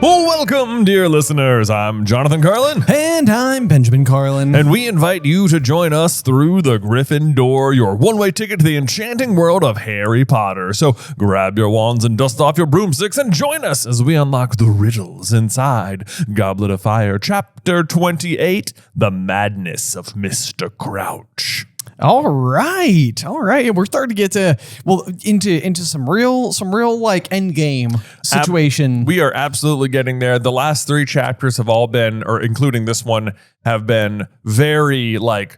Welcome, dear listeners. I'm Jonathan Carlin. And I'm Benjamin Carlin. And we invite you to join us through the Griffin Door, your one-way ticket to the enchanting world of Harry Potter. So grab your wands and dust off your broomsticks and join us as we unlock the riddles inside Goblet of Fire, Chapter 28, The Madness of Mr. Crouch. All right. We're starting to get into some real like end game situation. We are absolutely getting there. The last three chapters have all been, or including this one, have been very like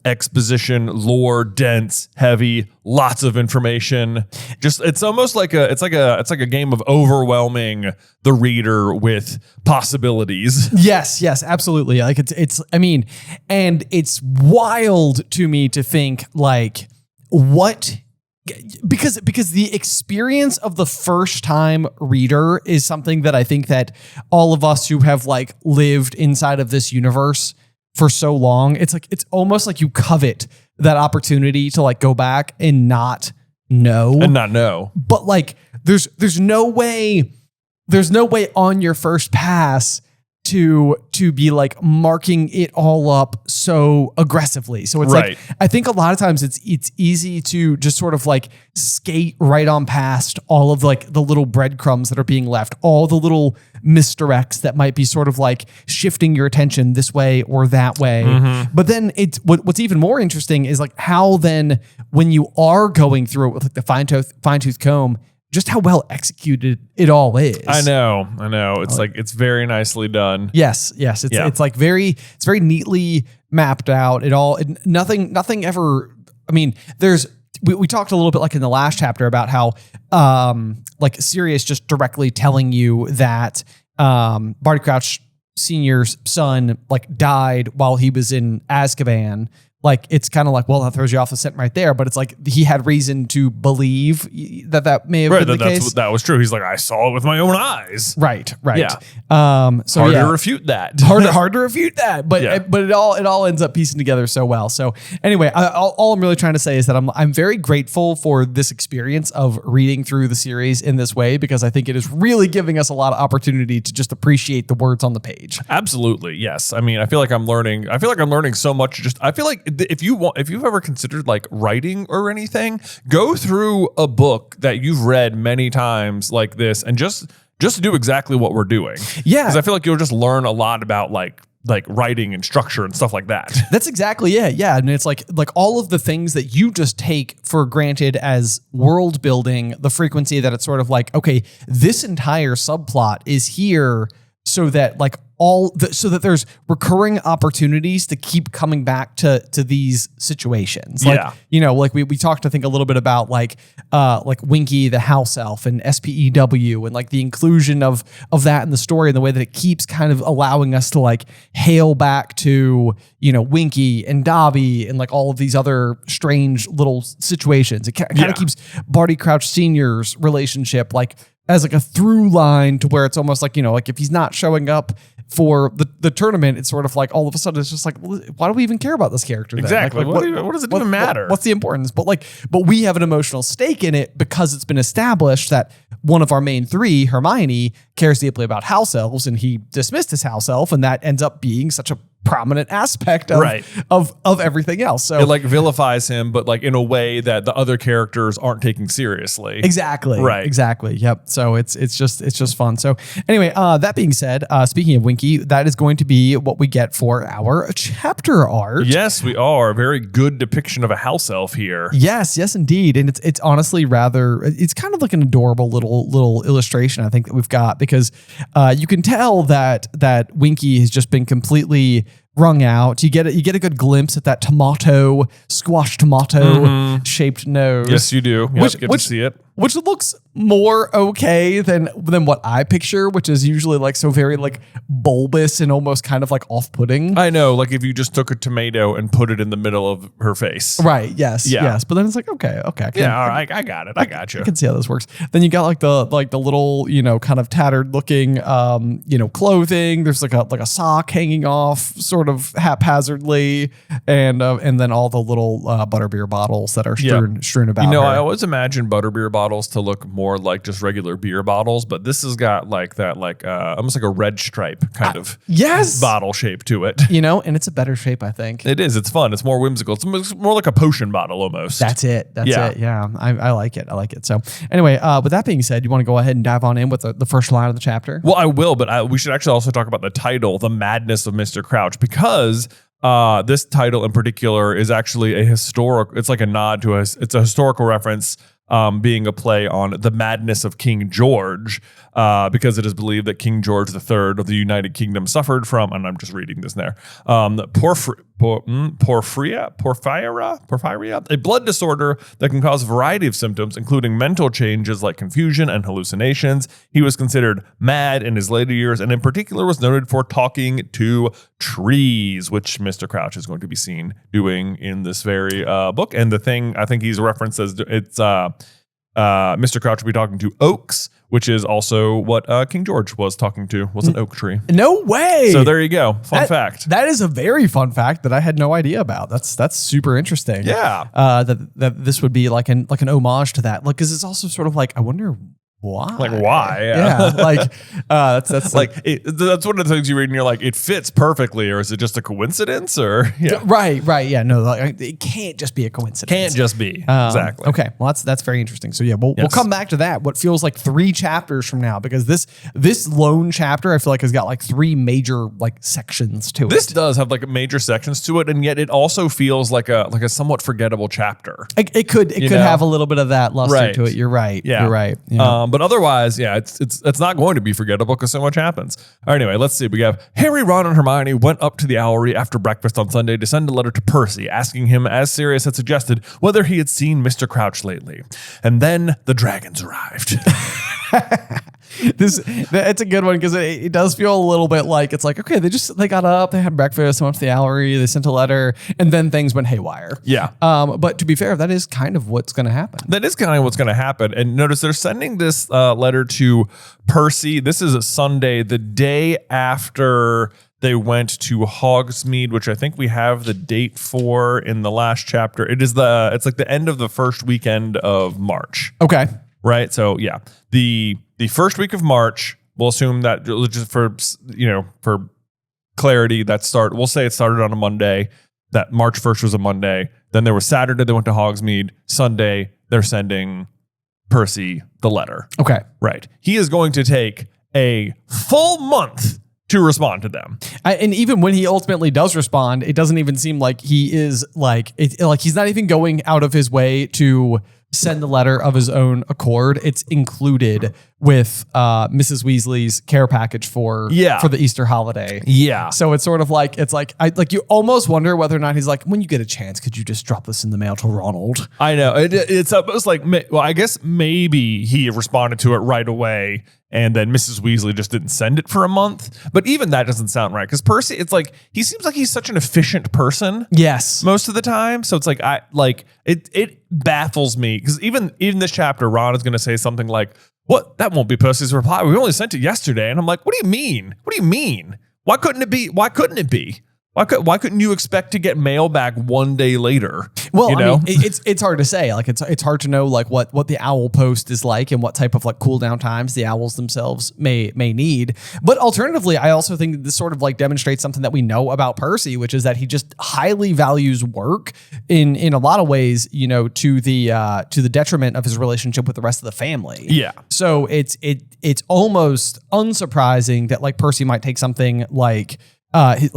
exposition, lore dense, heavy, lots of information. Just it's almost like a game of overwhelming the reader with possibilities. Yes, absolutely. Like and it's wild to me to think like what because the experience of the first time reader is something that I think that all of us who have like lived inside of this universe for so long, it's almost like you covet that opportunity to like go back and not know. But like there's no way on your first pass to be like marking it all up so aggressively. So it's right. like I think a lot of times it's easy to just sort of like skate right on past all of like the little breadcrumbs that are being left, all the little misdirects that might be sort of like shifting your attention this way or that way. Mm-hmm. But then it's what's even more interesting is like how then when you are going through it with like the fine-tooth comb, just how well executed it all is. I know. It's like it's very nicely done. Yes. It's like very neatly mapped out. Nothing ever. I mean, we talked a little bit like in the last chapter about how like Sirius just directly telling you that Barty Crouch Sr.'s son like died while he was in Azkaban. Like, it's kind of like, well, that throws you off the scent right there. But it's like he had reason to believe that may have been the case. That was true. He's like, I saw it with my own eyes. Right. Yeah. So hard to refute that. Hard to refute that. But it all ends up piecing together so well. So anyway, all I'm really trying to say is that I'm very grateful for this experience of reading through the series in this way, because I think it is really giving us a lot of opportunity to just appreciate the words on the page. Absolutely. Yes. I mean, I feel like I'm learning so much. I feel like if you've ever considered like writing or anything, go through a book that you've read many times like this and just do exactly what we're doing. Yeah. Because I feel like you'll just learn a lot about like writing and structure and stuff like that. That's exactly it. Yeah. And it's like all of the things that you just take for granted as world building, the frequency that it's sort of like, okay, this entire subplot is here so that like so that there's recurring opportunities to keep coming back to these situations. Like, like we talked, I think, a little bit about like Winky the house elf and SPEW and like the inclusion of that in the story and the way that it keeps kind of allowing us to like hail back to, Winky and Dobby and like all of these other strange little situations. It kind of keeps Barty Crouch Sr.'s relationship like as like a through line to where it's almost like, like if he's not showing up for the tournament, it's sort of like all of a sudden it's just like, why do we even care about this character then? Exactly. Like, what does it even matter? What's the importance? But we have an emotional stake in it because it's been established that one of our main three, Hermione, cares deeply about house elves, and he dismissed his house elf, and that ends up being such a prominent aspect of everything else. So it like vilifies him, but like in a way that the other characters aren't taking seriously. Exactly. Right. Exactly. Yep. So it's just fun. So anyway, that being said, speaking of Winky, that is going to be what we get for our chapter art. Yes, we are. A very good depiction of a house elf here. Yes, indeed. And it's honestly it's kind of like an adorable little illustration I think that we've got, because you can tell that Winky has just been completely wrung out. You get a good glimpse at that squash tomato shaped nose. Yes, you do. Get to see it. Which looks more okay than what I picture, which is usually like so very like bulbous and almost kind of like off-putting. I know, like if you just took a tomato and put it in the middle of her face. Right. Yes. Yeah. Yes. But then it's like, okay. All right. I got it. I got you. I can see how this works. Then you got like the little, kind of tattered looking, clothing. There's like a sock hanging off sort sort of haphazardly, and then all the little butterbeer bottles that are strewn about. You know, her. I always imagine butterbeer bottles to look more like just regular beer bottles, but this has got like that, like almost like a red stripe kind of bottle shape to it. You know, and it's a better shape, I think. It is. It's fun. It's more whimsical. It's more like a potion bottle almost. That's it. That's it. Yeah, I like it. I like it. So anyway, with that being said, you want to go ahead and dive on in with the first line of the chapter? Well, I will, but we should actually also talk about the title, The Madness of Mr. Crouch, because this title in particular is actually a historical, it's like a nod to it's a historical reference, being a play on the madness of King George, because it is believed that King George III of the United Kingdom suffered from, and I'm just reading this there, porphyria, a blood disorder that can cause a variety of symptoms, including mental changes like confusion and hallucinations. He was considered mad in his later years, and in particular was noted for talking to trees, which Mr. Crouch is going to be seen doing in this very book. And the thing I think he's referenced as it's Mr. Crouch will be talking to oaks, which is also what King George was talking to, was an oak tree. No way. So there you go. Fun fact. That is a very fun fact that I had no idea about. That's super interesting. Yeah. That this would be like an homage to that. Like, because it's also sort of like, I wonder why. Like why? Yeah. Like that's like that's one of the things you read and you're like, it fits perfectly, or is it just a coincidence? Or right. Yeah. No, like, it can't just be a coincidence. Can't just be. Exactly. Okay. Well, that's very interesting. So yeah, we'll come back to that. What feels like 3 chapters from now, because this lone chapter I feel like has got like 3 major like sections to it. This does have like major sections to it, and yet it also feels like a somewhat forgettable chapter. It could have a little bit of that luster to it. You're right. Yeah. You're right. Yeah. But otherwise, yeah, it's not going to be forgettable because so much happens. Anyway, let's see. We have Harry, Ron, and Hermione went up to the Owlery after breakfast on Sunday to send a letter to Percy, asking him, as Sirius had suggested, whether he had seen Mr. Crouch lately. And then the dragons arrived. It's a good one because it does feel a little bit like it's like, okay, they got up, they had breakfast, they went to the Owlery, they sent a letter, and then things went haywire. Yeah. But to be fair, that is kind of what's going to happen. That is kind of what's going to happen. And notice they're sending this letter to Percy. This is a Sunday, the day after they went to Hogsmeade, which I think we have the date for in the last chapter. It's like the end of the first weekend of March. Okay. Right. So yeah, the first week of March, we'll assume that just for clarity, we'll say it started on a Monday, that March 1st was a Monday. Then there was Saturday, they went to Hogsmeade. Sunday, they're sending Percy the letter. Okay. Right. He is going to take a full month to respond to them. And even when he ultimately does respond, it doesn't even seem like he is like he's not even going out of his way to send the letter of his own accord. It's included with Mrs. Weasley's care package for the Easter holiday. Yeah. So it's sort of like, you almost wonder whether or not he's like, when you get a chance, could you just drop this in the mail to Ronald? I know. It's almost like, well, I guess maybe he responded to it right away and then Mrs. Weasley just didn't send it for a month. But even that doesn't sound right. Because Percy, it's like, he seems like he's such an efficient person. Yes. Most of the time. So it's like, it baffles me. Because even this chapter, Ron is going to say something like, what? That won't be Percy's reply. We only sent it yesterday. And I'm like, what do you mean? What do you mean? Why couldn't it be? Why couldn't you expect to get mail back one day later? Well, I mean, it's hard to say. Like it's hard to know like what the owl post is like and what type of like cool down times the owls themselves may need. But alternatively, I also think that this sort of like demonstrates something that we know about Percy, which is that he just highly values work in a lot of ways, to the detriment of his relationship with the rest of the family. Yeah. So it's almost unsurprising that like Percy might take something like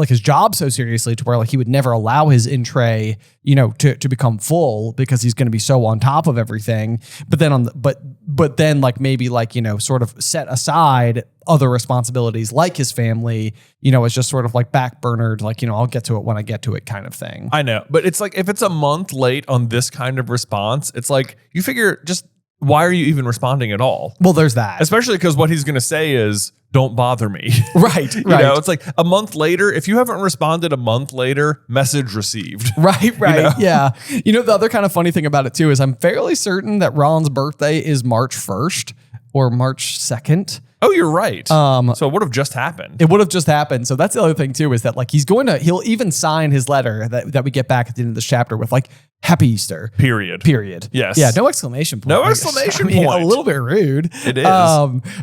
his job so seriously to where like he would never allow his in-tray, to become full because he's going to be so on top of everything. But then but then like maybe like, sort of set aside other responsibilities like his family, as just sort of like backburnered, like, I'll get to it when I get to it kind of thing. I know. But it's like, if it's a month late on this kind of response, it's like, you figure just, why are you even responding at all? Well, there's that. Especially because what he's going to say is, don't bother me. Right. It's like a month later. If you haven't responded a month later, message received. Right. Yeah. The other kind of funny thing about it too is I'm fairly certain that Ron's birthday is March 1st or March 2nd. Oh, you're right. So it would have just happened. It would have just happened. So that's the other thing too, is that like he'll even sign his letter that we get back at the end of this chapter with like Happy Easter. Period. Yes. Yeah. No exclamation point. No exclamation point. A little bit rude. It is.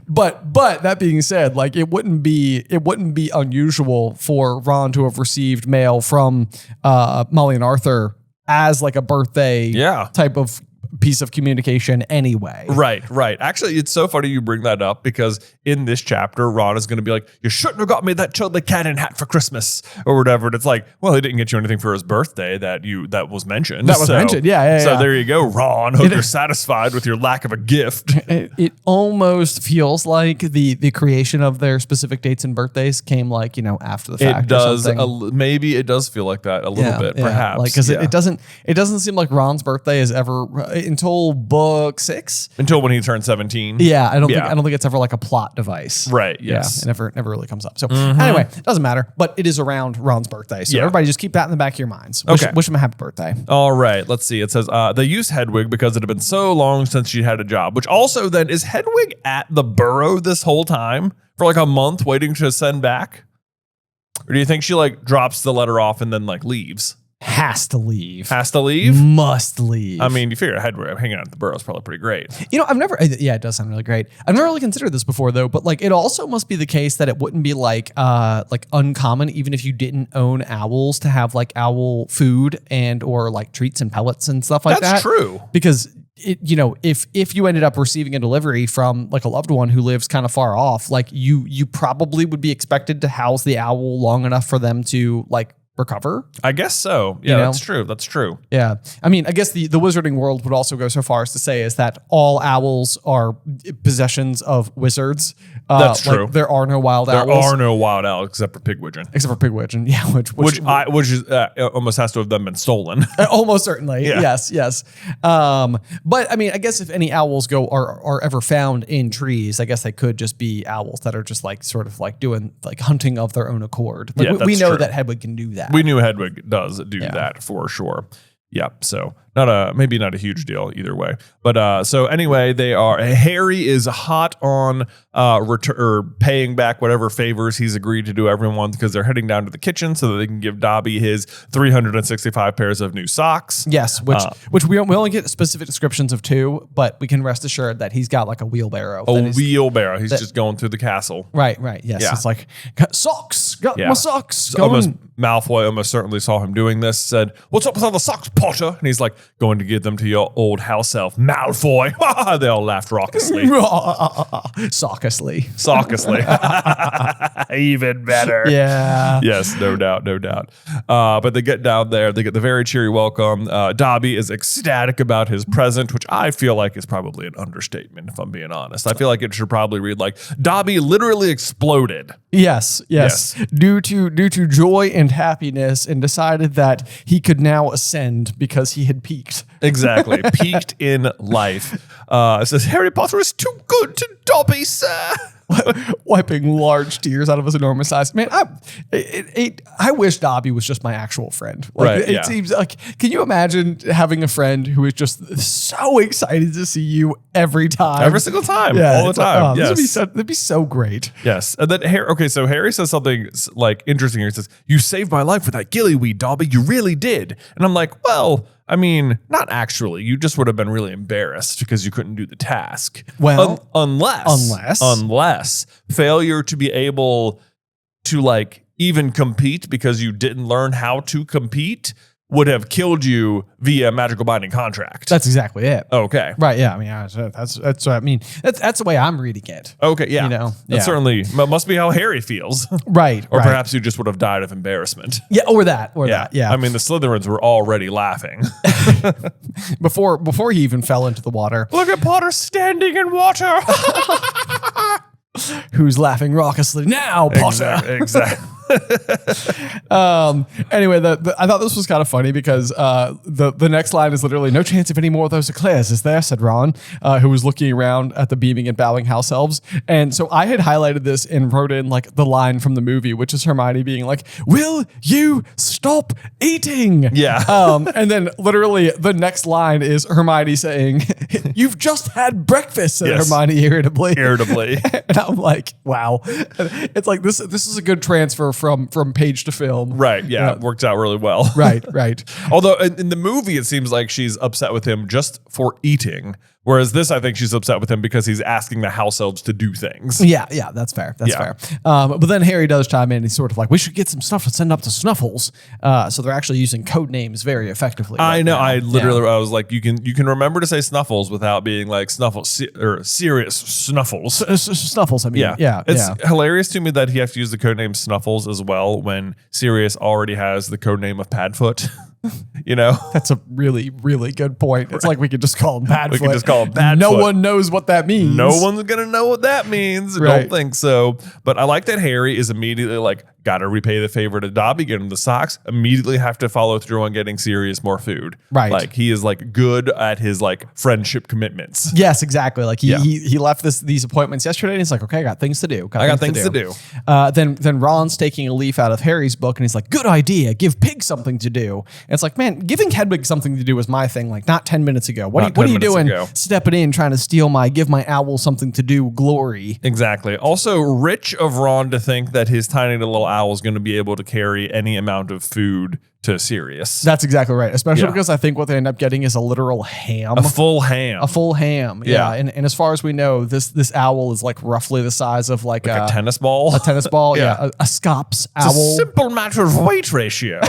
But that being said, like it wouldn't be unusual for Ron to have received mail from Molly and Arthur as like a birthday type of piece of communication anyway. Right. Actually, it's so funny you bring that up because in this chapter, Ron is going to be like, you shouldn't have got me that Chudley cannon hat for Christmas or whatever. And it's like, well, he didn't get you anything for his birthday that was mentioned. That was mentioned. Yeah. So there you go, Ron. Hope you're satisfied with your lack of a gift. It almost feels like the creation of their specific dates and birthdays came like, after the fact. It does. Maybe it does feel like that a little bit, perhaps. Like, because it doesn't seem like Ron's birthday is ever until book 6. Until when he turned 17. Yeah, I don't think it's ever like a plot device. Right. Yes. Yeah, it never really comes up. So anyway, it doesn't matter. But it is around Ron's birthday. So everybody just keep that in the back of your minds. Wish him a happy birthday. All right. Let's see. It says they used Hedwig because it had been so long since she had a job. Which also then is Hedwig at the burrow this whole time for like a month waiting to send back? Or do you think she like drops the letter off and then like leaves? Has to leave. Must leave. I mean, you figure Hedwig hanging out at the burrow is probably pretty great. I've never, it does sound really great. I've never really considered this before though, but like it also must be the case that it wouldn't be like uncommon, even if you didn't own owls, to have like owl food and or like treats and pellets and stuff like that. That's true. Because if you ended up receiving a delivery from like a loved one who lives kind of far off, like you probably would be expected to house the owl long enough for them to like recover. I guess so. Yeah, that's true. Yeah. I mean, I guess the wizarding world would also go so far as to say is that all owls are possessions of wizards. That's true. There are no wild owls. There are no wild owls except for Pigwidgeon. Yeah, which is almost has to have been stolen. Almost certainly. Yeah. Yes. But I mean, I guess if any owls are ever found in trees, I guess they could just be owls that are just like sort of like doing like hunting of their own accord. Like, we know that Hedwig can do that. We knew Hedwig does do that for sure. Yeah, so maybe not a huge deal either way. But so anyway, Harry is hot on paying back whatever favors he's agreed to do everyone because they're heading down to the kitchen so that they can give Dobby his 365 pairs of new socks. Yes, which we only get specific descriptions of 2, but we can rest assured that he's got like a wheelbarrow. Wheelbarrow. He's just going through the castle. Right. Yes. Yeah. It's like socks. Got my socks. Malfoy almost certainly saw him doing this. Said, "What's up with all the socks, Potter?" And he's like, "Going to give them to your old house elf, Malfoy." They all laughed raucously. Saucously. Even better. Yeah. Yes, no doubt. But they get down there. They get the very cheery welcome. Dobby is ecstatic about his present, which I feel like is probably an understatement, if I'm being honest. I feel like it should probably read like, Dobby literally exploded. Yes. Due to joy and happiness, and decided that he could now ascend because he had peaked. Exactly. Peaked in life. It says, Harry Potter is too good to Dobby, sir. Wiping large tears out of his enormous eyes. Man, I wish Dobby was just my actual friend. Like, it seems like, can you imagine having a friend who is just so excited to see you every time? Every single time. All the time. Yes. That'd be so great. Yes. And then so Harry says something like interesting here. He says, "You saved my life with that gillyweed, Dobby. You really did." And I'm like, well, I mean, not actually. You just would have been really embarrassed because you couldn't do the task. Well, unless failure to be able to like even compete because you didn't learn how to compete would have killed you via magical binding contract. That's exactly it. Okay. Right. Yeah. I mean, that's what I mean. That's the way I'm reading it. Okay. Yeah. That certainly must be how Harry feels. Right. Or perhaps you just would have died of embarrassment. Yeah. Or that. Yeah. I mean, the Slytherins were already laughing before he even fell into the water. Look at Potter standing in water. Who's laughing raucously now, Potter? Exactly. Anyway, I thought this was kind of funny because the next line is literally, no chance of any more of those eclairs, is there, said Ron, who was looking around at the beaming and bowing house elves. And so I had highlighted this and wrote in like the line from the movie, which is Hermione being like, will you stop eating? Yeah. And then literally the next line is Hermione saying, you've just had breakfast, said Hermione irritably. And I'm like, wow. It's like this is a good transfer from page to film. Right. Yeah. It works out really well. Right. Although in the movie, it seems like she's upset with him just for eating. Whereas this, I think she's upset with him because he's asking the house elves to do things. Yeah, that's fair. That's fair. But then Harry does chime in. He's sort of like, we should get some stuff to send up to Snuffles. So they're actually using code names very effectively. I know. Now. I was like, you can remember to say Snuffles without being like Snuffles or serious Snuffles. Snuffles. I mean, yeah. It's hilarious to me that he has to use the code name Snuffles as well when Sirius already has the code name of Padfoot. You know, that's a really, really good point. It's like we could just call him Padfoot. We can just call him Padfoot. No one knows what that means. No one's gonna know what that means. Right. Don't think so. But I like that Harry is immediately like, gotta repay the favor to Dobby, get him the socks. Immediately have to follow through on getting Sirius more food. Right. Like he is like good at his like friendship commitments. Yes, exactly. Like he left these appointments yesterday, and he's like, okay, I got things to do. I got things to do. Then Ron's taking a leaf out of Harry's book, and he's like, good idea. Give Pig something to do. And it's like, man, giving Hedwig something to do was my thing. Like not 10 minutes ago. What are you doing? Stepping in, trying to steal give my owl something to do glory. Exactly. Also, rich of Ron to think that his tiny little owl is going to be able to carry any amount of food to Sirius. That's exactly right. Especially because I think what they end up getting is a literal ham. A full ham. A full ham. Yeah. And as far as we know, this owl is like roughly the size of like a tennis ball. A tennis ball. Yeah. A Scops owl. It's a simple matter of weight ratio.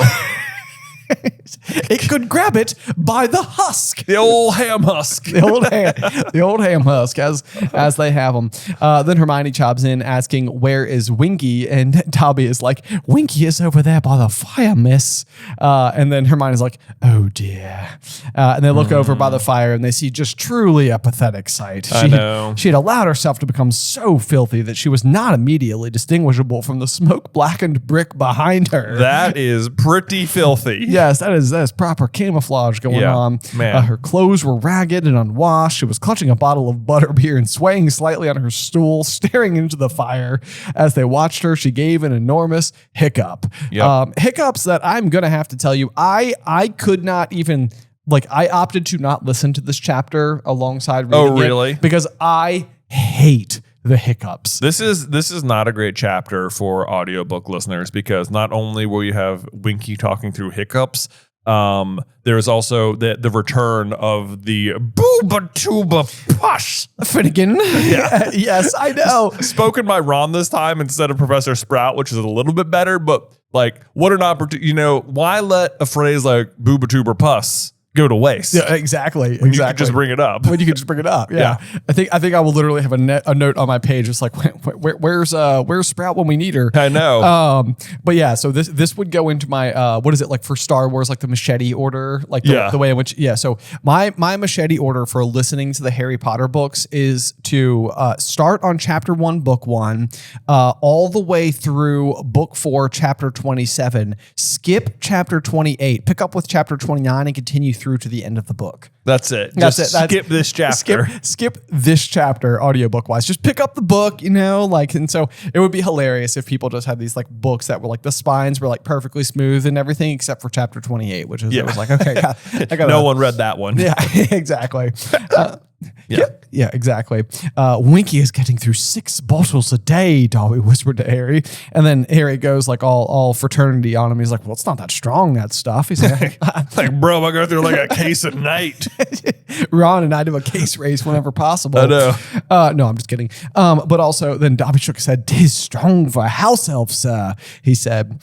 It could grab it by the husk. The old ham husk. The old ham husk, as they have them. Then Hermione chimes in asking, where is Winky? And Dobby is like, Winky is over there by the fire, miss. And then Hermione's like, oh dear. And they look over by the fire and they see just truly a pathetic sight. I know. She had allowed herself to become so filthy that she was not immediately distinguishable from the smoke-blackened brick behind her. That is pretty filthy. Yes, that is proper camouflage going on. Man. Her clothes were ragged and unwashed. She was clutching a bottle of butterbeer and swaying slightly on her stool, staring into the fire. As they watched her, she gave an enormous hiccup. Yep. Hiccups that I'm going to have to tell you, I could not even... Like, I opted to not listen to this chapter alongside reading it because I hate the hiccups. This is not a great chapter for audiobook listeners because not only will you have Winky talking through hiccups, there's also the return of the booba tuba push Finnegan. Yeah. Yes, I know. Spoken by Ron this time instead of Professor Sprout, which is a little bit better, but like what an opportunity, why let a phrase like booba tuba puss go to waste? Yeah, exactly. When you could just bring it up. When you could just bring it up. Yeah. I think I will literally have a note on my page. It's like, where's Sprout when we need her? I know. But yeah, so this would go into my, what is it like for Star Wars, like the machete order, like the way in which, so my machete order for listening to the Harry Potter books is to start on chapter 1, book 1, all the way through book 4, chapter 27, skip chapter 28, pick up with chapter 29 and continue through to the end of the book. That's it. Skip this chapter. Skip this chapter audiobook wise. Just pick up the book, and so it would be hilarious if people just had these like books that were like the spines were like perfectly smooth and everything except for chapter 28, which is it was like, okay, I got no one read that one. Yeah, exactly. Yeah, exactly. Winky is getting through 6 bottles a day, Dobby whispered to Harry. And then Harry goes like all fraternity on him. He's like, well, it's not that strong, that stuff. He's like, bro, I go through like a case a night. Ron and I do a case race whenever possible. I know. No, I'm just kidding. But also then Dobby shook his head. 'Tis strong for a house elf, sir, he said.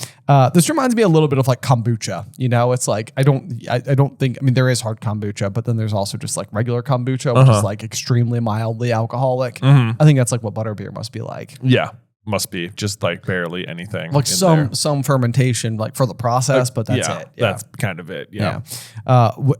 This reminds me a little bit of like kombucha. It's like, I don't think, there is hard kombucha, but then there's also just like regular kombucha, which is like extremely mildly alcoholic. I think that's like what butterbeer must be like. Yeah. must be just like barely anything. Like some fermentation, like for the process, but that's it. Yeah. That's kind of it. Yeah.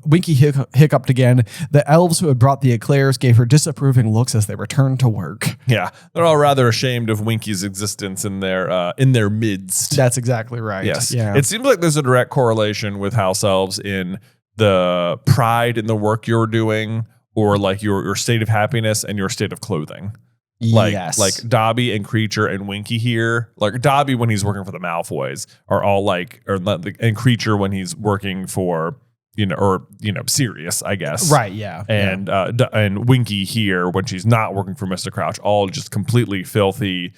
Winky hiccuped again. The elves who had brought the eclairs gave her disapproving looks as they returned to work. Yeah, they're all rather ashamed of Winky's existence in their midst. That's exactly right. Yes. Yeah. It seems like there's a direct correlation with house elves in the pride in the work you're doing, or like your state of happiness and your state of clothing. Like Dobby and Creature and Winky here. Like Dobby when he's working for the Malfoys are all like, and Creature when he's working for, Sirius, I guess. Right. Yeah. And Winky here when she's not working for Mr. Crouch, all just completely filthy,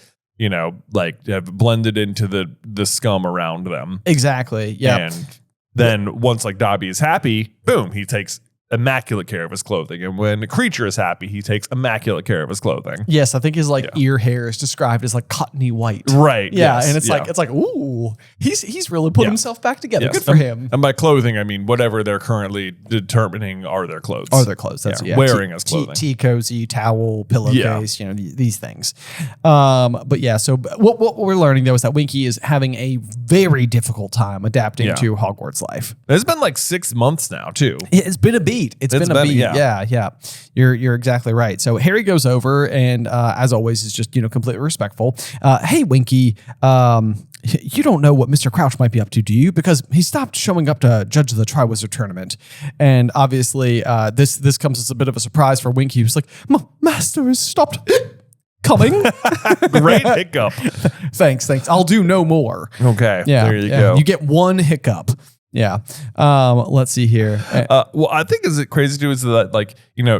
like have blended into the scum around them. Exactly. Yeah. And then once like Dobby is happy, boom, he takes immaculate care of his clothing, and when the Creature is happy, he takes immaculate care of his clothing. Yes, I think his ear hair is described as like cottony white. Right. Yeah, yes, and it's like ooh, he's really put himself back together. Good for him. And by clothing, I mean whatever they're currently determining are their clothes. That's wearing as clothing. Tea cozy, towel, pillowcase, these things. But yeah, so what we're learning though is that Winky is having a very difficult time adapting to Hogwarts life. It's been like 6 months now too. It's been a beat. It's been a beat. Yeah. You're exactly right. So Harry goes over and as always is just, completely respectful. Hey, Winky, you don't know what Mr. Crouch might be up to, do you? Because he stopped showing up to judge the Triwizard Tournament. And obviously this comes as a bit of a surprise for Winky, who's like, Master has stopped coming. Great hiccup. Thanks. I'll do no more. Okay. Yeah. There you go. You get one hiccup. Yeah. Let's see here. Well, I think is it crazy too is that like,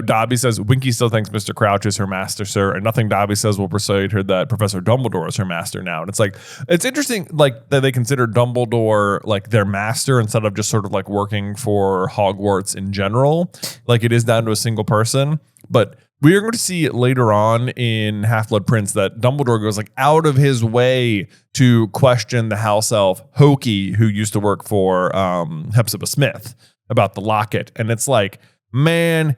Dobby says Winky still thinks Mr. Crouch is her master, sir, and nothing Dobby says will persuade her that Professor Dumbledore is her master now. And it's like, it's interesting like that they consider Dumbledore like their master instead of just sort of like working for Hogwarts in general. Like it is down to a single person. But we are going to see later on in Half-Blood Prince that Dumbledore goes like out of his way to question the house elf Hokey, who used to work for Hepzibah Smith, about the locket. And it's like, man,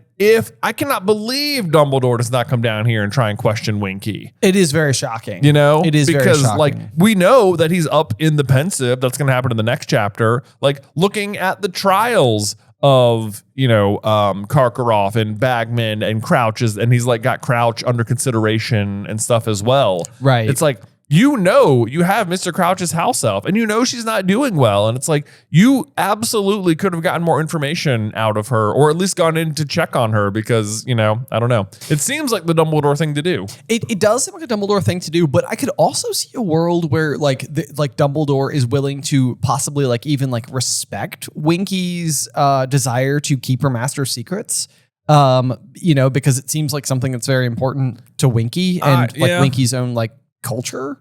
I cannot believe Dumbledore does not come down here and try and question Winky. It is very shocking. It is because very shocking. like we know that he's up in the Pensieve. That's going to happen in the next chapter. Like looking at the trials of Karkaroff and Bagman and Crouches, and he's like got Crouch under consideration and stuff as well. Right. It's like you have Mr. Crouch's house elf, and she's not doing well, and it's like you absolutely could have gotten more information out of her, or at least gone in to check on her, because I don't know. It seems like the Dumbledore thing to do. It does seem like a Dumbledore thing to do, but I could also see a world where like Dumbledore is willing to possibly like even like respect Winky's desire to keep her master's secrets. Because it seems like something that's very important to Winky and Winky's own like culture,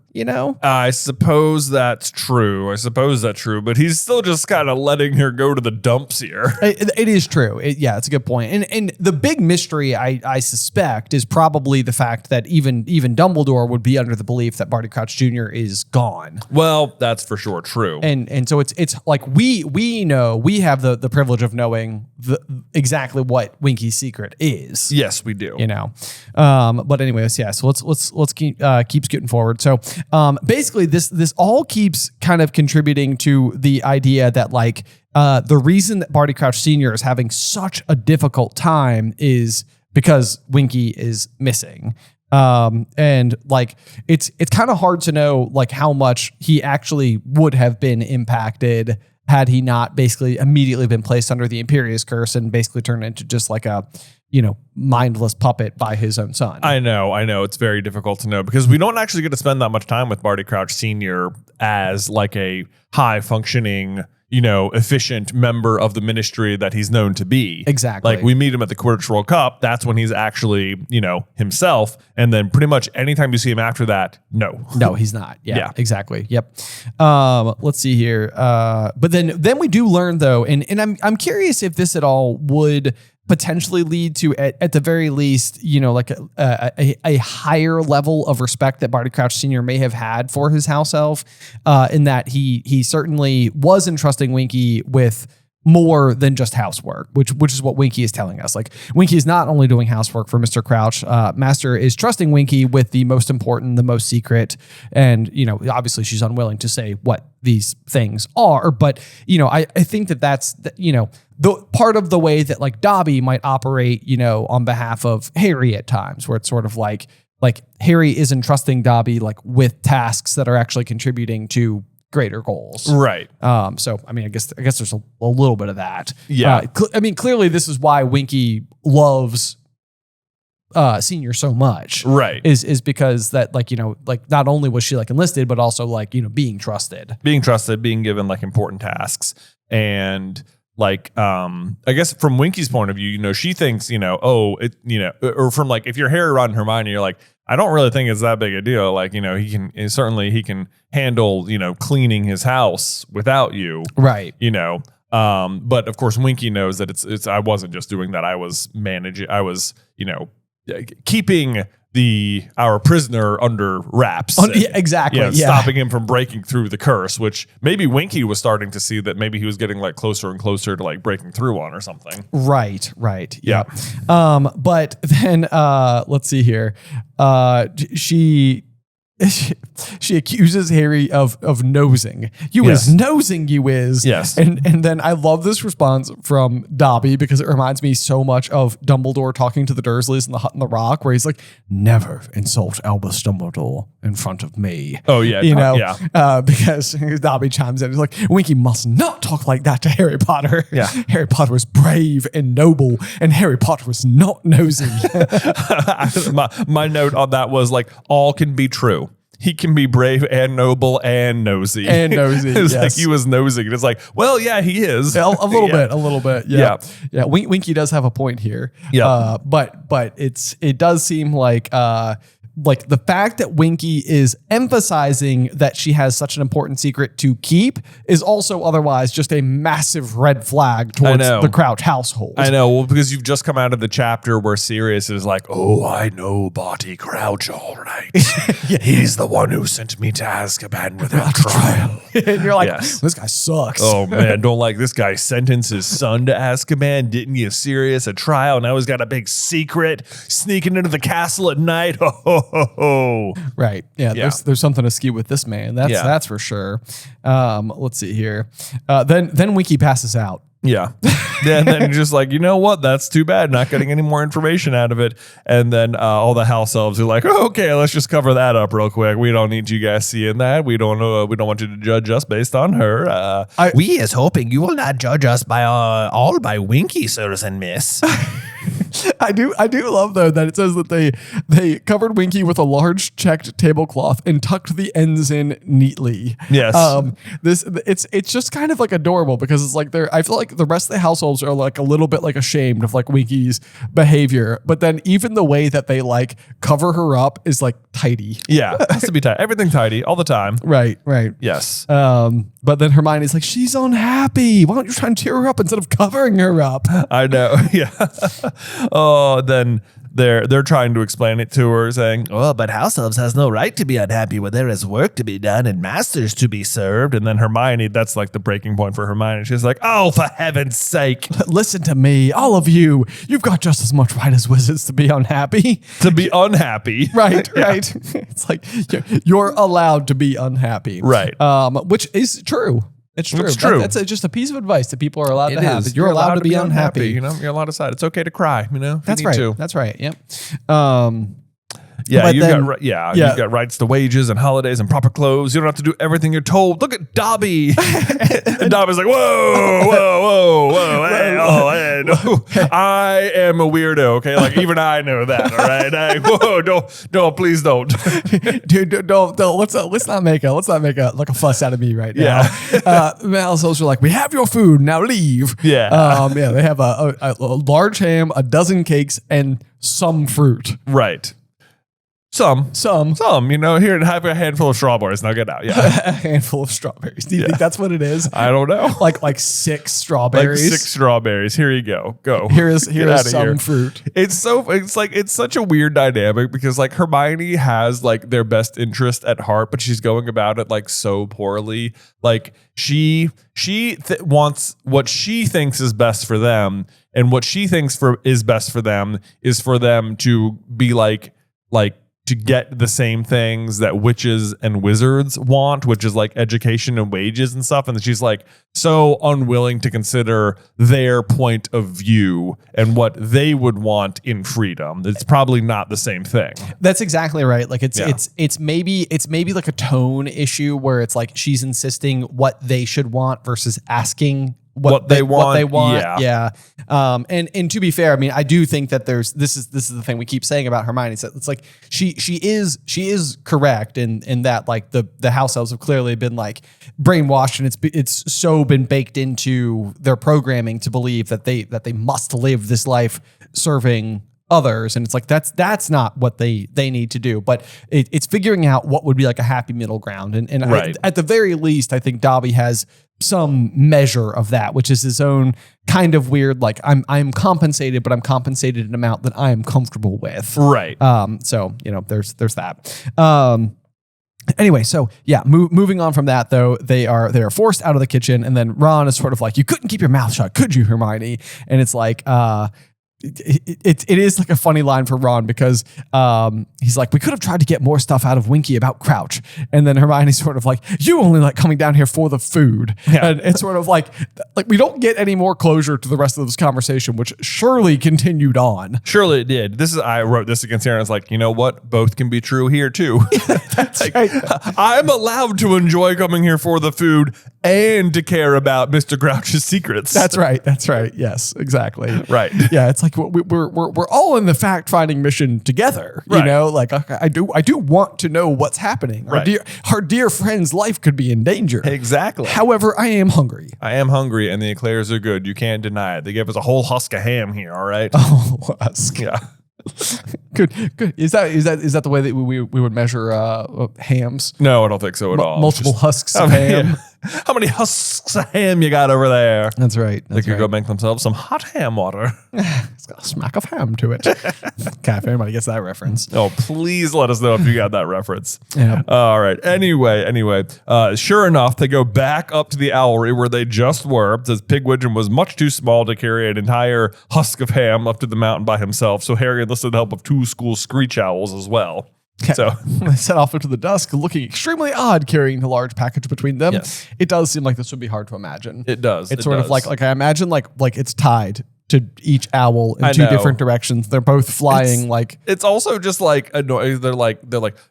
I suppose that's true. But he's still just kind of letting her go to the dumps here. It is true. It's a good point. And the big mystery, I suspect, is probably the fact that even Dumbledore would be under the belief that Barty Crouch Jr. is gone. Well, that's for sure true. And so it's like we know, we have the privilege of knowing exactly what Winky's secret is. Yes, we do. But anyways, yeah. So let's keep getting forward. So basically, this all keeps kind of contributing to the idea that like the reason that Barty Crouch Sr. is having such a difficult time is because Winky is missing. And like it's kind of hard to know like how much he actually would have been impacted had he not basically immediately been placed under the Imperious Curse and basically turned into just like a mindless puppet by his own son. I know. It's very difficult to know because we don't actually get to spend that much time with Barty Crouch Sr. as like a high functioning, efficient member of the ministry that he's known to be. Exactly. Like we meet him at the Quidditch World Cup. That's when he's actually, himself. And then pretty much anytime you see him after that, no. No, he's not. Yeah. Exactly. Yep. Let's see here. But then we do learn though, and I'm curious if this at all would potentially lead to, at the very least, like a higher level of respect that Barty Crouch Sr. may have had for his house elf, in that he certainly was entrusting Winky with more than just housework, which is what Winky is telling us. Like, Winky is not only doing housework for Mr. Crouch. Master is trusting Winky with the most important, the most secret, and obviously she's unwilling to say what these things are. But I think that's the part of the way that like Dobby might operate, on behalf of Harry at times, where it's sort of like Harry isn't trusting Dobby like with tasks that are actually contributing to greater goals. Right. So, I mean, I guess there's a little bit of that. Yeah. Clearly this is why Winky loves Senior so much. Right. Is because that not only was she like enlisted, but also being trusted. Being trusted, being given like important tasks. And like, I guess from Winky's point of view, she thinks, or from like, if you're Harry, Ron, and Hermione, you're like, I don't really think it's that big a deal. Like, he can handle, cleaning his house without you. Right. But of course Winky knows that I wasn't just doing that. I was managing, keeping our prisoner under wraps. Exactly. Stopping him from breaking through the curse, which maybe Winky was starting to see that maybe he was getting like closer and closer to like breaking through on or something. Right. Yeah. But then let's see here. She accuses Harry of nosing. You is nosing, you is. Yes. And then I love this response from Dobby because it reminds me so much of Dumbledore talking to the Dursleys in The Hut and the Rock, where he's like, never insult Albus Dumbledore in front of me. Oh, yeah. Because Dobby chimes in. He's like, Winky must not talk like that to Harry Potter. Yeah. Harry Potter was brave and noble, and Harry Potter was not nosy. my note on that was like, all can be true. He can be brave and noble and nosy. It's like he was nosing. It's like, well, yeah, he is. A little bit. Yeah. Winky does have a point here. Yeah. But it does seem like the fact that Winky is emphasizing that she has such an important secret to keep is also otherwise just a massive red flag towards the Crouch household. I know. Well, because you've just come out of the chapter where Sirius is like, oh, I know Barty Crouch all right. He's the one who sent me to Azkaban without trial. And you're like, this guy sucks. Oh, man, don't like this guy sentenced his son to Azkaban. Didn't give Sirius a trial. Now he's got a big secret sneaking into the castle at night. Right. Yeah. There's something askew with this man. That's for sure. Let's see here. Then Winky passes out. Yeah. And then you're just like, you know what? That's too bad. Not getting any more information out of it. And then all the house elves are like, oh, okay, let's just cover that up real quick. We don't need you guys seeing that. We don't want you to judge us based on her. We is hoping you will not judge us all by Winky, sirs and miss. I do love though that it says that they covered Winky with a large checked tablecloth and tucked the ends in neatly. Yes. It's just kind of like adorable because it's like I feel like the rest of the households are like a little bit like ashamed of like Winky's behavior, but then even the way that they like cover her up is like tidy. Yeah, it has to be tidy. Everything tidy all the time. Right. Yes. But then Hermione's like, she's unhappy. Why don't you try and cheer her up instead of covering her up? I know. Yeah. Oh, then they're trying to explain it to her, saying, "Oh, but house elves has no right to be unhappy when there is work to be done and masters to be served." And then Hermione, that's like the breaking point for Hermione. She's like, "Oh, for heaven's sake, listen to me, all of you. You've got just as much right as wizards to be unhappy. To be unhappy, right? It's like you're allowed to be unhappy, right? Which is true." It's true. It's true. That's just a piece of advice that people are allowed to have. You're allowed to be unhappy. You're allowed to decide. It's okay to cry. That's right. That's right. Yep. Yeah, you've got rights to wages and holidays and proper clothes. You don't have to do everything you're told. Look at Dobby. And Dobby's like, whoa, hey, no. I am a weirdo, okay? Like, even I know that, all right? No, please don't. Dude, don't. Let's not make a fuss out of me right now. Yeah. Malsols are like, we have your food, now leave. Yeah. They have a large ham, a dozen cakes, and some fruit. Right. Some. Here, have a handful of strawberries. Now get out. Yeah. A handful of strawberries. Do you think that's what it is? I don't know. Like 6 strawberries. Like 6 strawberries. Here you go. Go. Here is some fruit. It's such a weird dynamic because like Hermione has like their best interest at heart, but she's going about it like so poorly. Like she wants what she thinks is best for them, and what she thinks is best for them is for them to be like to get the same things that witches and wizards want, which is like education and wages and stuff. And she's like so unwilling to consider their point of view and what they would want in freedom. It's probably not the same thing. That's exactly right. Like it's maybe like a tone issue where it's like she's insisting what they should want versus asking what they want. Yeah. And to be fair, I mean, I do think that this is the thing we keep saying about Hermione. So it's like she is correct in that like the house elves have clearly been like brainwashed, and it's so been baked into their programming to believe that they must live this life serving others, and it's like that's not what they need to do. But it's figuring out what would be like a happy middle ground, and right. At the very least, I think Dobby has some measure of that, which is his own kind of weird, like I'm compensated, but I'm compensated in an amount that I am comfortable with. Right. So there's that. Anyway, so yeah, moving on from that though, they are forced out of the kitchen, and then Ron is sort of like, you couldn't keep your mouth shut, could you, Hermione? And it's like, it is like a funny line for Ron because he's like, we could have tried to get more stuff out of Winky about Crouch, and then Hermione's sort of like, you only like coming down here for the food. Yeah. And it's sort of like we don't get any more closure to the rest of this conversation, which surely continued on. Surely it did. I wrote this against Aaron. I was like, you know what? Both can be true here too. That's like, right. I'm allowed to enjoy coming here for the food and to care about Mr. Crouch's secrets. That's right. Yes, exactly. Right. Yeah, it's like we're all in the fact finding mission together. Right. You know, like I do want to know what's happening. Right. Our dear friend's life could be in danger. Exactly. However, I am hungry. And the eclairs are good. You can't deny it. They gave us a whole husk of ham here. All right. Oh, husk. Yeah. Good. Is that the way that we would measure hams? No, I don't think so at all. Multiple husks of ham. Yeah. How many husks of ham you got over there? That's right. They could go make themselves some hot ham water. It's got a smack of ham to it. Okay, if anybody gets that reference. Oh, please let us know if you got that reference. Yeah. All right. Anyway, sure enough, they go back up to the owlery where they just were. It says Pigwidgeon was much too small to carry an entire husk of ham up to the mountain by himself, so Harry enlisted the help of 2 school screech owls as well. So they set off into the dusk, looking extremely odd, carrying the large package between them. Yes. It does seem like this would be hard to imagine. It does. It's sort of like I imagine like it's tied to each owl in 2 different directions. They're both flying It's also just like annoying. They're like,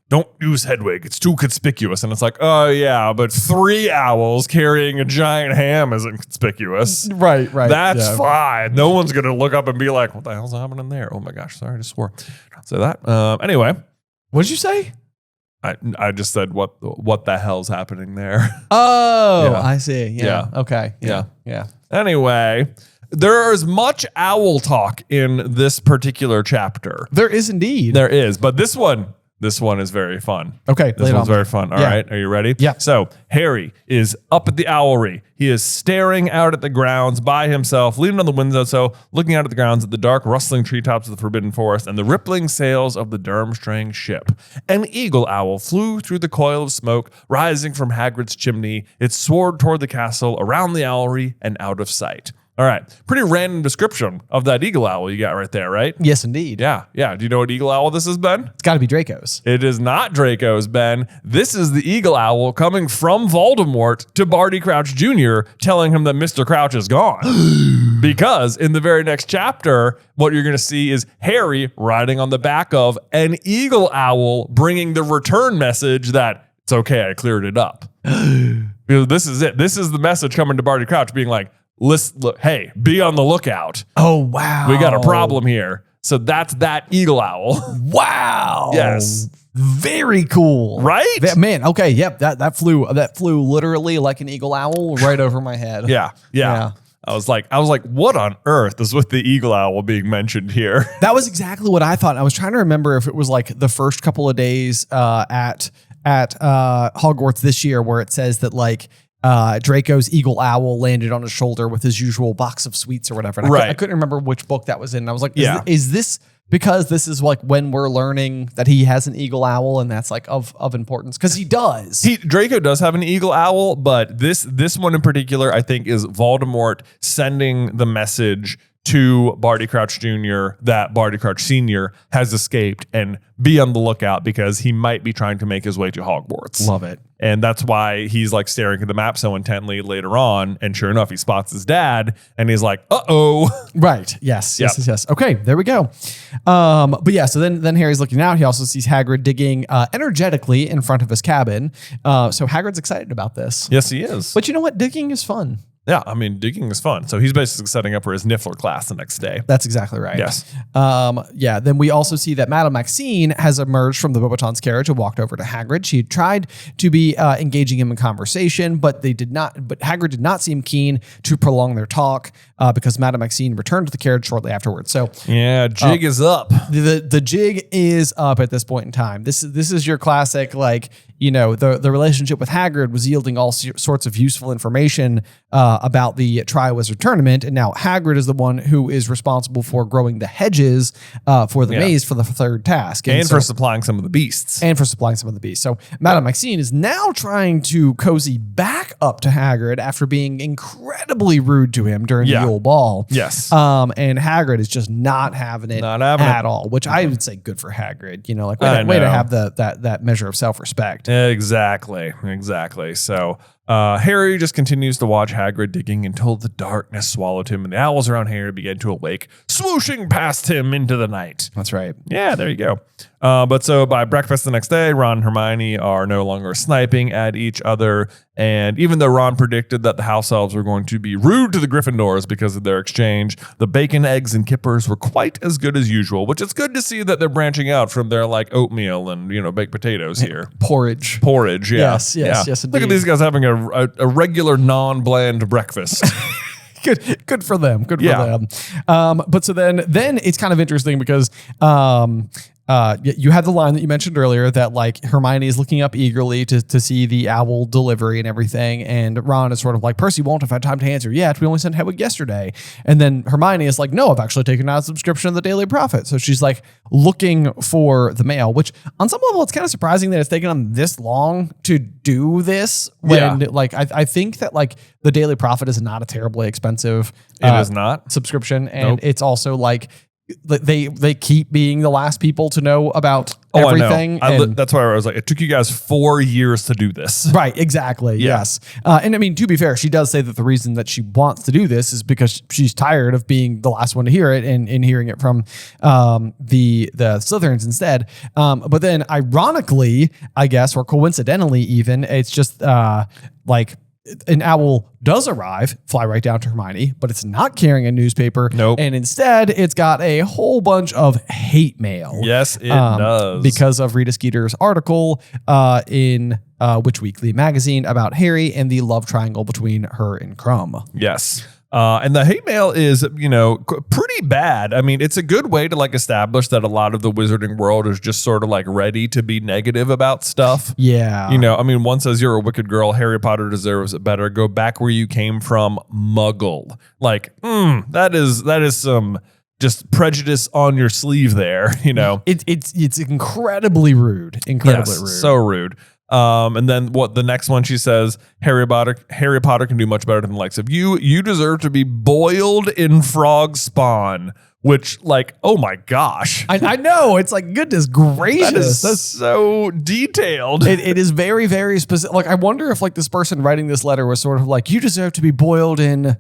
don't use Hedwig. It's too conspicuous. And it's like, oh yeah, but 3 owls carrying a giant ham isn't conspicuous. Right. That's fine. No one's gonna look up and be like, what the hell's happening there? Oh my gosh, sorry, I just swore. Don't say that. Anyway. What did you say? I just said what the hell's happening there. Oh, yeah. I see. Yeah. Okay. Yeah. Anyway, there is much owl talk in this particular chapter. There is indeed. There is, but this one is very fun. Okay. This one's very fun. All right. Are you ready? Yeah. So Harry is up at the owlery. He is staring out at the grounds by himself, leaning on the windowsill, looking out at the grounds at the dark, rustling treetops of the Forbidden Forest and the rippling sails of the Durmstrang ship. An eagle owl flew through the coil of smoke, rising from Hagrid's chimney. It soared toward the castle, around the owlery, and out of sight. All right. Pretty random description of that eagle owl you got right there, right? Yes, indeed. Yeah. Do you know what eagle owl this is, Ben? It's got to be Draco's. It is not Draco's, Ben. This is the eagle owl coming from Voldemort to Barty Crouch Jr., telling him that Mr. Crouch is gone. Because in the very next chapter, what you're going to see is Harry riding on the back of an eagle owl, bringing the return message that it's okay, I cleared it up. Because this is it. This is the message coming to Barty Crouch being like, look, hey, be on the lookout. Oh, wow. We got a problem here. So that's that eagle owl. Wow. Yes. Very cool. Right? Man, okay, yep. That flew literally like an eagle owl right over my head. Yeah. I was like, what on earth is with the eagle owl being mentioned here? That was exactly what I thought. I was trying to remember if it was like the first couple of days at Hogwarts this year where it says that like Draco's eagle owl landed on his shoulder with his usual box of sweets or whatever. And I couldn't remember which book that was in. I was like, is this because this is like when we're learning that he has an eagle owl and that's like of importance? Because he does. Draco does have an eagle owl, but this one in particular, I think, is Voldemort sending the message to Barty Crouch Jr. that Barty Crouch Sr. has escaped, and be on the lookout because he might be trying to make his way to Hogwarts. Love it. And that's why he's like staring at the map so intently later on. And sure enough, he spots his dad and he's like, uh-oh. Right. Yes. Okay, there we go. But yeah, so then Harry's looking out. He also sees Hagrid digging energetically in front of his cabin. So Hagrid's excited about this. Yes, he is. But you know what? Digging is fun. Yeah, I mean, digging is fun. So he's basically setting up for his Niffler class the next day. That's exactly right. Yes. Then we also see that Madame Maxine has emerged from the Beauxbatons carriage and walked over to Hagrid. She had tried to be engaging him in conversation, but Hagrid did not seem keen to prolong their talk because Madame Maxine returned to the carriage shortly afterwards. So yeah, jig is up. The jig is up at this point in time. This is your classic, like, you know, the relationship with Hagrid was yielding all sorts of useful information about the Triwizard Tournament, and now Hagrid is the one who is responsible for growing the hedges for the maze for the third task. And for supplying some of the beasts. So Madame Maxine is now trying to cozy back up to Hagrid after being incredibly rude to him during the Yule Ball. Yes. And Hagrid is just not having it at all, which I would say good for Hagrid. You know, like way to have that measure of self-respect. Exactly. So Harry just continues to watch Hagrid digging until the darkness swallowed him and the owls around Harry began to awake, swooshing past him into the night. That's right. Yeah, there you go. But so by breakfast the next day, Ron and Hermione are no longer sniping at each other. And even though Ron predicted that the house elves were going to be rude to the Gryffindors because of their exchange, the bacon, eggs, and kippers were quite as good as usual, which it's good to see that they're branching out from their like oatmeal and, you know, baked potatoes here. Porridge. Yeah. Yes, indeed. Look at these guys having a regular non-bland breakfast. Good for them. Good for them. But so then it's kind of interesting because you had the line that you mentioned earlier that like Hermione is looking up eagerly to see the owl delivery and everything, and Ron is sort of like, Percy won't have had time to answer yet. We only sent Hedwig yesterday. And then Hermione is like, no, I've actually taken out a subscription to the Daily Prophet. So she's like looking for the mail, which on some level it's kind of surprising that it's taken them this long to do this. When like I think that like the Daily Prophet is not a terribly expensive subscription, and it's also like they keep being the last people to know about everything. That's why I was like, it took you guys 4 years to do this. Right, exactly. Yeah. Yes. And I mean, to be fair, she does say that the reason that she wants to do this is because she's tired of being the last one to hear it and hearing it from the Slytherins instead. But then ironically, I guess, or coincidentally even, it's just like an owl does arrive, fly right down to Hermione, but it's not carrying a newspaper. Nope. And instead, it's got a whole bunch of hate mail. Yes, it does. Because of Rita Skeeter's article in Witch Weekly magazine about Harry and the love triangle between her and Crumb. Yes. And the hate mail is, you know, pretty bad. I mean, it's a good way to like establish that a lot of the wizarding world is just sort of like ready to be negative about stuff. Yeah. You know, I mean, one says you're a wicked girl. Harry Potter deserves it better. Go back where you came from, Muggle. Like, that is some just prejudice on your sleeve there, you know. It's incredibly rude. Incredibly rude. So rude. And then what the next one she says, Harry Potter can do much better than the likes of you. You deserve to be boiled in frog spawn, which like, oh my gosh. I know. It's like, goodness gracious. That's so detailed. It is very, very specific. Like, I wonder if like this person writing this letter was sort of like, you deserve to be boiled in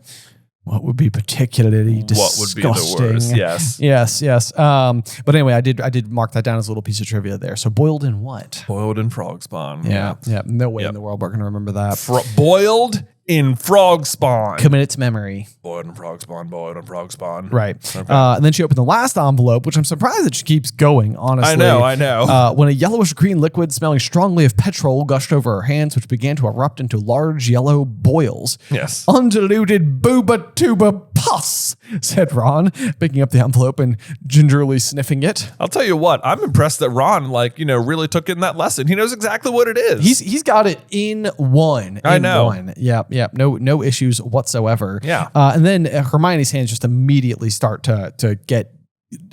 what would be particularly disgusting. What would be the worst? Yes. But anyway, I did mark that down as a little piece of trivia there. So boiled in what? Boiled in frog spawn. Yeah. No way in the world we're going to remember that. Boiled in frog spawn. Commit it to memory. Boiled in frog spawn, boiled in frog spawn. Right. Okay. And then she opened the last envelope, which I'm surprised that she keeps going, honestly. I know. When a yellowish green liquid smelling strongly of petrol gushed over her hands, which began to erupt into large yellow boils. Yes. Undiluted booba tuba pus, said Ron, picking up the envelope and gingerly sniffing it. I'll tell you what, I'm impressed that Ron, really took in that lesson. He knows exactly what it is. He's got it in one. I know. Yeah. No issues whatsoever. Yeah. And then Hermione's hands just immediately start to get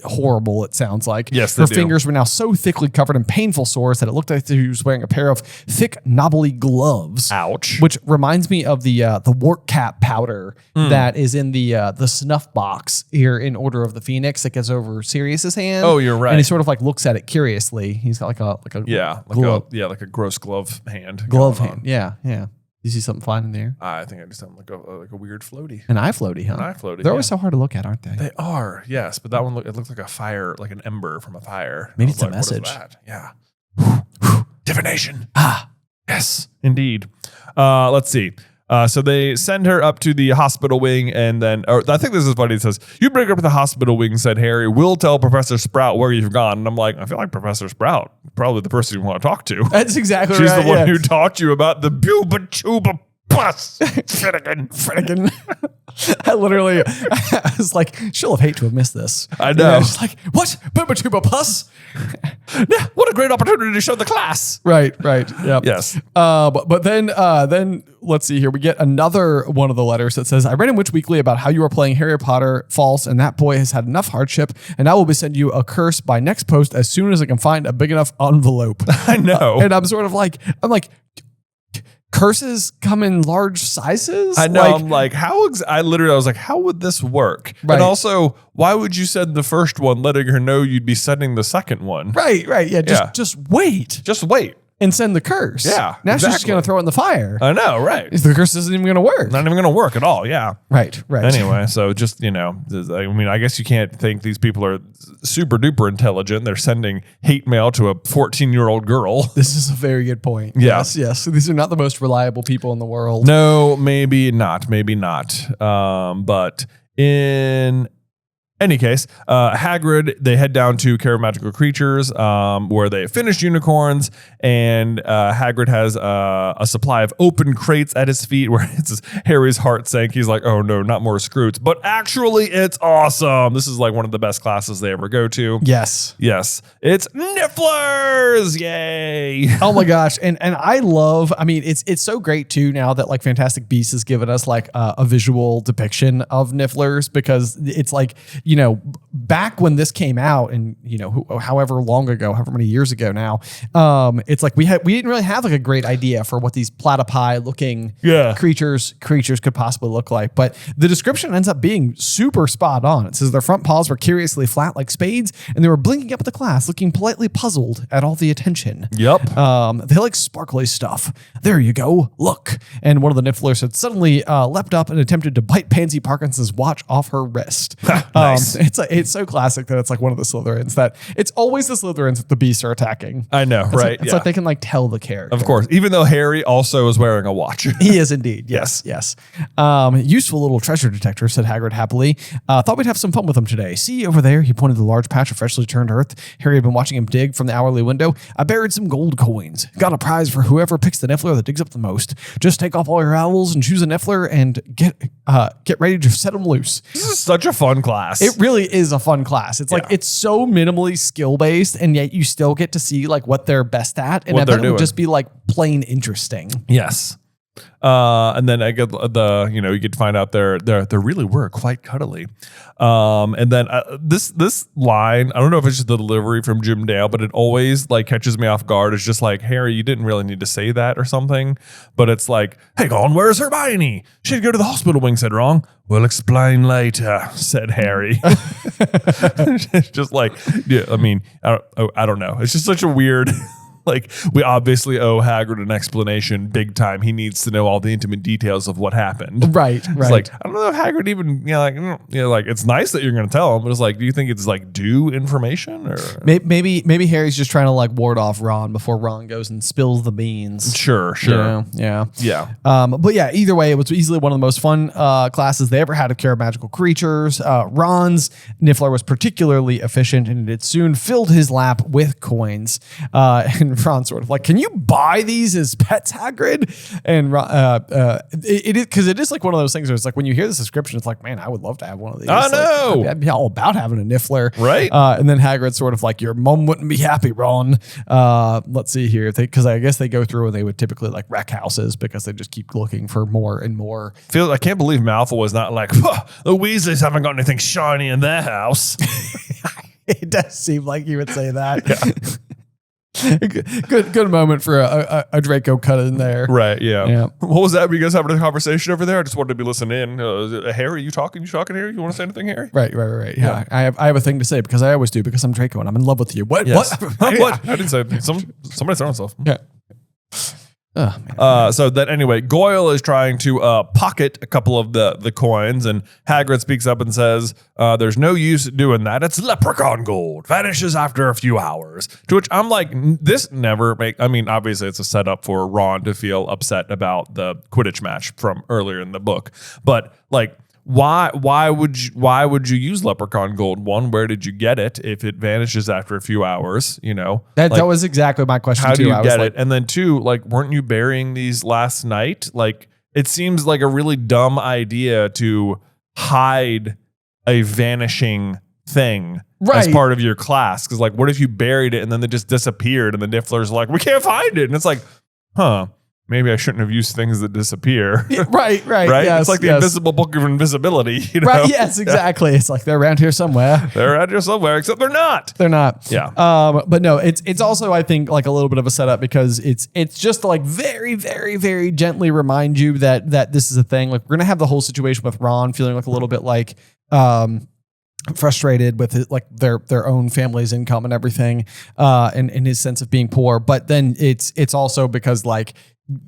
horrible, it sounds like. Yes, they Her do. fingers were now so thickly covered in painful sores that it looked like she was wearing a pair of thick, knobbly gloves. Ouch. Which reminds me of the wart cap powder that is in the snuff box here in Order of the Phoenix that gets over Sirius's hand. Oh, you're right. And he sort of like looks at it curiously. He's got like a like a gross glove hand. glove going hand. on. Yeah. You see something flying in the air? I think I just sound like a weird floaty. An eye floaty, huh? An eye floaty, They're always so hard to look at, aren't they? They are, yes, but that one it looks like a fire, like an ember from a fire. Maybe I was it's a like, what is message. that? Yeah. Divination. Yes, indeed. Let's see. So they send her up to the hospital wing, and then I think this is funny. It says, "You bring her up to the hospital wing," said Harry. "We'll tell Professor Sprout where you've gone." And I'm like, I feel like Professor Sprout, probably the person you want to talk to. That's exactly She's right. the one who taught you about the Buba Tuba Plus. Finnegan. I was like, she'll have hate to have missed this. I know. I was like, what? Booba tuba plus? Yeah, what a great opportunity to show the class. Right. Yep. Yes. But then let's see here. We get another one of the letters that says, "I read in Witch Weekly about how you are playing Harry Potter false, and that boy has had enough hardship, and I will be sending you a curse by next post as soon as I can find a big enough envelope." I know. And I'm curses come in large sizes? I know. I'm like, I was like, how would this work? Right. And also, why would you send the first one, letting her know you'd be sending the second one? Right. Yeah. Just wait Just wait. and send the curse. Yeah, Now she's just exactly. going to throw it in the fire. I know, right? The curse isn't even going to work. Not even going to work at all. Yeah. Right. Anyway, so just, I guess you can't think these people are super duper intelligent. They're sending hate mail to a 14-year-old girl. This is a very good point. Yeah. Yes. These are not the most reliable people in the world. No, maybe not. But in any case, Hagrid, they head down to Care of Magical Creatures, where they finished unicorns, and Hagrid has a supply of open crates at his feet, where it's Harry's heart sank. He's like, oh no, not more Scroots. But actually, it's awesome. This is like one of the best classes they ever go to. Yes. It's Nifflers! Yay! Oh my gosh. And it's so great too now that like Fantastic Beasts has given us like a visual depiction of Nifflers, because it's like, back when this came out and, however long ago, however many years ago now, it's like we didn't really have like a great idea for what these platypi looking creatures could possibly look like. But the description ends up being super spot on. It says their front paws were curiously flat like spades, and they were blinking up at the class, looking politely puzzled at all the attention. Yep. They like sparkly stuff. There you go. Look. And one of the Nifflers had suddenly leapt up and attempted to bite Pansy Parkinson's watch off her wrist. Nice. It's so classic that it's like one of the Slytherins that it's always the Slytherins that the beasts are attacking. I know, right? It's like they can like tell the character. Of course. Even though Harry also is wearing a watch. He is indeed. Yes. Useful little treasure detector, said Hagrid happily. Thought we'd have some fun with him today. See over there? He pointed to the large patch of freshly turned earth. Harry had been watching him dig from the hourly window. I buried some gold coins. Got a prize for whoever picks the Niffler that digs up the most. Just take off all your owls and choose a Niffler and get ready to set them loose. This is such a fun class. It really is a fun class. It's like it's so minimally skill based, and yet you still get to see like what they're best at, and what I bet they're it would doing. just be like plain interesting. Yes. And then I get you get to find out they really were quite cuddly. And then this line, I don't know if it's just the delivery from Jim Dale, but it always like catches me off guard. It's just like, Harry, you didn't really need to say that or something. But it's like, hey, Colin, where's Hermione? She'd go to the hospital wing, said Ron. We'll explain later, said Harry. It's just like, I don't know. It's just such a weird Like, we obviously owe Hagrid an explanation big time. He needs to know all the intimate details of what happened. Right. It's like, I don't know if Hagrid even, like it's nice that you're going to tell him, but it's like, do you think it's like due information or maybe Harry's just trying to like ward off Ron before Ron goes and spills the beans. Sure. Yeah. But yeah, either way, it was easily one of the most fun classes they ever had of Care of Magical Creatures. Ron's Niffler was particularly efficient, and it soon filled his lap with coins. And Ron sort of like, can you buy these as pets, Hagrid? And it is because it is like one of those things where it's like when you hear the subscription, it's like, man, I would love to have one of these. I know. I'd be all about having a Niffler, right? And then Hagrid's sort of like, your mom wouldn't be happy, Ron. Let's see here, because I guess they go through and they would typically like wreck houses because they just keep looking for more and more. I can't believe Malfoy was not like, the Weasleys haven't got anything shiny in their house. It does seem like you would say that. Yeah. Good moment for a Draco cut in there. Right, yeah. What was that? Were you guys having a conversation over there? I just wanted to be listening in. Harry, you talking, Harry? You want to say anything, Harry? Right. Yeah. I have a thing to say because I always do because I'm Draco and I'm in love with you. What? Yes. What? I didn't say anything. Somebody said himself. Yeah. So that anyway, Goyle is trying to pocket a couple of the coins, and Hagrid speaks up and says, "There's no use doing that. It's leprechaun gold. Vanishes after a few hours." To which I'm like, this never make. I mean, obviously it's a setup for Ron to feel upset about the Quidditch match from earlier in the book, but like. Why would you use leprechaun gold? One, where did you get it if it vanishes after a few hours? That was exactly my question. How too. do you get it? And then two, like, weren't you burying these last night? Like, it seems like a really dumb idea to hide a vanishing thing as part of your class. Because like, what if you buried it and then they just disappeared and the Niffler's like, we can't find it, and it's like, maybe I shouldn't have used things that disappear. Right. Yes, it's like the invisible book of invisibility. Right. Yes, exactly. It's like they're around here somewhere. They're around here somewhere, except they're not. They're not. Yeah. But no, it's also, I think, like a little bit of a setup because it's just to like very, very, very gently remind you that this is a thing. Like we're gonna have the whole situation with Ron feeling like a little bit like frustrated with like their own family's income and everything, and his sense of being poor. But then it's also because like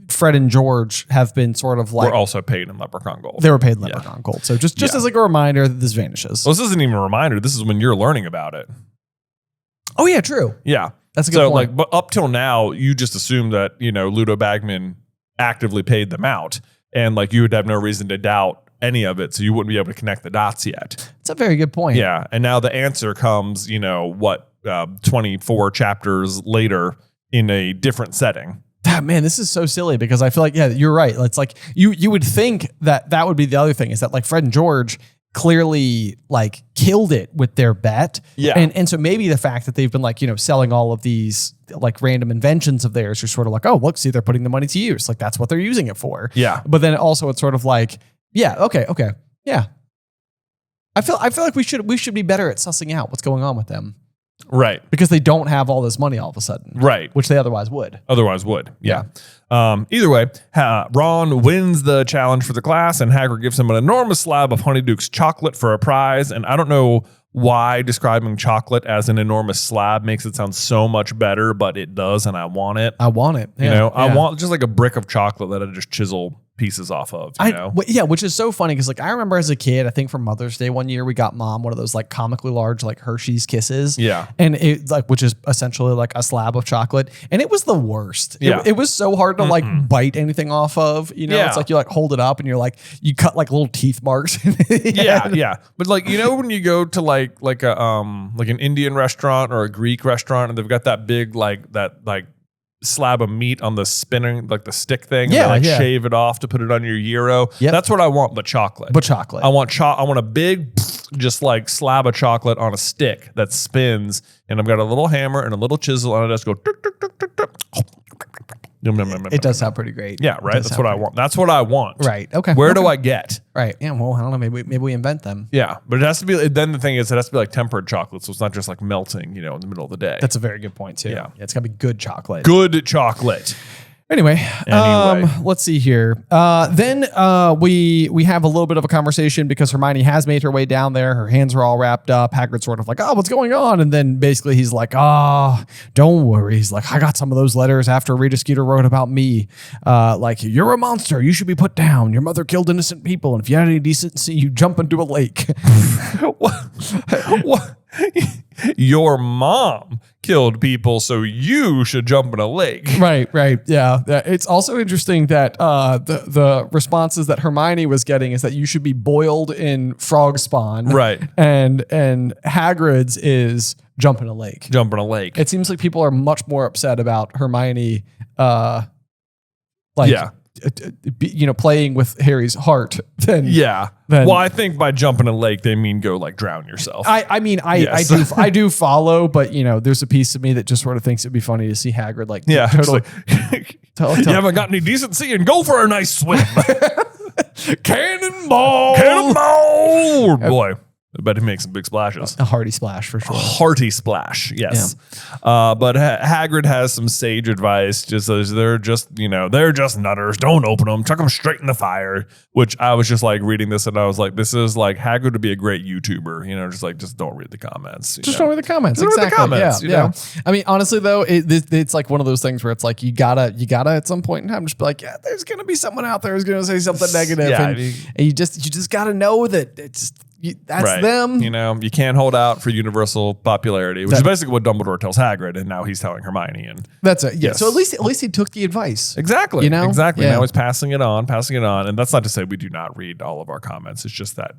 Fred and George have been sort of like... We're also paid in leprechaun gold. They were paid in leprechaun gold. So just as like a reminder that this vanishes. Well, this isn't even a reminder. This is when you're learning about it. Oh, yeah, true. Yeah. That's a good point. Like, but up till now, you just assume that, Ludo Bagman actively paid them out. And like, you would have no reason to doubt any of it. So you wouldn't be able to connect the dots yet. That's a very good point. Yeah. And now the answer comes, 24 chapters later in a different setting. Man, this is so silly because I feel like, yeah, you're right. It's like you would think that would be the other thing is that like Fred and George clearly like killed it with their bet. Yeah. And so maybe the fact that they've been like, selling all of these like random inventions of theirs, you're sort of like, oh, look, see, they're putting the money to use. Like that's what they're using it for. Yeah. But then also it's sort of like, yeah, okay. Yeah. I feel like we should be better at sussing out what's going on with them. Right. Because they don't have all this money all of a sudden. Right. Which they otherwise would. Yeah. Either way, Ron wins the challenge for the class, and Hagrid gives him an enormous slab of Honeyduke's chocolate for a prize. And I don't know why describing chocolate as an enormous slab makes it sound so much better, but it does, and I want it. I want it. Yeah. I want just like a brick of chocolate that I just chisel pieces off of, Yeah, which is so funny because like I remember as a kid, I think for Mother's Day one year we got Mom one of those like comically large like Hershey's Kisses. Yeah. And it like which is essentially like a slab of chocolate, and it was the worst. Yeah. It was so hard to like bite anything off of. It's like you like hold it up and you're like you cut like little teeth marks. Yeah. But like when you go to like an Indian restaurant or a Greek restaurant and they've got that big that slab of meat on the spinning, like the stick thing, and they shave it off to put it on your gyro. Yep. That's what I want, but chocolate. I want a big, just like slab of chocolate on a stick that spins, and I've got a little hammer and a little chisel, and I just go. It does sound pretty great. Yeah, right. That's what I want. That's what I want. Right. Okay. Where do I get? Right. Yeah. Well, I don't know. Maybe we invent them. Yeah, but it has to be. Then the thing is, it has to be like tempered chocolate, so it's not just like melting, in the middle of the day. That's a very good point too. Yeah. It's gotta be good chocolate. Good chocolate. Anyway, Anyway. let's see here. Then we have a little bit of a conversation because Hermione has made her way down there. Her hands are all wrapped up. Hagrid's sort of like, oh, what's going on? And then basically he's like, oh, don't worry. He's like, I got some of those letters after Rita Skeeter wrote about me. Like, you're a monster. You should be put down. Your mother killed innocent people. And if you had any decency, you jump into a lake. What? Your mom killed people, so you should jump in a lake. Right. Yeah. It's also interesting that the responses that Hermione was getting is that you should be boiled in frog spawn. Right. And Hagrid's is jump in a lake. Jump in a lake. It seems like people are much more upset about Hermione playing with Harry's heart than Well, I think by jumping in a lake they mean go like drown yourself. I do follow, but there's a piece of me that just sort of thinks it'd be funny to see Hagrid totally. You haven't got any decency and go for a nice swim. Cannonball. Boy, I bet he makes some big splashes. A hearty splash for sure. A hearty splash, yes. Yeah. But Hagrid has some sage advice. Just as they're just nutters. Don't open them. Chuck them straight in the fire. Which I was just like reading this and I was like, this is like Hagrid would be a great YouTuber. Just don't read the comments. Don't read the comments. Don't read the comments, Yeah. I mean, honestly though, it's like one of those things where it's like you gotta at some point in time just be like, yeah, there's gonna be someone out there who's gonna say something negative, and you just gotta know that it's. That's them. You can't hold out for universal popularity, which is basically what Dumbledore tells Hagrid, and now he's telling Hermione. And that's it. Yeah. Yes. So at least he took the advice. Exactly. Exactly. Yeah. Now he's passing it on, and that's not to say we do not read all of our comments. It's just that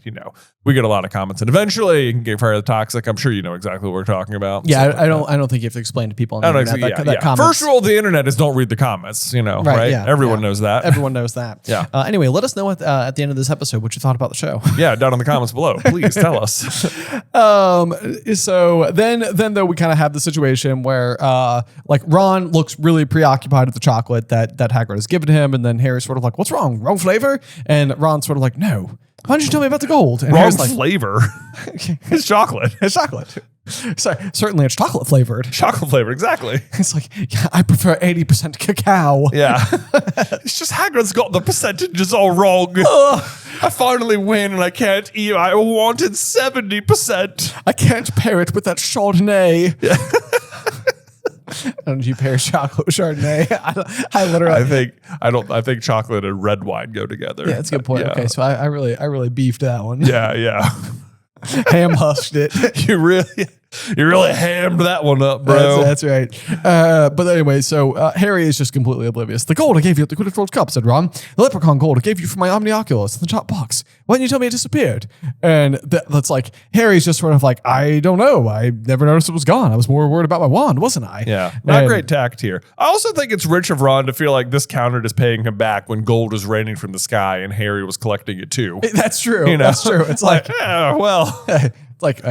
we get a lot of comments, and eventually you can get very toxic. I'm sure you know exactly what we're talking about. Yeah. I don't think you have to explain to people on the internet that comments. First rule of the internet is don't read the comments. Right? Yeah, Everyone knows that. Everyone knows that. Yeah. Anyway, let us know at the end of this episode what you thought about the show. Yeah, down in the comments below. Please tell us. So then though we kind of have the situation where Ron looks really preoccupied with the chocolate that Hagrid has given him, and then Harry's sort of like, what's wrong? Wrong flavor? And Ron's sort of like, no. Why don't you tell me about the gold? And wrong flavor. It's chocolate. It's chocolate. So certainly it's chocolate flavored. Chocolate flavored, exactly. It's like, yeah, I prefer 80% cacao. Yeah. It's just Hagrid's got the percentages all wrong. I finally win and I can't eat. I wanted 70%. I can't pair it with that Chardonnay. Yeah. Don't you pair chocolate with Chardonnay? I think chocolate and red wine go together. Yeah, that's a good point. Yeah. Okay, so I really beefed that one. Yeah. Ham husked it. You really hammed that one up, bro. That's right. But anyway, so Harry is just completely oblivious. The gold I gave you at the Quidditch World Cup, said Ron. The leprechaun gold I gave you for my Omnioculus in the top box. Why didn't you tell me it disappeared? And that's like, Harry's just sort of like, I don't know. I never noticed it was gone. I was more worried about my wand, wasn't I? Yeah. Not great tact here. I also think it's rich of Ron to feel like this countered is paying him back when gold was raining from the sky and Harry was collecting it too. That's true. That's true. It's like yeah, well. Like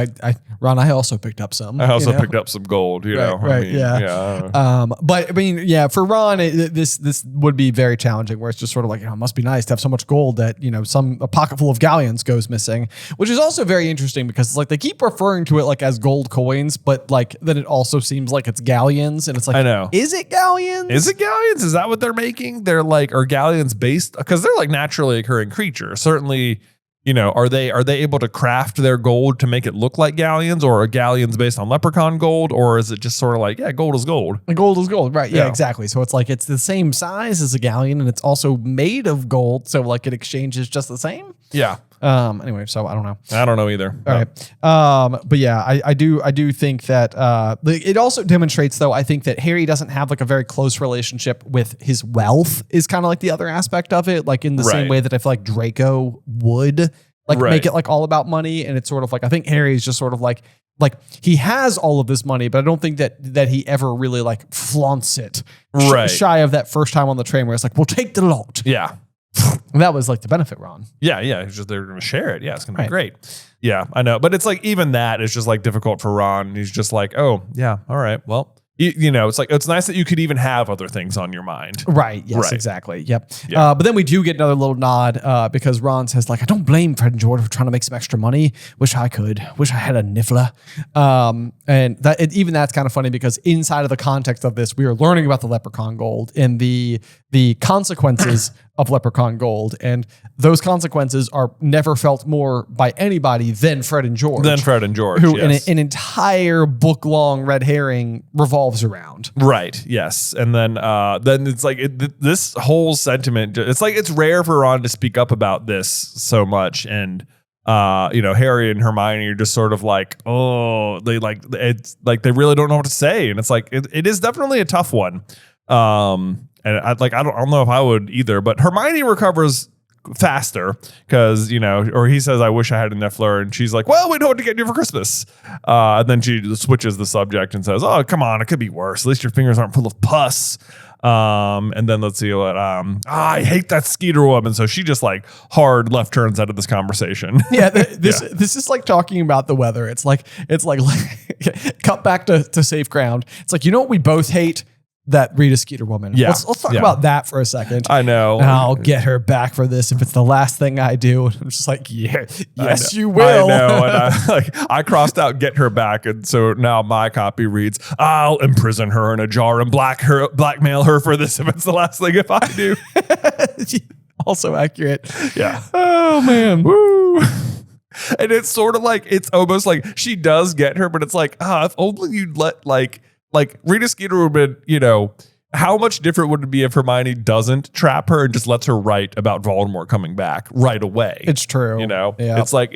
Ron, I also picked up some. I also picked up some gold. Right. Yeah. But I mean, yeah, for Ron, this would be very challenging. Where it's just sort of like, it must be nice to have so much gold that a pocket full of galleons goes missing, which is also very interesting because it's like they keep referring to it like as gold coins, but like then it also seems like it's galleons, and it's like, I know, is it galleons? Is that what they're making? They're like, are galleons based because they're like naturally occurring creatures? Certainly. Are they able to craft their gold to make it look like galleons, or are galleons based on leprechaun gold, or is it just sort of like, yeah, gold is gold? Gold is gold, right? Yeah, exactly. So it's like it's the same size as a galleon, and it's also made of gold, so like it exchanges just the same. Yeah. Anyway, so I don't know. I don't know either. All right. But yeah, I do think that it also demonstrates, though, I think that Harry doesn't have like a very close relationship with his wealth is kind of like the other aspect of it, like in the same way that I feel like Draco would make it like all about money. And it's sort of like, I think Harry's just sort of like he has all of this money, but I don't think that he ever really like flaunts it. Shy of that first time on the train where it's like, we'll take the lot. Yeah. And that was like the benefit, Ron. Yeah. It's just they're going to share it. Yeah, it's going to be great. Yeah, I know. But it's like even that is just like difficult for Ron. He's just like, oh, yeah, all right. Well, you know, it's like, it's nice that you could even have other things on your mind. Right. Yes, Right. exactly. Yep. Yeah. But then we do get another little nod because Ron says, like, I don't blame Fred and George for trying to make some extra money. Wish I could. Wish I had a niffler. And even that's kind of funny because inside of the context of this, we are learning about the leprechaun gold and the consequences of leprechaun gold. And those consequences are never felt more by anybody than Fred and George. Who an entire book-long red herring revolves around. Right. Yes. And then it's like this whole sentiment. It's like it's rare for Ron to speak up about this so much, and you know, Harry and Hermione are just sort of like, oh, they like it's like they really don't know what to say, and it's like it is definitely a tough one. And I don't know if I would either, but Hermione recovers faster because, you know, or he says, I wish I had a Niffler, and she's like, well, we know what to get you for Christmas. And then she switches the subject and says, oh, come on, it could be worse. At least your fingers aren't full of pus. And then let's see what, I hate that Skeeter woman. So she just like hard left turns out of this conversation. Yeah. This is like talking about the weather. It's like cut back to safe ground. It's like, you know what we both hate? That Rita Skeeter woman. Yeah. Let's talk about that for a second. I know. I'll get her back for this if it's the last thing I do. I'm just like, yeah, yes, you will. I know. And I crossed out get her back. And so now my copy reads, I'll imprison her in a jar and blackmail her for this if it's the last thing if I do. Also accurate. Yeah. Oh, man. Woo. And it's sort of like, it's almost like she does get her, but it's like, if only you'd let like Rita Skeeter would have been, you know, how much different would it be if Hermione doesn't trap her and just lets her write about Voldemort coming back right away? It's true. You know, yeah. It's like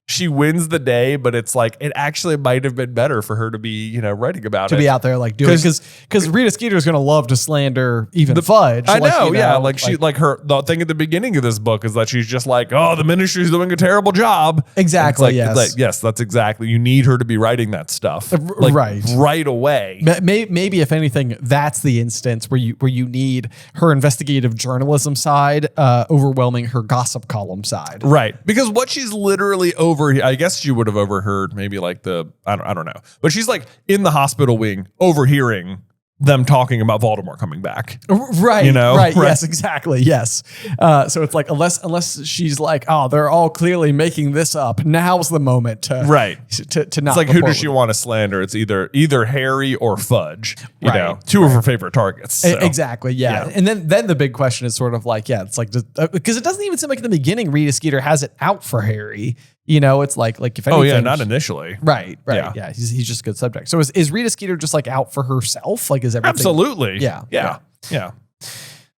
she wins the day, but it's like it actually might have been better for her to be, you know, writing about it. To be out there like doing because Rita Skeeter is going to love to slander even Fudge. I know, you know, yeah. Like she the thing at the beginning of this book is that she's just like, oh, the ministry's doing a terrible job. Exactly. Like, yes. Yes, that's exactly. You need her to be writing that stuff. Like, right away. Maybe if anything, that's the instance where you need her investigative journalism side overwhelming her gossip column side. Right. Because what she's literally I guess she would have overheard maybe like I don't know, but she's like in the hospital wing overhearing them talking about Voldemort coming back. Right. You know? Right. Yes, exactly. Yes. So it's like, unless she's like, oh, they're all clearly making this up. Now's the moment to not. It's like, who does she want to slander? It's either Harry or Fudge, you know, two of her favorite targets. So. Exactly. Yeah. And then the big question is sort of like, it's like, because it doesn't even seem like in the beginning, Rita Skeeter has it out for Harry. You know, it's like if anything. Oh yeah, not initially. Right. Yeah. He's just a good subject. So is Rita Skeeter just like out for herself? Like is everything? Absolutely. Yeah.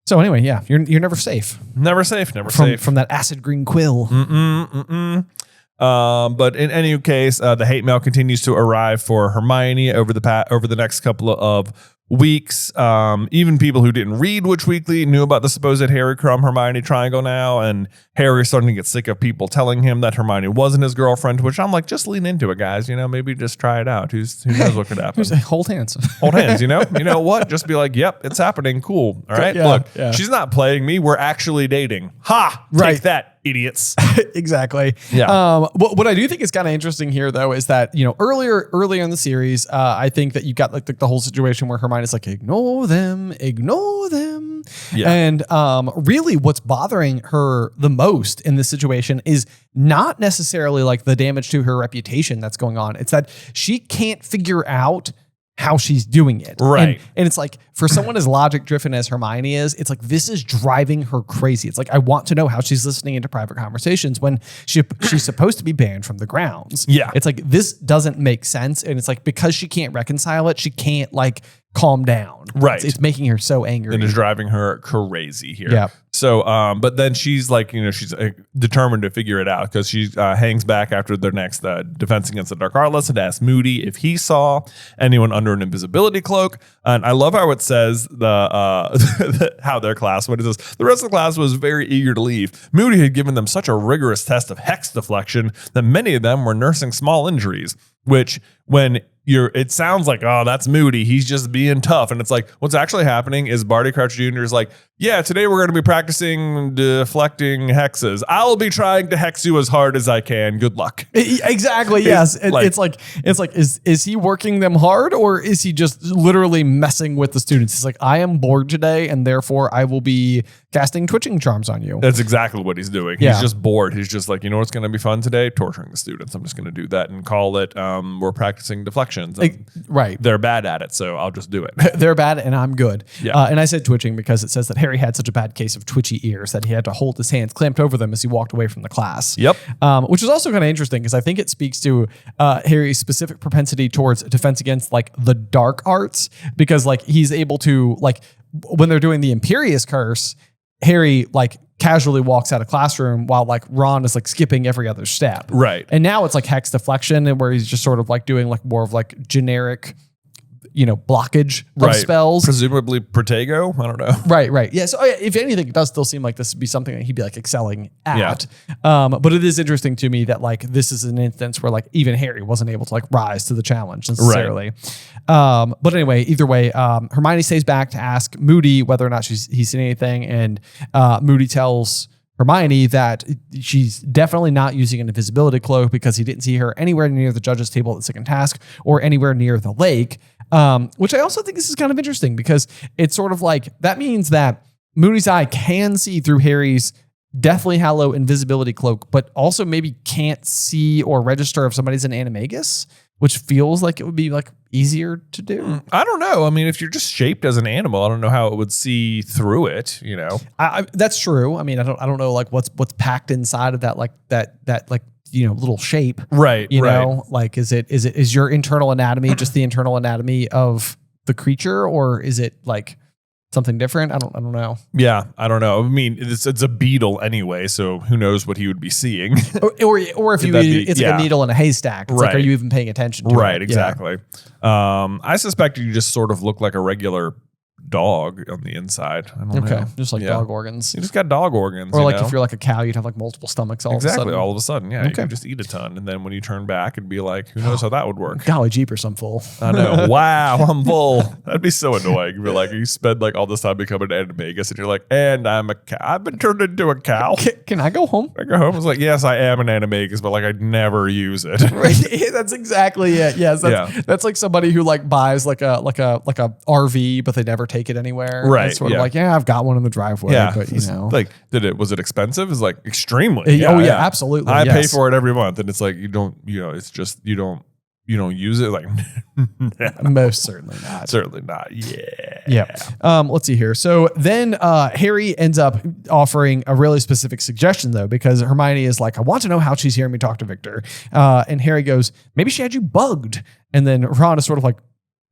So anyway, yeah, you're never safe. Never safe from that acid green quill. But in any case, the hate mail continues to arrive for Hermione over the next couple of weeks. Even people who didn't read Witch Weekly knew about the supposed Harry Crumb Hermione triangle now, and Harry's starting to get sick of people telling him that Hermione wasn't his girlfriend, which I'm like, just lean into it, guys. You know, maybe just try it out. Who knows what could happen? Hold hands. Hold hands, you know? You know what? Just be like, yep, it's happening. Cool. All right. Look, she's not playing me. We're actually dating. Ha! Take that, idiots. Exactly. Yeah. What I do think is kind of interesting here, though, is that, you know, earlier in the series, I think that you got like the whole situation where Hermione's like, ignore them. Yeah. And really what's bothering her the most in this situation is not necessarily like the damage to her reputation that's going on. It's that she can't figure out how she's doing it. Right. And it's like, for someone as logic driven as Hermione is, it's like, this is driving her crazy. It's like, I want to know how she's listening into private conversations when she's supposed to be banned from the grounds. Yeah. It's like, this doesn't make sense. And it's like, because she can't reconcile it, she can't like calm down. Right. It's making her so angry. And is driving her crazy here. Yeah. So, but then she's like, you know, she's determined to figure it out because she hangs back after their next defense against the Dark Arts lesson to ask Moody if he saw anyone under an invisibility cloak. And I love how it says how their class, what is this? The rest of the class was very eager to leave. Moody had given them such a rigorous test of hex deflection that many of them were nursing small injuries, which when it sounds like, oh, that's Moody. He's just being tough. And it's like, what's actually happening is Barty Crouch Jr. is like, yeah, today we're going to be practicing deflecting hexes. I'll be trying to hex you as hard as I can. Good luck. Exactly. Yes. It's like, is he working them hard, or is he just literally messing with the students? He's like, I am bored today, and therefore I will be casting twitching charms on you. That's exactly what he's doing. He's just bored. He's just like, you know what's going to be fun today? Torturing the students. I'm just going to do that and call it, we're practicing deflections. Right. They're bad at it, so I'll just do it. They're bad and I'm good. Yeah. And I said twitching because it says that Harry had such a bad case of twitchy ears that he had to hold his hands clamped over them as he walked away from the class. Yep. Which is also kind of interesting because I think it speaks to Harry's specific propensity towards defense against like the dark arts, because like he's able to, like, when they're doing the Imperious Curse, Harry like casually walks out of classroom while like Ron is like skipping every other step. Right. And now it's like hex deflection, and where he's just sort of like doing like more of like generic, blockage of spells. Presumably Protego. I don't know. Right. Yeah. So if anything, it does still seem like this would be something that he'd be like excelling at. But it is interesting to me that like this is an instance where like even Harry wasn't able to like rise to the challenge necessarily. Right. But anyway, either way, Hermione stays back to ask Moody whether or not he's seen anything, and Moody tells Hermione that she's definitely not using an invisibility cloak because he didn't see her anywhere near the judge's table at the second task or anywhere near the lake. Which I also think this is kind of interesting because it's sort of like, that means that Moody's eye can see through Harry's Deathly Hallow invisibility cloak, but also maybe can't see or register if somebody's an animagus, which feels like it would be like easier to do. I don't know. I mean, if you're just shaped as an animal, I don't know how it would see through it, That's true. I mean, I don't know like what's packed inside of that, like that like, little shape. Right. Like, is your internal anatomy just the internal anatomy of the creature, or is it like something different? I don't know. Yeah, I don't know. I mean, it's a beetle anyway, so who knows what he would be seeing. or if it's like a needle in a haystack. It's like, are you even paying attention to it? Right, exactly. Yeah. I suspect you just sort of look like a regular dog on the inside. I don't know. Just like dog organs. You just got dog organs. Or like if you're like a cow, you'd have like multiple stomachs all of a sudden. All of a sudden, yeah. You can just eat a ton. And then when you turn back, it'd be like, who knows how that would work? Golly jeepers, I'm full. I know. Wow, I'm full. That'd be so annoying. You're like, you spend like all this time becoming an animagus and you're like, and I'm a cow. I've been turned into a cow. Can I go home? I go home. It's like, yes, I am an animagus, but like I never use it. Right. That's exactly it. Yes. That's like somebody who like buys like a RV, but they never take it anywhere. Right. It's sort of like, I've got one in the driveway, but like, was it expensive? It's like extremely. Absolutely. I pay for it every month, and it's like you don't use it. Like, most certainly not. Certainly not. Yeah. Let's see here. So then Harry ends up offering a really specific suggestion though, because Hermione is like, I want to know how she's hearing me talk to Victor. And Harry goes, maybe she had you bugged. And then Ron is sort of like,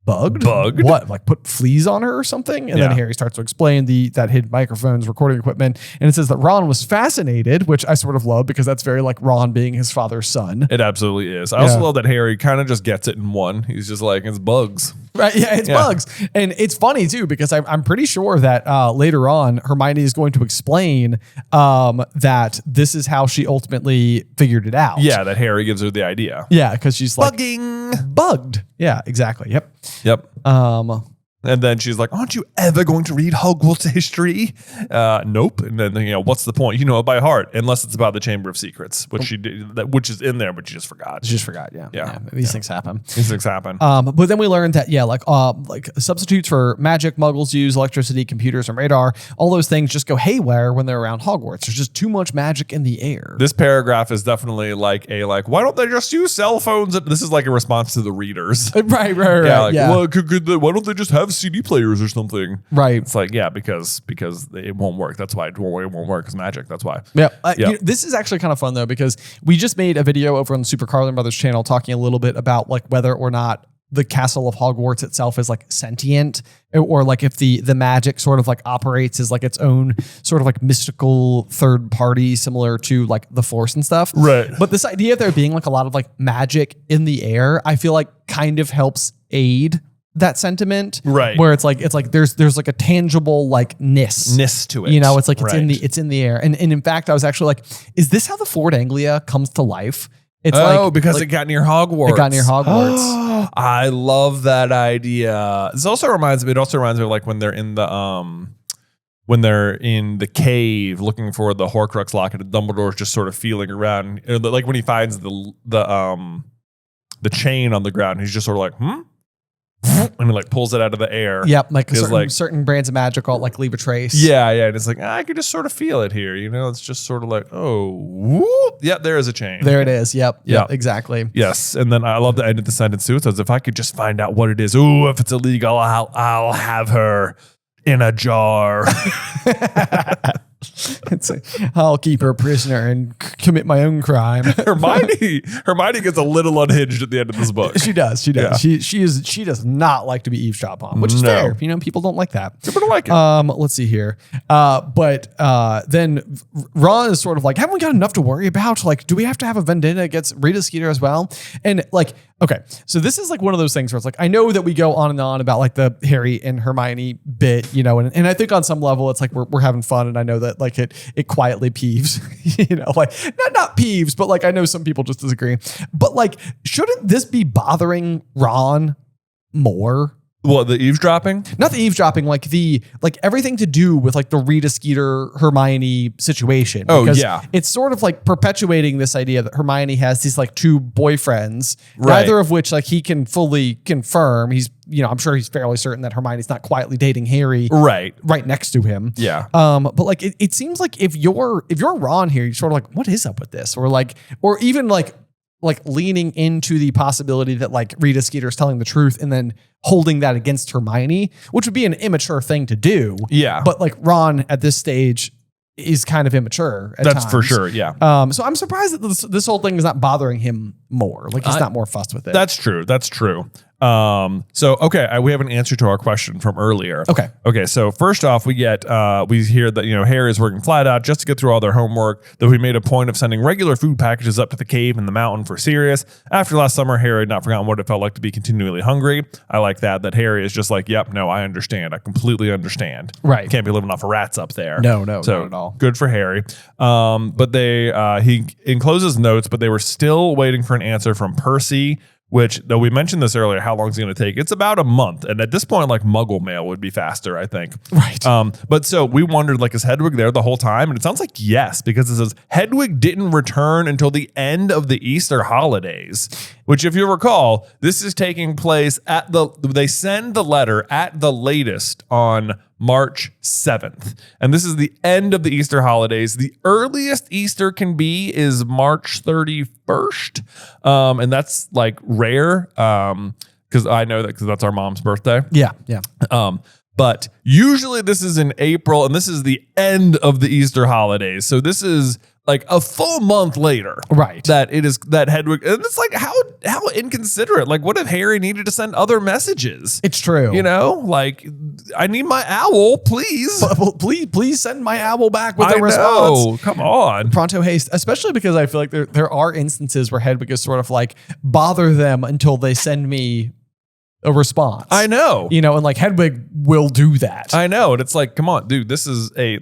Bugged? What? Like put fleas on her or something? And then Harry starts to explain that hid microphones, recording equipment. And it says that Ron was fascinated, which I sort of love because that's very like Ron being his father's son. It absolutely is. I also love that Harry kind of just gets it in one. He's just like, it's bugs. Right. Yeah, it's bugs. And it's funny too, because I'm pretty sure that later on Hermione is going to explain that this is how she ultimately figured it out. Yeah, that Harry gives her the idea. Yeah, because she's like bugged. Yeah, exactly. Yep. And then she's like, aren't you ever going to read Hogwarts history? Nope. And then, what's the point? You know it by heart, unless it's about the Chamber of Secrets, which she did, which is in there, but she just forgot. Yeah. These things happen. But then we learned that, like substitutes for magic, muggles use electricity, computers, and radar. All those things just go haywire when they're around Hogwarts. There's just too much magic in the air. This paragraph is definitely like why don't they just use cell phones? This is like a response to the readers. Right. Well, why don't they just have CD players or something? Right. It's like, because it won't work. That's why it won't work, because magic. That's why. Yeah. This is actually kind of fun though, because we just made a video over on the Super Carlin Brothers channel talking a little bit about like whether or not the castle of Hogwarts itself is like sentient, or like if the magic sort of like operates as like its own sort of like mystical third party, similar to like the Force and stuff. Right. But this idea of there being like a lot of like magic in the air, I feel like kind of helps aid that sentiment, right? Where it's like there's like a tangible like ness to it. It's like it's in the air. And in fact, I was actually like, is this how the Ford Anglia comes to life? It's because it got near Hogwarts. It got near Hogwarts. I love that idea. It also reminds me of like when they're in the cave looking for the Horcrux locket, and Dumbledore's just sort of feeling around, like when he finds the chain on the ground, he's just sort of like, and he like pulls it out of the air. Yep, like certain brands of magic all like leave a trace. Yeah, and it's like, I could just sort of feel it here. It's just sort of like, oh, whoop. Yep, there is a chain. There it is. Yep, exactly. Yes, and then I love the end of the sentence too. It says, if I could just find out what it is. Ooh, if it's illegal, I'll have her in a jar. It's like, I'll keep her prisoner and commit my own crime. Hermione gets a little unhinged at the end of this book. She does. Yeah. She does not like to be eavesdropped on, which is fair. People don't like that. People don't like it. Let's see here. But then Ron is sort of like, haven't we got enough to worry about? Like, do we have to have a vendetta against Rita Skeeter as well? And like, okay, so this is like one of those things where it's like, I know that we go on and on about like the Harry and Hermione bit, and I think on some level it's like we're having fun, and I know that like it quietly peeves, like not peeves, but like I know some people just disagree. But like, shouldn't this be bothering Ron more? What, the eavesdropping? Not the eavesdropping, like everything to do with like the Rita Skeeter Hermione situation. Because it's sort of like perpetuating this idea that Hermione has these like two boyfriends, neither of which like he can fully confirm. He's, I'm sure he's fairly certain that Hermione's not quietly dating Harry right next to him. Yeah. But like it seems like if you're Ron here, you're sort of like, what is up with this? Or even like leaning into the possibility that like Rita Skeeter is telling the truth and then holding that against Hermione, which would be an immature thing to do. Yeah. But like Ron at this stage is kind of immature at That's times. for sure. Yeah. So I'm surprised that this whole thing is not bothering him more. Like he's not more fussed with it. That's true. Okay, we have an answer to our question from earlier. Okay. So first off, we hear that Harry is working flat out just to get through all their homework. Though he made a point of sending regular food packages up to the cave in the mountain for Sirius. After last summer, Harry had not forgotten what it felt like to be continually hungry. I like that Harry is just like, yep, no, I understand. I completely understand. Right. Can't be living off of rats up there. No, so not at all. Good for Harry. But he encloses notes, but they were still waiting for an answer from Percy. Which, though we mentioned this earlier, how long is it going to take? It's about a month. And at this point, like Muggle mail would be faster, I think. Right. But so we wondered, like, is Hedwig there the whole time? And it sounds like yes, because it says Hedwig didn't return until the end of the Easter holidays, which if you recall, this is taking place they send the letter at the latest on March 7th. And this is the end of the Easter holidays. The earliest Easter can be is March 31st. And that's like rare because I know that because that's our mom's birthday. Yeah. But usually this is in April and this is the end of the Easter holidays. So this is like a full month later. Right. That Hedwig, and it's like how inconsiderate. Like what if Harry needed to send other messages? It's true. Like I need my owl, please. Please send my owl back with a response. Come on. Pronto haste, especially because I feel like there are instances where Hedwig is sort of like, bother them until they send me a response. I know. And like Hedwig will do that. I know. And it's like, come on, dude, this is a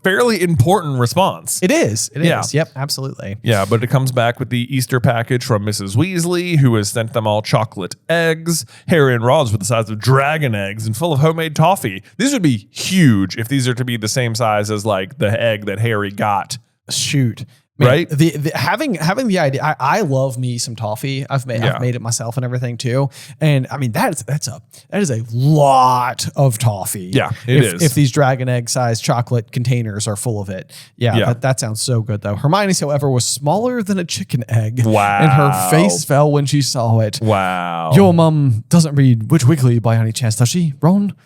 fairly important response. It is. Yeah. Yep, absolutely. Yeah, but it comes back with the Easter package from Mrs. Weasley, who has sent them all chocolate eggs. Harry and Ron's were the size of dragon eggs and full of homemade toffee. These would be huge if these are to be the same size as like the egg that Harry got. Shoot. Man, right? Having the idea, I love me some toffee. I've made it myself and everything too. And I mean that is a lot of toffee. Yeah, it is. If these dragon egg sized chocolate containers are full of it. Yeah. That sounds so good though. Hermione's, however, was smaller than a chicken egg. Wow. And her face fell when she saw it. Wow. Your mum doesn't read Witch Weekly by any chance, does she, Ron?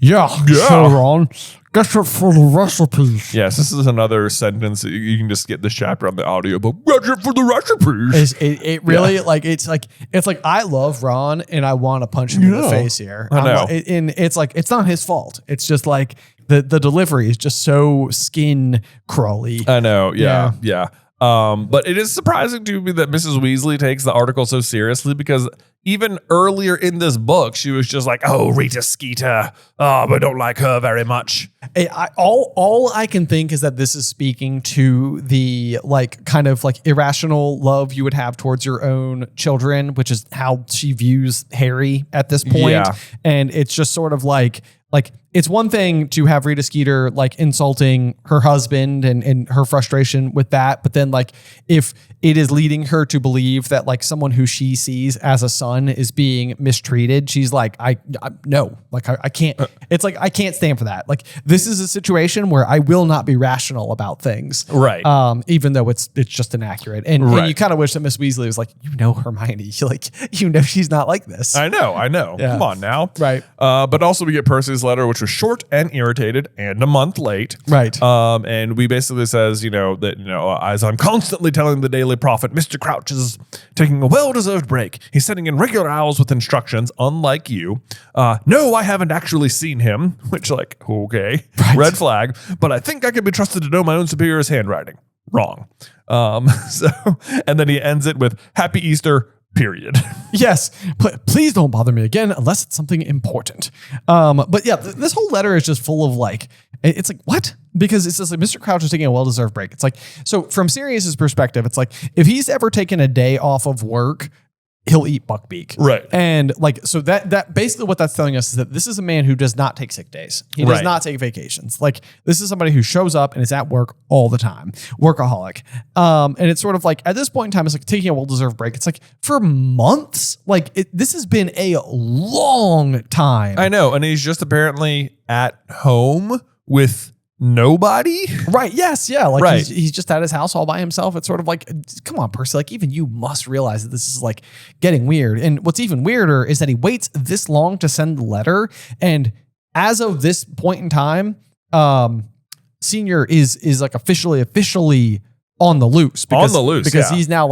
Yeah. Sure, Ron. Get it for the recipes. Yes, this is another sentence. You can just get this chapter on the audio, but get it for the recipes. It really it's like I love Ron and I want to punch him in the face here. I know. And it's like it's not his fault. It's just like the delivery is just so skin crawly. I know. Yeah. But it is surprising to me that Mrs. Weasley takes the article so seriously because even earlier in this book, she was just like, oh, Rita Skeeter. Oh, but I don't like her very much. All I can think is that this is speaking to the like kind of like irrational love you would have towards your own children, which is how she views Harry at this point. Yeah. And it's just sort of like it's one thing to have Rita Skeeter like insulting her husband and her frustration with that. But then like if it is leading her to believe that like someone who she sees as a son is being mistreated, she's like, I no, like I can't, it's like, I can't stand for that. Like this is a situation where I will not be rational about things. Right. Even though it's just inaccurate. And you kind of wish that Miss Weasley was like, Hermione, she's not like this. I know. Yeah. Come on now. Right. But also we get Percy's letter, which was short and irritated and a month late. Right. And we basically says, that, as I'm constantly telling the Daily Prophet, Mr. Crouch is taking a well-deserved break. He's sending in regular hours with instructions, unlike you. No, I haven't actually seen him, which okay, right. Red flag. But I think I can be trusted to know my own superior's handwriting. Wrong. And then he ends it with Happy Easter, period. Yes. Please don't bother me again unless it's something important. But yeah, this whole letter is just full of it's like, what? Because it's just like Mr. Crouch is taking a well-deserved break. It's like, so from Sirius's perspective, it's like, if he's ever taken a day off of work, he'll eat buckbeak. Right. And so that basically what that's telling us is that this is a man who does not take sick days. He does not take vacations. Like this is somebody who shows up and is at work all the time. Workaholic. And it's sort of like at this point in time, it's like taking a well-deserved break. It's like for months, this has been a long time. I know. And he's just apparently at home with nobody. Right. Yes. Yeah. Right. He's just at his house all by himself. It's sort of like, come on, Percy. Like even you must realize that this is getting weird. And what's even weirder is that he waits this long to send the letter. And as of this point in time, Senior is officially on the loose. Because he's now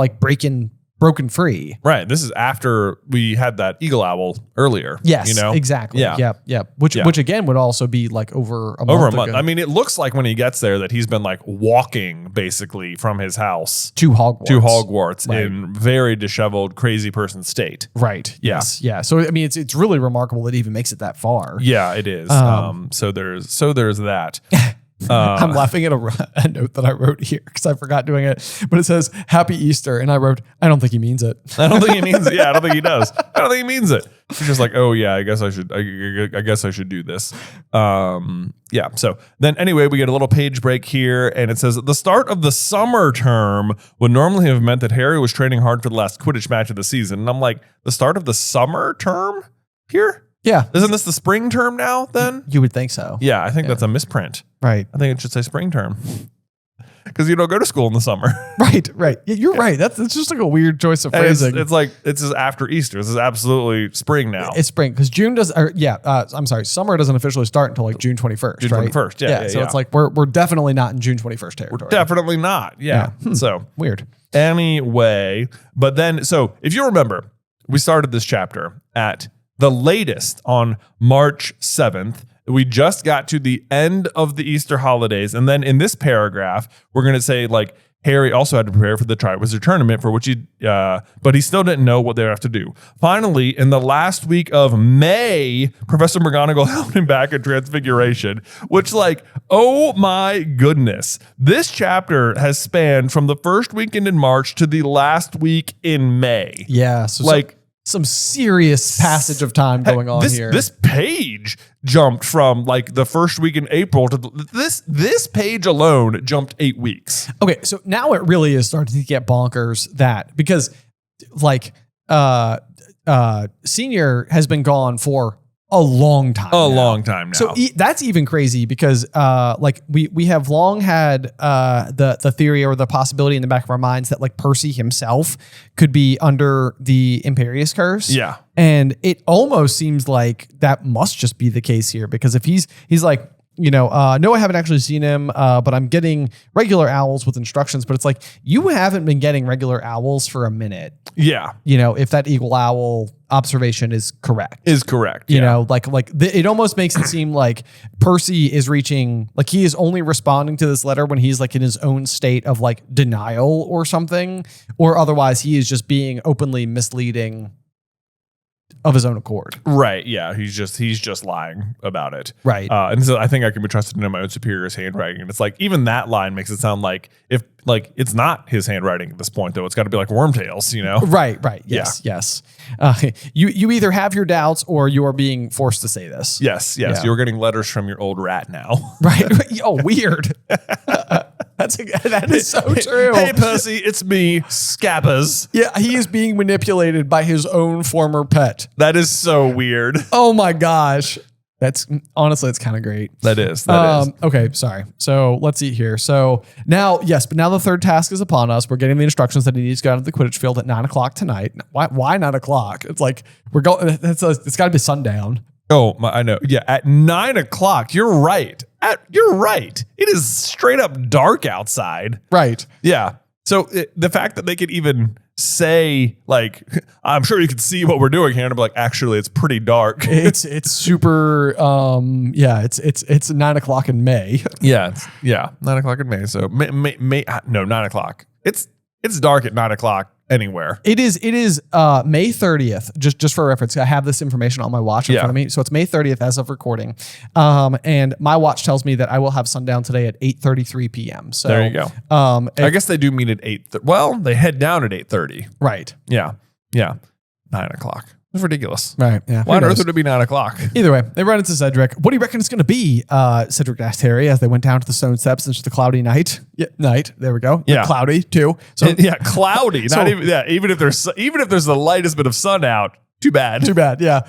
broken free. Right. This is after we had that eagle owl earlier. Yes, exactly. Yeah. Which again would also be over a month ago. I mean, it looks like when he gets there that he's been walking basically from his house to Hogwarts right. In very disheveled, crazy person state. Right. Yeah. Yes. Yeah. So I mean, it's really remarkable that it even makes it that far. Yeah, it is. So there's that. I'm laughing at a note that I wrote here because I forgot doing it, but it says Happy Easter. And I wrote, I don't think he means it. I don't think he means it. Yeah, I don't think he does. I don't think he means it. He's just like, oh yeah, I guess I should do this. Yeah. So then anyway, we get a little page break here and it says the start of the summer term would normally have meant that Harry was training hard for the last Quidditch match of the season. And I'm like, the start of the summer term here? Yeah. Isn't this the spring term now then? You would think so. Yeah, I think that's a misprint. Right. I think it should say spring term. Because you don't go to school in the summer. Right. Yeah, you're right. It's just a weird choice of phrasing. It's just after Easter. This is absolutely spring now. It's spring because June does. I'm sorry. Summer doesn't officially start until June 21st. June 21st. Yeah. So it's we're definitely not in June 21st territory. We're definitely not. Yeah. So weird. Anyway, but then if you remember, we started this chapter at the latest on March 7th. We just got to the end of the Easter holidays. And then in this paragraph, we're going to say Harry also had to prepare for the Triwizard Tournament for which but he still didn't know what they would have to do. Finally, in the last week of May, Professor McGonagall held him back at Transfiguration, which oh my goodness. This chapter has spanned from the first weekend in March to the last week in May. Yeah. So some serious passage of time going on here. This page jumped from the first week in April to this page alone jumped 8 weeks. Okay, so now it really is starting to get bonkers because Senior has been gone for a long time. Long time now. So that's even crazy because we have long had the theory or the possibility in the back of our minds that Percy himself could be under the Imperius Curse. Yeah. And it almost seems like that must just be the case here because if he's no, I haven't actually seen him, but I'm getting regular owls with instructions. But it's you haven't been getting regular owls for a minute. Yeah. If that eagle owl observation is correct. You know, it almost makes it seem like Percy is reaching, he is only responding to this letter when he's in his own state of denial or something, or otherwise he is just being openly misleading of his own accord. Right. Yeah. He's just lying about it. Right. And so I think I can be trusted to know my own superior's handwriting. And it's like, even that line makes it sound like if like it's not his handwriting at this point, though. It's got to be like Wormtail's, you know? Right. Yes. Yes. You either have your doubts or you are being forced to say this. Yes. Yeah. You're getting letters from your old rat now. Right. Oh, weird. That is so true. Hey, Percy, it's me, Scabbers. Yeah, he is being manipulated by his own former pet. That is so weird. Oh my gosh. That's honestly, it's kind of great. That is. Okay, sorry. So let's see here. So now, yes, but now the third task is upon us. We're getting the instructions that he needs to go out to the Quidditch field at 9:00 tonight. Why 9:00? It's like we're going. It's got to be sundown. Oh, I know. Yeah, at 9:00. You're right. You're right. It is straight up dark outside. Right. Yeah. So the fact that they could even say like, I'm sure you can see what we're doing here, and I'm like, actually, it's pretty dark. It's super. It's 9:00 in May. Yeah. 9:00 in May. So May 9:00. It's dark at 9:00 anywhere. It is May 30th, just for reference. I have this information on my watch in front of me. So it's May 30th as of recording. And my watch tells me that I will have sundown today at 8:33 p.m. So there you go. I guess they do meet at 8. Well, they head down at 8:30. Right. Yeah. 9:00. It's ridiculous. Right. Yeah. Why on earth would it be 9:00? Either way, they run into Cedric. What do you reckon it's going to be? Cedric asked Harry as they went down to the stone steps into the cloudy night. Yeah, night. There we go. Yeah. Cloudy too. So yeah, cloudy. Not even. Yeah, even if there's the lightest bit of sun out. Too bad. Yeah.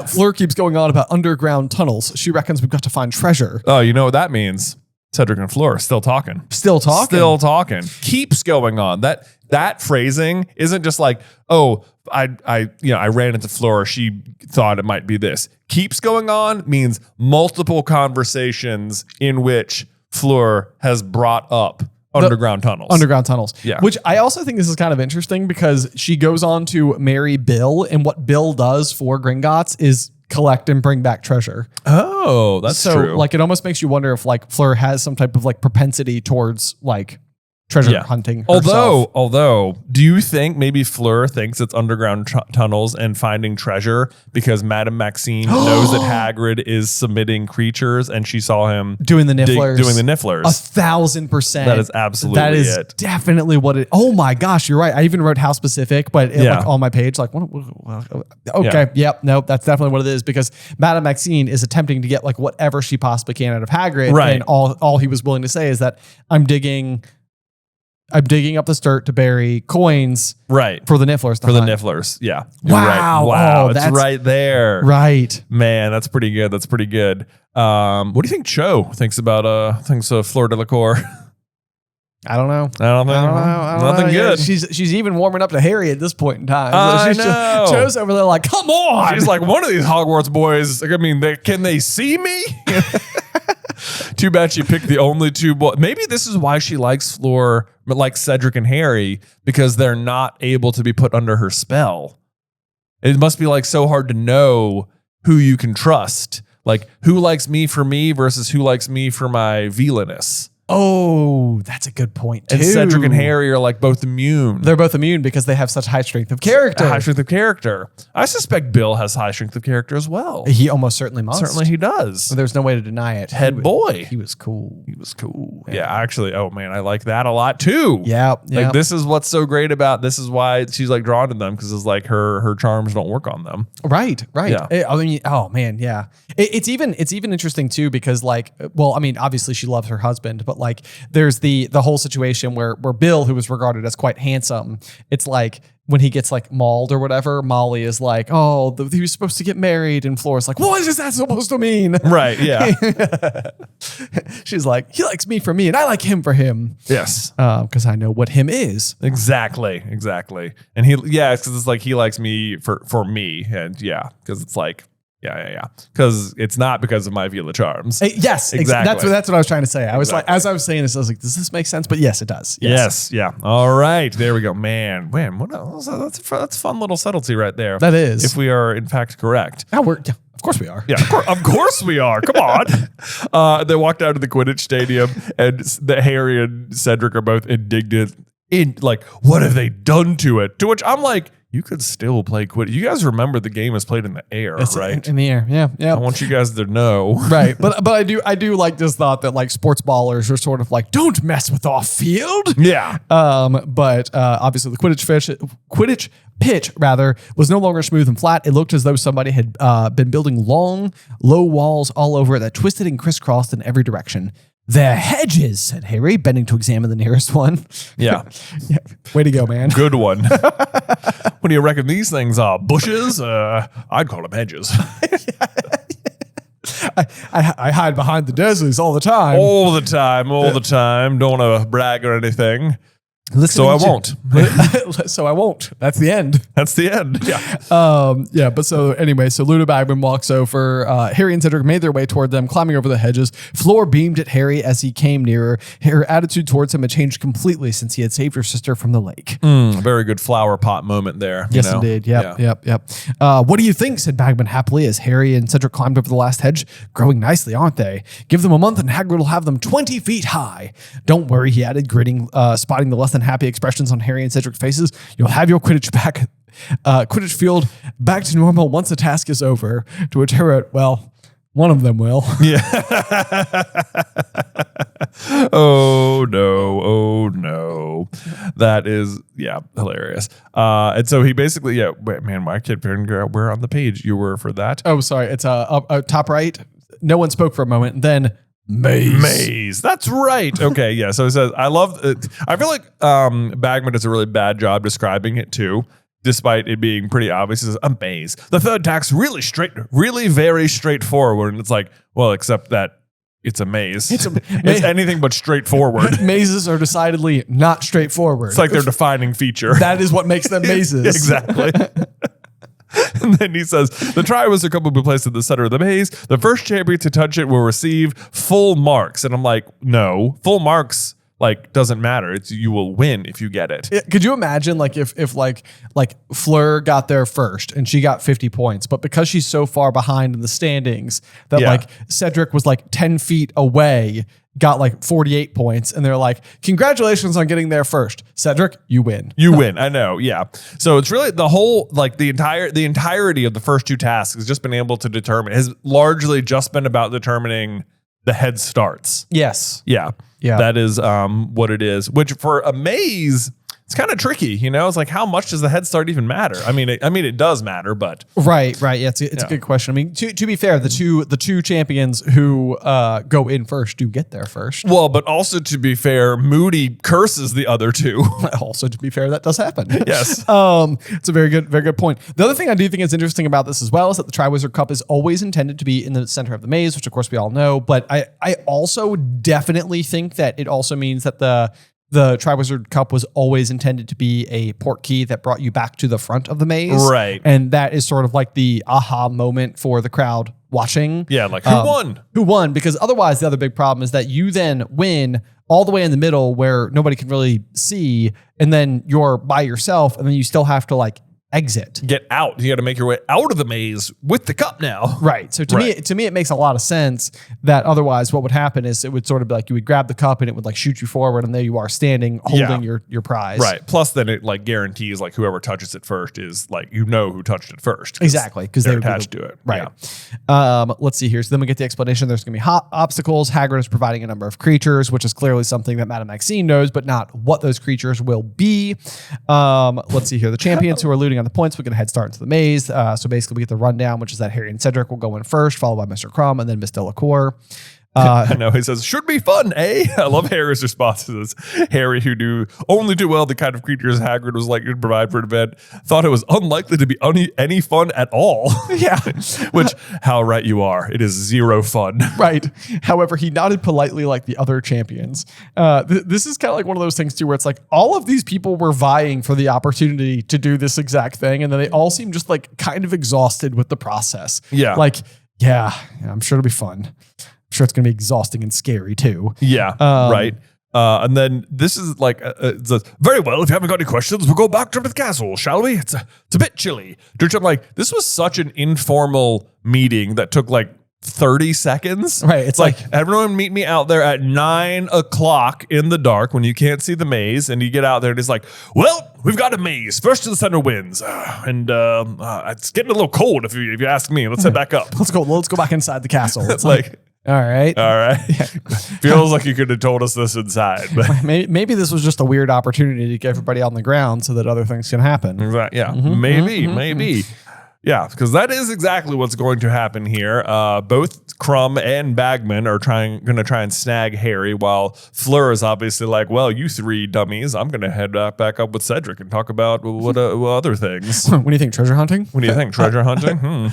Fleur keeps going on about underground tunnels. She reckons we've got to find treasure. Oh, you know what that means? Cedric and Fleur still talking. Still talking. Keeps going on. That phrasing isn't just like, oh, I ran into Fleur. She thought it might be this. Keeps going on means multiple conversations in which Fleur has brought up underground tunnels. Yeah. Which I also think this is kind of interesting because she goes on to marry Bill, and what Bill does for Gringotts is collect and bring back treasure. Oh, that's true. So like it almost makes you wonder if like Fleur has some type of like propensity towards like treasure hunting herself. Although, do you think maybe Fleur thinks it's underground tunnels and finding treasure because Madame Maxine knows that Hagrid is submitting creatures and she saw him doing the nifflers? 1,000%. That is absolutely That is it. definitely what it. Oh my gosh, you're right. I even wrote how specific, but like on my page, like okay, yep, no, that's definitely what it is because Madame Maxine is attempting to get like whatever she possibly can out of Hagrid, right? And all he was willing to say is that I'm digging up this dirt to bury coins, right? For the nifflers. For the nifflers, yeah. Wow, right. Oh, it's right there, right? Man, that's pretty good. What do you think Cho thinks about Fleur Delacour? I don't know. Nothing good. She's even warming up to Harry at this point in time. I know. Cho's over there like, come on. She's like, one of these Hogwarts boys. I mean, can they see me? Too bad she picked the only two boys. Maybe this is why she likes Fleur, but like Cedric and Harry, because they're not able to be put under her spell. It must be like so hard to know who you can trust. Like who likes me for me versus who likes me for my villainous. Oh, that's a good point too. And Cedric and Harry are like both immune. They're both immune because they have such high strength of character. I suspect Bill has high strength of character as well. He almost certainly must. Certainly he does. There's no way to deny it. Head boy. He was cool. Yeah, actually, oh man, I like that a lot too. Yeah. Like this is what's so great about this is why she's like drawn to them because it's like her charms don't work on them. Right. Yeah. I mean, oh man, yeah. It's even interesting too because like, well, I mean, obviously she loves her husband, but like there's the whole situation where Bill, who was regarded as quite handsome, it's like when he gets like mauled or whatever, Molly is like, oh, he was supposed to get married, and Flora's like, what is that supposed to mean? Right, yeah. She's like, he likes me for me and I like him for him. Yes. Because I know what him is. Exactly. And because it's like he likes me for me, and because it's like, yeah. Because it's not because of my Vila charms. Yes, exactly. That's what I was trying to say. I was like, as I was saying this, I was like, does this make sense? But yes, it does. Yes. Yeah. All right. There we go. Man, what else? That's a fun little subtlety right there. That is. If we are in fact correct. Of course we are. Yeah, of course we are. Come on. They walked out to the Quidditch stadium, and Harry and Cedric are both indignant. Like, what have they done to it? To which I'm like, you could still play Quidditch. You guys remember the game is played in the air, right? In the air, yeah. I want you guys to know. Right. But I do like this thought that like sports ballers are sort of like, don't mess with off field. Yeah. But obviously the Quidditch pitch was no longer smooth and flat. It looked as though somebody had been building long, low walls all over it that twisted and crisscrossed in every direction. "They're hedges," said Harry, bending to examine the nearest one. Yeah. Yeah. Way to go, man. Good one. What do you reckon these things are? Bushes? I'd call them hedges. I hide behind the Dursleys all the time. All the time. Don't want to brag or anything. So I won't. So I won't. That's the end. Yeah. But so anyway, so Ludo Bagman walks over. Harry and Cedric made their way toward them, climbing over the hedges. Fleur beamed at Harry as he came nearer. Her attitude towards him had changed completely since he had saved her sister from the lake. Very good flower pot moment there. Yes, indeed. Yep. What do you think? Said Bagman happily as Harry and Cedric climbed over the last hedge. Growing nicely, aren't they? Give them a month and Hagrid will have them 20 feet high. Don't worry, he added, grinning, spotting the less than happy expressions on Harry and Cedric's faces. You'll have your Quidditch field back to normal once the task is over. To which Harry, well, one of them will. Yeah. Oh no. That is, hilarious. And so he basically, wait, man, my kid figured out where on the page you were for that. Oh, sorry. It's top right. No one spoke for a moment. And then Maze. That's right. Okay. Yeah. So it says, I love it. I feel like Bagman does a really bad job describing it too, despite it being pretty obvious. It says, a maze. The third tack's really very straightforward. And it's like, well, except that it's a maze. It's anything but straightforward. Mazes are decidedly not straightforward. It's like their defining feature. That is what makes them mazes. Exactly. And then he says, the Triwizard Cup will be placed at the center of the maze. The first champion to touch it will receive full marks. And I'm like, no, full marks doesn't matter. It's you will win if you get it. Could you imagine if Fleur got there first and she got 50 points, but because she's so far behind in the standings that Cedric was 10 feet away, got 48 points, and they're like, congratulations on getting there first. Cedric, you win. You win. I know. Yeah. So it's really the whole, the entirety of the first two tasks has just been able to determine, has largely just been about determining the head starts. Yes. Yeah. Yeah. That is what it is, which for a maze, it's kind of tricky, It's like, how much does the head start even matter? I mean, it does matter, but right. Yeah, it's a good question. I mean, to be fair, the two champions who go in first do get there first. Well, but also to be fair, Moody curses the other two. Also, to be fair, that does happen. Yes. It's a very good point. The other thing I do think is interesting about this as well is that the Triwizard Cup is always intended to be in the center of the maze, which of course we all know. But I also definitely think that it also means that the Triwizard Cup was always intended to be a port key that brought you back to the front of the maze. Right. And that is sort of like the aha moment for the crowd watching. Yeah, who won? Who won? Because otherwise the other big problem is that you then win all the way in the middle where nobody can really see, and then you're by yourself, and then you still have to exit. Get out. You got to make your way out of the maze with the cup now. Right. So to me, it makes a lot of sense that otherwise what would happen is it would sort of be you would grab the cup and it would shoot you forward, and there you are standing holding your prize. Right. Plus then it guarantees whoever touches it first is who touched it first. Exactly. Because they're attached to it. Right. Yeah. Let's see here. So then we get the explanation. There's going to be obstacles. Hagrid is providing a number of creatures, which is clearly something that Madame Maxine knows, but not what those creatures will be. Let's see here. The champions who are looting on the points, we get a head start into the maze. So basically we get the rundown, which is that Harry and Cedric will go in first, followed by Mr. Crumb and then Miss Delacour. I know. He says, should be fun, eh? I love Harry's responses. Harry, who do only do well the kind of creatures Hagrid was likely to provide for an event, thought it was unlikely to be any fun at all. Yeah. Which, how right you are. It is zero fun. Right. However, he nodded politely like the other champions. This is kind of one of those things, too, where it's all of these people were vying for the opportunity to do this exact thing, and then they all seem just kind of exhausted with the process. Yeah. Yeah, I'm sure it'll be fun. I'm sure it's going to be exhausting and scary too. Yeah, right. And then this is very well, if you haven't got any questions, we'll go back to the castle, shall we? It's a bit chilly. Which I'm this was such an informal meeting that took 30 seconds. Right. It's like everyone meet me out there at 9 o'clock in the dark when you can't see the maze. And you get out there and it's like, well, we've got a maze. First to the center wins. And it's getting a little cold if you ask me. Let's head back up. Let's go back inside the castle. It's like all right. Yeah. Feels like you could have told us this inside. But maybe this was just a weird opportunity to get everybody on the ground so that other things can happen. Yeah. Maybe. Yeah, because that is exactly what's going to happen here. Both Crumb and Bagman are going to try and snag Harry, while Fleur is obviously like, well, you three dummies, I'm going to head back up with Cedric and talk about what other things. What do you think, treasure hunting? What do you think, treasure hunting?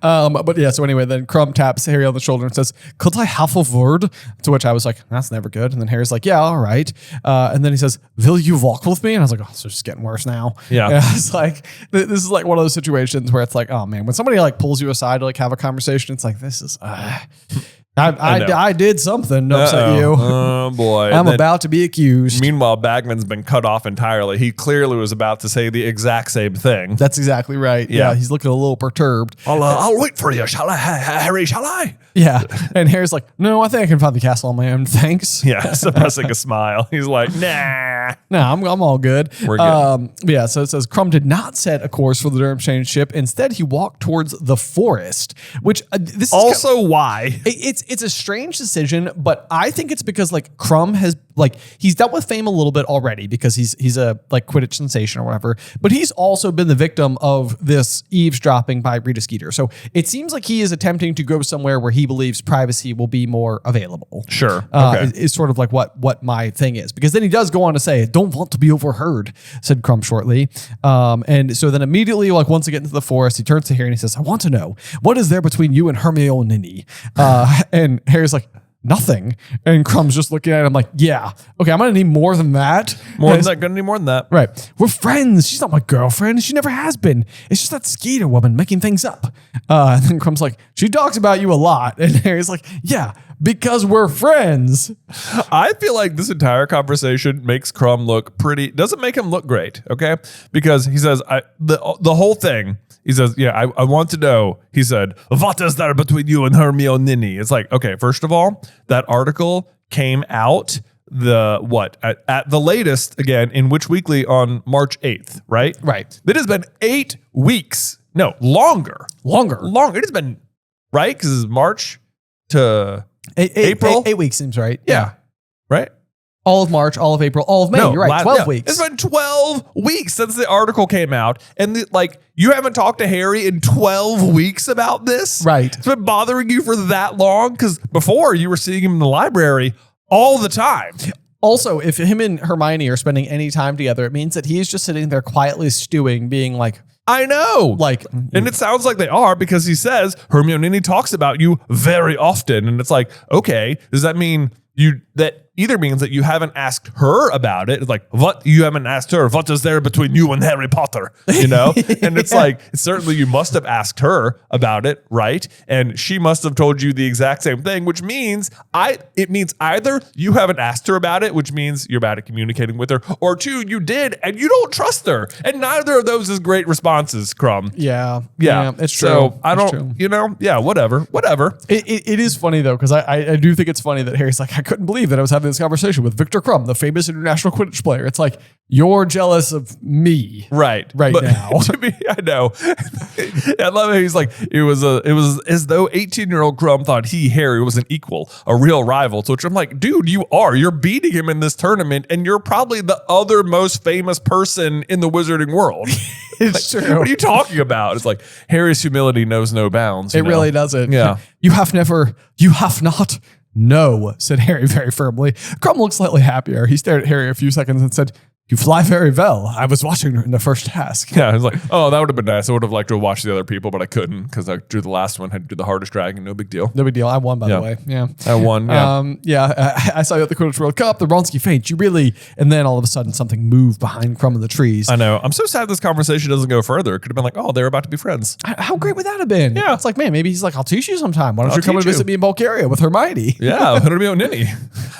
But yeah, so anyway, then Crumb taps Harry on the shoulder and says, could I have a word? To which I was like, that's never good. And then Harry's like, yeah, all right. And then he says, will you walk with me? And I was like, oh, it's just getting worse now. Yeah. And I was like, this is like one of those situations where it's like, oh man, when somebody like pulls you aside to like have a conversation, it's like, this is I did something to upset you. Oh boy. I'm about to be accused. Meanwhile, Bagman's been cut off entirely. He clearly was about to say the exact same thing. That's exactly right. Yeah, he's looking a little perturbed. I'll wait for you, shall I, Harry, shall I? Yeah. And Harry's like, no, I think I can find the castle on my own. Thanks. Yeah, suppressing a smile. He's like, nah. No, I'm all good. We're good. Yeah, so it says Crumb did not set a course for the Durmstrang ship. Instead, he walked towards the forest, which this is also why. It's a strange decision, but I think it's because like Crumb has like he's dealt with fame a little bit already because he's a like Quidditch sensation or whatever, but he's also been the victim of this eavesdropping by Rita Skeeter. So it seems like he is attempting to go somewhere where he believes privacy will be more available. Sure. Okay. Is sort of like what my thing is, because then he does go on to say, "Don't want to be overheard," said Crumb shortly. And so then immediately, like once they get into the forest, he turns to Harry and he says, "I want to know what is there between you and Hermione?" And Harry's like, nothing. And Crumb's just looking at him like, yeah, okay, I'm going to need more than that. Going to need more than that. Right. We're friends. She's not my girlfriend. She never has been. It's just that Skeeter woman making things up. And then Crumb's like, she talks about you a lot. And Harry's like, yeah, because we're friends. I feel like this entire conversation makes Crumb look doesn't make him look great, okay? Because he says, the whole thing, he says, yeah, I want to know, he said, what is there between you and Hermione? It's like, okay, first of all, that article came out at the latest, again, in Witch Weekly on March 8th, right? Right. It has been 8 weeks. No, longer. Longer. It has been, right? Because it's March to April. 8 weeks seems right. Yeah. Right? All of March, all of April, all of May. You're right. 12 weeks. It's been 12 weeks since the article came out. And you haven't talked to Harry in 12 weeks about this? Right. It's been bothering you for that long? Because before you were seeing him in the library all the time. Also, if him and Hermione are spending any time together, it means that he's just sitting there quietly stewing, being like, I know. And it sounds like they are, because he says Hermione talks about you very often. And it's like, okay, does that mean that either means that you haven't asked her about it? It's like, what? You haven't asked her? What is there between you and Harry Potter? You know? And it's like, certainly you must have asked her about it, right? And she must have told you the exact same thing, which means it means either you haven't asked her about it, which means you're bad at communicating with her, or two, you did and you don't trust her. And neither of those is great responses, Crumb. Yeah. It's true. So I don't, whatever. It is funny though, because I do think it's funny that Harry's like, I couldn't believe that I was having this conversation with Victor Crumb, the famous international Quidditch player. It's like, you're jealous of me. Right now. To me, I know. I love how he's like, it was as though 18-year-old Crumb thought Harry was an equal, a real rival. To which I'm like, dude, you're beating him in this tournament, and you're probably the other most famous person in the wizarding world. It's true. What are you talking about? It's like, Harry's humility knows no bounds. It really doesn't. Yeah. You have not. No, said Harry very firmly. Crumb looked slightly happier. He stared at Harry a few seconds and said, you fly very well. I was watching in the first task. Yeah, I was like, oh, that would have been nice. I would have liked to have watched the other people, but I couldn't because I drew the last one, had to do the hardest dragon. No big deal. No big deal. I won, by the way. Yeah. I won. Yeah. I saw you at the Quidditch World Cup, the Bronski feint. You really, and then all of a sudden something moved behind Crumb in the trees. I know. I'm so sad this conversation doesn't go further. It could have been like, oh, they're about to be friends. How great would that have been? Yeah. It's like, man, maybe he's like, I'll teach you sometime. Why don't you come and visit me in Bulgaria with Hermione? Yeah, Hermione.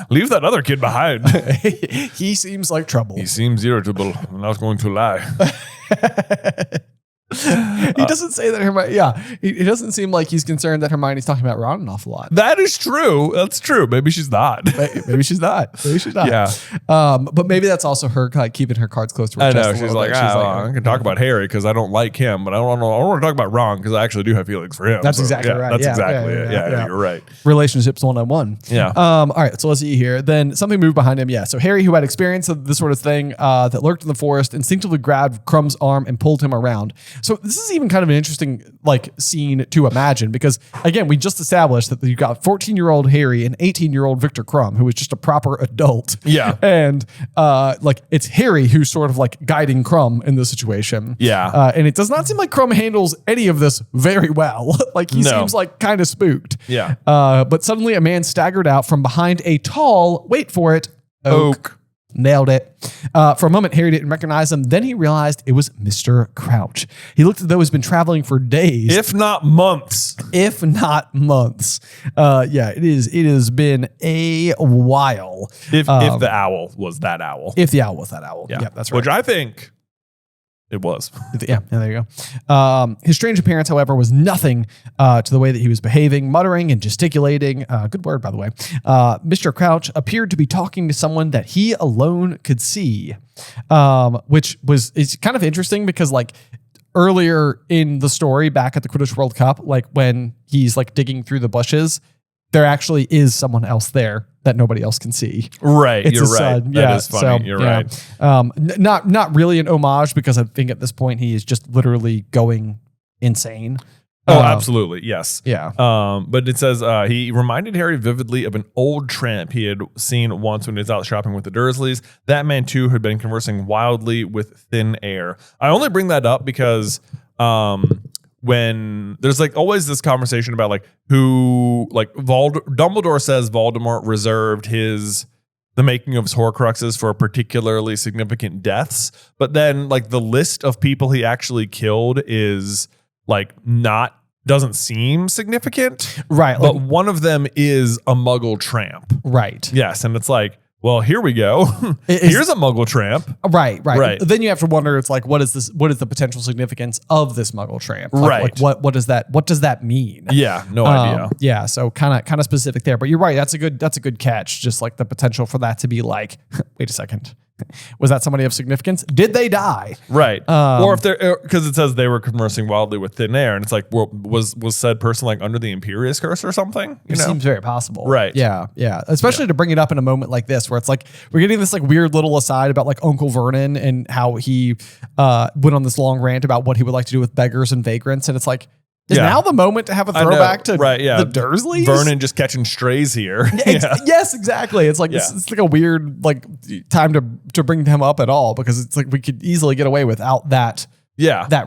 Leave that other kid behind. He seems like trouble. He seems irritable. I'm not going to lie. He doesn't say that Hermione. Yeah, he doesn't seem like he's concerned that Hermione's talking about Ron an awful lot. That is true. That's true. Maybe she's not. Maybe she's not. Maybe she's not. Yeah. But maybe that's also her like, keeping her cards close to her I chest. know. She's like, I can talk about Harry because I don't like him, but I don't want to talk about Ron because I actually do have feelings for him. That's exactly right. That's Yeah, exactly yeah, it. yeah, Yeah, you're right. Relationships 101. Yeah. All right. So let's see here. Then something moved behind him. Yeah. So Harry, who had experience of this sort of thing that lurked in the forest, instinctively grabbed Crumb's arm and pulled him around. So this is even kind of an interesting like scene to imagine because again, we just established that you got 14-year-old Harry and 18-year-old Victor Crumb, who is just a proper adult. Yeah. And like it's Harry who's sort of like guiding Crumb in this situation. Yeah. And it does not seem like Crumb handles any of this very well. Like he seems like kind of spooked. Yeah. But suddenly a man staggered out from behind a tall, wait for it, oak. Nailed it. For a moment, Harry didn't recognize him. Then he realized it was Mr. Crouch. He looked as though he's been traveling for days. If not months. If not months. Yeah, it is. It has been a while. If the owl was that owl. If the owl was that owl. Yeah, Yep, that's right. Which I think it was. Yeah, there you go. His strange appearance, however, was nothing to the way that he was behaving, muttering and gesticulating. Good word, by the way. Mr. Crouch appeared to be talking to someone that he alone could see, which is kind of interesting because like earlier in the story back at the Quidditch World Cup, like when he's like digging through the bushes, there actually is someone else there that nobody else can see. Right, It's you're his right. son. That Yeah, is funny. You're right. Not really an homage because I think at this point he is just literally going insane. Oh, absolutely. Yes. Yeah. But it says he reminded Harry vividly of an old tramp he had seen once when he was out shopping with the Dursleys. That man, too, had been conversing wildly with thin air. I only bring that up because when there's like always this conversation about like who like Dumbledore says Voldemort reserved the making of his Horcruxes for particularly significant deaths, but then like the list of people he actually killed is like doesn't seem significant, right? But one of them is a Muggle tramp, right? Yes, and it's like, well, here we go. Here's a Muggle tramp. Right. Then you have to wonder, it's like, what is this? What is the potential significance of this Muggle tramp? Right. Like what does that mean? Yeah, no idea. Yeah, so kind of specific there. But you're right. That's a good catch. Just like the potential for that to be like, wait a second. Was that somebody of significance? Did they die? Right. Or if they're, because it says they were conversing wildly with thin air, and it's like, well, was said person like under the Imperious Curse or something? It seems very possible. Right. Yeah. Especially to bring it up in a moment like this, where it's like we're getting this like weird little aside about like Uncle Vernon and how he went on this long rant about what he would like to do with beggars and vagrants, and it's like, is now the moment to have a throwback to the Dursleys? Vernon just catching strays here. Yes, exactly. It's like it's like a weird like time to bring them up at all because it's like we could easily get away without that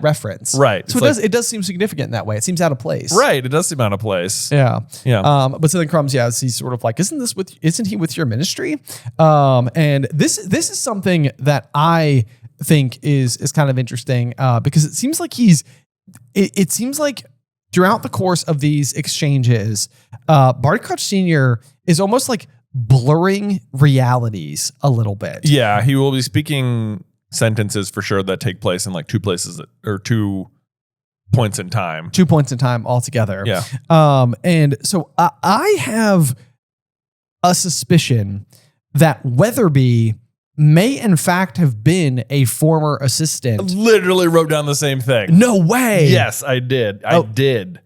reference. Right. So it does seem significant in that way. It seems out of place. Right. It does seem out of place. Yeah. Yeah. But so then Crumbs, he's sort of like, isn't he with your ministry? And this is something that I think is kind of interesting because it seems like it seems like throughout the course of these exchanges, Barty Crouch Sr. is almost like blurring realities a little bit. Yeah, he will be speaking sentences for sure that take place in like 2 places or 2 points in time. 2 points in time altogether. Yeah. And so I have a suspicion that Weatherby may in fact have been a former assistant. Literally wrote down the same thing. No way. Yes, I did. I did.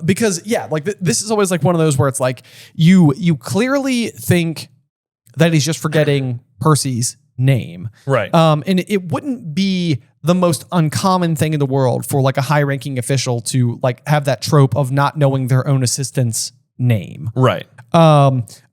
Because like this is always like one of those where it's like you clearly think that he's just forgetting Percy's name. Right. And it wouldn't be the most uncommon thing in the world for like a high-ranking official to like have that trope of not knowing their own assistant's name. Right.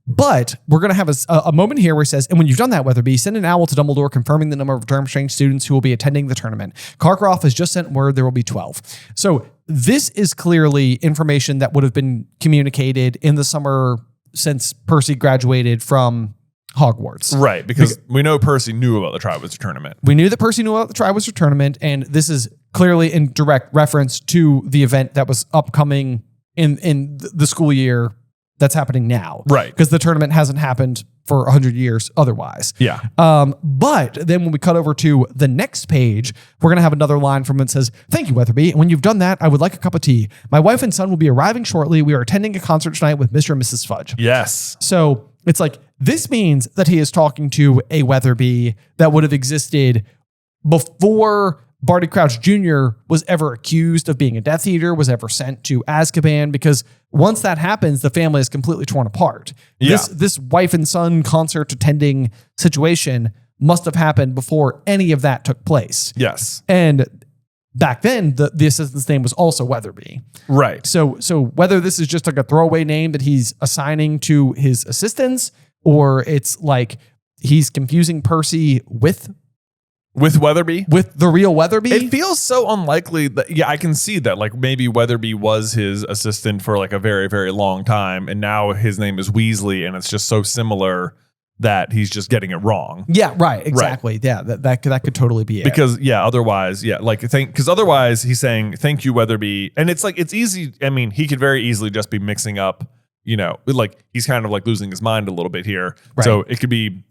But we're going to have a moment here where it says, and when you've done that, Weatherby, send an owl to Dumbledore confirming the number of Durmstrang students who will be attending the tournament. Karkaroff has just sent word there will be 12. So this is clearly information that would have been communicated in the summer since Percy graduated from Hogwarts. Right, because we know Percy knew about the Triwizard Tournament. We knew that Percy knew about the Triwizard Tournament, and this is clearly in direct reference to the event that was upcoming in the school year that's happening now. Right. Because the tournament hasn't happened for 100 years otherwise. Yeah. But then when we cut over to the next page, we're going to have another line from it that says, "Thank you, Weatherby. And when you've done that, I would like a cup of tea. My wife and son will be arriving shortly. We are attending a concert tonight with Mr. and Mrs. Fudge." Yes. So it's like, this means that he is talking to a Weatherby that would have existed before Barty Crouch Jr. was ever accused of being a Death Eater, was ever sent to Azkaban, because once that happens, the family is completely torn apart. Yeah. This wife and son concert attending situation must have happened before any of that took place. Yes. And back then, the assistant's name was also Weatherby. Right. So whether this is just like a throwaway name that he's assigning to his assistants, or it's like he's confusing Percy with Weatherby? with the real Weatherby. It feels so unlikely that, yeah, I can see that. Like maybe Weatherby was his assistant for like a very, very long time. And now his name is Weasley and it's just so similar that he's just getting it wrong. Yeah, right. Exactly. Right. Yeah, that could totally be it. Because otherwise, because otherwise he's saying, "Thank you, Weatherby." And it's like, it's easy. I mean, he could very easily just be mixing up, like he's kind of like losing his mind a little bit here. Right. So it could be,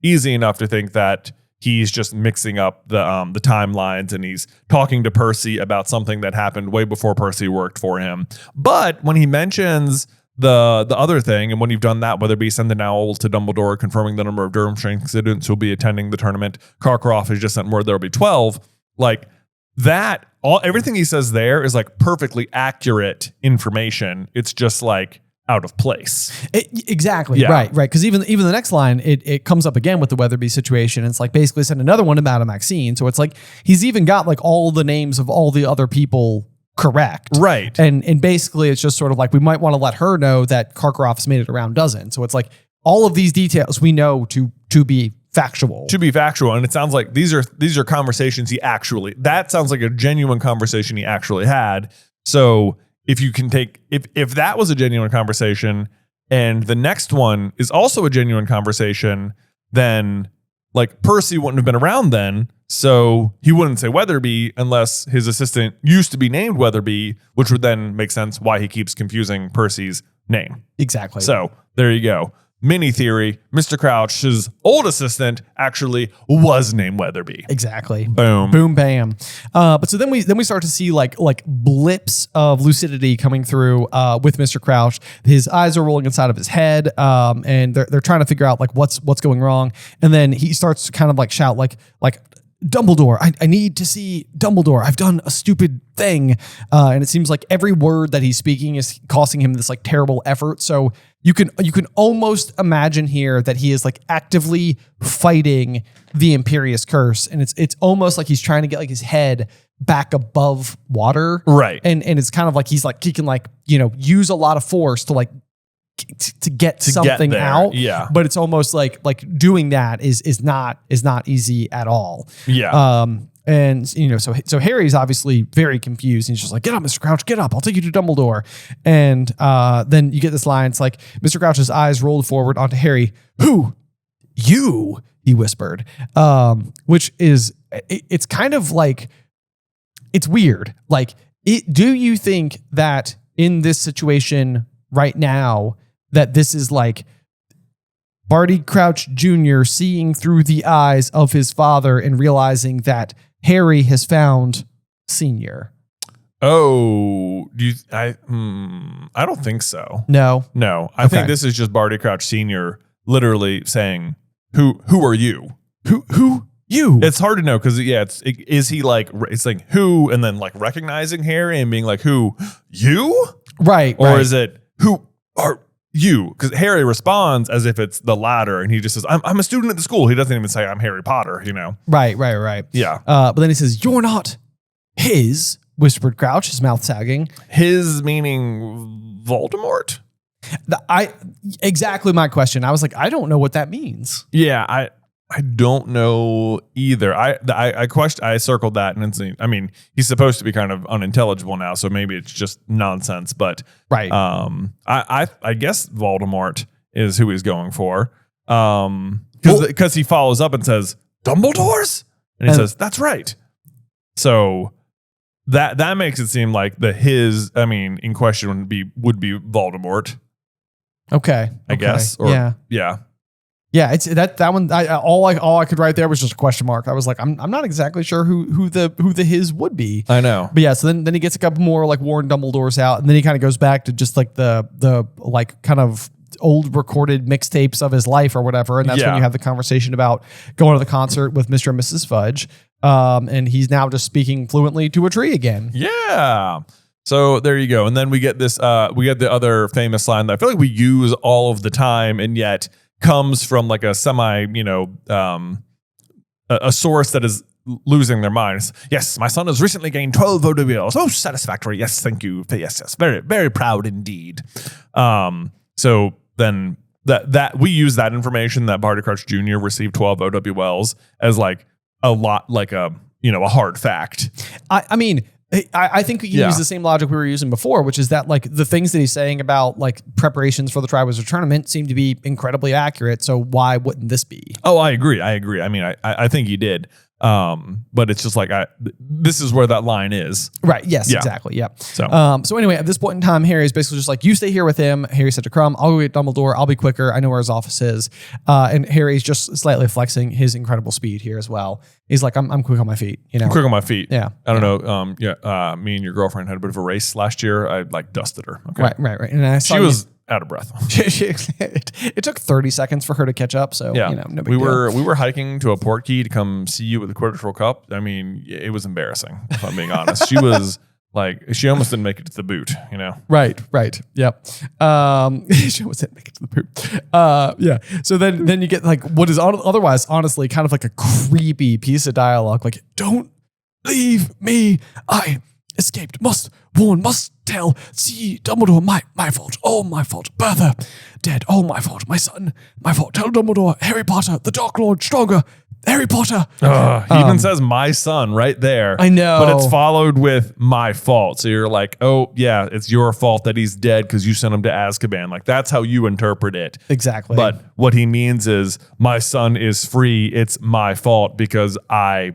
easy enough to think that he's just mixing up the timelines and he's talking to Percy about something that happened way before Percy worked for him. But when he mentions the other thing, and when you've done that, Weatherby send an owl to Dumbledore confirming the number of Durmstrang students who will be attending the tournament. Karkaroff has just sent word there will be 12. Like that, everything he says there is like perfectly accurate information. It's just like out of place. Exactly. Yeah. Right. Because even the next line, it comes up again with the Weatherby situation. It's like basically send another one about a Maxine. So it's like he's even got like all the names of all the other people correct. Right. And basically it's just sort of like we might want to let her know that Karkaroff has made it around dozen. So it's like all of these details we know to be factual. To be factual. And it sounds like these are conversations that sounds like a genuine conversation he actually had. So if you can take, if that was a genuine conversation and the next one is also a genuine conversation, then like Percy wouldn't have been around then. So he wouldn't say Weatherby unless his assistant used to be named Weatherby, which would then make sense why he keeps confusing Percy's name. Exactly. So there you go. Mini theory, Mr. Crouch's old assistant actually was named Weatherby. Exactly. Boom. Boom, bam. But so then we start to see like blips of lucidity coming through with Mr. Crouch. His eyes are rolling inside of his head, and they're trying to figure out like what's going wrong. And then he starts to kind of like shout like Dumbledore, I need to see Dumbledore. I've done a stupid thing. And it seems like every word that he's speaking is costing him this like terrible effort. So you can almost imagine here that he is like actively fighting the Imperious Curse. And it's almost like he's trying to get like his head back above water. Right. And it's kind of like he can like, use a lot of force to like to get something out. Yeah. But it's almost like doing that is not easy at all. Yeah. And so Harry's obviously very confused. He's just like, "Get up, Mr. Crouch, get up. I'll take you to Dumbledore." And then you get this line. It's like Mr. Crouch's eyes rolled forward onto Harry. "Who? You?" he whispered. Which is it's kind of like it's weird. Like, do you think that in this situation right now that this is like Barty Crouch Jr. seeing through the eyes of his father and realizing that Harry has found Senior? Oh, I don't think so. No. I think this is just Barty Crouch Sr. literally saying, who are you? Who you? It's hard to know because is he like, it's like who, and then like recognizing Harry and being like, who, you? Right. Or is it, who are you? Because Harry responds as if it's the latter, and he just says, I'm a student at the school. He doesn't even say I'm Harry Potter, Right. Yeah. But then he says, "You're not his," whispered Crouch, his mouth sagging. His meaning Voldemort? Exactly my question. I was like, I don't know what that means. Yeah, I don't know either. I circled that, and I mean, he's supposed to be kind of unintelligible now, so maybe it's just nonsense. But right, I guess Voldemort is who he's going for, because he follows up and says Dumbledore's, and he says that's right. So that makes it seem like his in question would be Voldemort. Okay. I guess. Or, yeah. Yeah, it's that one. All I could write there was just a question mark. I was like, I'm not exactly sure who the his would be. I know. But yeah, so then he gets a couple more like Warren Dumbledore's out, and then he kind of goes back to just like the like kind of old recorded mixtapes of his life or whatever, and that's when you have the conversation about going to the concert with Mr. and Mrs. Fudge, and he's now just speaking fluently to a tree again. Yeah. So there you go, and then we get this. We get the other famous line that I feel like we use all of the time, and yet comes from like a semi, a source that is losing their minds. Yes, my son has recently gained 12 OWLs. Oh, satisfactory. Yes, thank you. Yes. Very, very proud indeed. So then that we use that information that Barty Crouch Jr. received 12 OWLs as like a lot, like a hard fact. I mean, I think you use the same logic we were using before, which is that like the things that he's saying about like preparations for the Triwizard Tournament seem to be incredibly accurate. So why wouldn't this be? Oh, I agree. I mean, I think he did. But it's just like this is where that line is. Right. Yes, exactly. Yeah. So anyway, at this point in time, Harry's basically just like, you stay here with him. Harry said to Crumb, I'll go get Dumbledore. I'll be quicker. I know where his office is. And Harry's just slightly flexing his incredible speed here as well. He's like, I'm quick on my feet. I'm quick on my feet. Yeah. I don't know. Me and your girlfriend had a bit of a race last year. I like dusted her. Okay. Right. And she was out of breath. It took 30 seconds for her to catch up. So, no big deal. We were hiking to a port key to come see you at the Quidditch World Cup. I mean, it was embarrassing, if I'm being honest. She was like, she almost didn't make it to the boot, Right. Yep. She almost didn't make it to the boot. Yeah. So then you get like what is otherwise, honestly, kind of like a creepy piece of dialogue. Like, don't leave me. I escaped. Must warn. Must tell. See, Dumbledore. My fault. All my fault. Bertha dead. All my fault. My son. My fault. Tell Dumbledore. Harry Potter. The Dark Lord. Stronger. Harry Potter. He even says my son right there. I know. But it's followed with my fault. So you're like, oh, yeah, it's your fault that he's dead because you sent him to Azkaban. Like, that's how you interpret it. Exactly. But what he means is my son is free. It's my fault because I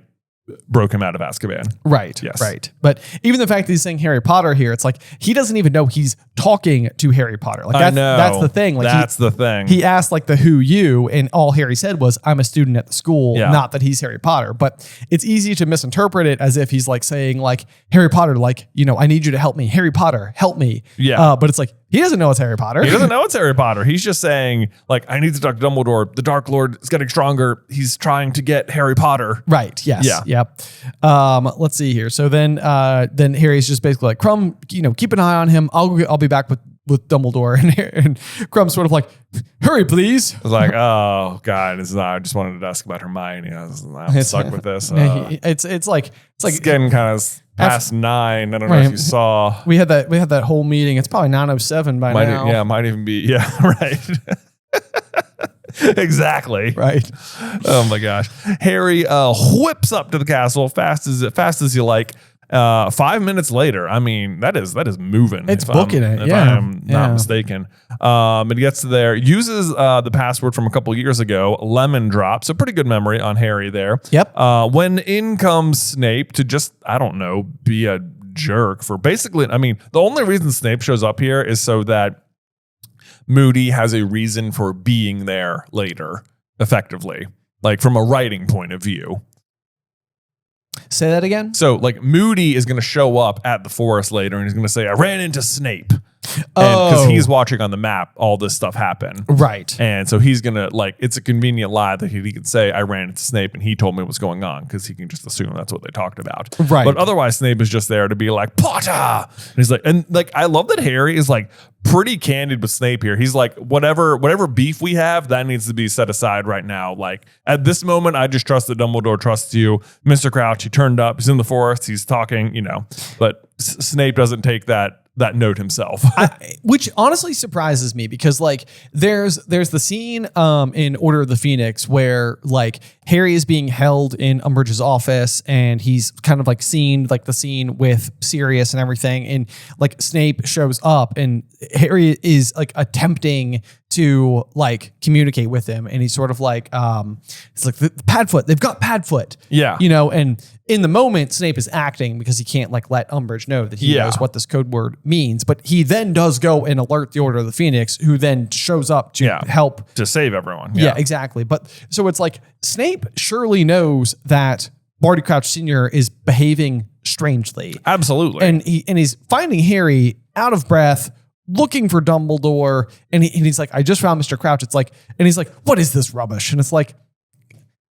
broke him out of Azkaban. Right. Yes. Right. But even the fact that he's saying Harry Potter here, it's like he doesn't even know he's talking to Harry Potter. Like that's the thing. Like that's the thing. He asked like the who you, and all Harry said was, I'm a student at the school, not that he's Harry Potter. But it's easy to misinterpret it as if he's like saying like Harry Potter, like, I need you to help me. Harry Potter, help me. Yeah. But it's like, he doesn't know it's Harry Potter. He doesn't know it's Harry Potter. He's just saying, like, I need to talk to Dumbledore. The Dark Lord is getting stronger. He's trying to get Harry Potter. Right. Yes. Yeah. Yep. Let's see here. So then Harry's just basically like, Crumb, keep an eye on him. I'll be back with Dumbledore, and Crumb's sort of like, hurry, please. I was like, oh God, I just wanted to ask about Hermione. I'm stuck with this. It's like getting kind of past 9. I don't know if you saw. We had that whole meeting. It's probably 9:07 by now. Might even be. Yeah, right. Exactly. Right. Oh my gosh. Harry whips up to the castle fast as you like. 5 minutes later, I mean, that is moving. It's booking it. If I am not mistaken. It gets to there, uses the password from a couple years ago, Lemon Drop. So pretty good memory on Harry there. Yep. When in comes Snape to just, I don't know, be a jerk for basically, I mean, the only reason Snape shows up here is so that Moody has a reason for being there later, effectively, like from a writing point of view. Say that again. So like Moody is going to show up at the forest later and he's going to say, I ran into Snape. Because he's watching on the map all this stuff happen. Right. And so he's going to like, it's a convenient lie that he can say, I ran into Snape and he told me what's going on because he can just assume that's what they talked about. Right. But otherwise Snape is just there to be like, Potter. And he's like, I love that Harry is like pretty candid with Snape here. He's like, whatever beef we have, that needs to be set aside right now. Like at this moment, I just trust that Dumbledore trusts you. Mr. Crouch, he turned up, he's in the forest, he's talking, but Snape doesn't take that note himself. Which honestly surprises me because like there's the scene in Order of the Phoenix where like Harry is being held in Umbridge's office and he's kind of like seen like the scene with Sirius and everything, and like Snape shows up and Harry is like attempting to like communicate with him, and he's sort of like, it's like the Padfoot. They've got Padfoot. Yeah, you know, and in the moment, Snape is acting because he can't like let Umbridge know that he knows what this code word means. But he then does go and alert the Order of the Phoenix, who then shows up to help to save everyone. Yeah, exactly. But so it's like Snape surely knows that Barty Crouch Sr. is behaving strangely. Absolutely. And he's finding Harry out of breath, looking for Dumbledore, and he's like, I just found Mr. Crouch. It's like, and he's like, what is this rubbish? And it's like,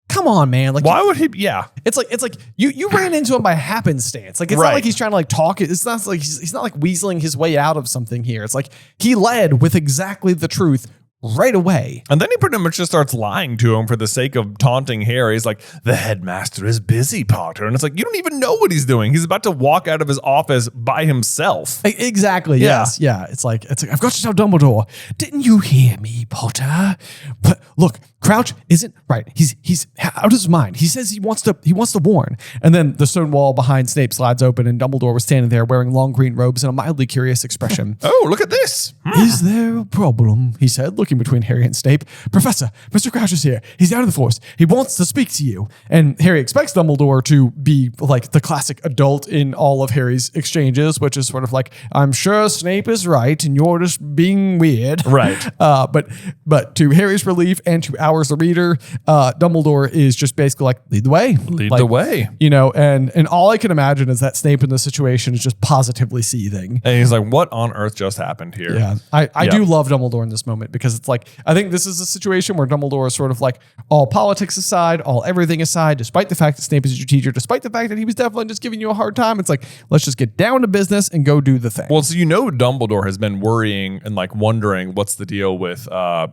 come on, man. Like, why would he? Yeah. It's like you ran into him by happenstance. Like, it's not like he's trying to like talk. It's not like he's not like weaseling his way out of something here. It's like he led with exactly the truth right away. And then he pretty much just starts lying to him for the sake of taunting Harry. He's like, the headmaster is busy, Potter. And it's like, you don't even know what he's doing. He's about to walk out of his office by himself. Exactly. Yes. Yeah. It's like, I've got to tell Dumbledore, didn't you hear me, Potter? But look, Crouch isn't right. He's out of his mind. He says he wants to warn. And then the stone wall behind Snape slides open, and Dumbledore was standing there wearing long green robes and a mildly curious expression. Oh, look at this. Is there a problem? He said, looking between Harry and Snape. Professor, Mr. Crouch is here. He's down in the forest. He wants to speak to you. And Harry expects Dumbledore to be like the classic adult in all of Harry's exchanges, which is sort of like, I'm sure Snape is right and you're just being weird. Right. But to Harry's relief and to ours, the reader, Dumbledore is just basically like, lead the way. Lead the way. You know, and all I can imagine is that Snape in this situation is just positively seething. And he's like, what on earth just happened here? Yeah. I do love Dumbledore in this moment, because it's like, I think this is a situation where Dumbledore is sort of like, all politics aside, all everything aside, despite the fact that Snape is your teacher, despite the fact that he was definitely just giving you a hard time, it's like, let's just get down to business and go do the thing. Well, so Dumbledore has been worrying and like wondering what's the deal with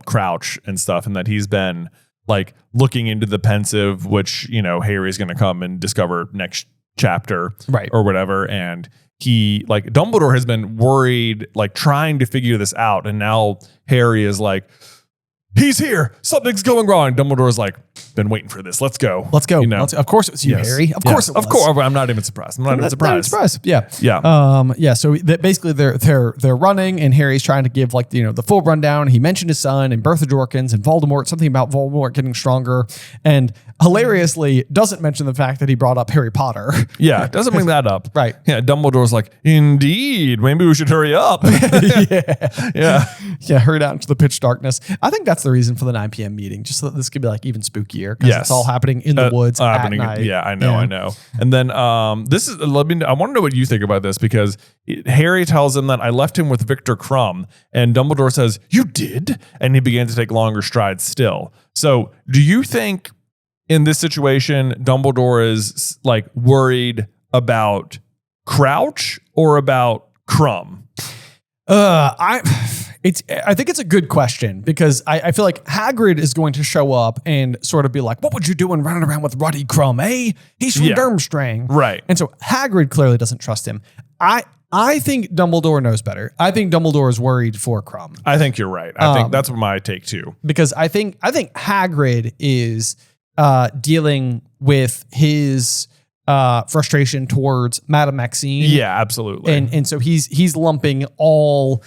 Crouch and stuff, and that he's been like looking into the Pensieve, which, Harry's going to come and discover next chapter, right, or whatever. And he, like, Dumbledore has been worried, like trying to figure this out. And now Harry is like, he's here. Something's going wrong. Dumbledore's like, been waiting for this. Let's go. Let's go. Of course it was you, Harry. Of course it was. Of course. I'm not even surprised. Yeah. Yeah. So basically they're running, and Harry's trying to give like, the full rundown. He mentioned his son and Bertha Jorkins and Voldemort, something about Voldemort getting stronger, and hilariously doesn't mention the fact that he brought up Harry Potter. Yeah. Doesn't bring that up. Right. Yeah. Dumbledore's like, indeed, maybe we should hurry up. Yeah. Hurried out into the pitch darkness. I think that's the reason for the 9 p.m. meeting, just so that this could be like even spookier, because it's all happening in the woods at night. Yeah, I know. And then I want to know what you think about this, because Harry tells him that I left him with Victor Crumb, and Dumbledore says, you did? And he began to take longer strides still. So do you think in this situation, Dumbledore is like worried about Crouch or about Crumb? I think it's a good question, because I feel like Hagrid is going to show up and sort of be like, what would you doing running around with Ruddy Crumb, eh? He's from Durmstrang. Right. And so Hagrid clearly doesn't trust him. I think Dumbledore knows better. I think Dumbledore is worried for Crumb. I think you're right. I think that's my take too. Because I think Hagrid is dealing with his frustration towards Madame Maxine. Yeah, absolutely. And so he's lumping all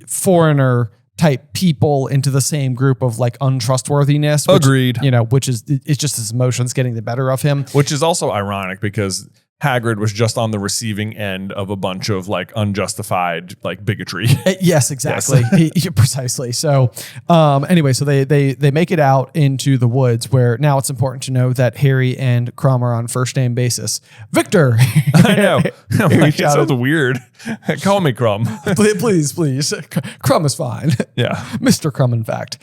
foreigner type people into the same group of like untrustworthiness. Agreed. Which is, it's just his emotions getting the better of him. Which is also ironic, because Hagrid was just on the receiving end of a bunch of like unjustified like bigotry. Yes, exactly. Yes. Precisely. So anyway, so they make it out into the woods, where now it's important to know that Harry and Crumb are on first name basis. Victor. I know. It sounds weird. Call me Crumb. Please. Crumb is fine. Yeah. Mr. Crumb, in fact.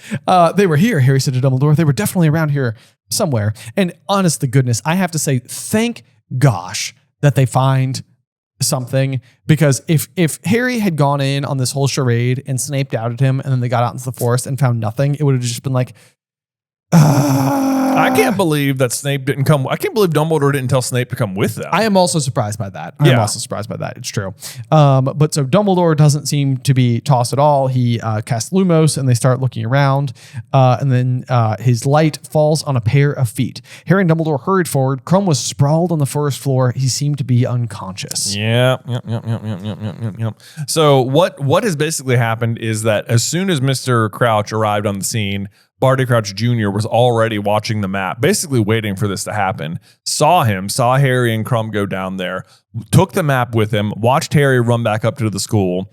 They were here, Harry said to Dumbledore. They were definitely around here somewhere. And honest to goodness, I have to say, thank gosh that they find something, because if Harry had gone in on this whole charade and Snape doubted him, and then they got out into the forest and found nothing, it would have just been like, I can't believe that Snape didn't come. I can't believe Dumbledore didn't tell Snape to come with them. I am also surprised by that. Yeah. I'm also surprised by that. It's true. But so Dumbledore doesn't seem to be tossed at all. He casts Lumos and they start looking around. And then his light falls on a pair of feet. Harry and Dumbledore hurried forward. Crumb was sprawled on the first floor. He seemed to be unconscious. Yep. So what has basically happened is that as soon as Mr. Crouch arrived on the scene, Barty Crouch Jr. was already watching the map, basically waiting for this to happen. Saw Harry and Crumb go down there, took the map with him, watched Harry run back up to the school,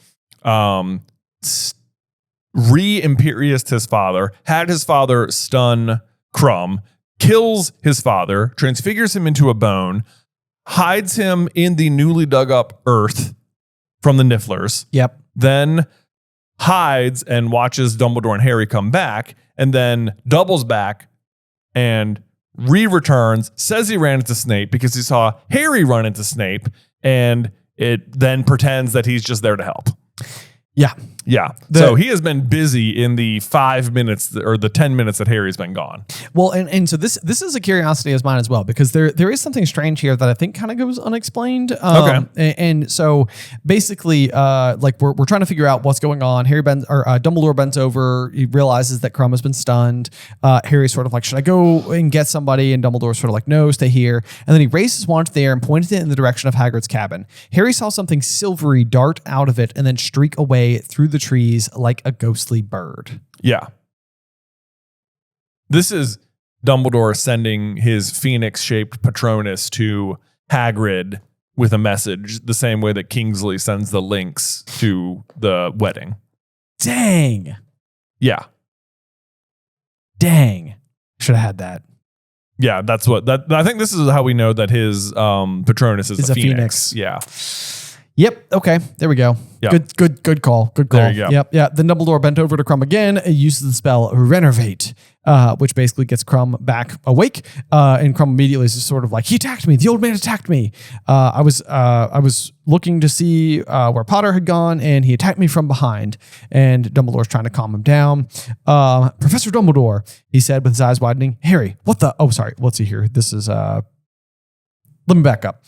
re-imperioused his father, had his father stun Crumb, kills his father, transfigures him into a bone, hides him in the newly dug up earth from the Nifflers. Yep. Then hides and watches Dumbledore and Harry come back, and then doubles back and returns, says he ran into Snape because he saw Harry run into Snape, and it then pretends that he's just there to help. Yeah. Yeah. So he has been busy in the 5 minutes or the 10 minutes that Harry's been gone. Well, and so this is a curiosity of mine as well, because there is something strange here that I think kind of goes unexplained. Okay. And so basically, like we're trying to figure out what's going on. Dumbledore bends over. He realizes that Crumb has been stunned. Harry's sort of like, should I go and get somebody? And Dumbledore's sort of like, no, stay here. And then he raised his wand to the air and pointed it in the direction of Hagrid's cabin. Harry saw something silvery dart out of it and then streak away through the trees like a ghostly bird. Yeah. This is Dumbledore sending his phoenix-shaped Patronus to Hagrid with a message, the same way that Kingsley sends the links to the wedding. Dang. Yeah. Dang. Should have had that. Yeah, that's what I think this is how we know that his Patronus is a phoenix. Yeah. Yep. Okay. There we go. Yep. Good call. Good call. There you go. Yep. Yeah. Then Dumbledore bent over to Crumb again and uses the spell Renervate, which basically gets Crumb back awake. And Crumb immediately is just sort of like, he attacked me. The old man attacked me. I was looking to see where Potter had gone, and he attacked me from behind. And Dumbledore's trying to calm him down. Professor Dumbledore, he said with his eyes widening. Harry, what the? Oh, sorry. Let's see here. This is let me back up.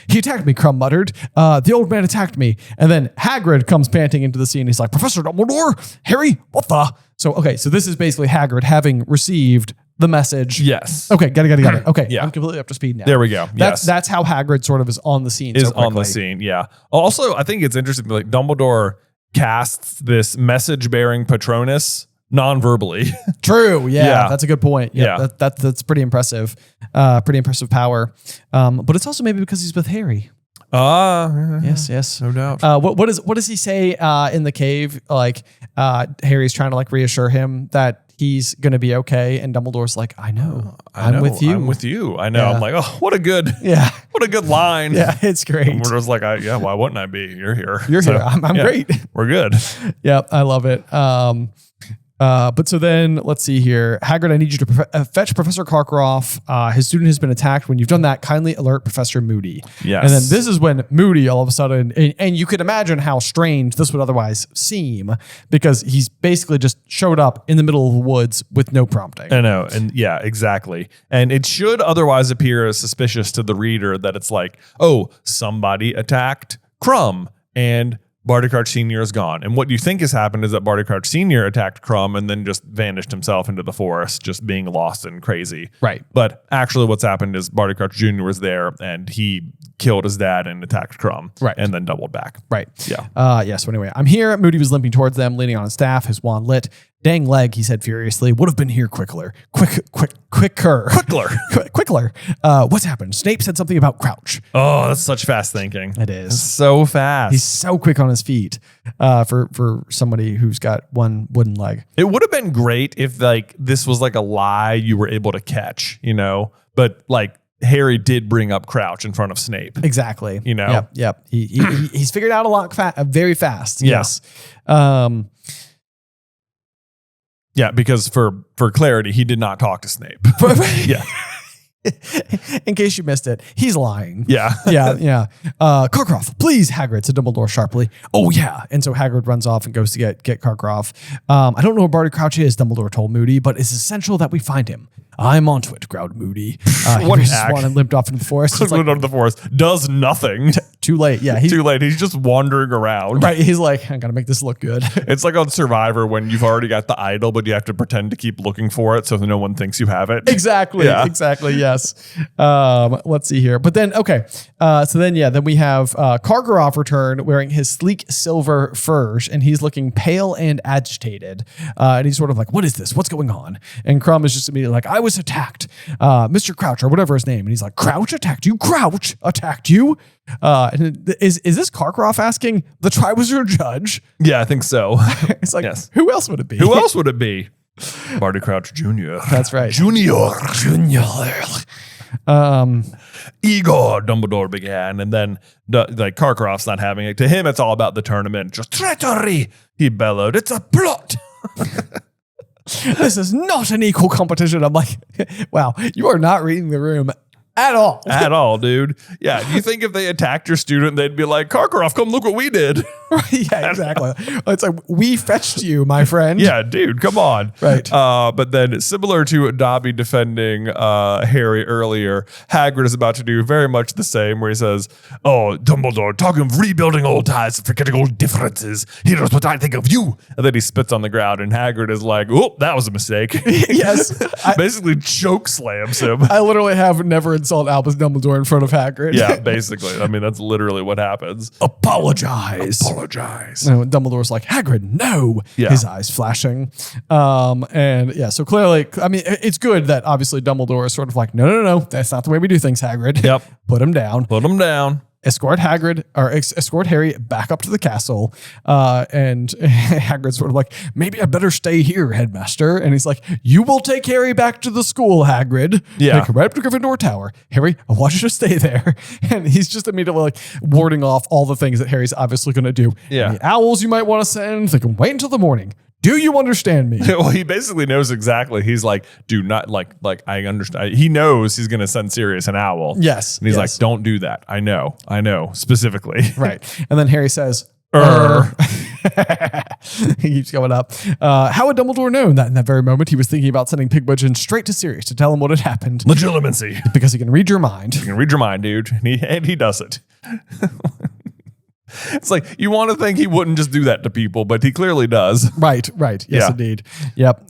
He attacked me, Crumb muttered. The old man attacked me. And then Hagrid comes panting into the scene. He's like, Professor Dumbledore? Harry? What the? So this is basically Hagrid having received the message. Yes. Okay, got it. Okay, Yeah. I'm completely up to speed now. There we go. That's how Hagrid sort of is on the scene. Yeah. Also, I think it's interesting, like Dumbledore casts this message-bearing Patronus non-verbally. True. Yeah, Yeah. That's a good point. Yeah. That's pretty impressive. Pretty impressive power. But it's also maybe because he's with Harry. Yes. No doubt. What does he say in the cave? Like Harry's trying to like reassure him that he's gonna be okay, and Dumbledore's like, I know. I'm with you. I'm with you. I know. Yeah. I'm like, oh, what a good line. Yeah, it's great. Dumbledore's like, why wouldn't I be? You're here. You're here. I'm great. We're good. Yep, I love it. But so then let's see here. Hagrid, I need you to fetch Professor Karkaroff. His student has been attacked. When you've done that, kindly alert Professor Moody. Yes. And then this is when Moody all of a sudden, and you could imagine how strange this would otherwise seem, because he's basically just showed up in the middle of the woods with no prompting. I know. And yeah, exactly. And it should otherwise appear as suspicious to the reader that it's like, oh, somebody attacked Crumb and Barty Crouch Sr. is gone. And what you think has happened is that Barty Crouch Sr. attacked Crumb and then just vanished himself into the forest, just being lost and crazy. Right. But actually what's happened is Barty Crouch Jr. was there and he killed his dad and attacked Crumb. Right. And then doubled back. Right. Yeah. Yeah. So anyway, I'm here. Moody was limping towards them, leaning on his staff, his wand lit. Dang leg, he said furiously. Would have been here quicker. Quicker. What's happened? Snape said something about Crouch. Oh, that's such fast thinking. It is. It's so fast. He's so quick on his feet for somebody who's got one wooden leg. It would have been great if like this was like a lie you were able to catch, but like Harry did bring up Crouch in front of Snape. Exactly. Yep. He's figured out a lot very fast. Yeah. Yes. Yeah, because for clarity, he did not talk to Snape. Yeah. In case you missed it, he's lying. Yeah. yeah. Karkaroff, please, Hagrid, said Dumbledore sharply. Oh, yeah. And so Hagrid runs off and goes to get Karkaroff. I don't know where Barty Crouch is, Dumbledore told Moody, but it's essential that we find him. I'm onto it, growled Moody. What He hack. Swan and limped off into the forest. It's Limped like, into the forest. Does nothing. too late. Yeah. Too late. He's just wandering around. Right. He's like, I gotta make this look good. It's like on Survivor when you've already got the idol, but you have to pretend to keep looking for it so that no one thinks you have it. Exactly. Yeah. Exactly. Yes. Let's see here. But then, okay. Then we have Karkaroff return wearing his sleek silver furs, and he's looking pale and agitated. And he's sort of like, what is this? What's going on? And Crumb is just immediately like, I was attacked. Mr. Crouch, or whatever his name. And he's like, Crouch attacked you? Crouch attacked you? And is this Karkaroff asking the Triwizard Judge? Yeah, I think so. It's like, Yes. who else would it be? Who else would it be? Barty Crouch Jr. That's right. Junior. Igor. Dumbledore began, and then like Karkaroff's not having it. To him, it's all about the tournament. Just treachery, he bellowed. It's a plot. This is not an equal competition. I'm like, wow, you are not reading the room at all. At all, dude. Yeah, do you think if they attacked your student, they'd be like, Karkaroff, come look what we did? Yeah, exactly. It's like, we fetched you, my friend. Yeah, dude, come on. Right. But then similar to Dobby defending Harry earlier, Hagrid is about to do very much the same, where he says, oh, Dumbledore, talking of rebuilding old ties and forgetting old differences. Here's what I think of you. And then he spits on the ground, and Hagrid is like, oh, that was a mistake. Yes. Basically choke slams him. I literally have never insulted Albus Dumbledore in front of Hagrid. Yeah, basically. I mean, that's literally what happens. Apologize. Apologize. And Dumbledore's like, Hagrid, no. Yeah. His eyes flashing. And yeah, so clearly, I mean, it's good that obviously Dumbledore is sort of like, no, that's not the way we do things, Hagrid. Yep. Put him down. Put him down. Escort Harry back up to the castle. And Hagrid's sort of like, maybe I better stay here, headmaster. And he's like, you will take Harry back to the school, Hagrid. Yeah. Take him right up to Gryffindor Tower. Harry, I want you to stay there. And he's just immediately like warding off all the things that Harry's obviously going to do. Yeah. Any owls you might want to send, they can wait until the morning. Do you understand me? Well, he basically knows exactly. He's like, do not like I understand. He knows he's going to send Sirius an owl. Yes. And he's yes. like, don't do that. I know specifically. Right. And then Harry says, He keeps going up. How had Dumbledore known that in that very moment he was thinking about sending Pigwidgeon straight to Sirius to tell him what had happened? Legitimacy. Because he can read your mind. You can read your mind, dude. And he does it. It's like, you want to think he wouldn't just do that to people, but he clearly does. Right. Yes, Yeah. indeed. Yep.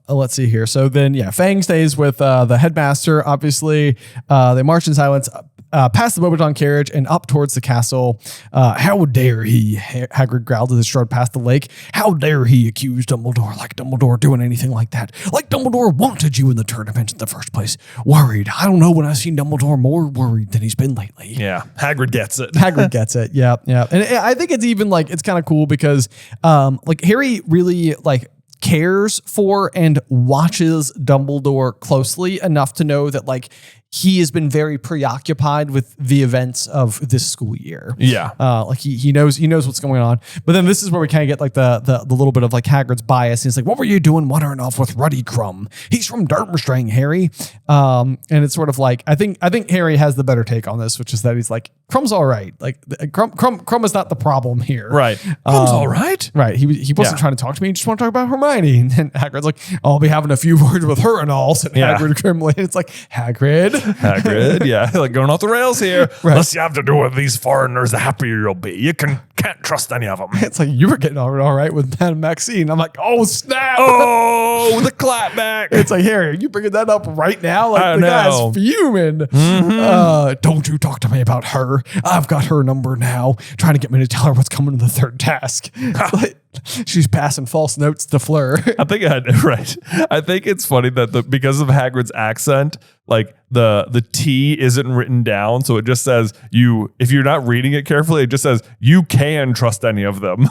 Let's see here. So then, yeah, Fang stays with the headmaster. Obviously, they march in silence past the Beauxbaton carriage and up towards the castle. How dare he, Hagrid growled as they strode past the lake. How dare he accuse Dumbledore, like Dumbledore doing anything like that? Like Dumbledore wanted you in the tournament in the first place. Worried. I don't know when I've seen Dumbledore more worried than he's been lately. Yeah. Hagrid gets it. Hagrid gets it. Yeah. And I think it's even like, it's kind of cool because like Harry really like cares for and watches Dumbledore closely enough to know that like he has been very preoccupied with the events of this school year. Yeah. Like he knows what's going on. But then this is where we kind of get like the little bit of like Hagrid's bias. He's like, what were you doing wandering off with Ruddy Crumb? He's from Durmstrang, Harry. And it's sort of like, I think Harry has the better take on this, which is that he's like, Crumb's all right. Like Crumb is not the problem here. Right. Crumb's all right. Right. He wasn't trying to talk to me. He just want to talk about Hermione. And then Hagrid's like, I'll be having a few words with her and all. Said Hagrid grimly. And it's like, Hagrid, yeah, like going off the rails here. Right. Unless you have to do with these foreigners, the happier you'll be. You can't trust any of them. It's like, you were getting all right with Madame Maxine. I'm like, oh, snap. Oh, the clapback. It's like, Harry, are you bringing that up right now? Like, the guy's fuming. Mm-hmm. Don't you talk to me about her. I've got her number now. Trying to get me to tell her what's coming to the third task. Like, she's passing false notes to Fleur. I think it's funny that because of Hagrid's accent, like the T isn't written down, so it just says you. If you're not reading it carefully, it just says you can trust any of them.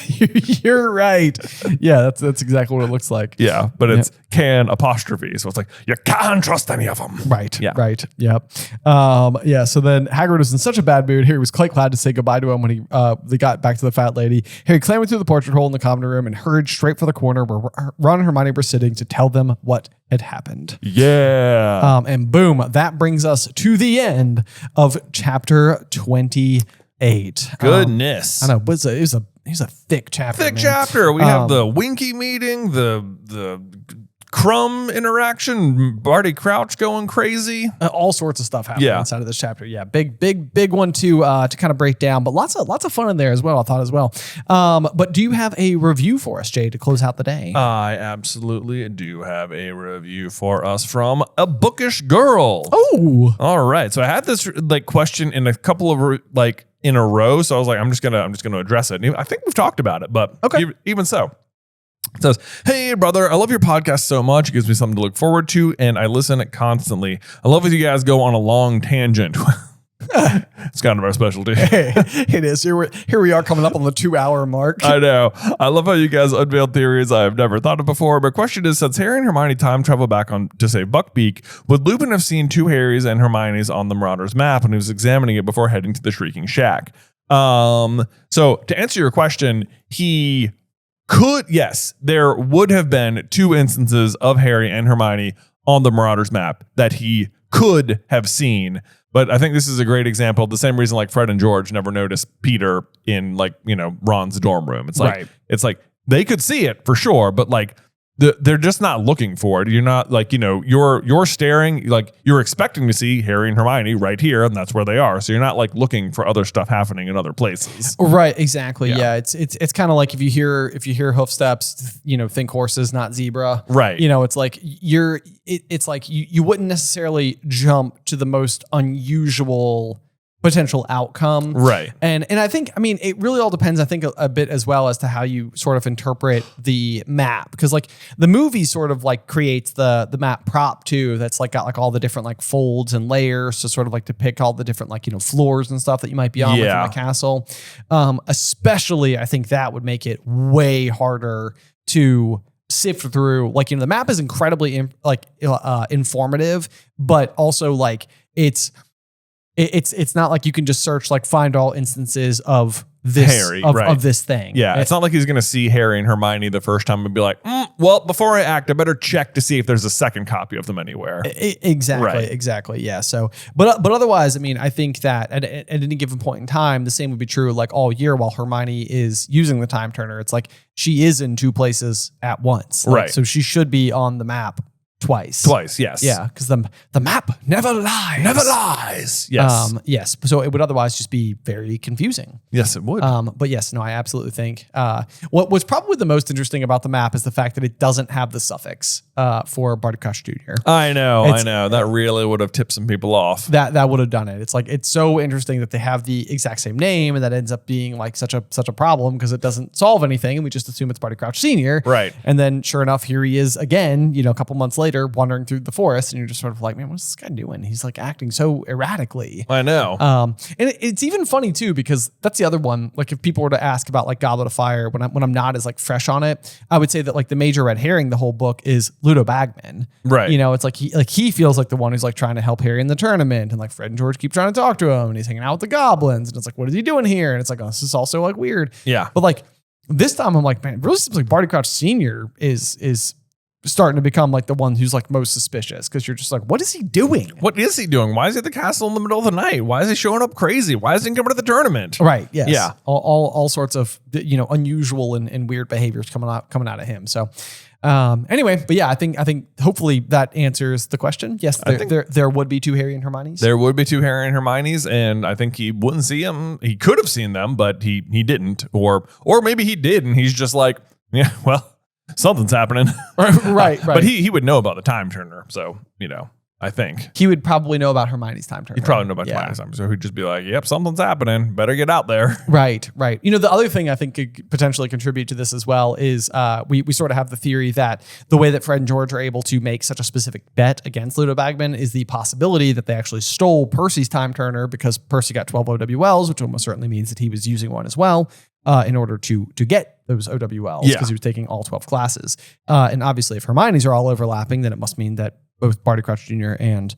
You're right. Yeah, that's exactly what it looks like. Yeah, but it's can apostrophe. So it's like, you can't trust any of them. Right. Yeah. Right. Yep. So then Hagrid was in such a bad mood. Harry was quite glad to say goodbye to him when they got back to the fat lady. Harry clambered through the portrait hole in the common room and hurried straight for the corner where Ron and Hermione were sitting to tell them what had happened. Yeah. And boom, that brings us to the end of chapter 28. Goodness. I know, but it was a thick chapter. Thick man. chapter. We have the Winky meeting, the Crumb interaction, Barty Crouch going crazy. All sorts of stuff happening inside of this chapter. Yeah, big one to kind of break down, but lots of fun in there as well. I thought as well. But do you have a review for us, Jay, to close out the day? I absolutely do have a review for us from A Bookish Girl. Oh, all right. So I had this question in a couple of in a row. So I was like, I'm just gonna address it. And I think we've talked about it, but okay. Even so. It says, hey, brother, I love your podcast so much. It gives me something to look forward to, and I listen it constantly. I love as you guys go on a long tangent. It's kind of our specialty. It is. Here we are coming up on the 2-hour mark. I know. I love how you guys unveil theories I have never thought of before. My question is, since Harry and Hermione time travel back on to save Buckbeak, would Lupin have seen 2 Harrys and Hermiones on the Marauders map when he was examining it before heading to the Shrieking Shack? So to answer your question, he could, yes, there would have been 2 instances of Harry and Hermione on the Marauders map that he could have seen. But I think this is a great example. The same reason Fred and George never noticed Peter in Ron's dorm room. It's like, It's like they could see it for sure, but they're just not looking for it. You're not you're staring, you're expecting to see Harry and Hermione right here, and that's where they are. So you're not looking for other stuff happening in other places. Right. Exactly. Yeah. It's kind of like if you hear hoof steps, think horses, not zebra. Right. It's like it's like you wouldn't necessarily jump to the most unusual potential outcome. Right. And I think, it really all depends, I think, a bit as well as to how you sort of interpret the map. Because the movie sort of creates the map prop too, that's got all the different folds and layers to sort of depict all the different floors and stuff that you might be on in the castle. Especially, I think that would make it way harder to sift through. The map is incredibly informative, but also it's not like you can just search find all instances of this Harry, of this thing. Yeah, it's not like he's going to see Harry and Hermione the first time and be like, well, before I act, I better check to see if there's a second copy of them anywhere. Exactly. Yeah. So, but otherwise, I think that at any given point in time, the same would be true all year while Hermione is using the time turner. It's she is in 2 places at once. Right. So she should be on the map twice, yes. Yeah, because the map never lies. Yes. Yes. So it would otherwise just be very confusing. Yes, it would. But yes, no, I absolutely think what was probably the most interesting about the map is the fact that it doesn't have the suffix for Barty Crouch Jr. I know. That really would have tipped some people off. That would have done it. It's so interesting that they have the exact same name, and that ends up being such a problem because it doesn't solve anything, and we just assume it's Barty Crouch Sr. Right. And then sure enough, here he is again, a couple months later, wandering through the forest, and you're just sort of man, what's this guy doing? He's acting so erratically. I know. And it's even funny too, because that's the other one. If people were to ask about Goblet of Fire, when I'm not as fresh on it, I would say that the major red herring the whole book is Ludo Bagman. Right. It's he feels like the one who's trying to help Harry in the tournament, and Fred and George keep trying to talk to him, and he's hanging out with the goblins, and it's what is he doing here? And it's oh, this is also weird. Yeah. But this time I'm man, it really seems like Barty Crouch Sr. is starting to become the one who's most suspicious, because you're just what is he doing? What is he doing? Why is he at the castle in the middle of the night? Why is he showing up crazy? Why is he coming to the tournament? Right. Yes. Yeah. All sorts of unusual and weird behaviors coming out of him. So anyway, but yeah, I think hopefully that answers the question. Yes, there would be 2 Harry and Hermiones. There would be 2 Harry and Hermiones, and I think he wouldn't see them. He could have seen them, but he didn't, or maybe he did, and he's just yeah, well, something's happening. Right. But he would know about the time turner. So, I think. He would probably know about Hermione's time turner. He'd probably know about Hermione's time. So he'd just be like, yep, something's happening. Better get out there. Right. You know, the other thing I think could potentially contribute to this as well is we sort of have the theory that the way that Fred and George are able to make such a specific bet against Ludo Bagman is the possibility that they actually stole Percy's time turner because Percy got 12 OWLs, which almost certainly means that he was using one as well in order to get those OWLs because he was taking all 12 classes. And obviously, if Hermione's are all overlapping, then it must mean that both Barty Crouch Jr. and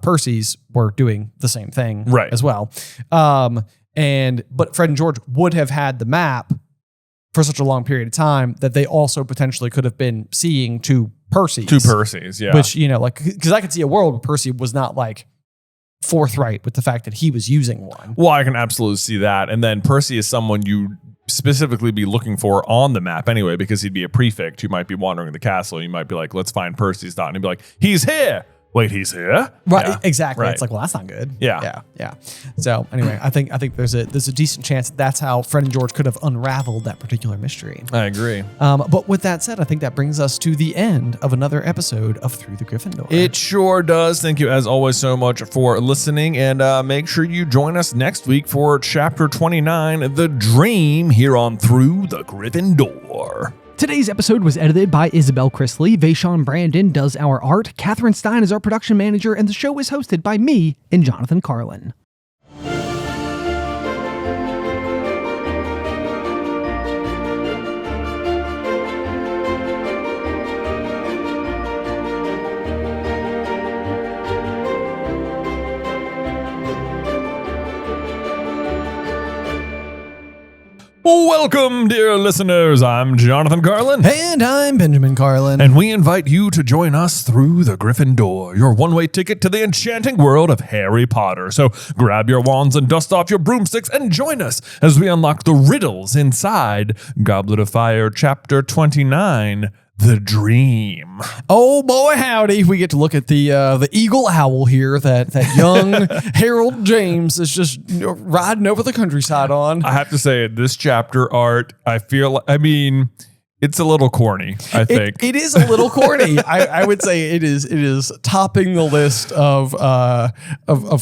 Percy's were doing the same thing as well. But Fred and George would have had the map for such a long period of time that they also potentially could have been seeing two Percy's. Which, you know, like, because I could see a world where Percy was not like forthright with the fact that he was using one. Well, I can absolutely see that. And then Percy is someone you specifically be looking for on the map anyway, because he'd be a prefect who might be wandering the castle. You might be like, let's find Percy's dot. And he'd be like, he's here. Wait, he's here? Right, yeah. Exactly. Right. It's like, well, that's not good. Yeah. So anyway, I think there's a decent chance that's how Fred and George could have unraveled that particular mystery. I agree. But with that said, I think that brings us to the end of another episode of Through the Griffin Door. It sure does. Thank you as always so much for listening, and make sure you join us next week for Chapter 29, The Dream, here on Through the Griffin Door. Today's episode was edited by Isabel Chrisley. Vaishon Brandon does our art. Catherine Stein is our production manager, and the show is hosted by me and Jonathan Carlin. Welcome, dear listeners. I'm Jonathan Carlin. And I'm Benjamin Carlin. And we invite you to join us through the Griffin Door, your one-way ticket to the enchanting world of Harry Potter. So grab your wands and dust off your broomsticks and join us as we unlock the riddles inside Goblet of Fire, Chapter 29, The Dream. Oh boy, howdy! We get to look at the eagle owl here that young Harold James is just riding over the countryside on. I have to say, this chapter art, it's a little corny, I think. It is a little corny. I would say it is topping the list of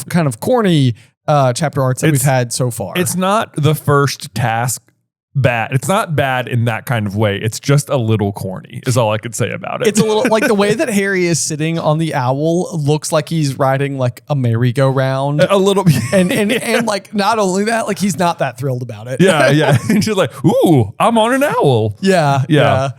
kind of corny chapter arts that we've had so far. It's not the first task bad. It's not bad in that kind of way. It's just a little corny is all I could say about it. It's a little like the way that Harry is sitting on the owl looks like he's riding like a merry-go-round. A little bit. And like not only that, like he's not that thrilled about it. Yeah. And she's like, ooh, I'm on an owl. Yeah.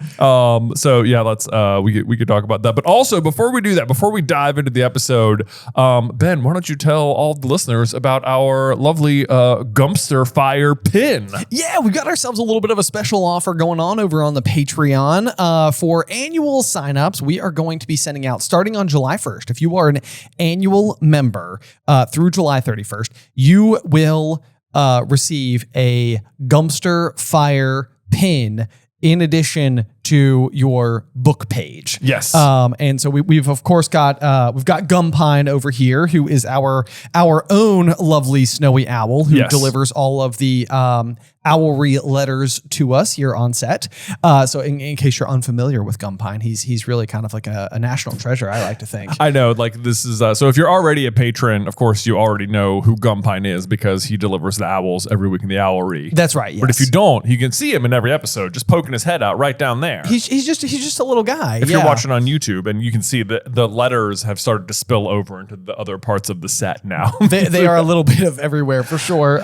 So yeah, let's we could talk about that. But also before we do that, before we dive into the episode, Ben, why don't you tell all the listeners about our lovely Gumpster Fire pin? Yeah, we've got ourselves a little bit of a special offer going on over on the Patreon. For annual signups, we are going to be sending out starting on July 1st. If you are an annual member through July 31st, you will receive a Gumpster Fire pin in addition to your book page. Yes. And so we've of course got Gumpine over here, who is our own lovely snowy owl who delivers all of the owlry letters to us here on set. So in case you're unfamiliar with Gumpine, he's really kind of like a national treasure, I like to think. I know, like this is so if you're already a patron, of course you already know who Gumpine is because he delivers the owls every week in the owlery. That's right. Yes. But if you don't, you can see him in every episode, just poking his head out right down there. He's just a little guy. If you're watching on YouTube, and you can see that the letters have started to spill over into the other parts of the set now. they are a little bit of everywhere for sure.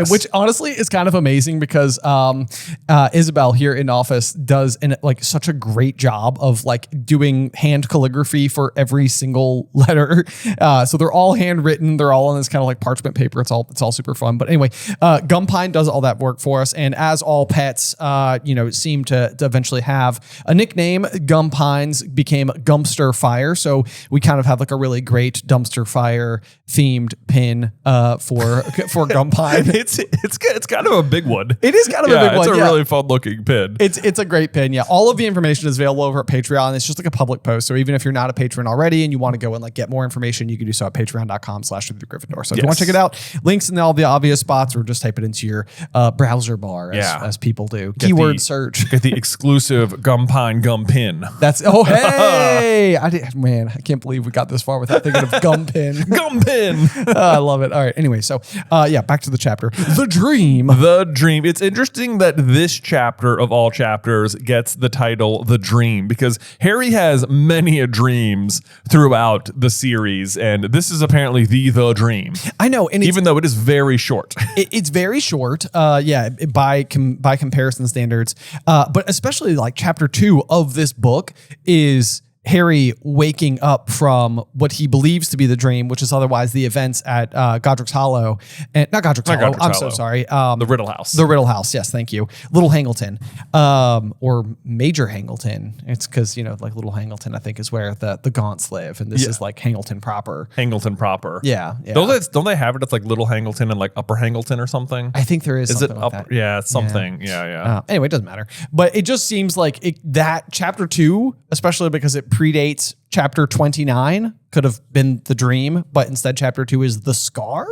Which honestly is kind of amazing because Isabel here in office does such a great job of like doing hand calligraphy for every single letter. So they're all handwritten. They're all on this kind of like parchment paper. It's all super fun. But anyway, Gumpine does all that work for us. And as all pets, seem to eventually have a nickname, Gumpine's became Gumpster Fire. So we kind of have like a really great dumpster fire themed pin for Gumpine. It's kind of a big one. one. It is kind of a big one. It's a really fun looking pin. It's a great pin. Yeah. All of the information is available over at Patreon. It's just like a public post. So even if you're not a patron already and you want to go and like get more information, you can do so at patreon.com/Through the Griffin Door. So if you want to check it out, links in all the obvious spots, or just type it into your browser bar as people do. Keyword search. Get the exclusive Gum Pine Gum pin. That's, oh, hey. I can't believe we got this far without thinking of gum pin. Gum pin. I love it. All right. Anyway, so back to the chapter. The Dream. The Dream. It's interesting that this chapter of all chapters gets the title The Dream, because Harry has many dreams throughout the series, and this is apparently the dream. I know, and even though it is very short. It's very short. By comparison standards. But especially like chapter 2 of this book is Harry waking up from what he believes to be the dream, which is otherwise the events at Godric's Hollow. And not Godric's Hollow. I'm so sorry. The Riddle House. The Riddle House. Yes, thank you. Little Hangleton, or Major Hangleton. It's because, like Little Hangleton, I think, is where the Gaunts live, and this is like Hangleton proper. Hangleton proper. Yeah. Don't they have it? It's like Little Hangleton and like Upper Hangleton or something. I think there is. Is something it like up? that. Yeah, it's something. Yeah. Anyway, it doesn't matter. But it just seems like that chapter 2, especially because it predates chapter 29, could have been the dream, but instead chapter 2 is the scar.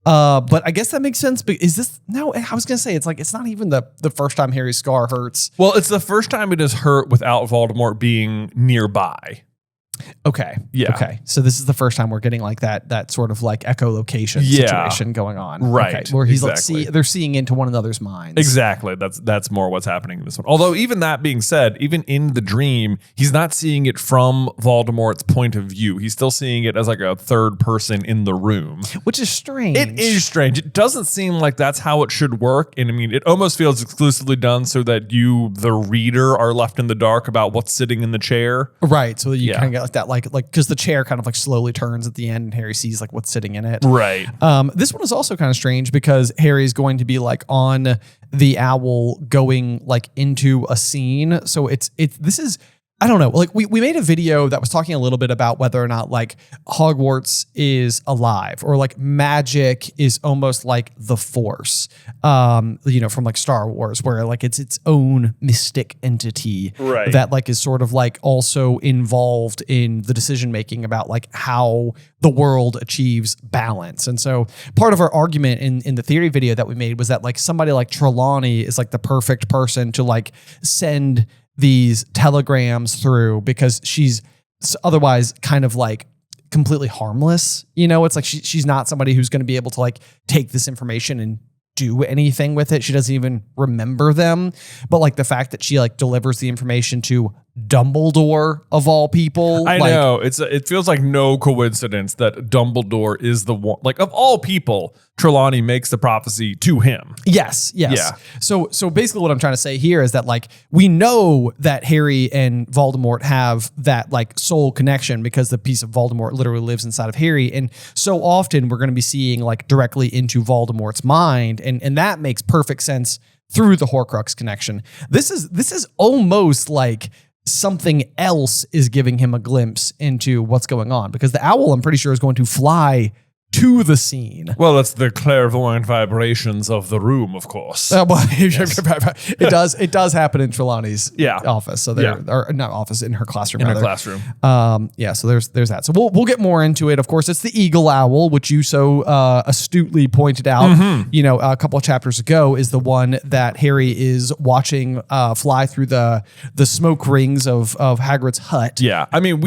But I guess that makes sense. But is this, no, I was going to say, it's like, it's not even the first time Harry's scar hurts. Well, it's the first time it is hurt without Voldemort being nearby. Okay. Yeah. Okay. So this is the first time we're getting like that sort of like echolocation situation going on. Right. Okay. Where he's like, they're seeing into one another's minds. Exactly. That's more what's happening in this one. Although even that being said, even in the dream, he's not seeing it from Voldemort's point of view. He's still seeing it as like a third person in the room. Which is strange. It is strange. It doesn't seem like that's how it should work. And I mean, it almost feels exclusively done so that you, the reader, are left in the dark about what's sitting in the chair. Right. So that you kind of get like that, like because the chair kind of like slowly turns at the end and Harry sees like what's sitting in it. Right. This one is also kind of strange because Harry's going to be like on the owl going like into a scene. So this is, I don't know. Like we made a video that was talking a little bit about whether or not like Hogwarts is alive or like magic is almost like the Force, from like Star Wars, where like it's its own mystic entity that like is sort of like also involved in the decision making about like how the world achieves balance. And so part of our argument in the theory video that we made was that like somebody like Trelawney is like the perfect person to like send these telegrams through because she's otherwise kind of like completely harmless. It's like she's not somebody who's going to be able to like take this information and do anything with it. She doesn't even remember them. But like the fact that she like delivers the information to Dumbledore of all people. I know. It feels like no coincidence that Dumbledore is the one, like of all people, Trelawney makes the prophecy to him. Yes. Yeah. So basically what I'm trying to say here is that like we know that Harry and Voldemort have that like soul connection because the piece of Voldemort literally lives inside of Harry. And so often we're going to be seeing like directly into Voldemort's mind. And that makes perfect sense through the Horcrux connection. This is almost like something else is giving him a glimpse into what's going on because the owl, I'm pretty sure, is going to fly to the scene. Well, that's the clairvoyant vibrations of the room, of course. It does happen in Trelawney's office. So or not office, in her classroom. In her classroom. So there's that. So we'll get more into it. Of course, it's the eagle owl, which you so astutely pointed out. A couple of chapters ago, is the one that Harry is watching fly through the smoke rings of Hagrid's hut. Yeah, I mean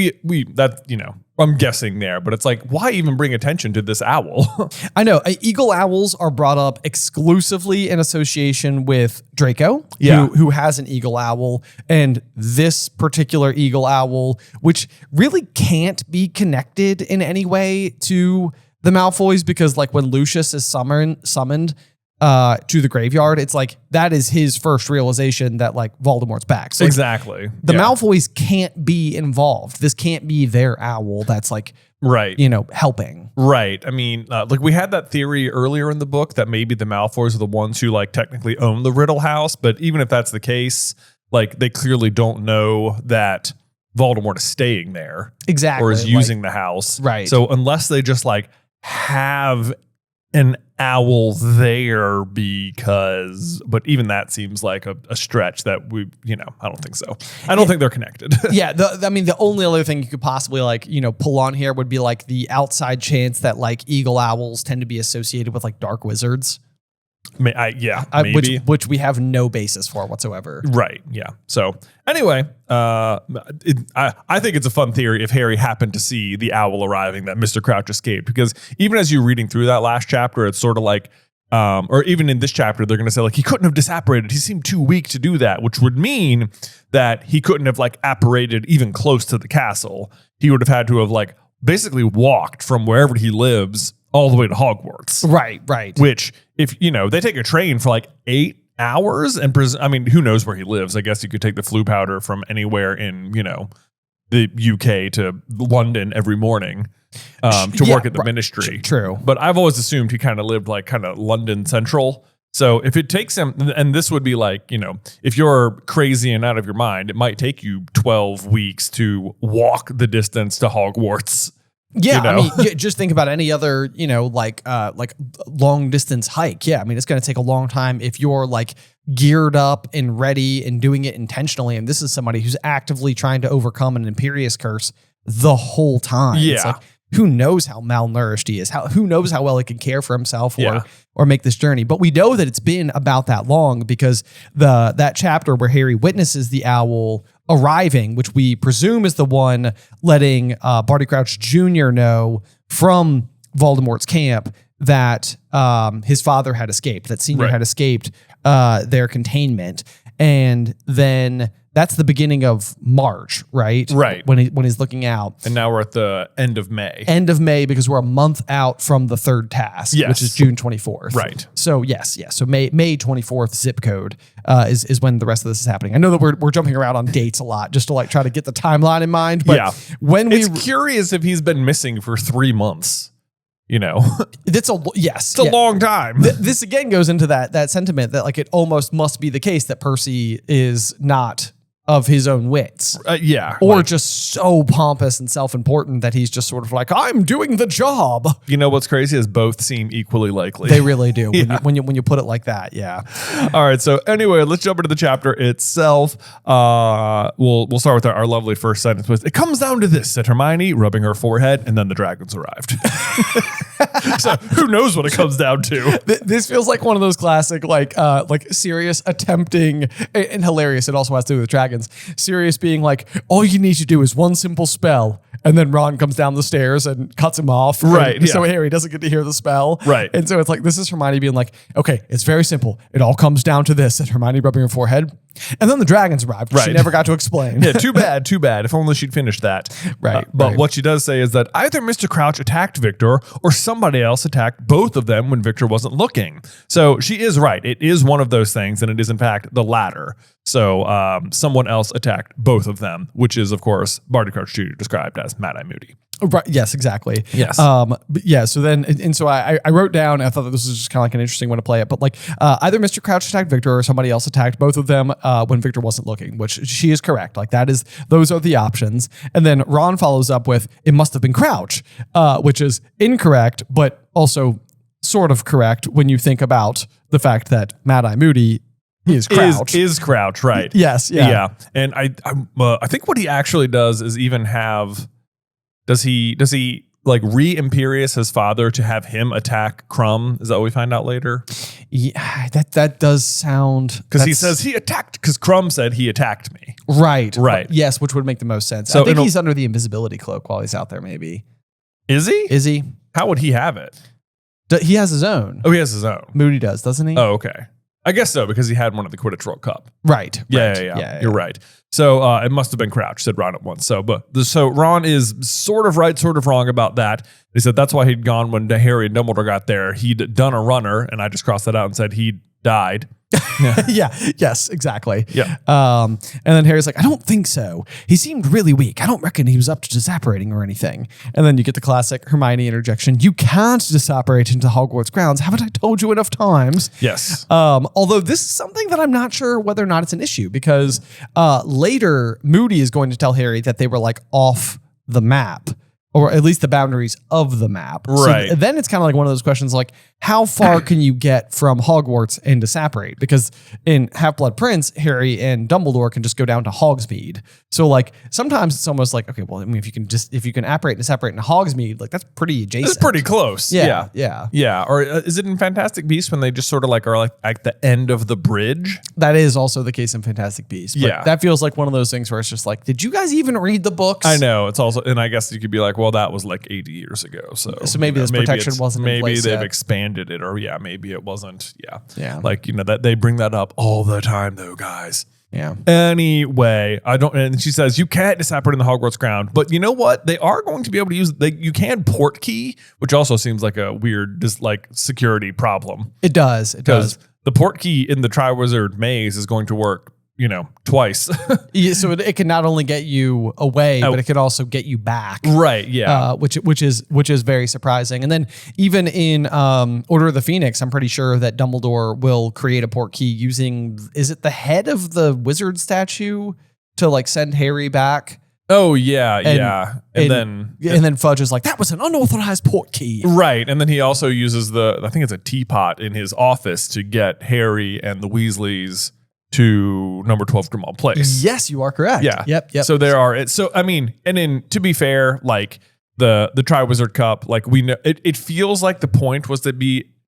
I'm guessing there, but it's like, why even bring attention to this owl? I know. Eagle owls are brought up exclusively in association with Draco, who has an eagle owl, and this particular eagle owl, which really can't be connected in any way to the Malfoys, because like when Lucius is summoned to the graveyard, it's like that is his first realization that like Voldemort's back. So exactly. The Malfoys can't be involved. This can't be their owl that's like helping. Right. I mean, like we had that theory earlier in the book that maybe the Malfoys are the ones who like technically own the Riddle House, but even if that's the case, like they clearly don't know that Voldemort is staying there. Exactly. Or is using the house. Right. So unless they just like have an owl there because, but even that seems like a stretch that I don't think so. I don't think they're connected. Yeah. The only other thing you could possibly pull on here would be like the outside chance that like eagle owls tend to be associated with like dark wizards. Maybe. Which we have no basis for whatsoever. Right. Yeah. So anyway, I think it's a fun theory if Harry happened to see the owl arriving that Mr. Crouch escaped, because even as you're reading through that last chapter, it's sort of like, or even in this chapter, they're going to say like, he couldn't have disapparated. He seemed too weak to do that, which would mean that he couldn't have like apparated even close to the castle. He would have had to have like basically walked from wherever he lives all the way to Hogwarts. Right. Which, if they take a train for like 8 hours, and who knows where he lives? I guess you could take the flu powder from anywhere in the UK to London every morning to work at the ministry. True, but I've always assumed he kind of lived like kind of London Central. So if it takes him, and this would be like if you're crazy and out of your mind, it might take you 12 weeks to walk the distance to Hogwarts. Yeah, just think about any other, like long distance hike. Yeah, it's going to take a long time if you're like geared up and ready and doing it intentionally. And this is somebody who's actively trying to overcome an Imperious curse the whole time. Yeah. It's like, who knows how malnourished he is? Who knows how well he can care for himself or make this journey? But we know that it's been about that long because that chapter where Harry witnesses the owl arriving, which we presume is the one letting Barty Crouch Jr. know from Voldemort's camp that his father had escaped, that Senior had escaped their containment. And then that's the beginning of March, right? Right. When he's looking out. And now we're at the end of May. End of May, because we're a month out from the third task, which is June 24th. Right. So yes. So May 24th zip code is when the rest of this is happening. I know that we're jumping around on dates a lot just to like try to get the timeline in mind. But it's curious if he's been missing for 3 months. It's a long time. This again goes into that sentiment that like it almost must be the case that Percy is not of his own wits. Or just so pompous and self-important that he's just sort of like, I'm doing the job. What's crazy is both seem equally likely. They really do. When you put it like that. Yeah. All right. So anyway, let's jump into the chapter itself. We'll start with our lovely first sentence with, it comes down to this, said Hermione, rubbing her forehead, and then the dragons arrived. So who knows what it comes down to? This feels like one of those classic, like Sirius attempting, and hilarious. It also has to do with dragons. Sirius being like, all you need to do is one simple spell. And then Ron comes down the stairs and cuts him off. Right. So Harry doesn't get to hear the spell. Right. And so it's like, this is Hermione being like, okay, it's very simple. It all comes down to this. And Hermione rubbing her forehead. And then the dragons arrived. Right. She never got to explain. Yeah, too bad. If only she'd finished that. Right. But what she does say is that either Mr. Crouch attacked Victor or somebody else attacked both of them when Victor wasn't looking. So she is right. It is one of those things, and it is in fact the latter. So someone else attacked both of them, which is, of course, Barty Crouch Jr. described as Mad-Eye Moody. Right. Yes, exactly. Yes. But yeah. So then, and so I wrote down, I thought that this was just kind of like an interesting way to play it, but like either Mr. Crouch attacked Victor or somebody else attacked both of them when Victor wasn't looking, which she is correct. Like those are the options. And then Ron follows up with, it must have been Crouch, which is incorrect, but also sort of correct when you think about the fact that Mad-Eye Moody is Crouch. Is Crouch, right. Yes. Yeah. And I think what he actually does is even have... Does he like re-Imperious his father to have him attack Crumb? Is that what we find out later? Yeah, that does sound... Because he says he attacked... Because Crumb said he attacked me. Right. Yes, which would make the most sense. So I think he's under the invisibility cloak while he's out there, maybe. Is he? Is he? How would he have it? He has his own. Oh, he has his own. Moody does, doesn't he? Oh, okay. I guess so, because he had one at the Quidditch World Cup. Right. Yeah. You're right. So it must have been Crouch, said Ron at once. So Ron is sort of right, sort of wrong about that. He said that's why he'd gone when Harry and Dumbledore got there. He'd done a runner, and I just crossed that out and said he died. Yes, exactly. Yeah. And then Harry's like, I don't think so. He seemed really weak. I don't reckon he was up to disapparating or anything. And then you get the classic Hermione interjection. You can't disapparate into Hogwarts grounds. Haven't I told you enough times? Yes. Although this is something that I'm not sure whether or not it's an issue, because later Moody is going to tell Harry that they were like off the map. or at least the boundaries of the map. Right. So then it's kind of like one of those questions like, how far can you get from Hogwarts into Saporate? Because in Half-Blood Prince, Harry and Dumbledore can just go down to Hogsmeade. So like sometimes it's almost like, okay, well, I mean, if you can apparate and separate into Hogsmeade, like that's pretty adjacent. It's pretty close. Yeah. Or is it in Fantastic Beasts when they just sort of like are like at the end of the bridge? That is also the case in Fantastic Beasts. But that feels like one of those things where it's just like, did you guys even read the books? I know. It's also, and I guess you could be like, well, that was like 80 years ago. So maybe this protection wasn't in place they've yet. expanded it, or maybe it wasn't. Yeah. Like, that they bring that up all the time though, guys. Yeah. Anyway, and she says you can't separate in the Hogwarts ground, but you know what? They are going to be able to use. You can port key, which also seems like a weird, just like security problem. It does. Because the port key in the Triwizard Maze is going to work, twice. Yeah, so it can not only get you away, but it can also get you back. Right. Yeah. Which is very surprising. And then even in Order of the Phoenix, I'm pretty sure that Dumbledore will create a port key using, is it the head of the wizard statue to like send Harry back? Oh yeah. And then Fudge is like, that was an unauthorized port key. Right. And then he also uses I think it's a teapot in his office to get Harry and the Weasleys to number 12 Grimmauld Place. Yes, you are correct. Yeah. Yep. So there are, to be fair, like the Triwizard Cup, like we know, it feels like the point was to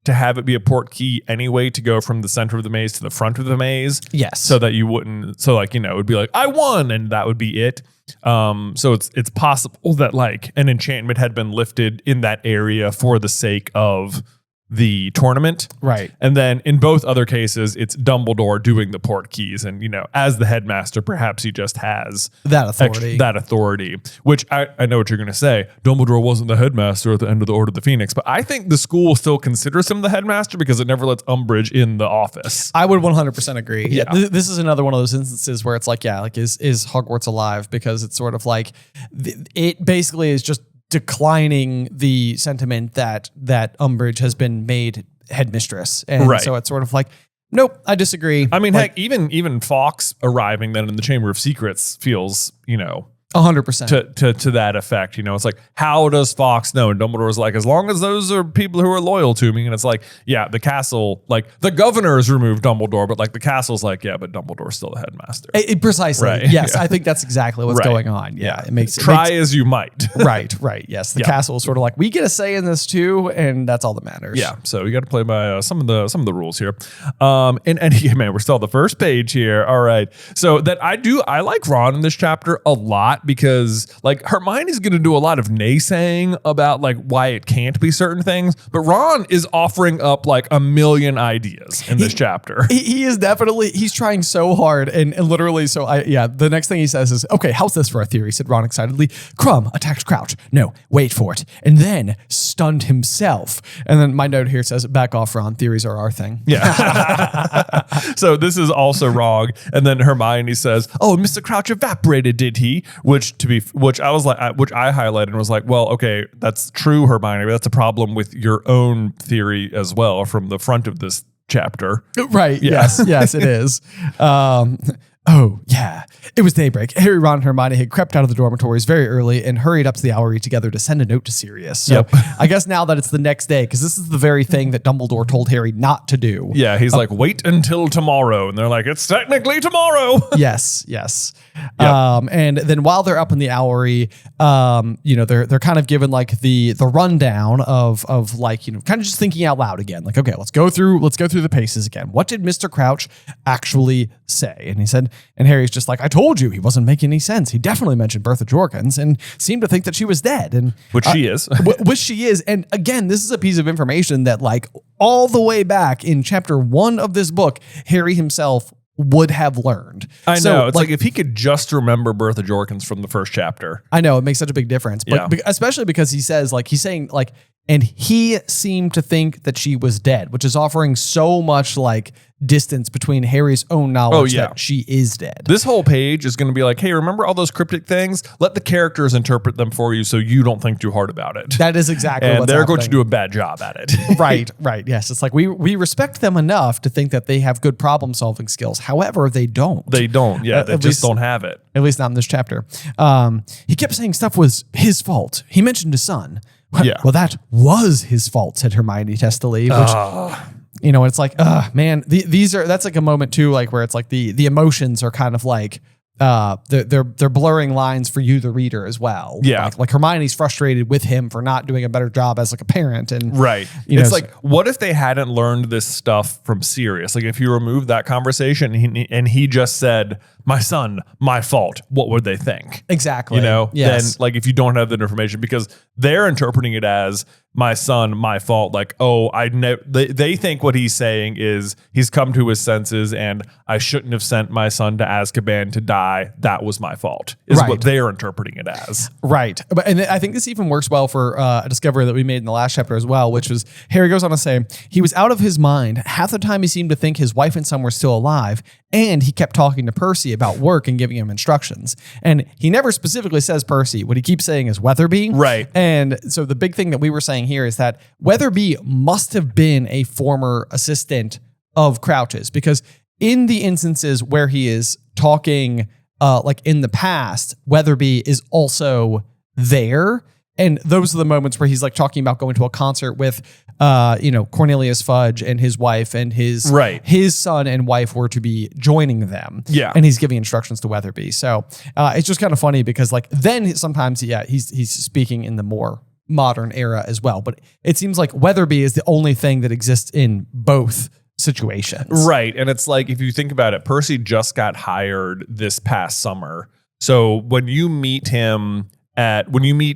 have it be a port key anyway, to go from the center of the maze to the front of the maze. Yes. So that you wouldn't, it would be like, I won, and that would be it. So it's possible that like an enchantment had been lifted in that area for the sake of the tournament. Right. And then in both other cases, it's Dumbledore doing the port keys. And, as the headmaster, perhaps he just has that authority. Which I know what you're going to say. Dumbledore wasn't the headmaster at the end of the Order of the Phoenix, but I think the school still considers him the headmaster because it never lets Umbridge in the office. I would 100% agree. Yeah. This is another one of those instances where it's like, is Hogwarts alive? Because it's sort of like, it basically is just declining the sentiment that Umbridge has been made headmistress. And so it's sort of like, nope, I disagree. I mean, heck, even Fawkes arriving then in the Chamber of Secrets feels, 100% to that effect. It's like, how does Fawkes know? And Dumbledore's like, as long as those are people who are loyal to me. And it's like, the castle, like the governor's removed Dumbledore, but like the castle's like, but Dumbledore's still the headmaster. Precisely. Right. Yes, I think that's exactly what's going on. Yeah, it makes as you might. Right. Yes, the castle is sort of like, we get a say in this too, and that's all that matters. Yeah, so you got to play by some of the rules here. And man, we're still on the first page here. All right, so I like Ron in this chapter a lot, because like Hermione's going to do a lot of naysaying about like why it can't be certain things, but Ron is offering up like a million ideas in this chapter. He is definitely, he's trying so hard, and literally, so the next thing he says is, okay, how's this for a theory? Said Ron excitedly. Crumb attacked Crouch. No, wait for it. And then stunned himself. And then my note here says, back off, Ron. Theories are our thing. Yeah. So this is also wrong. And then Hermione says, oh, Mr. Crouch evaporated, did he? Which I was like, which I highlighted and was like, well, okay, that's true, Hermione, but that's a problem with your own theory as well from the front of this chapter. Right. Yeah. Yes, it is. Oh, yeah. It was daybreak. Harry, Ron, and Hermione had crept out of the dormitories very early and hurried up to the Owlery together to send a note to Sirius. So I guess now that it's the next day, because this is the very thing that Dumbledore told Harry not to do. Yeah, he's like, wait until tomorrow. And they're like, it's technically tomorrow. Yes. And then while they're up in the Owlery, they're kind of given like the rundown of like, kind of just thinking out loud again. Like, okay, let's go through the paces again. What did Mr. Crouch actually say? And he said, and Harry's just like, I told you he wasn't making any sense. He definitely mentioned Bertha Jorkins and seemed to think that she was dead. And which she is. Which she is. And again, this is a piece of information that like all the way back in chapter 1 of this book, Harry himself would have learned. I know. It's like if he could just remember Bertha Jorkins from the first chapter. I know, it makes such a big difference. But especially because he's saying and he seemed to think that she was dead, which is offering so much like distance between Harry's own knowledge that she is dead. This whole page is going to be like, hey, remember all those cryptic things? Let the characters interpret them for you so you don't think too hard about it. That is exactly and what's they're happening. going to do a bad job at it. Right. Yes. It's like we respect them enough to think that they have good problem solving skills. However, they don't. They don't. Yeah, they just don't have it. At least not in this chapter. He kept saying stuff was his fault. He mentioned his son. Yeah. Well, that was his fault, said Hermione testily, which you know, it's like, man, that's like a moment too, like where it's like the emotions are kind of like, they're blurring lines for you, the reader, as well. Yeah. Like Hermione's frustrated with him for not doing a better job as like a parent. And right. You know, it's like, what if they hadn't learned this stuff from Sirius? Like if you remove that conversation and he just said, my son, my fault, what would they think? Exactly. You know, yes. Then like if you don't have that information, because they're interpreting it as my son, my fault. Like, oh, they think what he's saying is he's come to his senses and I shouldn't have sent my son to Azkaban to die. That was my fault is what they're interpreting it as. Right. And I think this even works well for a discovery that we made in the last chapter as well, which was Harry goes on to say, he was out of his mind. Half the time he seemed to think his wife and son were still alive. And he kept talking to Percy about work and giving him instructions. And he never specifically says Percy. What he keeps saying is Weatherby. Right. And so the big thing that we were saying here is that Weatherby must have been a former assistant of Crouch's, because in the instances where he is talking like in the past, Weatherby is also there. And those are the moments where he's like talking about going to a concert with, Cornelius Fudge and his wife and his son and wife were to be joining them. Yeah. And he's giving instructions to Weatherby. So it's just kind of funny because like then sometimes, he's speaking in the more modern era as well. But it seems like Weatherby is the only thing that exists in both situations. Right. And it's like, if you think about it, Percy just got hired this past summer. So when you meet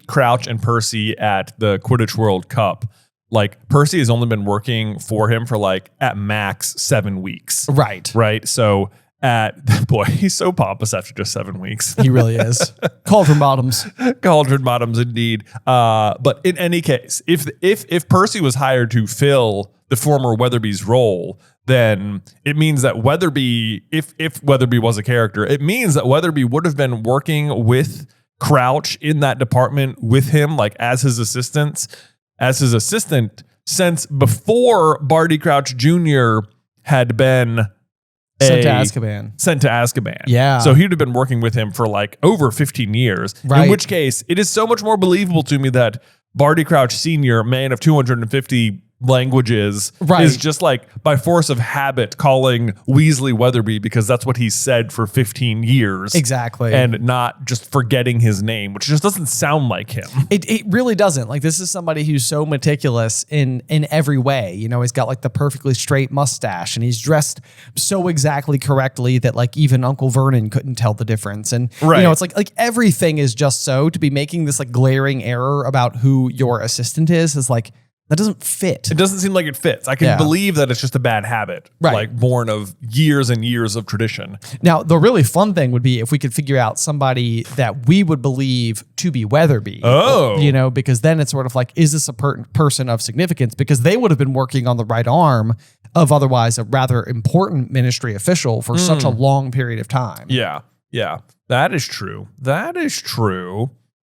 Crouch and Percy at the Quidditch World Cup, like Percy has only been working for him for like at max 7 weeks. Right. So he's so pompous after just 7 weeks. He really is. Cauldron bottoms. Cauldron bottoms indeed. But in any case, if Percy was hired to fill the former Weatherby's role, then it means that Weatherby, if Weatherby was a character, it means that Weatherby would have been working with Crouch in that department with him, like as his assistant since before Barty Crouch Jr. had been sent to Azkaban. Yeah. So he'd have been working with him for like over 15 years. Right. In which case, it is so much more believable to me that Barty Crouch Sr., man of 250 languages, is just like by force of habit calling Weasley Weatherby because that's what he said for 15 years. Exactly. And not just forgetting his name, which just doesn't sound like him. It really doesn't. Like this is somebody who's so meticulous in every way. You know, he's got like the perfectly straight mustache and he's dressed so exactly correctly that like even Uncle Vernon couldn't tell the difference. And you know, it's like everything is just so to be making this like glaring error about who your assistant is like, that doesn't fit. It doesn't seem like it fits. I can believe that it's just a bad habit, like born of years and years of tradition. Now, the really fun thing would be if we could figure out somebody that we would believe to be Weatherby. Oh. You know, because then it's sort of like, is this a person of significance? Because they would have been working on the right arm of otherwise a rather important ministry official for such a long period of time. Yeah. Yeah. That is true.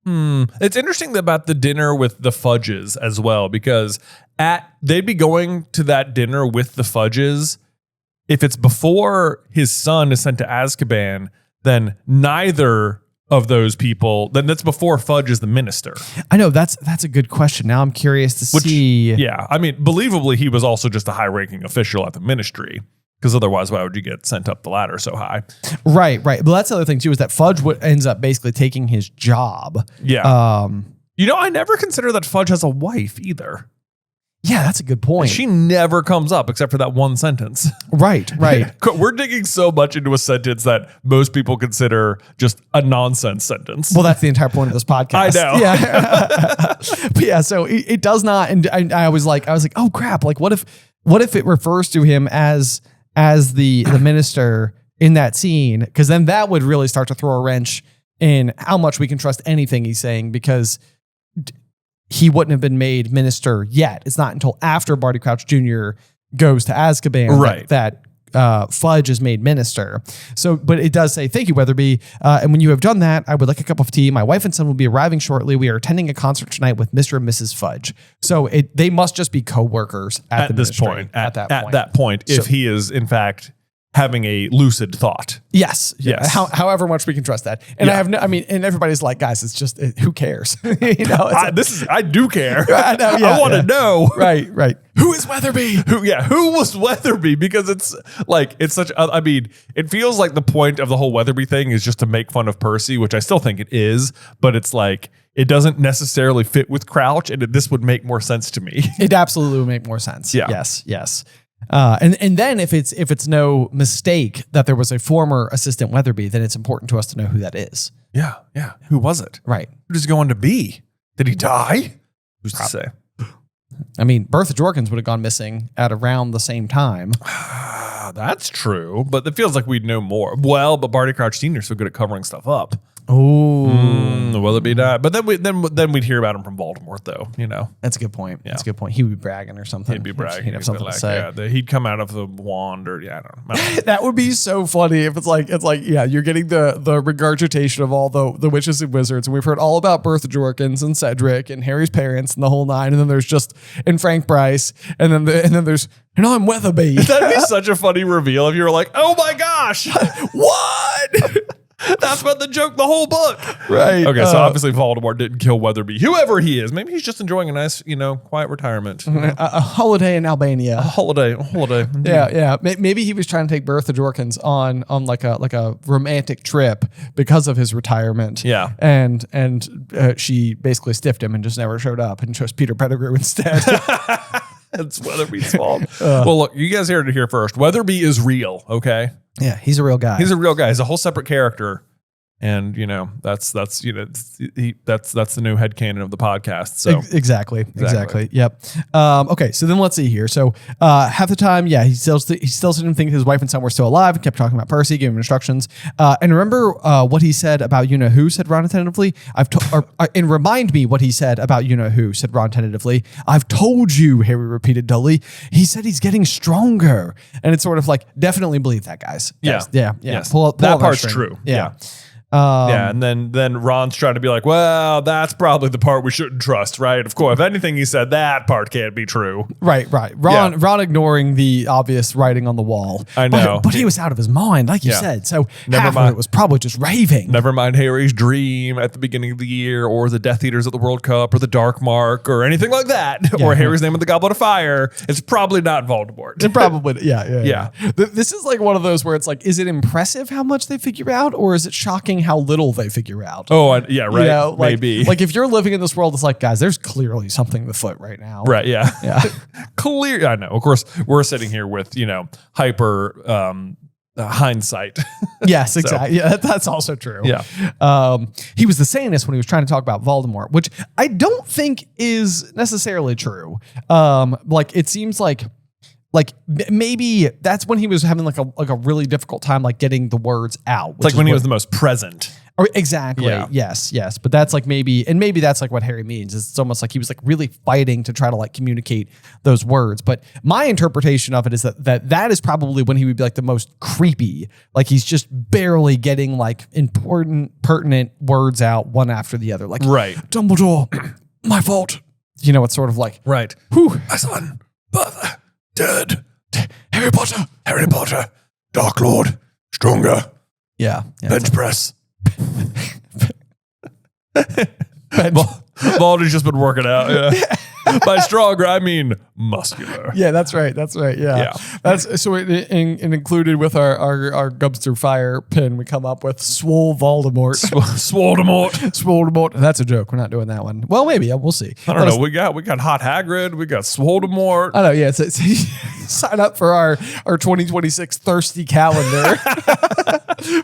It's interesting about the dinner with the Fudges as well, because they'd be going to that dinner with the Fudges. If it's before his son is sent to Azkaban, then neither of those people, then that's before Fudge is the minister. I know that's a good question. Now I'm curious to see. Yeah. I mean, believably, he was also just a high ranking official at the ministry. Because otherwise, why would you get sent up the ladder so high? Right. But that's the other thing, too, is that Fudge ends up basically taking his job. Yeah. I never consider that Fudge has a wife either. Yeah, that's a good point. And she never comes up except for that one sentence. Right. We're digging so much into a sentence that most people consider just a nonsense sentence. Well, that's the entire point of this podcast. I know. Yeah. But yeah, so it does not. And I was like, oh, crap. Like, what if it refers to him as the minister in that scene, because then that would really start to throw a wrench in how much we can trust anything he's saying, because he wouldn't have been made minister yet. It's not until after Barty Crouch Jr. goes to Azkaban that Fudge is made minister. So, but it does say, thank you, Weatherby. And when you have done that, I would like a cup of tea. My wife and son will be arriving shortly. We are attending a concert tonight with Mr. and Mrs. Fudge. So they must just be co-workers at this point. At that point, if he is in fact having a lucid thought. Yes. However much we can trust that. And and everybody's like, guys, it's just, who cares? I do care. I want to know. Right. Who is Weatherby? Who was Weatherby? Because it's such, it feels like the point of the whole Weatherby thing is just to make fun of Percy, which I still think it is, but it's like, it doesn't necessarily fit with Crouch, and this would make more sense to me. It absolutely would make more sense. Yeah. Yes. And then if it's no mistake that there was a former assistant Weatherby, then it's important to us to know who that is. Yeah. Who was it? Right. Who is he going to be? Did he die? Who's to say? I mean, Bertha Jorkins would have gone missing at around the same time. That's true, but it feels like we'd know more. Well, but Barty Crouch Sr. is so good at covering stuff up. Oh, Weatherby died, but then we'd hear about him from Voldemort, though. That's a good point. Yeah. That's a good point. He would be bragging or something. He'd be bragging. He'd have something to say. He'd come out of the wand, or I don't know. That would be so funny if it's like you're getting the regurgitation of all the witches and wizards, and we've heard all about Bertha Jorkins and Cedric and Harry's parents and the whole nine, and then there's just and Frank Bryce, and then there's I'm Weatherby. That'd be such a funny reveal if you were like, oh my gosh, what? That's been the joke the whole book. Right. Okay, so obviously Voldemort didn't kill Weatherby. Whoever he is, maybe he's just enjoying a nice, quiet retirement. A holiday in Albania. A holiday. Yeah. Maybe he was trying to take Bertha Jorkins on like a romantic trip because of his retirement. Yeah. And she basically stiffed him and just never showed up and chose Peter Pettigrew instead. It's Weatherby's fault. Well, look, you guys heard it here first. Weatherby is real, okay? Yeah, he's a real guy. He's a real guy. He's a whole separate character. And that's the new headcanon of the podcast. So exactly. Yep. Okay, so then let's see here. So half the time, he still didn't think his wife and son were still alive and kept talking about Percy, giving him instructions. And remember what he said about who, said Ron tentatively. And remind me what he said about who, said Ron tentatively. I've told you, Harry repeated dully. He said he's getting stronger. And it's sort of like, definitely believe that, guys. Yeah. Yes. Pull that part's true. Yeah. And then Ron's trying to be like, well, that's probably the part we shouldn't trust, right? Of course, if anything he said, that part can't be true. Right. Ron ignoring the obvious writing on the wall. I know. But he was out of his mind, like you said. So Never half mind. of it was probably just raving. Never mind Harry's dream at the beginning of the year, or the Death Eaters at the World Cup, or the Dark Mark, or anything like that, or Harry's name with the Goblet of Fire. It's probably not Voldemort. It probably, yeah. This is like one of those where it's like, is it impressive how much they figure out, or is it shocking how little they figure out? Oh, yeah, right. Maybe. Like if you're living in this world, it's like, guys, there's clearly something afoot right now. Right. Yeah. Yeah. Clear. I know. Of course, we're sitting here with, hyper hindsight. Yes, exactly. Yeah, that's also true. Yeah. He was the sanest when he was trying to talk about Voldemort, which I don't think is necessarily true. It seems like maybe that's when he was having like a really difficult time getting the words out. It's like when he was the most present. Exactly. Yeah. Yes. But that's maybe that's what Harry means. It's almost like he was really fighting to try to communicate those words. But my interpretation of it is that is probably when he would be the most creepy. Like he's just barely getting important, pertinent words out one after the other. Right. Dumbledore, my fault. It's sort of like, right. Whew. My son, brother, dead. Harry Potter, Dark Lord, stronger. Yeah. Bench press. Baldy's just been working out. Yeah. By stronger, I mean muscular. Yeah, that's right. Yeah. That's so it included with our Gubs Through Fire pin. We come up with Swole Voldemort. Swoldemort. That's a joke. We're not doing that one. Well, maybe. We'll see. I don't know. We got Hot Hagrid. We got Swoldemort. I know. Yeah. Sign up for our 2026 thirsty calendar.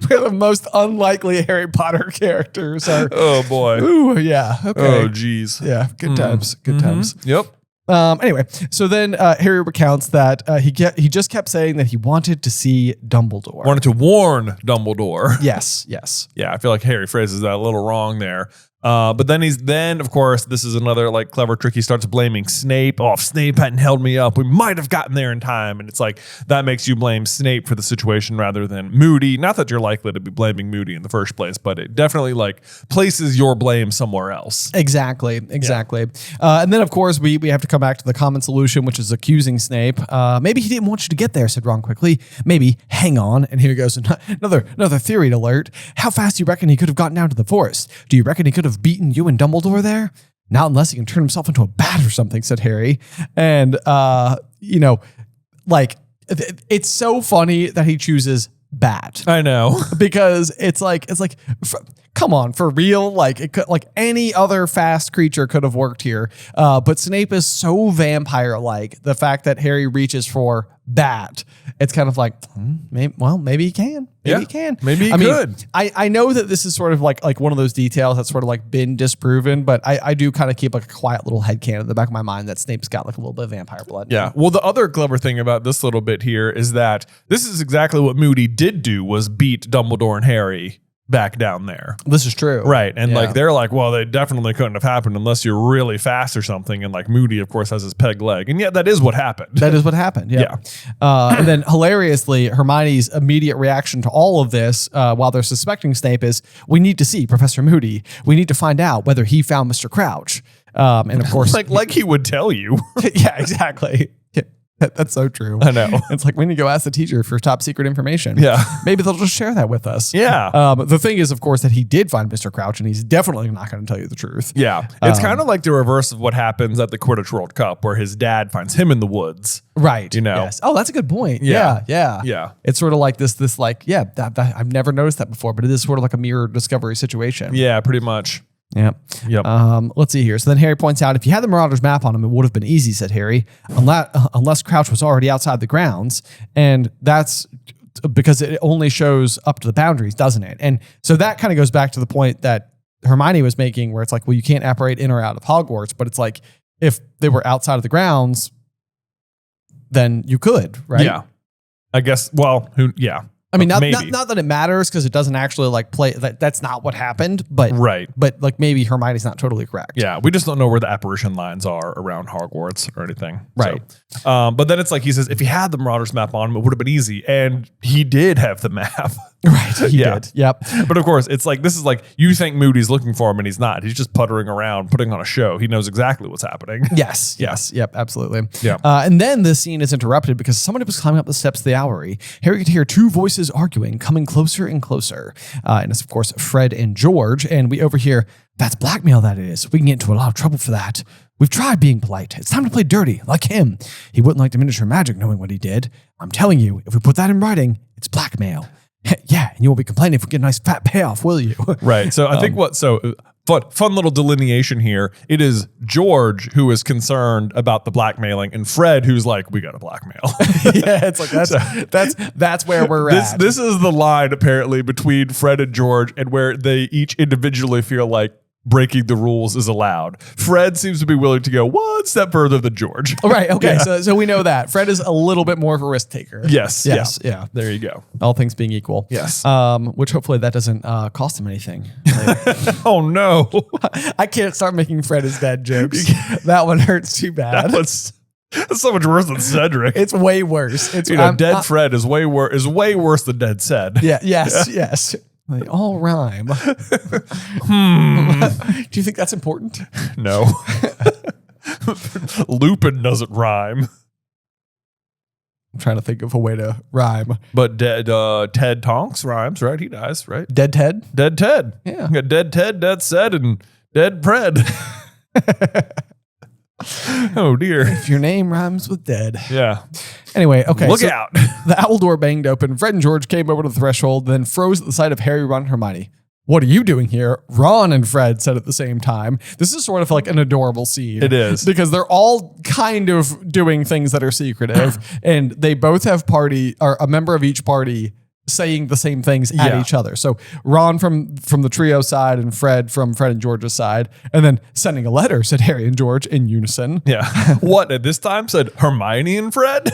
Where the most unlikely Harry Potter characters are. Oh boy. Ooh, yeah. Okay. Oh geez. Yeah. Good times. Good times. Yep. Anyway, so then Harry recounts that he just kept saying that he wanted to see Dumbledore. Wanted to warn Dumbledore. Yes. Yeah, I feel like Harry phrases that a little wrong there. But then of course, this is another like clever trick. He starts blaming Snape. Oh, if Snape hadn't held me up, we might have gotten there in time. And it's like, that makes you blame Snape for the situation rather than Moody. Not that you're likely to be blaming Moody in the first place, but it definitely like places your blame somewhere else. Exactly. And then of course we have to come back to the common solution, which is accusing Snape. Maybe he didn't want you to get there, said Ron quickly. Maybe, hang on. And here goes another theory alert. How fast do you reckon he could have gotten down to the forest? Do you reckon he could have beaten you and Dumbledore there? Not unless he can turn himself into a bat or something, said Harry. And, it's so funny that he chooses bat. I know. Because it's like, come on, for real? Like it could, like any other fast creature could have worked here. But Snape is so vampire-like. The fact that Harry reaches for bat, it's kind of like, maybe he can. Maybe he can. Maybe he could. I know that this is sort of like one of those details that's sort of like been disproven, but I do kind of keep like a quiet little headcanon in the back of my mind that Snape's got like a little bit of vampire blood. Yeah. Well, the other clever thing about this little bit here is that this is exactly what Moody did do, was beat Dumbledore and Harry back down there. This is true. Right. And like, they're like, well, they definitely couldn't have happened unless you're really fast or something. And like Moody, of course, has his peg leg. And yet that is what happened. That is what happened. Yeah. And then hilariously, Hermione's immediate reaction to all of this, while they're suspecting Snape, is, we need to see Professor Moody. We need to find out whether he found Mr. Crouch. And of course, like he would tell you. Yeah, exactly. That's so true. I know. It's like, we need to go ask the teacher for top secret information. Yeah. Maybe they'll just share that with us. Yeah. The thing is, of course, that he did find Mr. Crouch, and he's definitely not going to tell you the truth. Yeah. It's kind of like the reverse of what happens at the Quidditch World Cup, where his dad finds him in the woods. Right. You know? Yes. Oh, that's a good point. Yeah. Yeah. It's sort of like this like, I've never noticed that before, but it is sort of like a mirror discovery situation. Yeah, pretty much. Yep. Let's see here. So then Harry points out, if you had the Marauders map on him, it would have been easy, said Harry, unless Crouch was already outside the grounds. And that's because it only shows up to the boundaries, doesn't it? And so that kind of goes back to the point that Hermione was making, where it's like, well, you can't apparate in or out of Hogwarts, but it's like, if they were outside of the grounds, then you could, right? Yeah. I guess, yeah. I mean, not that it matters, because it doesn't actually like play. That's not what happened, but right. But like maybe Hermione's not totally correct. Yeah, we just don't know where the apparition lines are around Hogwarts or anything. Right. So, but then it's like, he says, if he had the Marauders map on him, it would have been easy, and he did have the map. Right. He did. Yep. But of course, it's like, this is like, you think Moody's looking for him, and he's not. He's just puttering around, putting on a show. He knows exactly what's happening. Yes. Yep. Absolutely. Yeah. And then the scene is interrupted because somebody was climbing up the steps of the Owlery. Harry could hear two voices arguing, coming closer and closer. And it's, of course, Fred and George. And we overhear, that's blackmail, that is. We can get into a lot of trouble for that. We've tried being polite. It's time to play dirty, like him. He wouldn't like diminish her magic knowing what he did. I'm telling you, if we put that in writing, it's blackmail. Yeah, and you won't be complaining if we get a nice fat payoff, will you? Right. So I think fun little delineation here. It is George who is concerned about the blackmailing, and Fred who's like, we got to blackmail. Yeah, it's like that's where we're at. This is the line apparently between Fred and George, and where they each individually feel like breaking the rules is allowed. Fred seems to be willing to go one step further than George. Oh, right. Okay. Yeah. So we know that Fred is a little bit more of a risk taker. Yes. Yeah. There you go. All things being equal. Yes. Which hopefully that doesn't cost him anything. Oh no. I can't start making Fred is dead jokes. That one hurts too bad. That's so much worse than Cedric. It's way worse. It's dead Fred is way worse than dead Ced. Yeah. Yes. They all rhyme. Do you think that's important? No. Lupin doesn't rhyme. I'm trying to think of a way to rhyme. But dead Ted Tonks rhymes, right? He dies, right? Dead Ted? Dead Ted. Yeah. You got dead Ted, dead Ced, and dead Fred. Oh dear. If your name rhymes with dead. Yeah. Anyway, okay. Look out. The owl door banged open. Fred and George came over to the threshold, then froze at the sight of Harry, Ron, and Hermione. What are you doing here? Ron and Fred said at the same time. This is sort of like an adorable scene. It is. Because they're all kind of doing things that are secretive, and they both have a member of each party saying the same things at Yeah. each other. So Ron from the trio side and Fred from Fred and George's side, and then sending a letter, said Harry and George in unison. Yeah. What at this time said Hermione and Fred?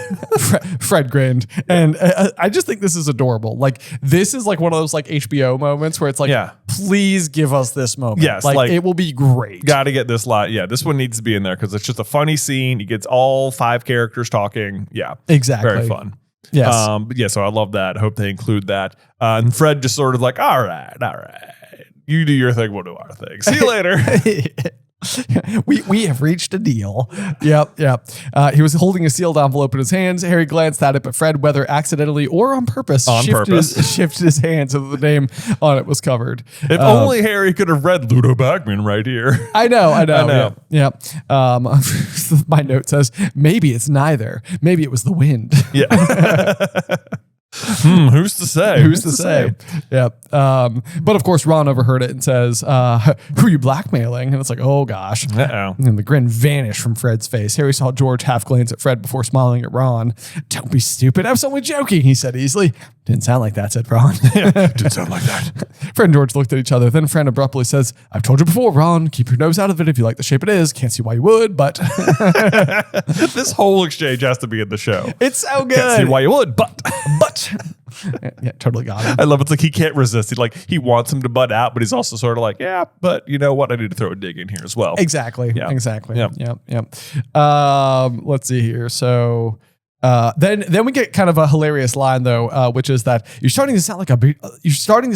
Fred grinned. And I just think this is adorable. Like, this is like one of those like HBO moments where it's like, Yeah. please give us this moment. Yes, Like, like- it will be great. Got to get this line. Yeah, this one needs to be in there because it's just a funny scene. He gets all 5 characters talking. Yeah. Exactly. Very fun. Yes. But yeah, so I love that. Hope they include that. And Fred just sort of like, all right. You do your thing, we'll do our thing. See you later. we have reached a deal. Yep. He was holding a sealed envelope in his hands. Harry glanced at it, but Fred, whether accidentally or on purpose, shifted his hand so that the name on it was covered. If only Harry could have read Ludo Bagman right here. I know. know. Yeah. My note says, maybe it's neither. Maybe it was the wind. Yeah. Who's to say? Who's to say? Yeah. But of course, Ron overheard it and says, who are you blackmailing? And it's like, oh gosh. Uh-oh. And the grin vanished from Fred's face. Harry saw George half glance at Fred before smiling at Ron. Don't be stupid. I was only joking, he said easily. Didn't sound like that, said Ron. Didn't sound like that. Fred and George looked at each other. Then Fred abruptly says, I've told you before, Ron, keep your nose out of it if you like the shape it is. Can't see why you would, but This whole exchange has to be in the show. it's so good. Can't see why you would, but. Yeah, totally got him. I love it's like he can't resist. He wants him to butt out, but he's also sort of like, yeah, but you know what? I need to throw a dig in here as well. Exactly. Yeah. Exactly. Yep. Yep. Let's see here. So then we get kind of a hilarious line though, which is that you're starting to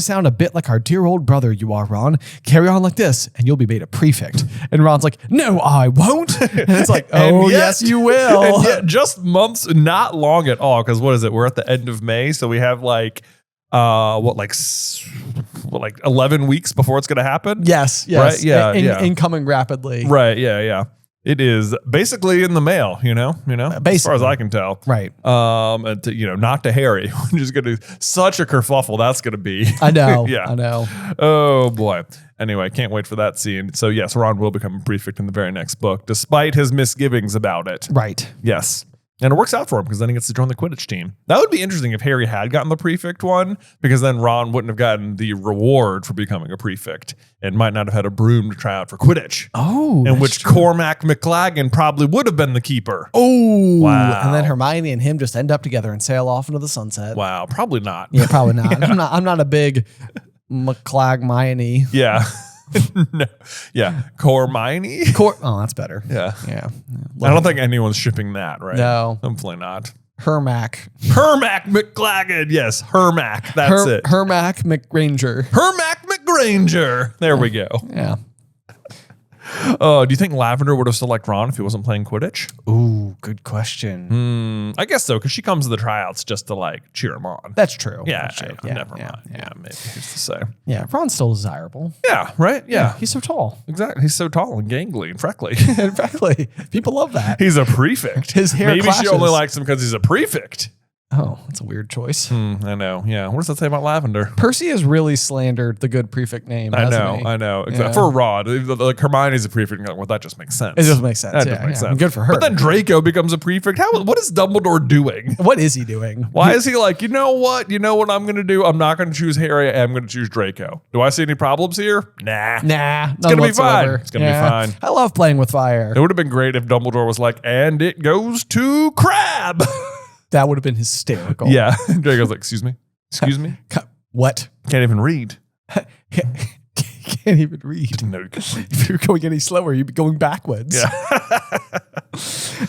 sound a bit like our dear old brother you are, Ron. Carry on like this and you'll be made a prefect. And Ron's like, no, I won't. And it's like, oh, yes, you will. And yet just months, not long at all. Because what is it? We're at the end of May. So we have like 11 weeks before it's going to happen? Yes. Right? Yeah. Incoming rapidly. Right. Yeah. It is basically in the mail, you know, as far as I can tell. Right. And to, not to Harry, which is going to such a kerfuffle that's going to be. I know. Yeah. I know. Oh boy. Anyway, can't wait for that scene. So yes, Ron will become a prefect in the very next book, despite his misgivings about it. Right. Yes. And it works out for him because then he gets to join the Quidditch team. That would be interesting if Harry had gotten the prefect one, because then Ron wouldn't have gotten the reward for becoming a prefect and might not have had a broom to try out for Quidditch. Oh. In which Cormac McLaggen probably would have been the keeper. Oh. Wow. And then Hermione and him just end up together and sail off into the sunset. Wow. Probably not. Yeah, probably not. Yeah. I'm not a big McLagmione. Yeah. No. Yeah. Cormini? Oh, that's better. Yeah. Yeah. I don't think anyone's shipping that, right? No. Hopefully not. Hermac. Hermac McLaggen. Yes. Hermac. That's it. Hermac McGranger. Hermac McGranger. There we go. Yeah. Do you think Lavender would have selected Ron if he wasn't playing Quidditch? Ooh, good question. I guess so, because she comes to the tryouts just to like cheer him on. That's true. Yeah, That's true. never mind. Yeah, maybe who's to say. Yeah, Ron's still desirable. Yeah, right? Yeah. He's so tall. Exactly. He's so tall and gangly and freckly. Exactly. People love that. He's a prefect. His hair Maybe clashes. she only likes him because he's a prefect. Oh, that's a weird choice. I know. Yeah. What does that say about Lavender? Percy has really slandered the good prefect name. I hasn't he? know. Yeah. For Rod, like Hermione's a prefect. Well, that just makes sense. It just makes sense. That Yeah, just makes yeah. sense. Good for her. But then Draco becomes a prefect. What is Dumbledore doing? What is he doing? Why is he like, you know what I'm going to do? I'm not going to choose Harry. I'm going to choose Draco. Do I see any problems here? Nah. Nah, It's going to be fine. It's going to be fine. I love playing with fire. It would have been great if Dumbledore was like, and it goes to Crab. That would have been hysterical. Yeah. Draco's like, excuse me? What? Can't even read. Can't even read. No, you can't. If you're going any slower, you'd be going backwards. Yeah.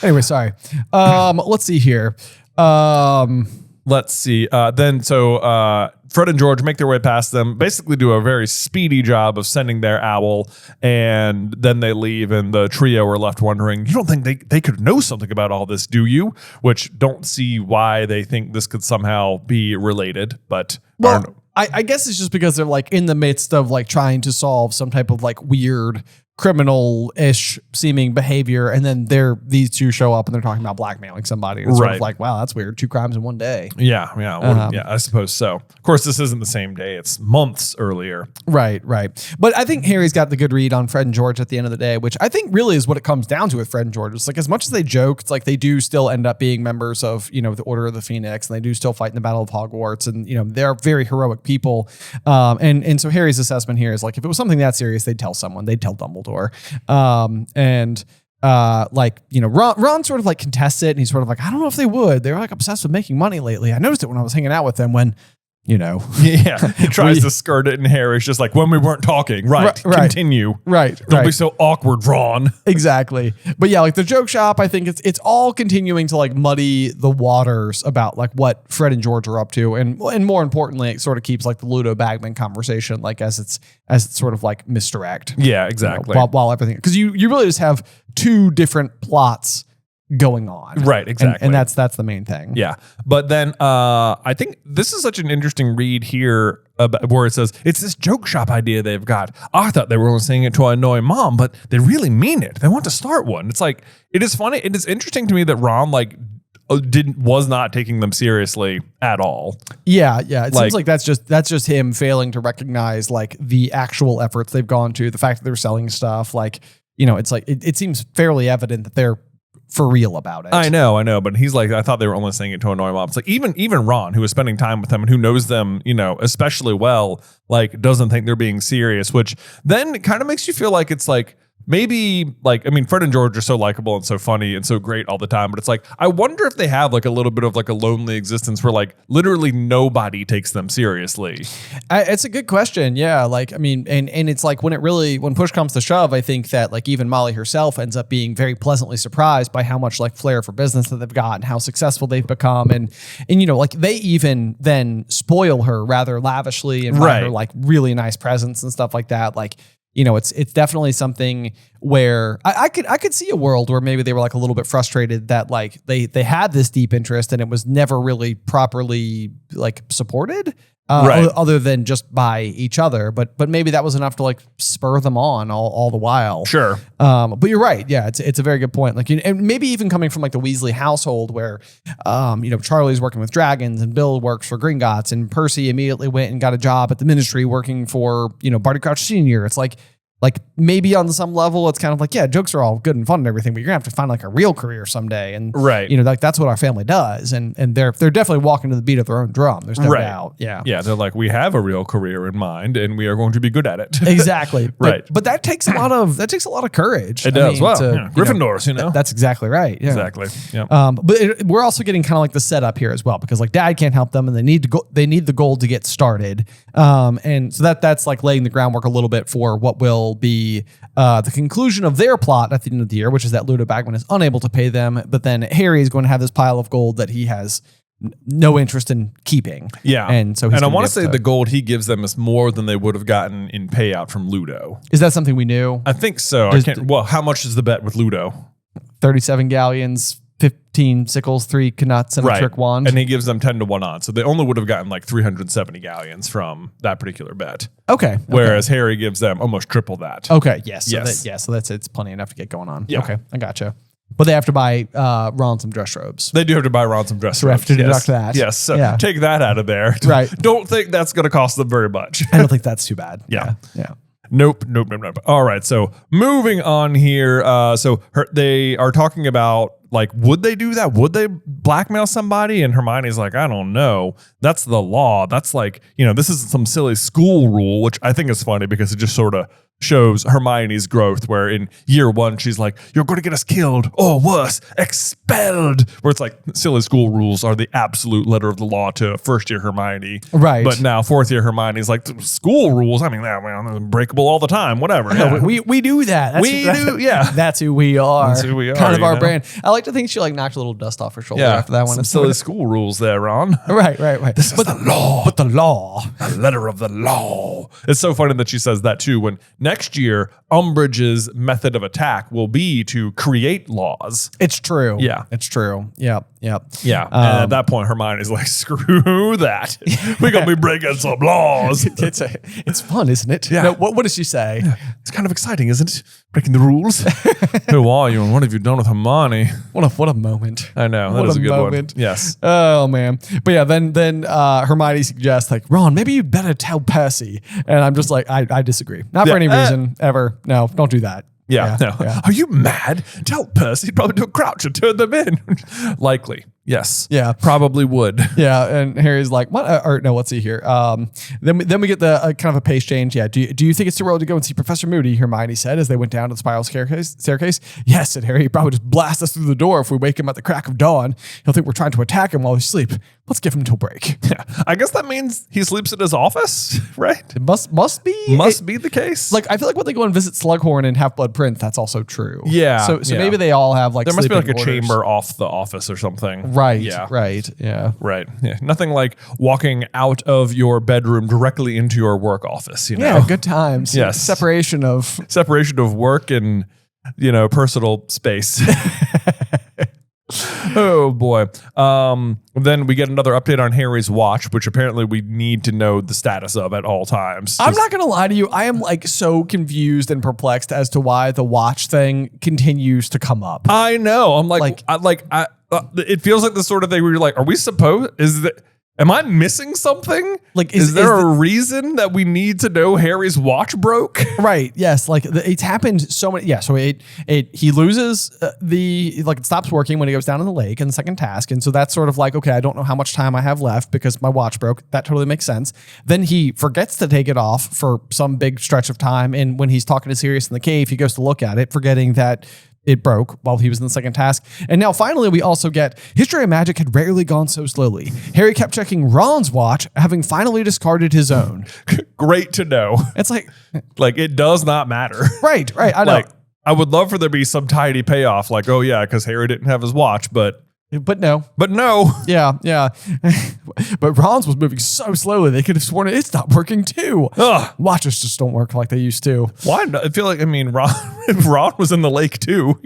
Anyway, sorry. Let's see here. Let's see. So Fred and George make their way past them, basically do a very speedy job of sending their owl, and then they leave, and the trio are left wondering, you don't think they could know something about all this, do you? Which don't see why they think this could somehow be related, but I don't know. I guess it's just because they're like in the midst of like trying to solve some type of like weird criminal-ish seeming behavior, and then these two show up and they're talking about blackmailing somebody. And it's sort of like, wow, that's weird. 2 crimes in one day. Yeah, I suppose so. Of course, this isn't the same day. It's months earlier. Right. But I think Harry's got the good read on Fred and George at the end of the day, which I think really is what it comes down to with Fred and George. It's like, as much as they joke, it's like they do still end up being members of, the Order of the Phoenix, and they do still fight in the Battle of Hogwarts, and, they're very heroic people. And so Harry's assessment here is like, if it was something that serious, they'd tell someone. They'd tell Dumbledore. Ron sort of like contests it, and he's sort of like, I don't know if they would. They're like obsessed with making money lately. I noticed it when I was hanging out with them when, he tries to skirt it, and Harry's just like, when we weren't talking. Right. Continue. Don't be so awkward, Ron. Exactly. But yeah, like the joke shop, I think it's all continuing to like muddy the waters about like what Fred and George are up to. And more importantly, it sort of keeps like the Ludo Bagman conversation, like as it's sort of like misdirect. Yeah, exactly. While everything, because you really just have 2 different plots going on. Right, exactly. And that's the main thing. Yeah. But then I think this is such an interesting read here where it says, it's this joke shop idea they've got. I thought they were only saying it to annoy Mom, but they really mean it. They want to start one. It's like, it is funny. It is interesting to me that Ron was not taking them seriously at all. Yeah. It seems like that's just him failing to recognize like the actual efforts they've gone to, the fact that they're selling stuff. Like, it's like, it seems fairly evident that they're for real about it. I know, but he's like, I thought they were only saying it to annoy Mom. It's like even Ron, who is spending time with them and who knows them, especially well, like doesn't think they're being serious, which then kind of makes you feel like it's like, maybe like, I mean, Fred and George are so likable and so funny and so great all the time, but it's like, I wonder if they have like a little bit of like a lonely existence where like literally nobody takes them seriously. It's a good question. Yeah. Like, I mean, and it's like when push comes to shove, I think that like even Molly herself ends up being very pleasantly surprised by how much like flair for business that they've got and how successful they've become. And like they even then spoil her rather lavishly and buy her like really nice presents and stuff like that. Like, it's definitely something where I could see a world where maybe they were like a little bit frustrated that like they had this deep interest and it was never really properly like supported. Other than just by each other, but maybe that was enough to like spur them on all the while. Sure. But you're right. Yeah, it's a very good point. Like, and maybe even coming from like the Weasley household where, Charlie's working with dragons and Bill works for Gringotts and Percy immediately went and got a job at the Ministry working for, Barty Crouch Sr. It's like maybe on some level, it's kind of like, yeah, jokes are all good and fun and everything, but you're gonna have to find like a real career someday. And like that's what our family does. And they're definitely walking to the beat of their own drum. There's no doubt. Yeah. Yeah. They're like, we have a real career in mind and we are going to be good at it. Exactly. But that takes a lot of courage. It does. Gryffindors, That's exactly right. Yeah. Exactly. Yeah. But we're also getting kind of like the setup here as well, because like Dad can't help them and they need the gold to get started. And so that's like laying the groundwork a little bit for what will be the conclusion of their plot at the end of the year, which is that Ludo Bagman is unable to pay them, but then Harry is going to have this pile of gold that he has no interest in keeping. Yeah. And so I want to say the gold he gives them is more than they would have gotten in payout from Ludo. Is that something we knew? I think so. How much is the bet with Ludo? 37 galleons, 15 sickles, 3 knuts, and a trick wand. And he gives them 10 to 1 on. So they only would have gotten like 370 galleons from that particular bet. Okay. Whereas Harry gives them almost triple that. Okay. Yes. So that's it's plenty enough to get going on. Yeah. Okay. I gotcha. But they have to buy Ron some dress robes. They do have to buy Ron some dress robes. So we have to deduct that. Yes. So take that out of there. Right. Don't think that's going to cost them very much. I don't think that's too bad. Yeah. Yeah. Nope. All right. So moving on here. They are talking about like, would they do that? Would they blackmail somebody? And Hermione's like, I don't know. That's the law. That's like, this isn't some silly school rule, which I think is funny because it just sort of shows Hermione's growth, where in year 1, she's like, you're going to get us killed or worse, expelled. Where it's like silly school rules are the absolute letter of the law to first year Hermione. Right. But now 4th year Hermione's like, school rules, I mean, they're breakable all the time, whatever. Yeah. we do that. That's who we are. That's who we are. Kind of our brand. I like to think she like knocked a little dust off her shoulder after that one. Some silly school rules there, Ron. Right. This is the law. But the law. The letter of the law. It's so funny that she says that too, when next year, Umbridge's method of attack will be to create laws. It's true. Yeah. It's true. Yep. Yeah. And at that point, Hermione's like, screw that. We're going to be breaking some laws. It's fun, isn't it? Yeah. No, what does she say? Yeah. It's kind of exciting, isn't it? breaking the rules. Who are you and what have you done with Hermione? What a moment. I know. That What was a a good moment. one. Yes. Oh man. But yeah, then Hermione suggests like, Ron, maybe you'd better tell Percy. And I'm just like, I disagree. Not for any reason ever. No, don't do that. Yeah. No. Yeah. Are you mad? Tell Percy he'd probably do a crouch and turn them in. Likely. Yes. Yeah. Probably would. Yeah, and Harry's like, "What?" Or no, let's see here. Then we get the kind of a pace change. Yeah. Do you think it's too early to go and see Professor Moody? Hermione said as they went down to the spiral staircase. Yes, said Harry. He'd probably just blast us through the door if we wake him at the crack of dawn. He'll think we're trying to attack him while we sleep. Let's give him till break. Yeah. I guess that means he sleeps in his office, right? It must be Must be the case. Like I feel like when they go and visit Slughorn and Half-Blood Prince, that's also true. Yeah. So yeah. maybe they all have like there must be like a sleeping quarters. chamber off the office or something. Right. Yeah. Right. Yeah. Right. Yeah. Nothing like walking out of your bedroom directly into your work office, you know? Yeah. Good times. Yes. Separation of work and, personal space. Oh boy. Then we get another update on Harry's watch, which apparently we need to know the status of at all times. I'm not gonna lie to you. I am like so confused and perplexed as to why the watch thing continues to come up. I know. I'm it feels like the sort of thing where you're like, are we supposed? Am I missing something? Like, is there a reason that we need to know Harry's watch broke? Right. Yes. Like it's happened so many. Yeah. So he loses it stops working when he goes down in the lake in the second task. And so that's sort of like, okay, I don't know how much time I have left because my watch broke. That totally makes sense. Then he forgets to take it off for some big stretch of time. And when he's talking to Sirius in the cave, he goes to look at it, forgetting that it broke while he was in the second task. And now finally we also get History of Magic had rarely gone so slowly. Harry kept checking Ron's watch, having finally discarded his own. Great to know. It's like it does not matter. Right. I know. Like, I would love for there to be some tiny payoff, like, oh yeah, because Harry didn't have his watch, but no. Yeah. But Ron's was moving so slowly, they could have sworn it stopped working too. Ugh. Watches just don't work like they used to. Why not? I feel like, Ron was in the lake too,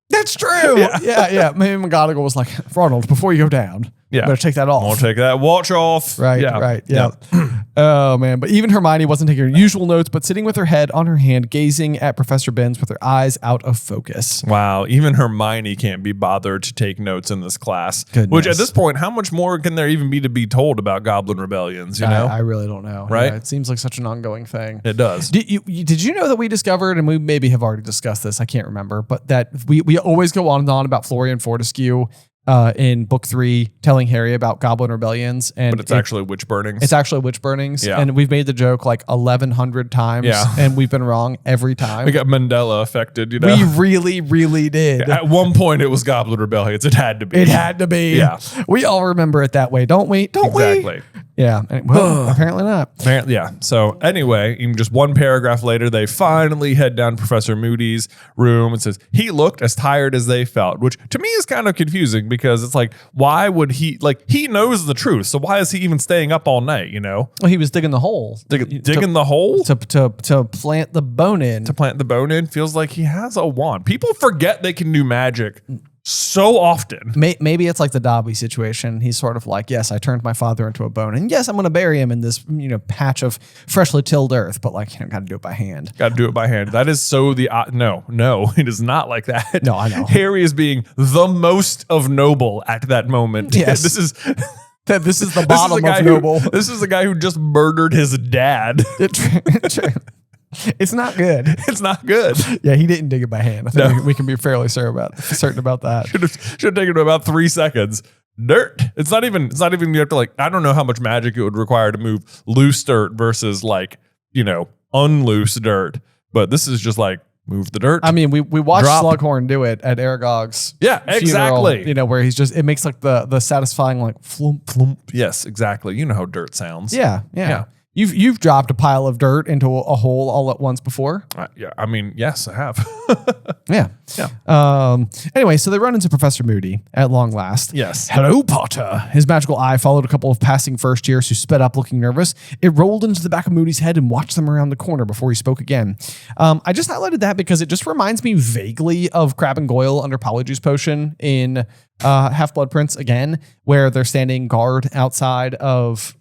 That's true. Yeah. Maybe McGonagall was like, Ronald, before you go down, you better take that off. I'll take that watch off. Right. Yeah. Oh man. But even Hermione wasn't taking her usual notes, but sitting with her head on her hand, gazing at Professor Binns with her eyes out of focus. Wow. Even Hermione can't be bothered to take notes in this class. Goodness. Which at this point, how much more can there even be to be told about Goblin rebellions? You know, I really don't know. Right? Yeah, it seems like such an ongoing thing. It does. Did you know that we discovered, and we maybe have already discussed this, I can't remember, but that we always go on and on about Florian Fortescue in book 3 telling Harry about Goblin rebellions, and but it's actually witch burnings. It's actually witch burnings, and we've made the joke like 1,100 times, and we've been wrong every time. We got Mandela affected, We really did. At one point, it was Goblin rebellions. It had to be. It had to be. Yeah. We all remember it that way, don't we? Exactly. Yeah. Well, apparently not. Apparently, yeah. So anyway, even just one paragraph later, they finally head down to Professor Moody's room and says he looked as tired as they felt, which to me is kind of confusing because it's like, why would he, he knows the truth. So why is he even staying up all night, Well, he was digging the hole. Digging the hole? To plant the bone in. To plant the bone in? Feels like he has a wand. People forget they can do magic so often. Maybe it's like the Dobby situation. He's sort of like, yes, I turned my father into a bone, and yes, I'm going to bury him in this, patch of freshly tilled earth, but got to do it by hand. Got to do it by hand. That is so no, it is not like that. No, I know. Harry is being the most of noble at that moment. Yes. This is the bottom of noble. This is the guy who just murdered his dad. It's not good. It's not good. Yeah, he didn't dig it by hand. I think we can be fairly certain about that. Should have taken him about 3 seconds. Dirt. It's not even you have to I don't know how much magic it would require to move loose dirt versus unloose dirt. But this is just move the dirt. I mean, we watched Slughorn do it at Aragog's exactly. funeral, where he's just, it makes the satisfying flump, flump. Yes, exactly. You know how dirt sounds. Yeah. You've dropped a pile of dirt into a hole all at once before. Yes, I have. Yeah. Anyway, so they run into Professor Moody at long last. Yes. Hello, Potter. His magical eye followed a couple of passing first years who sped up looking nervous. It rolled into the back of Moody's head and watched them around the corner before he spoke again. I just highlighted that because it just reminds me vaguely of Crabbe and Goyle under Polyjuice Potion in Half-Blood Prince again, where they're standing guard outside of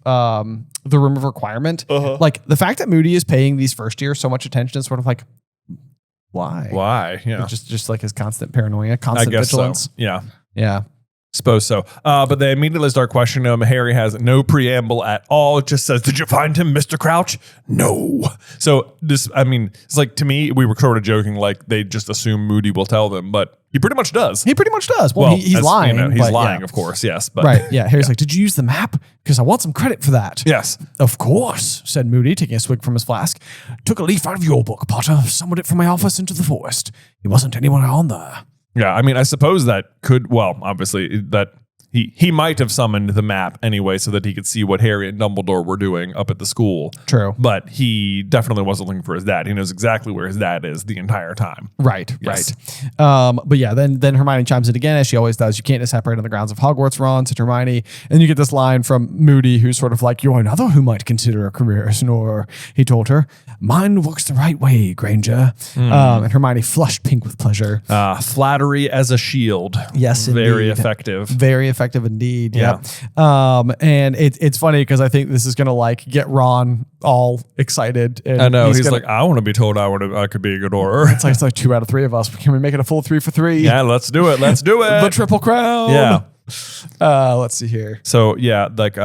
the room of requirement. The fact that Moody is paying these first years so much attention is sort of Why? Why? Yeah. Just like his constant paranoia, I constant guess vigilance. so. Yeah. Yeah. Suppose so. But they immediately start questioning him. Harry has no preamble at all. It just says, "Did you find him, Mr. Crouch?" No. So this, I mean, it's like, to me, we were sort of joking, like they just assume Moody will tell them, but he pretty much does. He pretty much does. Well, he's as, lying. You know, he's but lying, yeah. of course. Yes. But Right. Yeah. Harry's like, "Did you use the map? Because I want some credit for that." yes. "Of course," said Moody, taking a swig from his flask. "Took a leaf out of your book, Potter. Summoned it from my office into the forest. There wasn't anyone on there." Yeah. I mean, I suppose that could, well, obviously that he might have summoned the map anyway so that he could see what Harry and Dumbledore were doing up at the school. True. But he definitely wasn't looking for his dad. He knows exactly where his dad is the entire time. Right, Yes. right. But yeah, then Hermione chimes in again, as she always does. "You can't separate on the grounds of Hogwarts, Ron," said Hermione. And you get this line from Moody, who's sort of like, "You're another who might consider a career as an Auror," he told her. "Mine works the right way, Granger." And Hermione flushed pink with pleasure. Flattery as a shield. Yes, Very indeed. effective. Very effective indeed. Yeah. Yep. And it's funny because I think this is gonna like get Ron all excited. And I know. He's gonna, like, I want to be told I could be a good Auror. it's like 2 out of 3 of us. Can we make it a full 3 for 3? Yeah, let's do it. Let's do it. The Triple Crown. Yeah. Let's see here. So yeah, like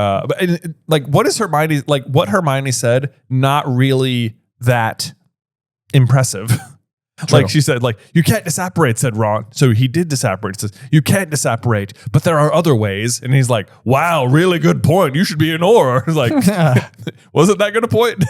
what is Hermione, like what Hermione said, not really that impressive. Like she said, like, "You can't disapparate," said Ron. So he did disapparate. Says, "You can't disapparate, but there are other ways." And he's like, "Wow, really good point. You should be an Auror." Like, wasn't that good a point?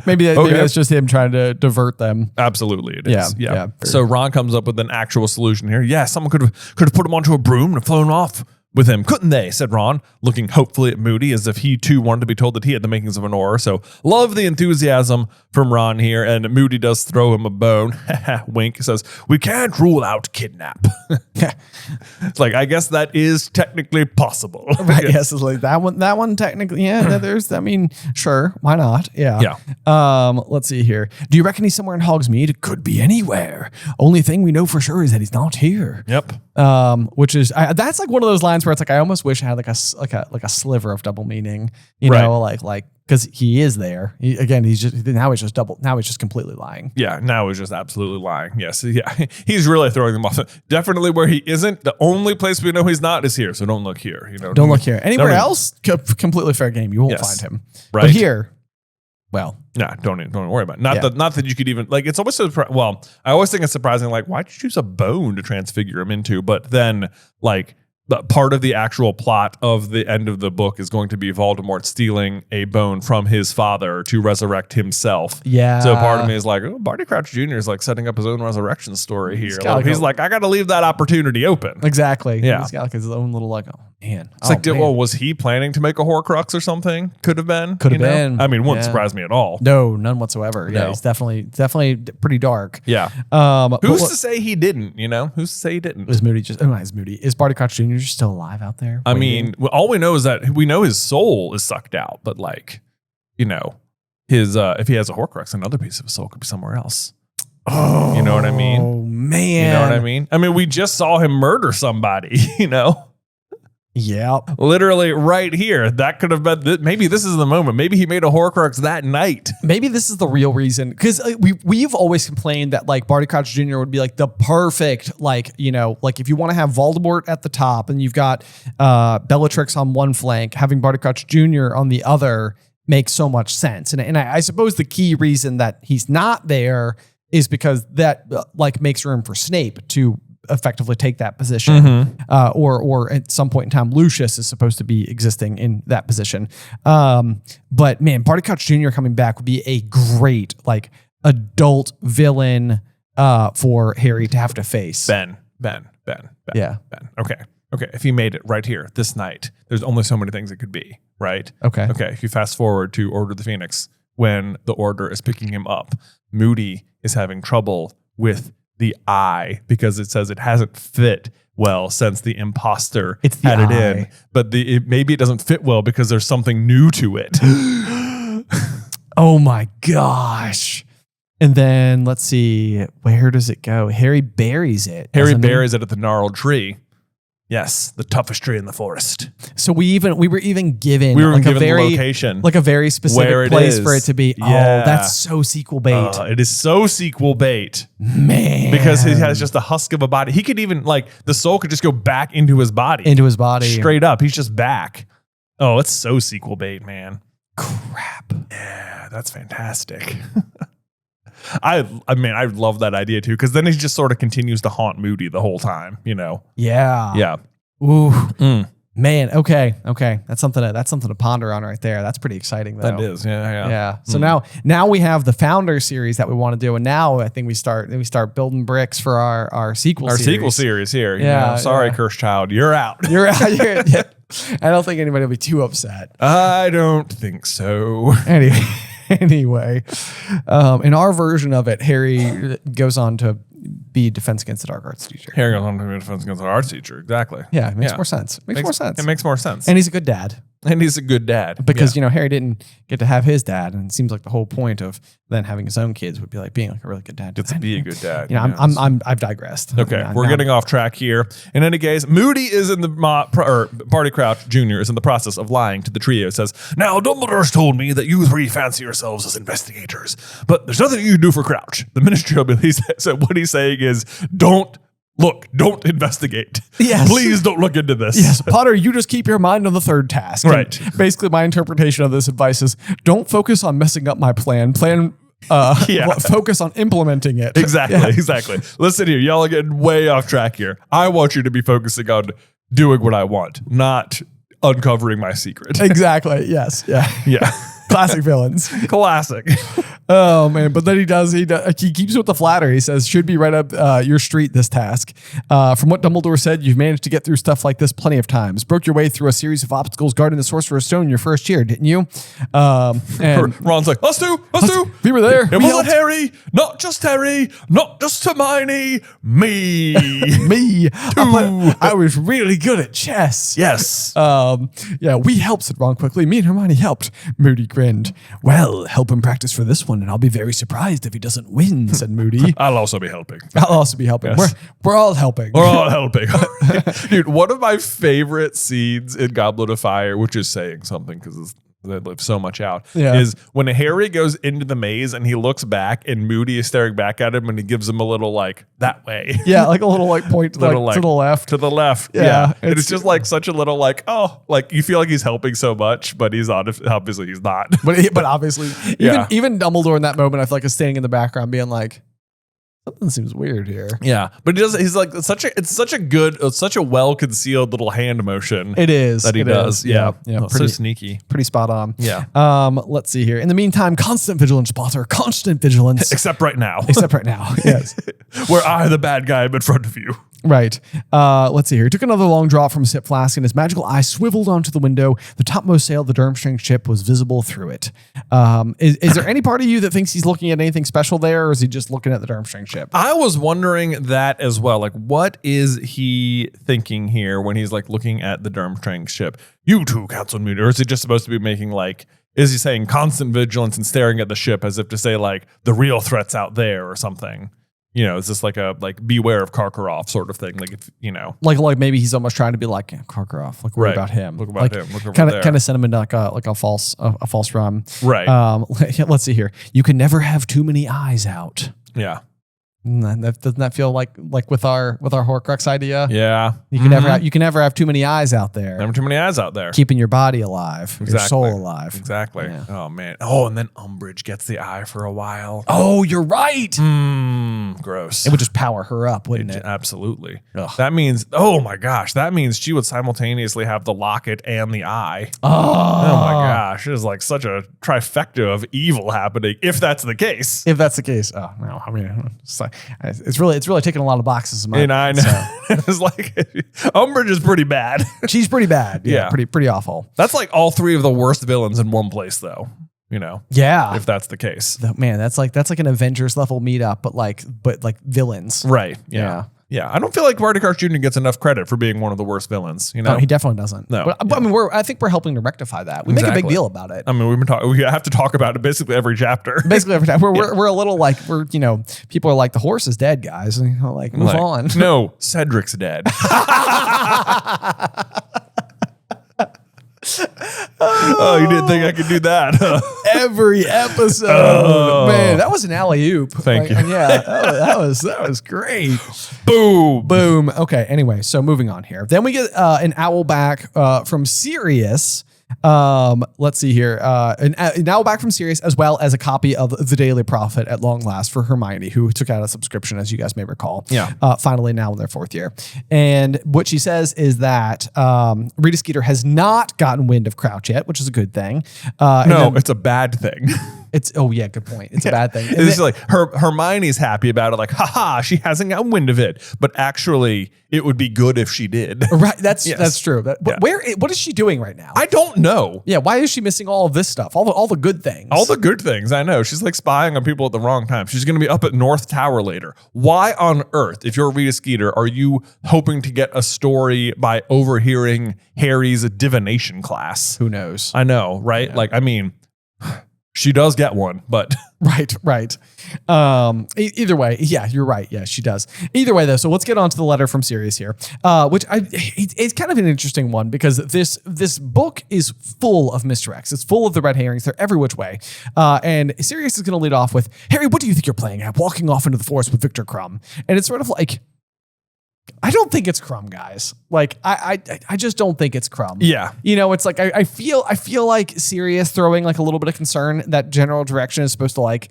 Maybe that's just him trying to divert them. Absolutely, it is. Yeah, Yeah. yeah. So Ron comes up with an actual solution here. Yeah, someone could have put him onto a broom and flown off with him, couldn't they? Said Ron, looking hopefully at Moody as if he too wanted to be told that he had the makings of an Auror. So love the enthusiasm from Ron here, and Moody does throw him a bone. Wink. Says, "We can't rule out kidnap." It's like, I guess that is technically possible. Right. Yes. It's like that one technically. Yeah. There's. I mean, sure. Why not? Yeah. Yeah. Let's see here. "Do you reckon he's somewhere in Hogsmeade?" "It could be anywhere. Only thing we know for sure is that he's not here." Yep. Which is that's like one of those lines where it's like I almost wish I had like a sliver of double meaning, you Right. know, like because he is there. He's just completely lying. Yeah, now he's just absolutely lying. Yes, yeah, he's really throwing them off. Definitely where he isn't. The only place we know he's not is here. So don't look here. You know, Don't look here. Anywhere don't- else, completely fair game. You won't Yes. find him. Right. But here, well, Nah, don't worry about it. Yeah. Not that you could even, like, it's almost so, well, I always think it's surprising, like, why'd you choose a bone to transfigure him into? But then, like, the part of the actual plot of the end of the book is going to be Voldemort stealing a bone from his father to resurrect himself. yeah. So part of me is like, oh, Barty Crouch Jr. is like setting up his own resurrection story here. got He's like like, I got to leave that opportunity open. Exactly. Yeah. He's got like his own little like, oh man. It's like, well, was he planning to make a Horcrux or something? Could have been. Could have you know? been. I mean, wouldn't Yeah. surprise me at all. No, none whatsoever. Yeah, No. he's definitely pretty dark. Yeah. But Who's what- to say he didn't? You know, who's to say he didn't? is Moody just? Oh, not is Moody. Is Barty Crouch Jr. still alive out there? I waiting? mean, well, all we know is that we know his soul is sucked out, but like, you know, his if he has a Horcrux, another piece of his soul could be somewhere else. oh, You know what I mean? Oh man, You know what I mean? I mean, we just saw him murder somebody. You know, Yep. literally right here. That could have been. Maybe this is the moment. Maybe he made a Horcrux that night. Maybe this is the real reason, because we've always complained that like Barty Crouch Jr. would be like the perfect, like, you know, like if you want to have Voldemort at the top and you've got Bellatrix on one flank, having Barty Crouch Jr. on the other makes so much sense. And I suppose the key reason that he's not there is because that like makes room for Snape to effectively take that position, or at some point in time, Lucius is supposed to be existing in that position. But man, Barty Crouch Jr. coming back would be a great like adult villain for Harry to have to face. Ben. Yeah. Ben. Okay. If he made it right here this night, there's only so many things it could be, right? Okay. Okay. If you fast forward to Order of the Phoenix, when the Order is picking him up, Moody is having trouble with the eye because it says it hasn't fit well since the imposter It's the had it in, eye. but maybe it doesn't fit well because there's something new to it. Oh my gosh. And then let's see, where does it go? Harry buries it. Harry doesn't he? buries it at the gnarled tree. Yes, the toughest tree in the forest. So we were even given given a very the location, like a very specific where it place is. for it to be. Yeah. Oh, that's so sequel bait. It is so sequel bait, Man. because he has just a husk of a body. He could even the soul could just go back into his body, straight up. He's just back. Oh, it's so sequel bait, man. Crap. Yeah, that's fantastic. I mean, I love that idea too, because then he just sort of continues to haunt Moody the whole time, Yeah. Yeah. Ooh. Man. Okay. That's something to ponder on right there. That's pretty exciting, though. That is. Yeah. Yeah. So now we have the Founder series that we want to do, and now I think we start building bricks for our sequel. Our sequel series here. Yeah. Sorry, Cursed Child, you're out. You're out. Yeah. I don't think anybody will be too upset. I don't think so. Anyway, in our version of it, Harry goes on to be Defense Against the Dark Arts teacher. Harry goes on to be Defense Against the Arts teacher. Exactly. Yeah, it makes more sense. It makes more sense. And he's a good dad. And he's a good dad. Because, Harry didn't get to have his dad. And it seems like the whole point of then having his own kids would be like being like a really good dad. Gets to be a good dad. I've digressed. Okay, we're getting off track here. In any case, Moody is in the Barty Crouch Jr. is in the process of lying to the trio. Says, "Now Dumbledore's told me that you three fancy yourselves as investigators, but there's nothing you can do for Crouch." The Ministry of Police said what he's saying is, don't investigate. Yes. Please don't look into this. Yes, Potter, you just keep your mind on the third task. Right. And basically, my interpretation of this advice is don't focus on messing up my plan. Focus on implementing it. Exactly. Listen here, y'all are getting way off track here. I want you to be focusing on doing what I want, not uncovering my secret. Exactly. Yes. Yeah. Yeah. Classic villains. Classic. Oh man, but then he keeps with the flatter. He says, should be right up your street, this task. From what Dumbledore said, you've managed to get through stuff like this plenty of times. Broke your way through a series of obstacles guarding the Sorcerer's Stone in your first year, didn't you? And Ron's like, us too. We were there. It wasn't Harry, not just Hermione, me. Me. I was really good at chess. Yes. We helped, said Ron quickly. Me and Hermione helped. Moody grinned. Well, help him practice for this one, and I'll be very surprised if he doesn't win, said Moody. I'll also be helping. Yes. We're all helping. We're all helping. Dude, one of my favorite scenes in Goblet of Fire, which is saying something because they live so much out, is when Harry goes into the maze and he looks back and Moody is staring back at him and he gives him a little that way. Yeah, like a little point to the left. To the left. Yeah. And it's just such a little you feel like he's helping so much, but he's obviously he's not. But obviously, even Dumbledore in that moment, I feel like is standing in the background being like, something seems weird here. Yeah, but he's like it's such a well concealed little hand motion. It is that he does. Yeah. So sneaky, pretty spot on. Yeah. Let's see here. In the meantime, constant vigilance, Potter. Constant vigilance. Except right now. Yes. Where I, the bad guy, am in front of you. Right. Let's see here. He took another long draught from a sip flask and his magical eye swiveled onto the window. The topmost sail of the Durmstrang ship was visible through it. Is there any part of you that thinks he's looking at anything special there, or is he just looking at the Durmstrang ship? I was wondering that as well. What is he thinking here when he's looking at the Durmstrang ship? You too, Council Moody. Or is he just supposed to be making is he saying constant vigilance and staring at the ship as if to say the real threat's out there or something? Is this beware of Karkaroff sort of thing? Like maybe he's almost trying to be like Karkaroff. Worry about him. Look about him. Look over kind there. of send him into a false run. Right. Let's see here. You can never have too many eyes out. Yeah. Doesn't that feel like with our Horcrux idea? Yeah. You can never have too many eyes out there. Never too many eyes out there. Keeping your body alive, your soul alive. Exactly. Yeah. Oh man. Oh, and then Umbridge gets the eye for a while. Oh, you're right. Gross. It would just power her up, wouldn't it? Absolutely. Ugh. That means, oh my gosh, that means she would simultaneously have the locket and the eye. Oh my gosh. It is such a trifecta of evil happening, if that's the case. If that's the case. Oh no. I mean, it's really taking a lot of boxes of mine. And I know. So. It's Umbridge is pretty bad. She's pretty bad. Yeah. Pretty awful. That's all three of the worst villains in one place though. Yeah. If that's the case. Man, that's like an Avengers level meetup, but like villains. Right. Yeah. Yeah, I don't feel like Barty Crouch Jr. gets enough credit for being one of the worst villains. You know, No, he definitely doesn't. No. But I mean, I think we're helping to rectify that. We make a big Exactly. deal about it. I mean, we've been talking. We have to talk about it basically every chapter. Basically, every time we're a little like people are like the horse is dead, guys. And, like move Like, on. No, Cedric's dead. Oh, you didn't think I could do that? Huh? Every episode, man, that was an alley oop. Thank you. Yeah, that was great. Boom. Boom. Okay. Anyway, so moving on here. Then we get an owl back from Sirius. Let's see here. An owl back from Sirius, as well as a copy of The Daily Prophet at long last for Hermione, who took out a subscription, as you guys may recall. Yeah. Finally, now in their 4th year. And what she says is that Rita Skeeter has not gotten wind of Crouch yet, which is a good thing. No, it's a bad thing. Yeah, good point. It's a bad thing. And It's like Hermione's happy about it, like, haha, she hasn't got wind of it. But actually, it would be good if she did. Right, that's Yes. true. But what is she doing right now? I don't know. Yeah, why is she missing all of this stuff? All the good things. All the good things, I know. She's like spying on people at the wrong time. She's going to be up at North Tower later. Why on earth, if you're Rita Skeeter, are you hoping to get a story by overhearing Harry's divination class? Who knows? I know, right? Like, I mean, she does get one, but Right. Either way, yeah, you're right. Yeah, she does. Either way, though, so let's get on to the letter from Sirius here, which it's kind of an interesting one because this book is full of misdirects. It's full of the red herrings. They're every which way. And Sirius is going to lead off with, Harry, what do you think you're playing at? Walking off into the forest with Victor Crumb. And it's sort of like, I don't think it's Crumb, guys. Like, I just don't think it's Crumb. yeah. You know, it's like I feel like Sirius throwing like a little bit of concern. That general direction is supposed to like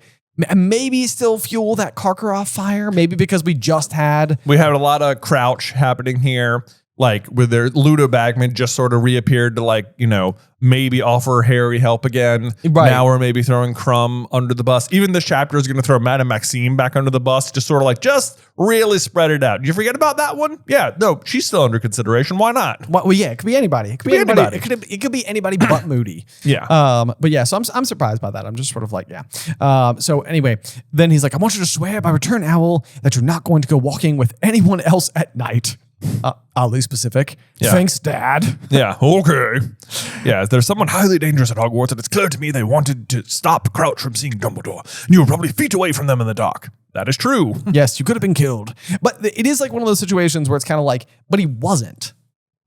maybe still fuel that Karkaroff fire. Maybe because we had a lot of Crouch happening here. Like with their Ludo Bagman just sort of reappeared to like, maybe offer Harry help again. Right. Now we're maybe throwing Crumb under the bus. Even this chapter is going to throw Madame Maxime back under the bus. Just sort of like, just really spread it out. Did you forget about that one? Yeah, no, she's still under consideration. Why not? Well, yeah, it could be anybody. It could be anybody. It could be anybody but Moody. Yeah. But yeah, so I'm surprised by that. I'm just sort of like, yeah. So anyway, then he's like, I want you to swear by Return Owl that you're not going to go walking with anyone else at night. Oddly specific. Yeah. Thanks, Dad. Yeah, okay. Yeah, there's someone highly dangerous at Hogwarts, and it's clear to me they wanted to stop Crouch from seeing Dumbledore. And you were probably feet away from them in the dark. That is true. Yes, you could have been killed. But it is like one of those situations where it's kind of like, but he wasn't.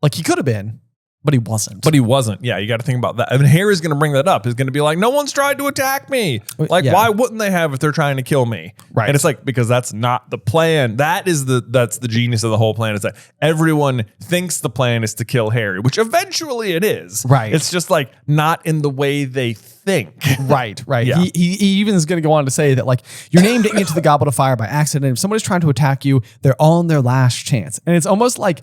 Like he could have been, but he wasn't. But he wasn't. Yeah, you got to think about that. I mean, Harry's going to bring that up. He's going to be like, no one's tried to attack me. Like, Yeah. why wouldn't they have if they're trying to kill me? Right. And it's like, because that's not the plan. That's the genius of the whole plan, is that everyone thinks the plan is to kill Harry, which eventually it is. Right. It's just like not in the way they think. Right. Yeah. He even is going to go on to say that like your name didn't get to the Goblet of Fire by accident. If somebody's trying to attack you, they're on their last chance. And it's almost like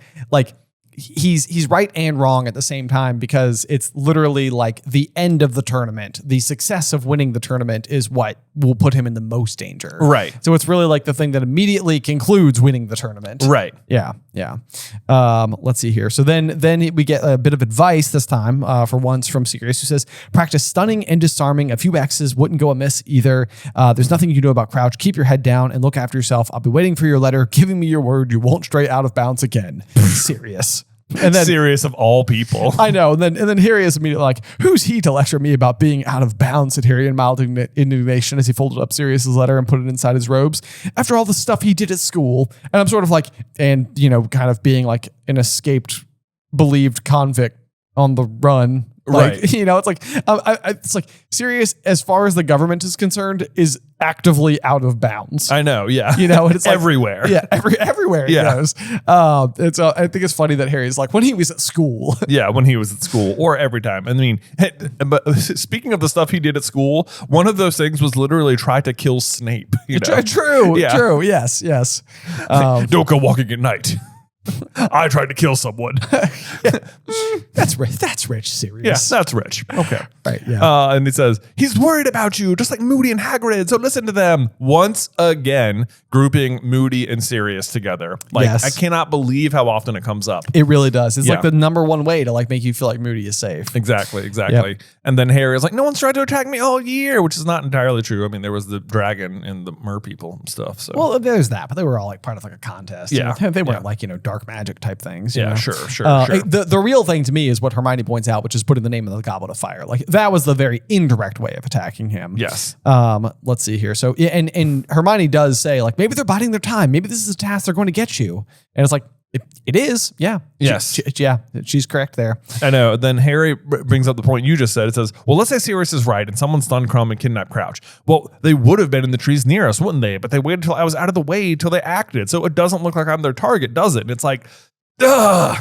he's right and wrong at the same time, because it's literally like the end of the tournament. The success of winning the tournament is what will put him in the most danger. Right. So it's really like the thing that immediately concludes winning the tournament. Right. Yeah. Let's see here. So then we get a bit of advice this time for once from Sirius, who says, practice stunning and disarming. A few X's wouldn't go amiss either. There's nothing you know about Crouch. Keep your head down and look after yourself. I'll be waiting for your letter, giving me your word you won't stray out of bounds again. Sirius. And then Serious of all people. I know. And then Harry is immediately like, who's he to lecture me about being out of bounds, said Harry in mild indignation as he folded up Sirius's letter and put it inside his robes. After all the stuff he did at school. And I'm sort of like, and kind of being like an escaped, believed convict on the run. Like, Right. It's like Sirius, as far as the government is concerned, is actively out of bounds. I know. Yeah. And it's like, everywhere. Yeah, everywhere he Yeah. goes. I think it's funny that Harry's like, when he was at school. Yeah, when he was at school, or every time. I mean, but speaking of the stuff he did at school, one of those things was literally try to kill Snape. True. Yeah. True. Yes. Don't go walking at night. I tried to kill someone. That's rich, Sirius. Yes, that's rich. Okay. Right, yeah. And it says, he's worried about you, just like Moody and Hagrid, so listen to them. Once again, grouping Moody and Sirius together. Like, Yes. I cannot believe how often it comes up. It really does. It's Yeah. like the number one way to like make you feel like Moody is safe. Exactly. Yep. And then Harry is like, no one's tried to attack me all year, which is not entirely true. I mean, there was the dragon and the mer people and stuff. So Well, there's that, but they were all like part of like a contest. Yeah. You know? They weren't Yeah. like, dark magic type things. you yeah, know? sure. The real thing to me is what Hermione points out, which is putting the name of the Goblet of Fire. Like that was the very indirect way of attacking him. Yes. Let's see here. So, yeah, and Hermione does say like, maybe they're biding their time. Maybe this is a task they're going to get you. And it's like, it is. Yeah. Yes. She's correct there. I know. Then Harry brings up the point you just said. It says, well, let's say Sirius is right and someone stunned Crumb and kidnapped Crouch. Well, they would have been in the trees near us, wouldn't they? But they waited until I was out of the way till they acted. So it doesn't look like I'm their target, does it? And it's like, ugh.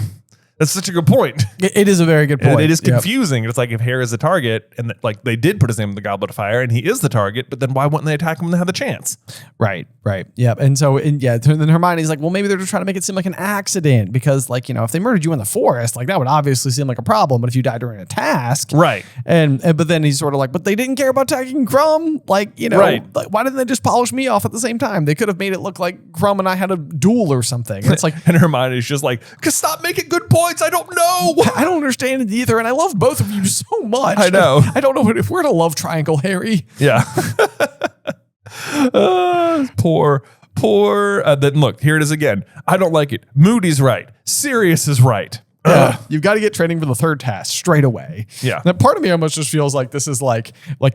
That's such a good point. It is a very good point. It is confusing. It's like if Harry is the target and like they did put his name in the Goblet of Fire and he is the target, but then why wouldn't they attack him when they have the chance? Right. Yeah. And so, then Hermione's like, well, maybe they're just trying to make it seem like an accident because like, if they murdered you in the forest, like that would obviously seem like a problem. But if you died during a task. Right. But then he's sort of like, but they didn't care about attacking Crumb. Like, Right. like, why didn't they just polish me off at the same time? They could have made it look like Crumb and I had a duel or something. And it's like, and Hermione's just like, cause stop making good points. I don't know. I don't understand it either. And I love both of you so much. I know. I don't know if we're in a love triangle, Harry. Yeah. Poor. Then look, here it is again. I don't like it. Moody's right. Sirius is right. Yeah, you've got to get training for the third task straight away. Yeah. That part of me almost just feels like this is like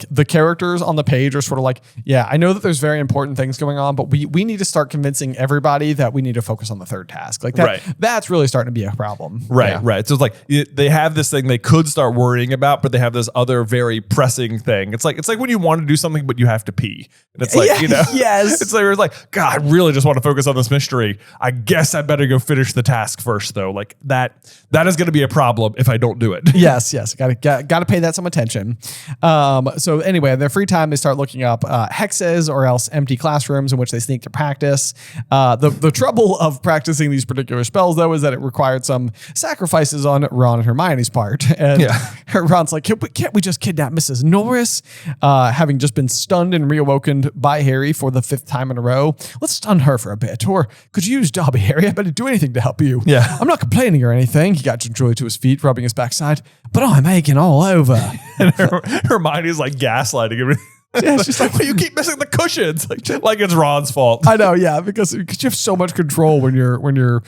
the characters on the page are sort of like, yeah, I know that there's very important things going on, but we need to start convincing everybody that we need to focus on the third task. Like that, Right. That's really starting to be a problem. Right, Yeah. right. So it's like they have this thing they could start worrying about, but they have this other very pressing thing. It's like when you want to do something, but you have to pee. And it's like, Yes. It's like, God, I really just want to focus on this mystery. I guess I better go finish the task first, though. Like that is going to be a problem if I don't do it. Yes. Got to pay that some attention. So anyway, in their free time, they start looking up hexes or else empty classrooms in which they sneak to practice. The trouble of practicing these particular spells, though, is that it required some sacrifices on Ron and Hermione's part. And Ron's like, can't we just kidnap Mrs. Norris? Having just been stunned and reawoken by Harry for the 5th time in a row. Let's stun her for a bit. Or could you use Dobby, Harry? I better do anything to help you. Yeah. I'm not complaining or anything. He got gingerly to his feet, rubbing his backside. But I'm aching all over. And Hermione's like gaslighting him. Yeah, she's like, well, you keep missing the cushions, like it's Ron's fault. I know, yeah, because you have so much control when you're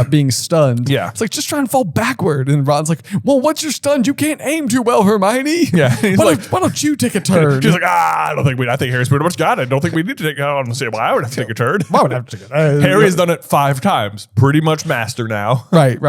being stunned. Yeah. It's like just try and fall backward, and Ron's like, well, once you're stunned, you can't aim too well, Hermione. Yeah, he's why don't you take a turn? She's like, I think Harry's pretty much got it. I don't think we need to take. I don't say why I would have to take a turn. Why would I have to take it? Harry's done it 5 times, pretty much master now. Right.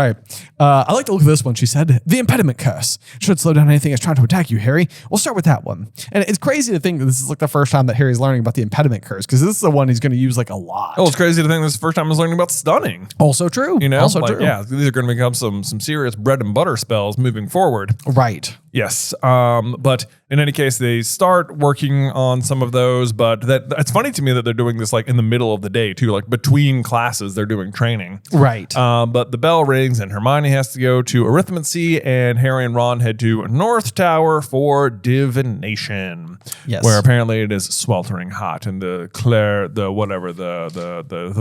I like to look at this one. She said, the impediment curse should slow down anything that's trying to attack you, Harry. We'll start with that one. And it's crazy to think that this is like the first time that Harry's learning about the impediment curse, because this is the one he's going to use like a lot. Oh, it's crazy to think this is the first time I was learning about stunning. Also true. Also true. Yeah, these are going to become some serious bread and butter spells moving forward. Right. Yes. But in any case, they start working on some of those, but it's funny to me that they're doing this like in the middle of the day too, like between classes, they're doing training. Right. But the bell rings and Hermione has to go to arithmancy, and Harry and Ron head to North Tower for divination. Yes. Where apparently it is sweltering hot, and the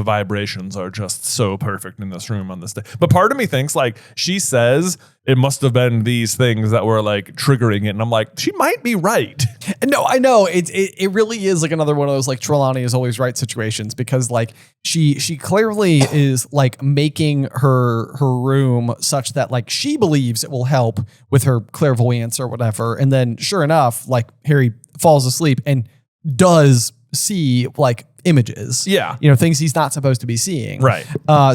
vibrations are just so perfect in this room on this day. But part of me thinks like she says it must have been these things that were like triggering it, and I'm like, she might be right. No, I know it really is like another one of those like Trelawney is always right situations, because like she clearly is like making her room such that like she believes it will help with her clairvoyance or whatever, and then sure enough, like Harry falls asleep and does see like images, things he's not supposed to be seeing. Right.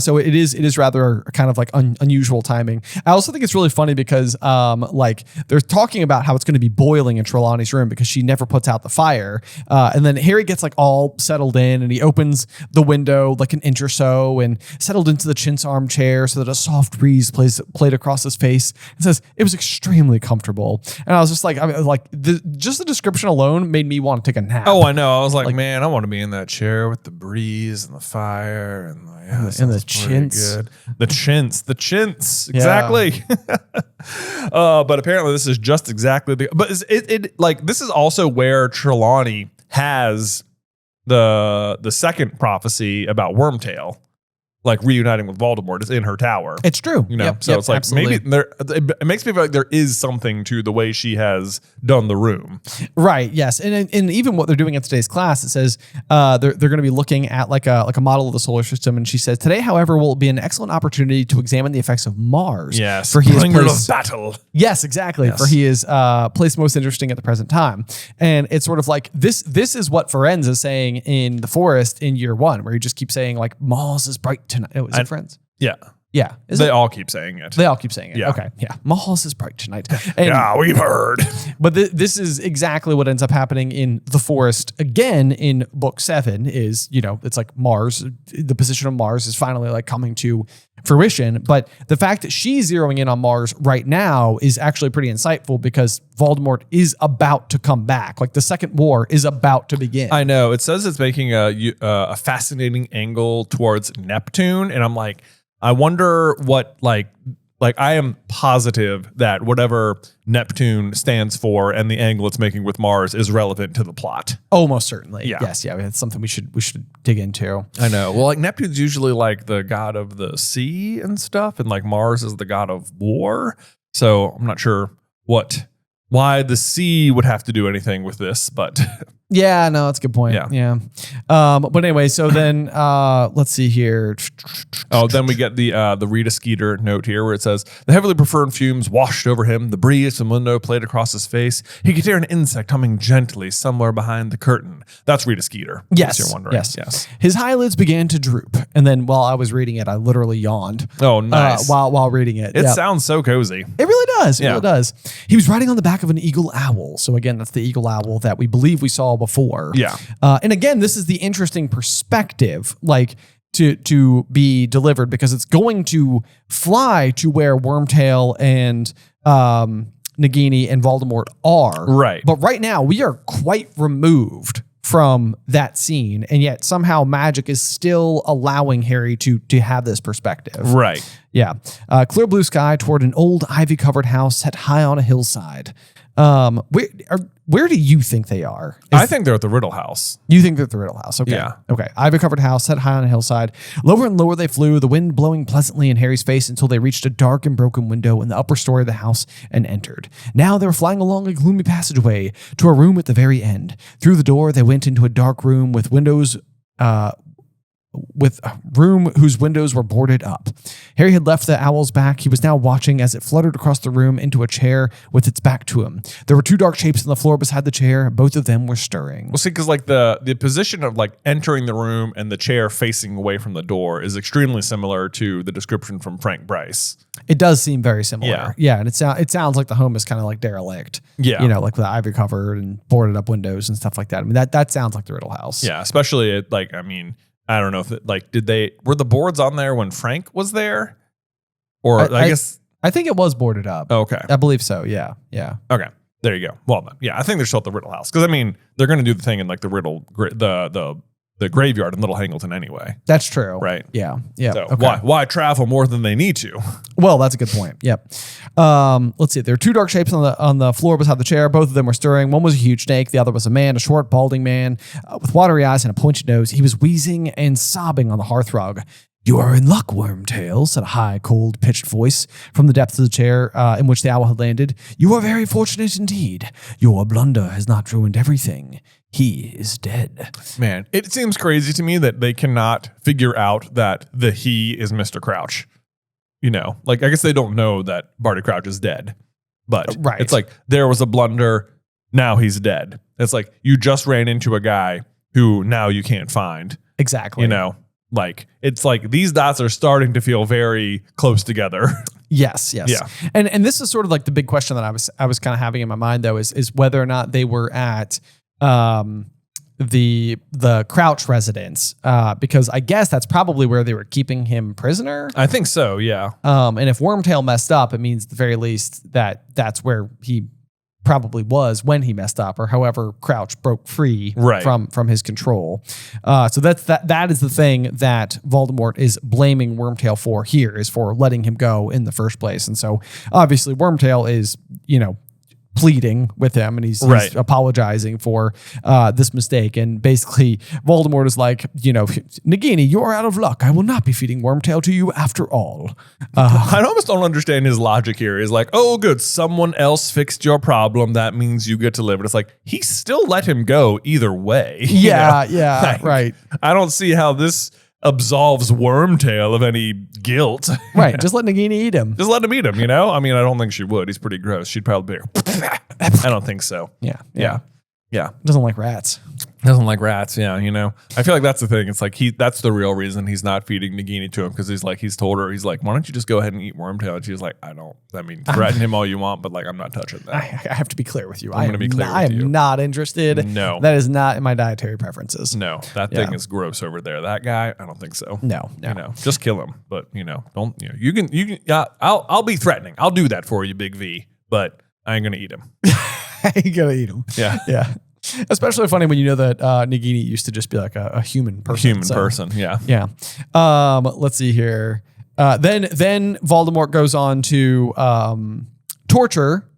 So it is rather kind of like unusual timing. I also think it's really funny because like they're talking about how it's going to be boiling in Trelawney's room because she never puts out the fire. And then Harry gets like all settled in, and he opens the window like an inch or so and settled into the chintz armchair so that a soft breeze played across his face, and says it was extremely comfortable. And I was just like, just the description alone made me want to take a nap. Oh, I know. I was like, man, I want to be in that chair chair with the breeze and the fire and and the chintz. good. The chintz, exactly. But apparently this is just exactly but it like this is also where Trelawney has the second prophecy about Wormtail, like reuniting with Voldemort, is in her tower. It's true. You know, so it's like absolutely. maybe it makes me feel like there is something to the way she has done the room. Right. Yes. And even what they're doing in today's class, it says they're going to be looking at like a model of the solar system. And she says, today, however, will be an excellent opportunity to examine the effects of Mars. Yes. For he is bringer of battle. Yes, exactly. Yes. For he is placed most interesting at the present time. And it's sort of like this is what Ferenz is saying in The Forest in year 1, where he just keeps saying like Mars is bright tonight. Oh, is it Friends? Yeah. Yeah. They all keep saying it. They all keep saying it. Yeah. Okay. Yeah. Mars is bright tonight. And, Yeah, we've heard. But this is exactly what ends up happening in The Forest again in book 7 is, you know, it's like Mars, the position of Mars is finally like coming to fruition. But the fact that she's zeroing in on Mars right now is actually pretty insightful because Voldemort is about to come back. Like the Second War is about to begin. I know. It says it's making a fascinating angle towards Neptune. And I'm like, I wonder what like I am positive that whatever Neptune stands for and the angle it's making with Mars is relevant to the plot. Oh, most certainly. Yeah. Yes. Yeah. It's something we should dig into. I know. Well, like Neptune's usually like the god of the sea and stuff, and like Mars is the god of war. So I'm not sure why the sea would have to do anything with this, but Yeah, no, that's a good point. Yeah. But anyway, so then let's see here. Oh, then we get the Rita Skeeter note here where it says, the heavily perfumed fumes washed over him. The breeze from the window played across his face. He could hear an insect humming gently somewhere behind the curtain. That's Rita Skeeter. Yes. You're wondering. Yes. His eyelids began to droop. And then while I was reading it, I literally yawned. Oh, nice. While reading it. It sounds so cozy. It really does. It Yeah. really does. He was riding on the back of an eagle owl. So again, that's the eagle owl that we believe we saw before. Yeah. And again, this is the interesting perspective, like to be delivered because it's going to fly to where Wormtail and Nagini and Voldemort are. Right. But right now we are quite removed from that scene, and yet somehow magic is still allowing Harry to have this perspective. Right. Yeah. Clear blue sky toward an old ivy-covered house set high on a hillside. Where do you think they are? I think they're at the Riddle House. You think they're at the Riddle House? Okay. Yeah. Okay. Ivy-covered house set high on a hillside. Lower and lower they flew, the wind blowing pleasantly in Harry's face until they reached a dark and broken window in the upper story of the house and entered. Now they were flying along a gloomy passageway to a room at the very end. Through the door, they went into a dark room with windows, with a room whose windows were boarded up. Harry had left the owl's back. He was now watching as it fluttered across the room into a chair with its back to him. There were two dark shapes on the floor beside the chair. Both of them were stirring. Well, see, because like the position of like entering the room and the chair facing away from the door is extremely similar to the description from Frank Bryce. It does seem very similar. Yeah. Yeah. And it sounds like the home is kind of like derelict. Yeah. You know, like with the ivy covered and boarded up windows and stuff like that. I mean, that sounds like the Riddle House. Yeah, especially at like, I mean, I don't know if it, like, were the boards on there when Frank was there? Or I guess. I think it was boarded up. Okay. I believe so. Yeah. Yeah. Okay. There you go. Well done. Yeah, I think they're still at the Riddle House. Because, I mean, they're going to do the thing in like the Riddle, the graveyard in Little Hangleton anyway. That's true. Right. Yeah. Yeah. So Okay. why travel more than they need to? Well, that's a good point. Yep. Let's see. There are two dark shapes on the floor beside the chair. Both of them were stirring. One was a huge snake. The other was a man, a short, balding man with watery eyes and a pointed nose. He was wheezing and sobbing on the hearthrug. "You are in luck, Wormtail," said a high, cold, pitched voice from the depths of the chair in which the owl had landed. "You are very fortunate indeed. Your blunder has not ruined everything. He is dead." Man, it seems crazy to me that they cannot figure out that the he is Mr. Crouch. You know, like, I guess they don't know that Barty Crouch is dead. But Right. It's like, there was a blunder, now he's dead. It's like, you just ran into a guy who now you can't find. Exactly. You know, like, it's like these dots are starting to feel very close together. Yes. Yeah. And this is sort of like the big question that I was kind of having in my mind though is whether or not they were at the Crouch residence because I guess that's probably where they were keeping him prisoner. I think so, yeah. And if Wormtail messed up, it means at the very least that's where he probably was when he messed up, or however Crouch broke free from his control. So that is the thing that Voldemort is blaming Wormtail for here, is for letting him go in the first place. And so obviously Wormtail is, pleading with him, and he's apologizing for this mistake. And basically Voldemort is like, Nagini, you are out of luck. I will not be feeding Wormtail to you after all. I almost don't understand his logic here. He's like, oh, good, someone else fixed your problem. That means you get to live. But it's like, he still let him go either way. Right. I don't see how this absolves Wormtail of any guilt. Right. Just let Nagini eat him. Just let him eat him, I mean, I don't think she would. He's pretty gross. She'd probably be I don't think so. Yeah. Doesn't like rats. Doesn't like rats. Yeah. I feel like that's the thing. It's like that's the real reason he's not feeding Nagini to him, because he's told her, he's like, why don't you just go ahead and eat Wormtail? And she's like, threaten him all you want, but I'm not touching that. I have to be clear with you. I'm going to be clear with you. I am not interested. No. That is not in my dietary preferences. No, that thing is gross over there. That guy, I don't think so. No. Just kill him. But, don't, you can, I'll be threatening. I'll do that for you, Big V, but I ain't going to eat him. I ain't going to eat him. Yeah. Especially funny when you know that Nagini used to just be like a human person. Yeah. Let's see here. Then Voldemort goes on to torture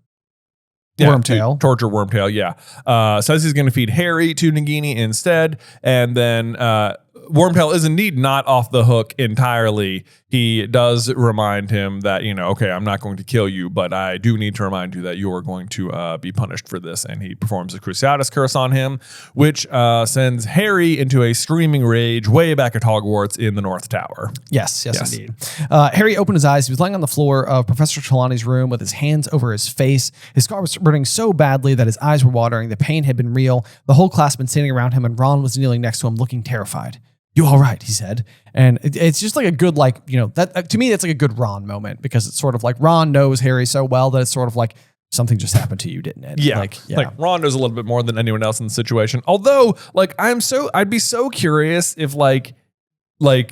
Wormtail. Torture Wormtail, yeah. Says he's going to feed Harry to Nagini instead. And then Wormtail is indeed not off the hook entirely. He does remind him that, okay, I'm not going to kill you, but I do need to remind you that you are going to be punished for this. And he performs a Cruciatus Curse on him, which sends Harry into a screaming rage way back at Hogwarts in the North Tower. Yes, indeed. Harry opened his eyes. He was lying on the floor of Professor Trelawney's room with his hands over his face. His scar was burning so badly that his eyes were watering. The pain had been real. The whole class had been standing around him, and Ron was kneeling next to him, looking terrified. You all right? He said. And it's just like a good, that to me, that's like a good Ron moment, because it's sort of like Ron knows Harry so well that it's sort of like something just happened to you, didn't it? Yeah. Like Ron knows a little bit more than anyone else in the situation. Although, I'd be so curious if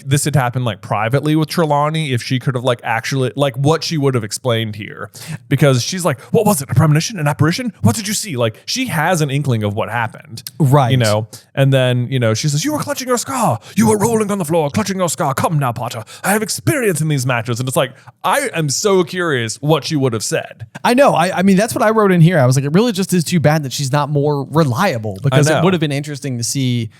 this had happened privately with Trelawney, if she could have actually what she would have explained here, because she's like, what was it? A premonition? An apparition? What did you see? She has an inkling of what happened. Right. And then, she says, you were clutching your scar. You were rolling on the floor, clutching your scar. Come now, Potter. I have experience in these matches. And it's like, I am so curious what she would have said. I know. I mean, that's what I wrote in here. I was like, it really just is too bad that she's not more reliable, because it would have been interesting to see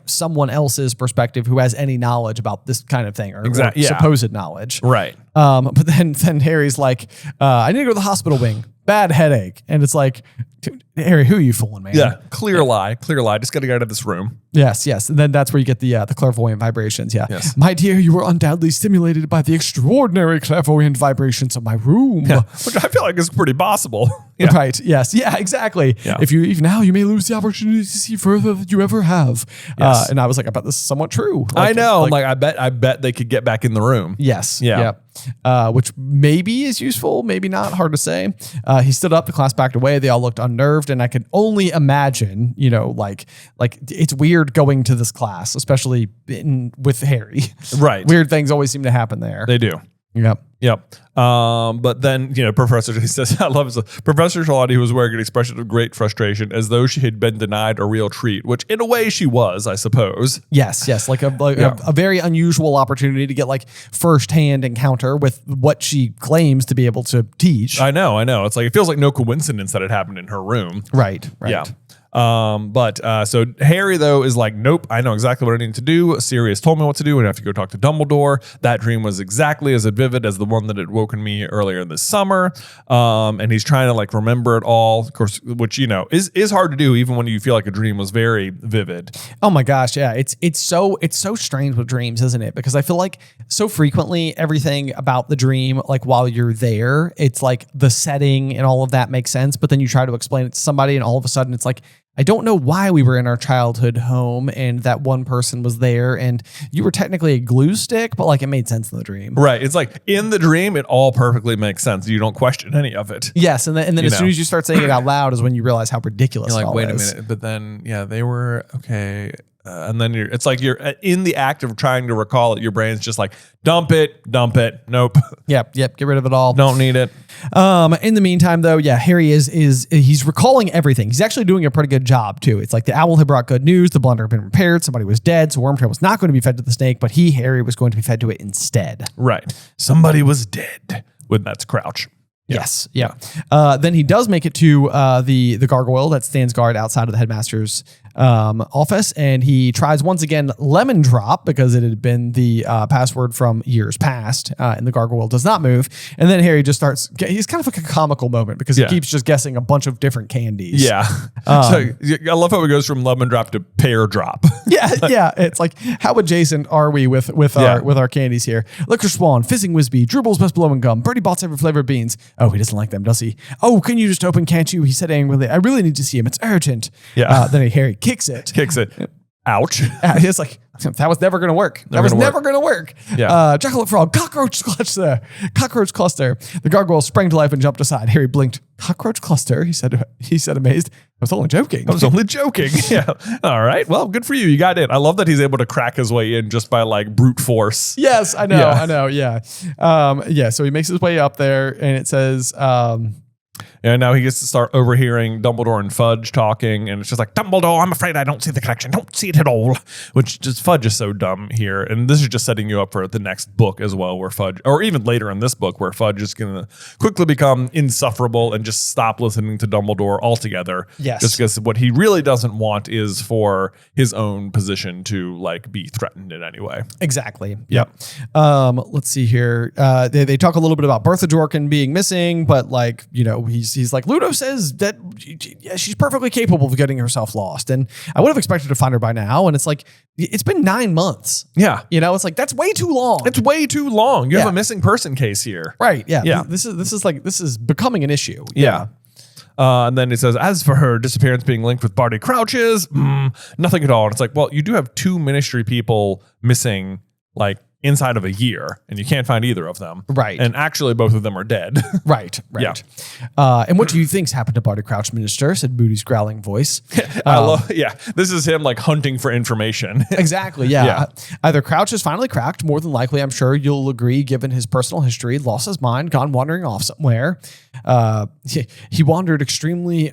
someone else's perspective who has any knowledge about this kind of thing, or supposed knowledge. Right. But then Harry's like, I need to go to the hospital wing. Bad headache. And it's like, Harry, who are you fooling, man? Yeah. Clear lie. Just got to get out of this room. Yes. And then that's where you get the clairvoyant vibrations. Yeah. Yes. My dear, you were undoubtedly stimulated by the extraordinary clairvoyant vibrations of my room. Yeah. Which I feel like is pretty possible. Yeah. Right. Yes. Yeah, exactly. Yeah. If now you may lose the opportunity to see further than you ever have. Yes. And I was like, I bet this is somewhat true. I know. I bet they could get back in the room. Yes. Yeah. Which maybe is useful, maybe not. Hard to say. He stood up. The class backed away. They all looked unnerved, and I could only imagine, it's weird going to this class, especially with Harry. Right. Weird things always seem to happen there. They do. Yep. But then, he says, I love it. Professor Trelawney was wearing an expression of great frustration, as though she had been denied a real treat, which in a way she was, I suppose. Yes. A very unusual opportunity to get firsthand encounter with what she claims to be able to teach. I know. It's it feels like no coincidence that it happened in her room. Right. Yeah. So Harry though is like, nope, I know exactly what I need to do. Sirius told me what to do, and I have to go talk to Dumbledore. That dream was exactly as vivid as the one that had woken me earlier this summer. And he's trying to remember it all, of course, which is hard to do even when you feel like a dream was very vivid. Oh my gosh, yeah, it's so strange with dreams, isn't it? Because I feel like so frequently everything about the dream, while you're there, it's the setting and all of that makes sense, but then you try to explain it to somebody, and all of a sudden it's I don't know why we were in our childhood home and that one person was there and you were technically a glue stick, but it made sense in the dream. Right. It's in the dream, it all perfectly makes sense. You don't question any of it. Yes. And then as soon as you start saying it out loud is when you realize how ridiculous you're it all wait is. a minute. But then, they were, okay. and then it's like you're in the act of trying to recall it. Your brain's just like, dump it. Nope. Yep. Get rid of it all. Don't need it. In the meantime, though, Harry he's recalling everything. He's actually doing a pretty good job too. It's like the owl had brought good news. The blunder had been repaired. Somebody was dead. So Wormtail was not going to be fed to the snake, but Harry was going to be fed to it instead. Right. Somebody was dead. That's Crouch. Yes. Yeah. Then he does make it to the gargoyle that stands guard outside of the headmaster's office, and he tries once again lemon drop because it had been the password from years past, and the gargoyle does not move. And then Harry just starts. He's kind of like a comical moment because he keeps just guessing a bunch of different candies. Yeah. So I love how it goes from lemon drop to pear drop. Yeah. It's like, how adjacent are we with our candies here? Liquor Swan, Fizzing Whizbee, Dribbles Best Blowing Gum, Birdie Bott's every flavor of beans. Oh, he doesn't like them, does he? Oh, can you just open, can't you? He said angrily. I really need to see him. It's urgent. Yeah. Then Harry kicks it. Ouch. He's like, that was never going to work. That was never going to work. Yeah. Chocolate Frog, Cockroach Cluster. The gargoyle sprang to life and jumped aside. Harry blinked. Cockroach Cluster, he said amazed. I was only joking. Yeah. All right. Well, good for you. You got it. I love that he's able to crack his way in just by like brute force. Yes, I know. Yeah. So he makes his way up there and it says, and now he gets to start overhearing Dumbledore and Fudge talking, and it's just like, Dumbledore, I'm afraid I don't see the connection. Don't see it at all. Which just Fudge is so dumb here. And this is just setting you up for the next book as well, where Fudge, or even later in this book, where Fudge is going to quickly become insufferable and just stop listening to Dumbledore altogether. Yes. Just because what he really doesn't want is for his own position to like be threatened in any way. Exactly. Yep. Let's see here. They talk a little bit about Bertha Jorkin being missing, but like, he's like, Ludo says that she's perfectly capable of getting herself lost. And I would have expected to find her by now. And it's like, it's been 9 months. Yeah. It's like, that's way too long. It's way too long. You have a missing person case here. Right. Yeah. Yeah. This is becoming an issue. Yeah. And then it says, as for her disappearance being linked with Barty Crouch's, nothing at all. And it's like, well, you do have 2 ministry people missing, like, inside of a year, and you can't find either of them. Right. And actually, both of them are dead. Right. Yeah. And what do you think's happened to Barty Crouch, Minister? Said Moody's growling voice. This is him like hunting for information. Exactly. Yeah. Either Crouch is finally cracked, more than likely, I'm sure you'll agree, given his personal history, lost his mind, gone wandering off somewhere. He wandered extremely,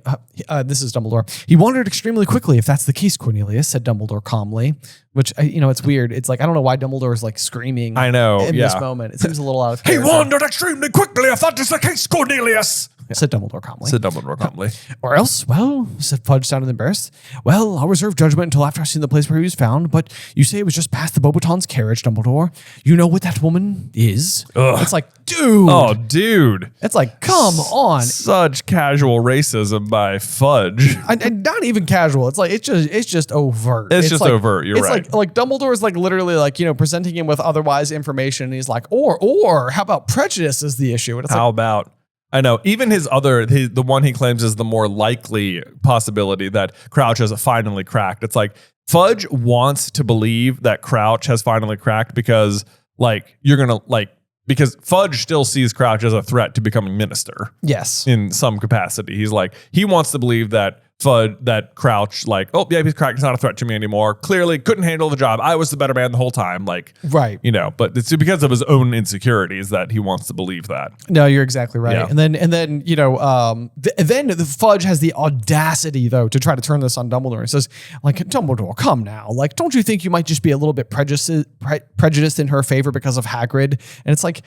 this is Dumbledore. He wandered extremely quickly, if that's the case, Cornelius, said Dumbledore calmly, which, it's weird. It's like, I don't know why Dumbledore is like screaming I know, in this moment. It seems a little out of He character. wandered extremely quickly, if that is the case, Cornelius. Said Dumbledore calmly. Or else, well, said Fudge, sounding embarrassed. Well, I'll reserve judgment until after I've seen the place where he was found, but you say it was just past the Beauxbatons' carriage, Dumbledore. You know what that woman is? Ugh. It's like, dude. Oh, dude. It's like, come on. Such casual racism by Fudge. And not even casual. It's like, it's just overt. It's just like, overt. You're right. Like Dumbledore is like literally like, presenting him with otherwise information. And he's like, or how about prejudice is the issue? And it's how about, I know, even the one he claims is the more likely possibility that Crouch has finally cracked. It's like Fudge wants to believe that Crouch has finally cracked because because Fudge still sees Crouch as a threat to becoming minister. Yes. In some capacity. He's like, he wants to believe that Crouch, like, oh, yeah, he's cracked. He's not a threat to me anymore. Clearly couldn't handle the job. I was the better man the whole time. Like, right. But it's because of his own insecurities that he wants to believe that. No, you're exactly right. Yeah. And then then the Fudge has the audacity though to try to turn this on Dumbledore. He says, like, Dumbledore, come now. Like, don't you think you might just be a little bit prejudiced in her favor because of Hagrid? And it's like,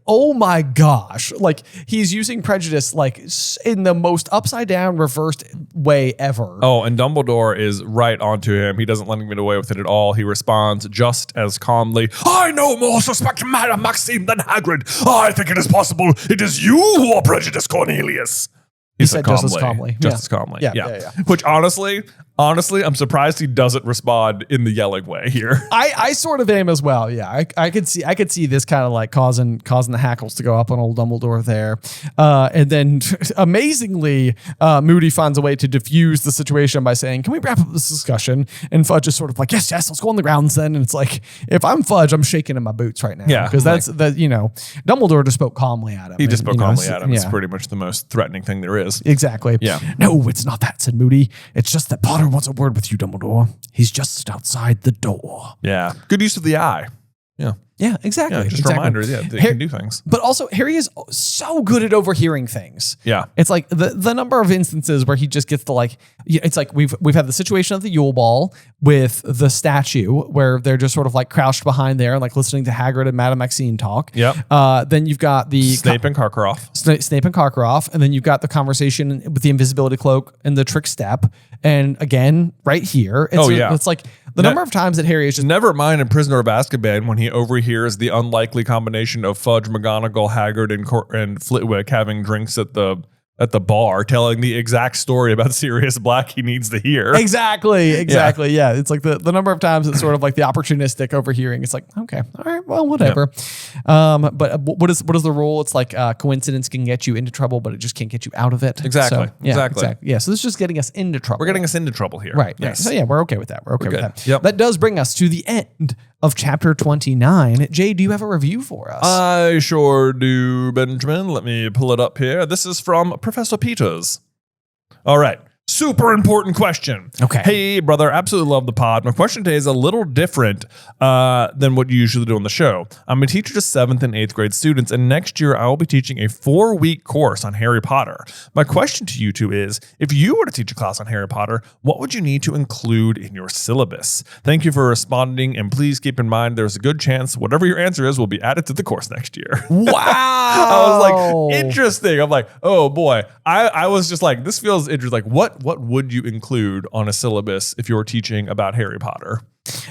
oh my gosh. Like, he's using prejudice like in the most upside down, reversed way ever. Oh, and Dumbledore is right onto him. He doesn't let him get away with it at all. He responds just as calmly, I no more suspect Madame Maxime than Hagrid. I think it is possible it is you who are prejudiced, Cornelius. He said just as calmly. Just as calmly. Yeah. Which honestly, I'm surprised he doesn't respond in the yelling way here. I sort of am as well. Yeah, I could see this kind of like causing the hackles to go up on old Dumbledore there. And then amazingly, Moody finds a way to diffuse the situation by saying, can we wrap up this discussion? And Fudge is sort of like, yes, let's go on the grounds then. And it's like, if I'm Fudge, I'm shaking in my boots right now. Yeah. Because Dumbledore just spoke calmly at him. He just spoke calmly at him. Yeah. It's pretty much the most threatening thing there is. Exactly. Yeah. No, it's not that, said Moody. It's just that Potter Sir wants a word with you, Dumbledore. He's just outside the door. Yeah. Good use of the eye. Yeah. Yeah, exactly. Yeah, just exactly. a reminder. Yeah, they can do things. But also, Harry is so good at overhearing things. Yeah. It's like the number of instances where he just gets to like, it's like we've had the situation at the Yule Ball with the statue where they're just sort of like crouched behind there and like listening to Hagrid and Madame Maxine talk. Yep. Then you've got the Snape and Karkaroff. Snape and Karkaroff, and then you've got the conversation with the invisibility cloak and the trick step. And again, right here, it's like the number of times that Harry is just never mind in Prisoner of Azkaban when he overhears the unlikely combination of Fudge, McGonagall, Hagrid, and Flitwick having drinks at the bar, telling the exact story about Sirius Black he needs to hear. Exactly. Yeah. It's like the number of times it's sort of like the opportunistic overhearing. It's like, okay, all right, well, whatever. Yeah. But what is the rule? It's like coincidence can get you into trouble, but it just can't get you out of it. Exactly. So, exactly. Yeah. So this is just getting us into trouble. We're getting us into trouble here. Right. Yes. So yeah, we're okay with that. We're okay with good. that. Yep. That does bring us to the end of chapter 29. Jay, do you have a review for us? I sure do, Benjamin. Let me pull it up here. This is from Professor Peters. All right. Super important question. Okay. Hey, brother, absolutely love the pod. My question today is a little different than what you usually do on the show. I'm a teacher to 7th and 8th grade students, and next year I will be teaching a 4-week course on Harry Potter. My question to you two is, if you were to teach a class on Harry Potter, what would you need to include in your syllabus? Thank you for responding, and please keep in mind there's a good chance whatever your answer is will be added to the course next year. Wow. I was like, interesting. I'm like, oh boy. I was just like, this feels interesting. Like, what would you include on a syllabus if you were teaching about Harry Potter?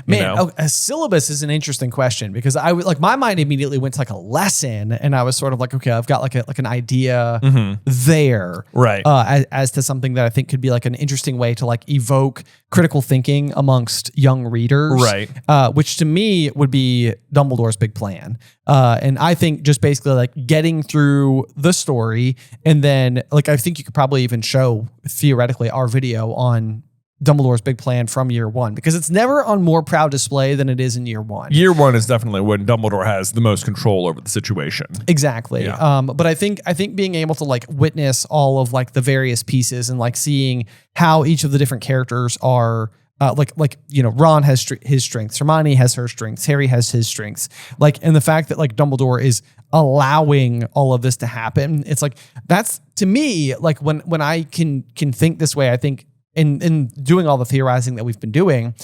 Man, a syllabus is an interesting question because I would like my mind immediately went to like a lesson, and I was sort of like, okay, I've got like an idea there, right? As to something that I think could be like an interesting way to like evoke critical thinking amongst young readers, right? Which to me would be Dumbledore's big plan, and I think just basically like getting through the story, and then like I think you could probably even show theoretically our video on Dumbledore's big plan from year one, because it's never on more proud display than it is in year one. Year one is definitely when Dumbledore has the most control over the situation. Exactly. Yeah. But I think being able to like witness all of like the various pieces and like seeing how each of the different characters are Ron has his strengths, Hermione has her strengths, Harry has his strengths, like, and the fact that like Dumbledore is allowing all of this to happen, it's like, that's to me, like when I can think this way, I think in doing all the theorizing that we've been doing,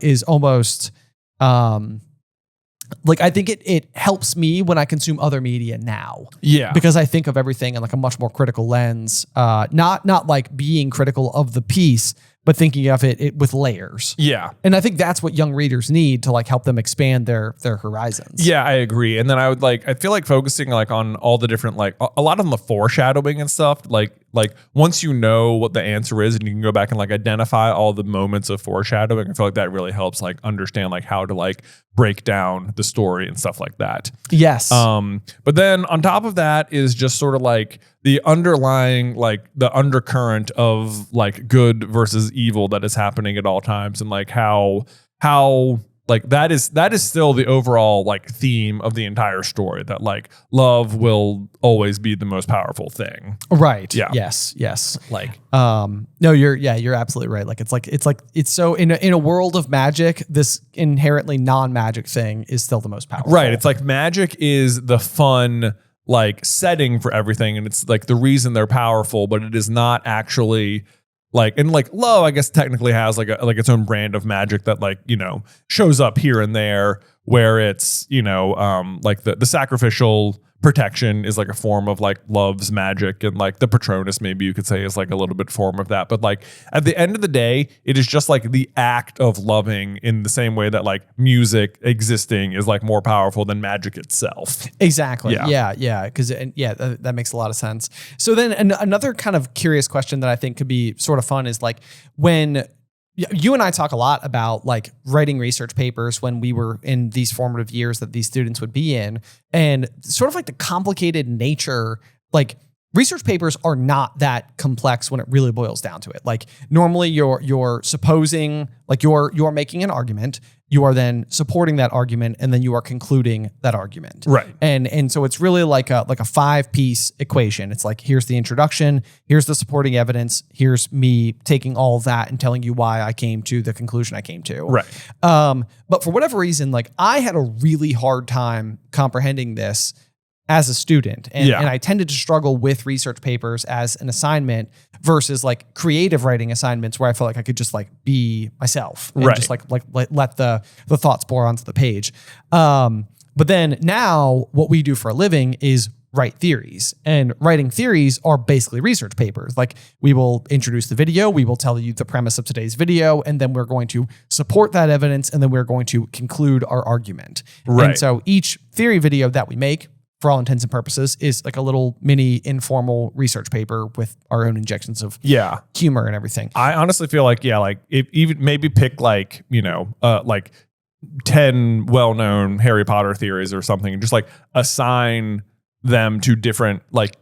is almost like I think it helps me when I consume other media now. Yeah. Because I think of everything in like a much more critical lens, not like being critical of the piece, but thinking of it with layers. Yeah. And I think that's what young readers need to like help them expand their horizons. Yeah, I agree. And then I feel like focusing like on all the different, like a lot of the foreshadowing and stuff, like once you know what the answer is and you can go back and like identify all the moments of foreshadowing, I feel like that really helps like understand like how to like break down the story and stuff like that. Yes. But then on top of that is just sort of like the underlying, like the undercurrent of like good versus evil that is happening at all times, and like how like that is still the overall like theme of the entire story, that like love will always be the most powerful thing. Right. Yeah. Yes. Like, no, you're absolutely right. Like it's so in a world of magic, this inherently non-magic thing is still the most powerful. right. It's like magic is the fun like setting for everything, and it's like the reason they're powerful, but it is not actually like, and like love, I guess technically has like its own brand of magic that like, you know, shows up here and there, where it's, you know, like the sacrificial protection is like a form of like love's magic, and like the Patronus, maybe you could say, is like a little bit form of that. But like at the end of the day, it is just like the act of loving, in the same way that like music existing is like more powerful than magic itself. Exactly. Yeah. Yeah. Because that makes a lot of sense. So then another kind of curious question that I think could be sort of fun is like, when you and I talk a lot about like writing research papers when we were in these formative years that these students would be in, and sort of like the complicated nature, like research papers are not that complex when it really boils down to it. Like normally you're supposing, like you're making an argument, you are then supporting that argument, and then you are concluding that argument. Right. And so it's really like a 5-piece equation. It's like, here's the introduction, here's the supporting evidence, here's me taking all of that and telling you why I came to the conclusion I came to. Right. But for whatever reason, like I had a really hard time comprehending this as a student. And I tended to struggle with research papers as an assignment versus like creative writing assignments where I felt like I could just like be myself and just like let the thoughts pour onto the page. But then now what we do for a living is write theories, and writing theories are basically research papers. Like we will introduce the video, we will tell you the premise of today's video, and then we're going to support that evidence, and then we're going to conclude our argument. Right. And so each theory video that we make, for all intents and purposes, is like a little mini informal research paper with our own injections of humor and everything. I honestly feel like, if even maybe pick like 10 well-known Harry Potter theories or something, and just like assign them to different, like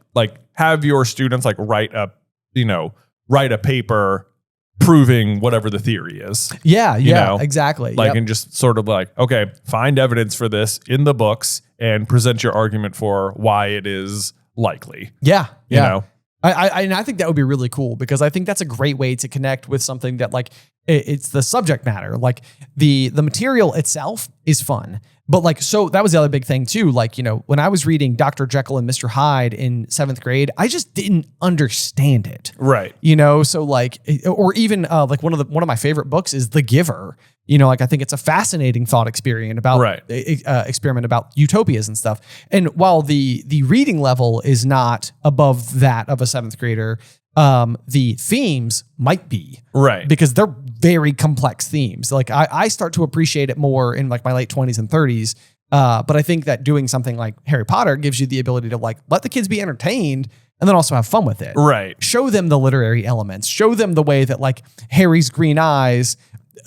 have your students like write a paper proving whatever the theory is. Exactly. And just sort of like, okay, find evidence for this in the books and present your argument for why it is likely. You know? I think that would be really cool, because I think that's a great way to connect with something that like it's the subject matter. Like the material itself is fun, but like, so that was the other big thing too. Like, when I was reading Dr. Jekyll and Mr. Hyde in 7th grade, I just didn't understand it. Right. So like, or even like one of my favorite books is The Giver. I think it's a fascinating thought experiment about utopias and stuff. And while the reading level is not above that of a 7th grader, the themes might be. Right. Because they're very complex themes. Like I start to appreciate it more in like my late 20s and 30s. But I think that doing something like Harry Potter gives you the ability to like let the kids be entertained and then also have fun with it. Right. Show them the literary elements. Show them the way that like Harry's green eyes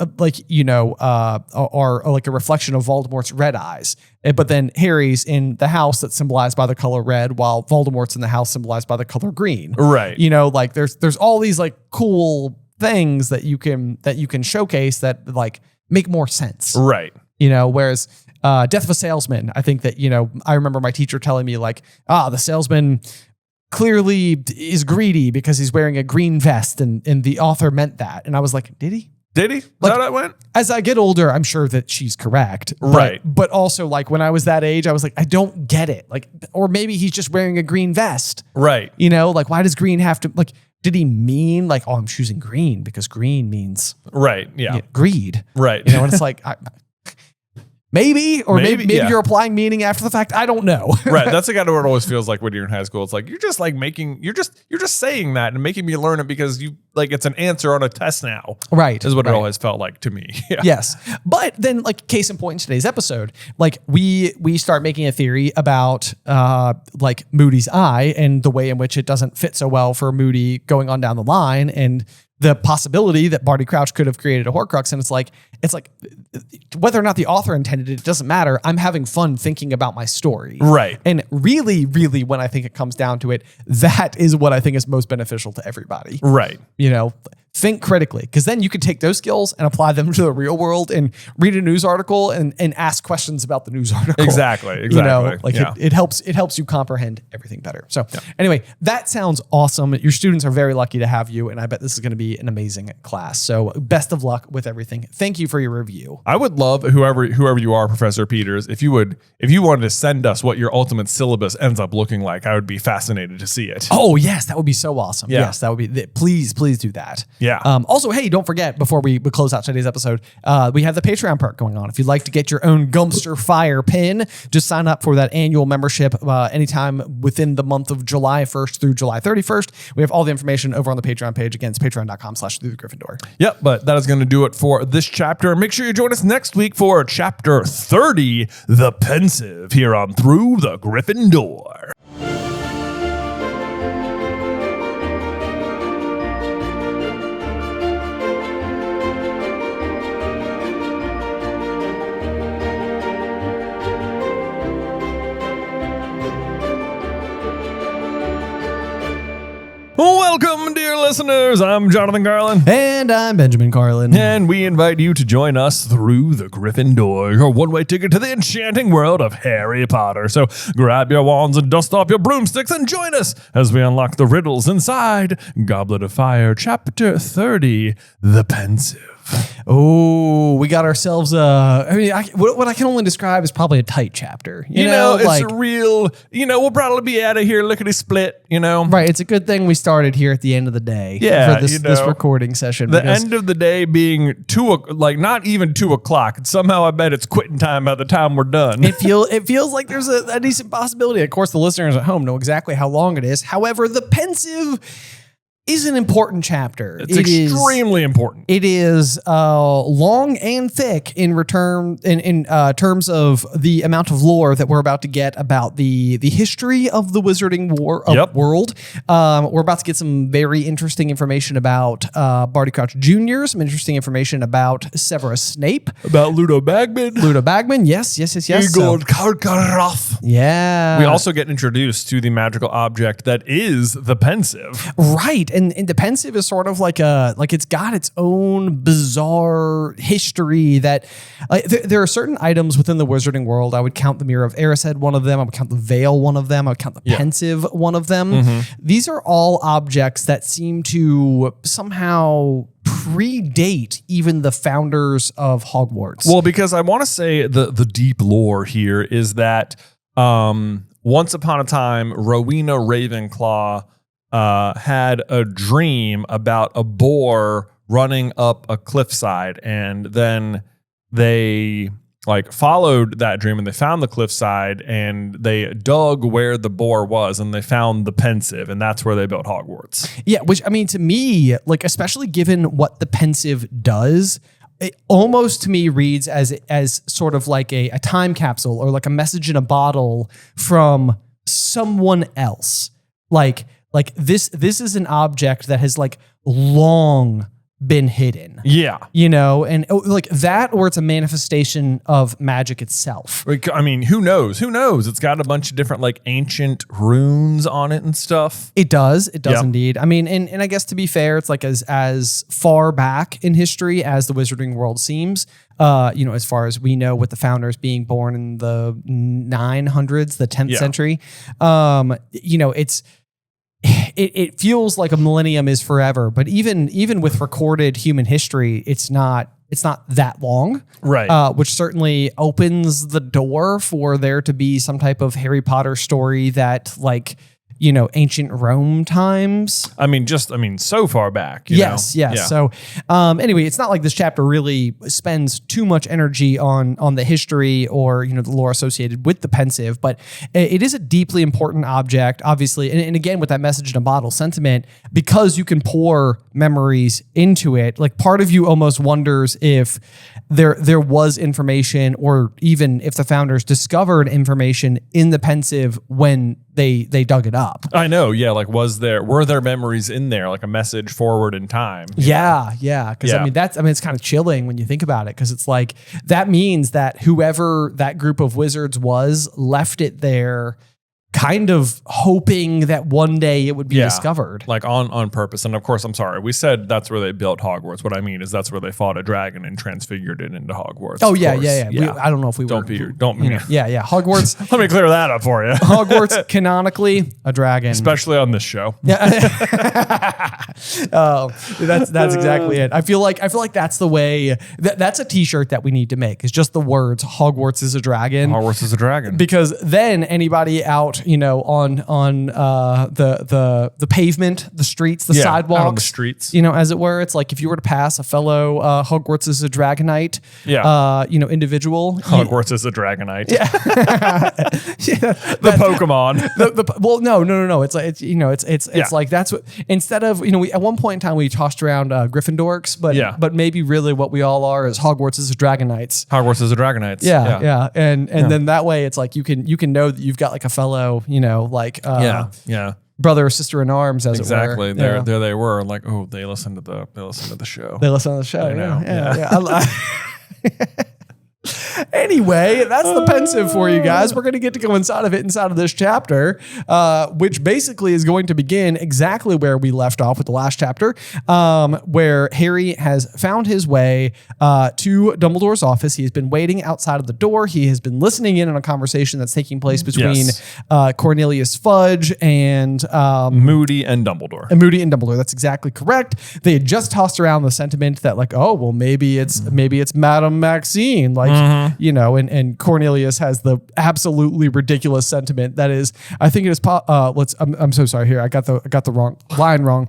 are like a reflection of Voldemort's red eyes. But then Harry's in the house that's symbolized by the color red, while Voldemort's in the house symbolized by the color green. Right. Like there's all these like cool things that you can showcase that like make more sense. Right. Whereas Death of a Salesman, I think that, I remember my teacher telling me like, the salesman clearly is greedy because he's wearing a green vest, and the author meant that. And I was like, did he? Did he? Is that how that went? As I get older, I'm sure that she's correct. Right. But also like when I was that age, I was like, I don't get it. Like, or maybe he's just wearing a green vest. Right. Like why does green have to, like, did he mean like, I'm choosing green because green means greed. Right. And it's like, maybe you're applying meaning after the fact. I don't know. Right. That's the kind of what it always feels like when you're in high school. It's like, you're just like you're just saying that and making me learn it because you like, it's an answer on a test now. Right. Is what it always felt like to me. Yeah. Yes. But then like case in point in today's episode, like we start making a theory about like Moody's eye and the way in which it doesn't fit so well for Moody going on down the line, and the possibility that Barty Crouch could have created a Horcrux. And it's like whether or not the author intended it doesn't matter. I'm having fun thinking about my story. Right. And really, really, when I think it comes down to it, that is what I think is most beneficial to everybody. Right. Think critically, because then you can take those skills and apply them to the real world and read a news article and ask questions about the news article. Exactly. It helps you comprehend everything better. So anyway, that sounds awesome. Your students are very lucky to have you, and I bet this is going to be an amazing class. So best of luck with everything. Thank you for your review. I would love whoever you are, Professor Peters, if you wanted to send us what your ultimate syllabus ends up looking like, I would be fascinated to see it. Oh yes, that would be so awesome. Yeah. Yes, that would be. Please do that. Yeah. Also, hey, don't forget, before we close out today's episode, we have the Patreon perk going on. If you'd like to get your own Gumpster Fire pin, just sign up for that annual membership anytime within the month of July 1st through July 31st. We have all the information over on the Patreon page. Again, it's patreon.com/Through the Griffin Door. Yep, but that is going to do it for this chapter. Make sure you join us next week for chapter 30, The Pensieve, here on Through the Griffin Door. Welcome, dear listeners, I'm Jonathan Carlin. And I'm Benjamin Carlin. And we invite you to join us through the Griffin Door, your one-way ticket to the enchanting world of Harry Potter. So grab your wands and dust off your broomsticks and join us as we unlock the riddles inside Goblet of Fire, Chapter 30, The Pensieve. Oh, we got ourselves what I can only describe is probably a tight chapter. You know, it's like, real, we'll probably be out of here lickety-split, Right, it's a good thing we started here at the end of the day Yeah, for this recording session. The end of the day being not even 2 o'clock. Somehow I bet it's quitting time by the time we're done. It feels like there's a decent possibility. Of course, the listeners at home know exactly how long it is. However, the Pensieve is an important chapter. It's extremely important. It is long and thick in terms of the amount of lore that we're about to get about the history of the Wizarding world. We're about to get some very interesting information about Barty Crouch Jr., some interesting information about Severus Snape. About Ludo Bagman. Yes. Igor Karkaroff. Yeah. We also get introduced to the magical object that is the Pensieve. Right. And the Pensieve is sort of like it's got its own bizarre history that there are certain items within the Wizarding world. I would count the Mirror of Erised one of them. I would count the Veil one of them. I would count the Pensieve one of them. Mm-hmm. These are all objects that seem to somehow predate even the founders of Hogwarts. Well, because I want to say the deep lore here is that once upon a time, Rowena Ravenclaw had a dream about a boar running up a cliffside, and then they followed that dream and they found the cliffside and they dug where the boar was and they found the Pensieve, and that's where they built Hogwarts. Yeah, which I mean, to me, especially given what the Pensieve does, it almost to me reads as sort of like a time capsule or like a message in a bottle from someone else. Like this is an object that has long been hidden. Yeah. And like that, or it's a manifestation of magic itself. I mean, who knows? It's got a bunch of different ancient runes on it and stuff. It does indeed. I mean, and I guess to be fair, it's as far back in history as the Wizarding world seems. As far as we know, with the founders being born in the 900s, the 10th century, it feels like a millennium is forever, but even with recorded human history, it's not that long, right? Which certainly opens the door for there to be some type of Harry Potter story that ancient Rome times. I mean, so far back. Yes. Yeah. So, anyway, it's not like this chapter really spends too much energy on the history or, the lore associated with the Pensieve, but it is a deeply important object, obviously. And again, with that message in a bottle sentiment, because you can pour memories into it, part of you almost wonders if there was information, or even if the founders discovered information in the Pensieve when they dug it up. I know, yeah. Were there memories in there, like a message forward in time? Yeah. Because it's kind of chilling when you think about it, because it's that means that whoever that group of wizards was left it there, kind of hoping that one day it would be discovered. On purpose. And of course, I'm sorry, we said that's where they built Hogwarts. What I mean is that's where they fought a dragon and transfigured it into Hogwarts. Oh, yeah. I don't know if we don't were. Yeah. Hogwarts. Let me clear that up for you. Hogwarts, canonically, a dragon. Especially on this show. Yeah. That's exactly it. I feel like that's the way, that's a t-shirt that we need to make. It's just the words, Hogwarts is a dragon. Hogwarts is a dragon. Because then anybody out on the pavement, the streets, the sidewalks, out on the streets, as it were. It's if you were to pass a fellow Hogwarts is a Dragonite, individual. Hogwarts is a Dragonite. Yeah. The Pokemon. Well, no. It's like that's what, instead of we at one point in time we tossed around Gryffindorks, but maybe really what we all are is Hogwarts is a Dragonites. Hogwarts is a Dragonites. Yeah. And then that way it's you can know that you've got a fellow brother or sister in arms, as exactly. it were. There they were. They listened to the show. They listen to the show. I know. Yeah. Anyway, that's the Pensieve for you guys. We're going to get to go inside of this chapter, which basically is going to begin exactly where we left off with the last chapter, where Harry has found his way to Dumbledore's office. He has been waiting outside of the door. He has been listening in on a conversation that's taking place between Cornelius Fudge and Moody and Dumbledore. That's exactly correct. They had just tossed around the sentiment that like, oh, well, maybe it's Madame Maxine, like, you know, and Cornelius has the absolutely ridiculous sentiment that is, I think it is, I'm so sorry here. I got the wrong line wrong.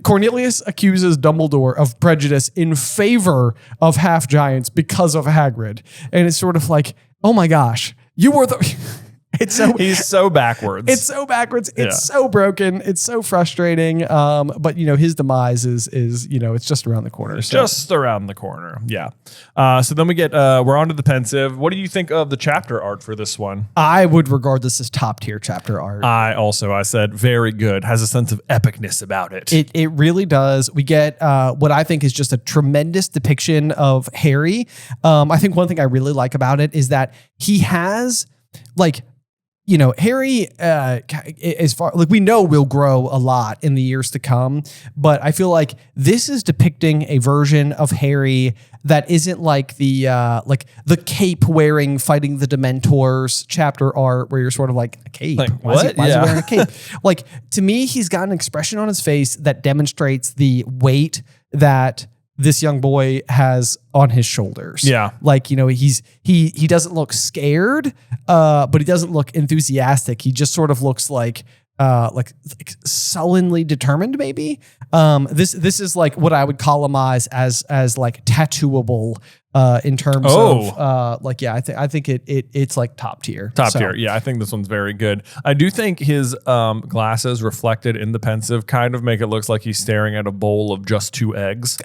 Cornelius accuses Dumbledore of prejudice in favor of half giants because of Hagrid. And it's sort of like, oh my gosh, you were the... He's so backwards. It's so backwards. It's so broken. It's so frustrating. But you know, his demise is you know, it's just around the corner. Just around the corner. Yeah. So then we get we're on to the Pensieve. What do you think of the chapter art for this one? I would regard this as top tier chapter art. I said very good. Has a sense of epicness about it. It really does. We get what I think is just a tremendous depiction of Harry. I think one thing I really like about it is that he has like, you know, Harry, as far like we know will grow a lot in the years to come, but I feel like this is depicting a version of Harry that isn't like the cape wearing fighting the Dementors chapter art where you're sort of like, a cape? Like, why is he wearing a cape? Like, to me, he's got an expression on his face that demonstrates the weight that this young boy has on his shoulders. Yeah. Like, you know, he doesn't look scared, but he doesn't look enthusiastic. He just sort of looks like sullenly determined, maybe. This is like what I would columnize as like tattooable, in terms of like, yeah, I think it's like top tier. Top tier. Yeah, I think this one's very good. I do think his glasses reflected in the Pensieve kind of make it look like he's staring at a bowl of just 2 eggs.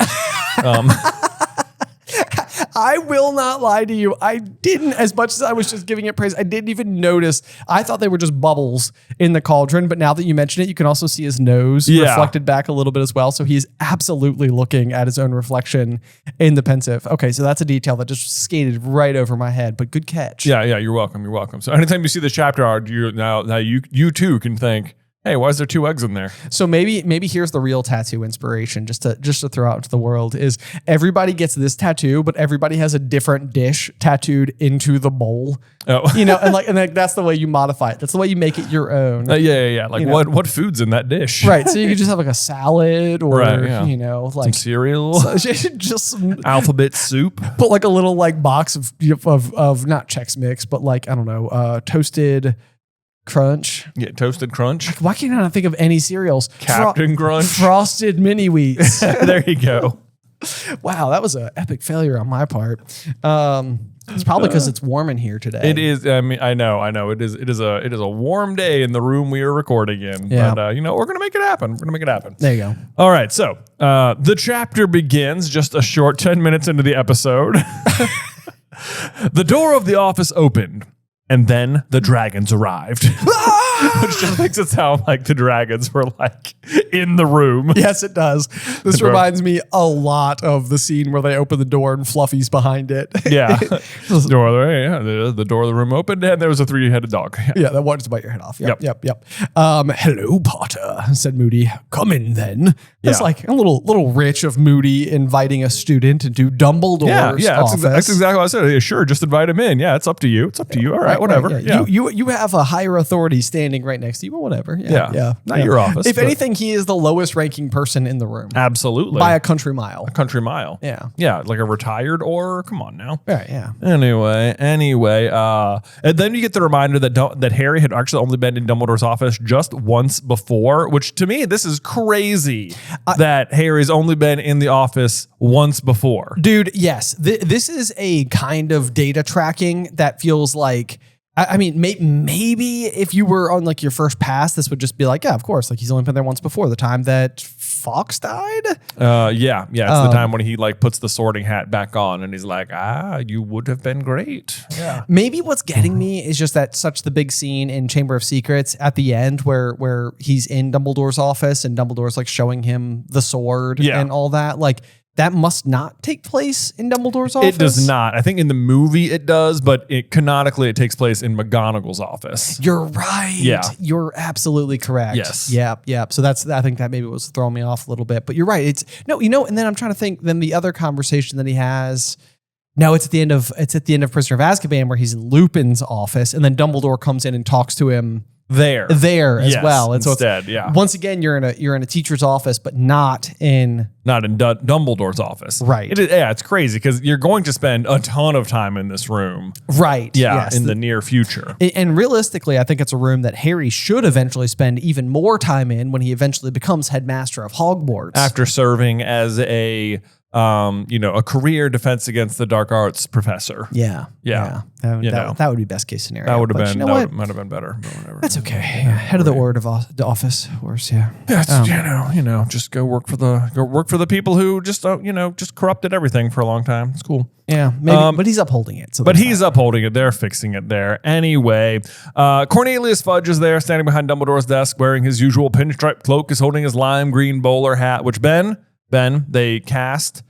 I will not lie to you. I didn't, as much as I was just giving it praise, I didn't even notice. I thought they were just bubbles in the cauldron, but now that you mention it, you can also see his nose reflected back a little bit as well. So he's absolutely looking at his own reflection in the Pensieve. Okay, so that's a detail that just skated right over my head, but good catch. Yeah, you're welcome. You're welcome. So anytime you see the chapter art, you too can think, hey, why is there 2 eggs in there? So maybe here's the real tattoo inspiration, just to throw out into the world, is everybody gets this tattoo, but everybody has a different dish tattooed into the bowl. Oh, you know, and like that's the way you modify it. That's the way you make it your own. Yeah. Like, you know? what food's in that dish? Right. So you could just have like a salad or you know, like some cereal, just some alphabet soup. Put like a little like box of not Chex Mix, but like, I don't know, toasted Crunch. Yeah, Toasted Crunch. Why can't I not think of any cereals? Captain Crunch. Frosted Mini Wheats. There you go. Wow, that was an epic failure on my part. It's probably because it's warm in here today. It is. I mean, I know. It is a warm day in the room we are recording in. Yeah. But you know, we're gonna make it happen. There you go. All right. So the chapter begins just a short 10 minutes into the episode. The door of the office opened. And then the dragons arrived, which just makes it sound like the dragons were like in the room. Yes, it does. This reminds me a lot of the scene where they open the door and Fluffy's behind it. Yeah. The door of the room opened and there was a 3-headed dog. Yeah, that wanted to bite your head off. Yep. Hello, Potter, said Moody. Come in then. It's like a little rich of Moody inviting a student into Dumbledore's office. That's exactly what I said. Yeah, sure, just invite him in. Yeah, it's up to you. All right, whatever. Right, yeah. You have a higher authority standing right next to you, but whatever. Yeah. Not your office. If anything, he is the lowest ranking person in the room. Absolutely. By a country mile. Yeah. Yeah, like a retired or come on now. Right, yeah. Anyway, and then you get the reminder that Harry had actually only been in Dumbledore's office just once before, which to me, this is crazy that Harry's only been in the office once before. Dude, yes. This is a kind of data tracking that feels like, I mean, maybe if you were on like your first pass, this would just be like, yeah, of course. Like he's only been there once before, the time that Fawkes died. Yeah. It's the time when he like puts the sorting hat back on and he's like, you would have been great. Yeah. Maybe what's getting me is just that such the big scene in Chamber of Secrets at the end where he's in Dumbledore's office and Dumbledore's like showing him the sword and all that. Like that must not take place in Dumbledore's office. It does not. I think in the movie it does, but canonically it takes place in McGonagall's office. You're right. Yeah. You're absolutely correct. Yes. Yep. So I think that maybe was throwing me off a little bit, but you're right. And then I'm trying to think, then the other conversation that he has, no, it's at the end of Prisoner of Azkaban where he's in Lupin's office and then Dumbledore comes in and talks to him there as well. And instead, so once again, you're in a teacher's office, but not in Dumbledore's office. Right. It's crazy because you're going to spend a ton of time in this room. Right. Yeah. Yes. In the near future. And realistically, I think it's a room that Harry should eventually spend even more time in when he eventually becomes headmaster of Hogwarts. After serving as a career defense against the dark arts professor. Yeah. That would be best case scenario. That would have been, that might have been better. But whatever. That's okay. Head of the Order of the Office, of course. Yeah. That's, just go work for the people who just corrupted everything for a long time. It's cool. Yeah, maybe, but he's upholding it. So he's upholding it. They're fixing it there. Anyway, Cornelius Fudge is there, standing behind Dumbledore's desk, wearing his usual pinstripe cloak, is holding his lime green bowler hat, which Ben, they cast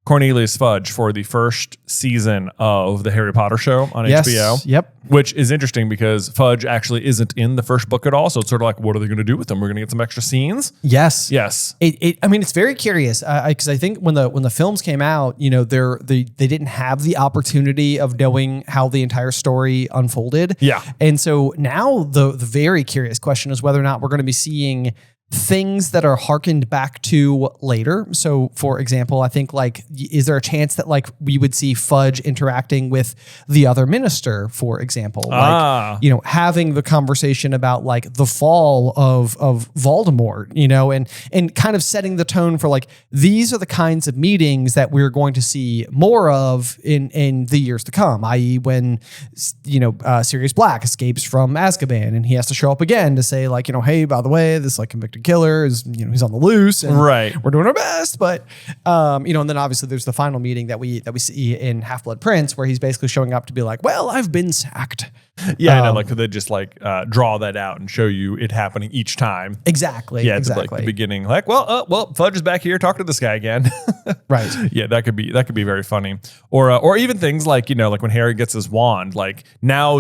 Cornelius Fudge for the first season of the Harry Potter show on HBO. Yep. Which is interesting because Fudge actually isn't in the first book at all. So it's sort of like, what are they going to do with him? We're going to get some extra scenes. Yes. It's very curious because I think when the films came out, they didn't have the opportunity of knowing how the entire story unfolded. Yeah. And so now the very curious question is whether or not we're going to be seeing things that are harkened back to later. So for example, I think is there a chance that we would see Fudge interacting with the other minister, for example, having the conversation about the fall of Voldemort, and kind of setting the tone for these are the kinds of meetings that we're going to see more of in the years to come, i.e. when, Sirius Black escapes from Azkaban and he has to show up again to say hey, by the way, this convicted killer is, he's on the loose and we're doing our best. But, and then obviously there's the final meeting that we see in Half-Blood Prince where he's basically showing up to be well, I've been sacked. Yeah. They just draw that out and show you it happening each time. Exactly. Yeah. It's exactly. the beginning, Fudge is back here. Talk to this guy again. Right. Yeah. That could be very funny. Or even things when Harry gets his wand, now,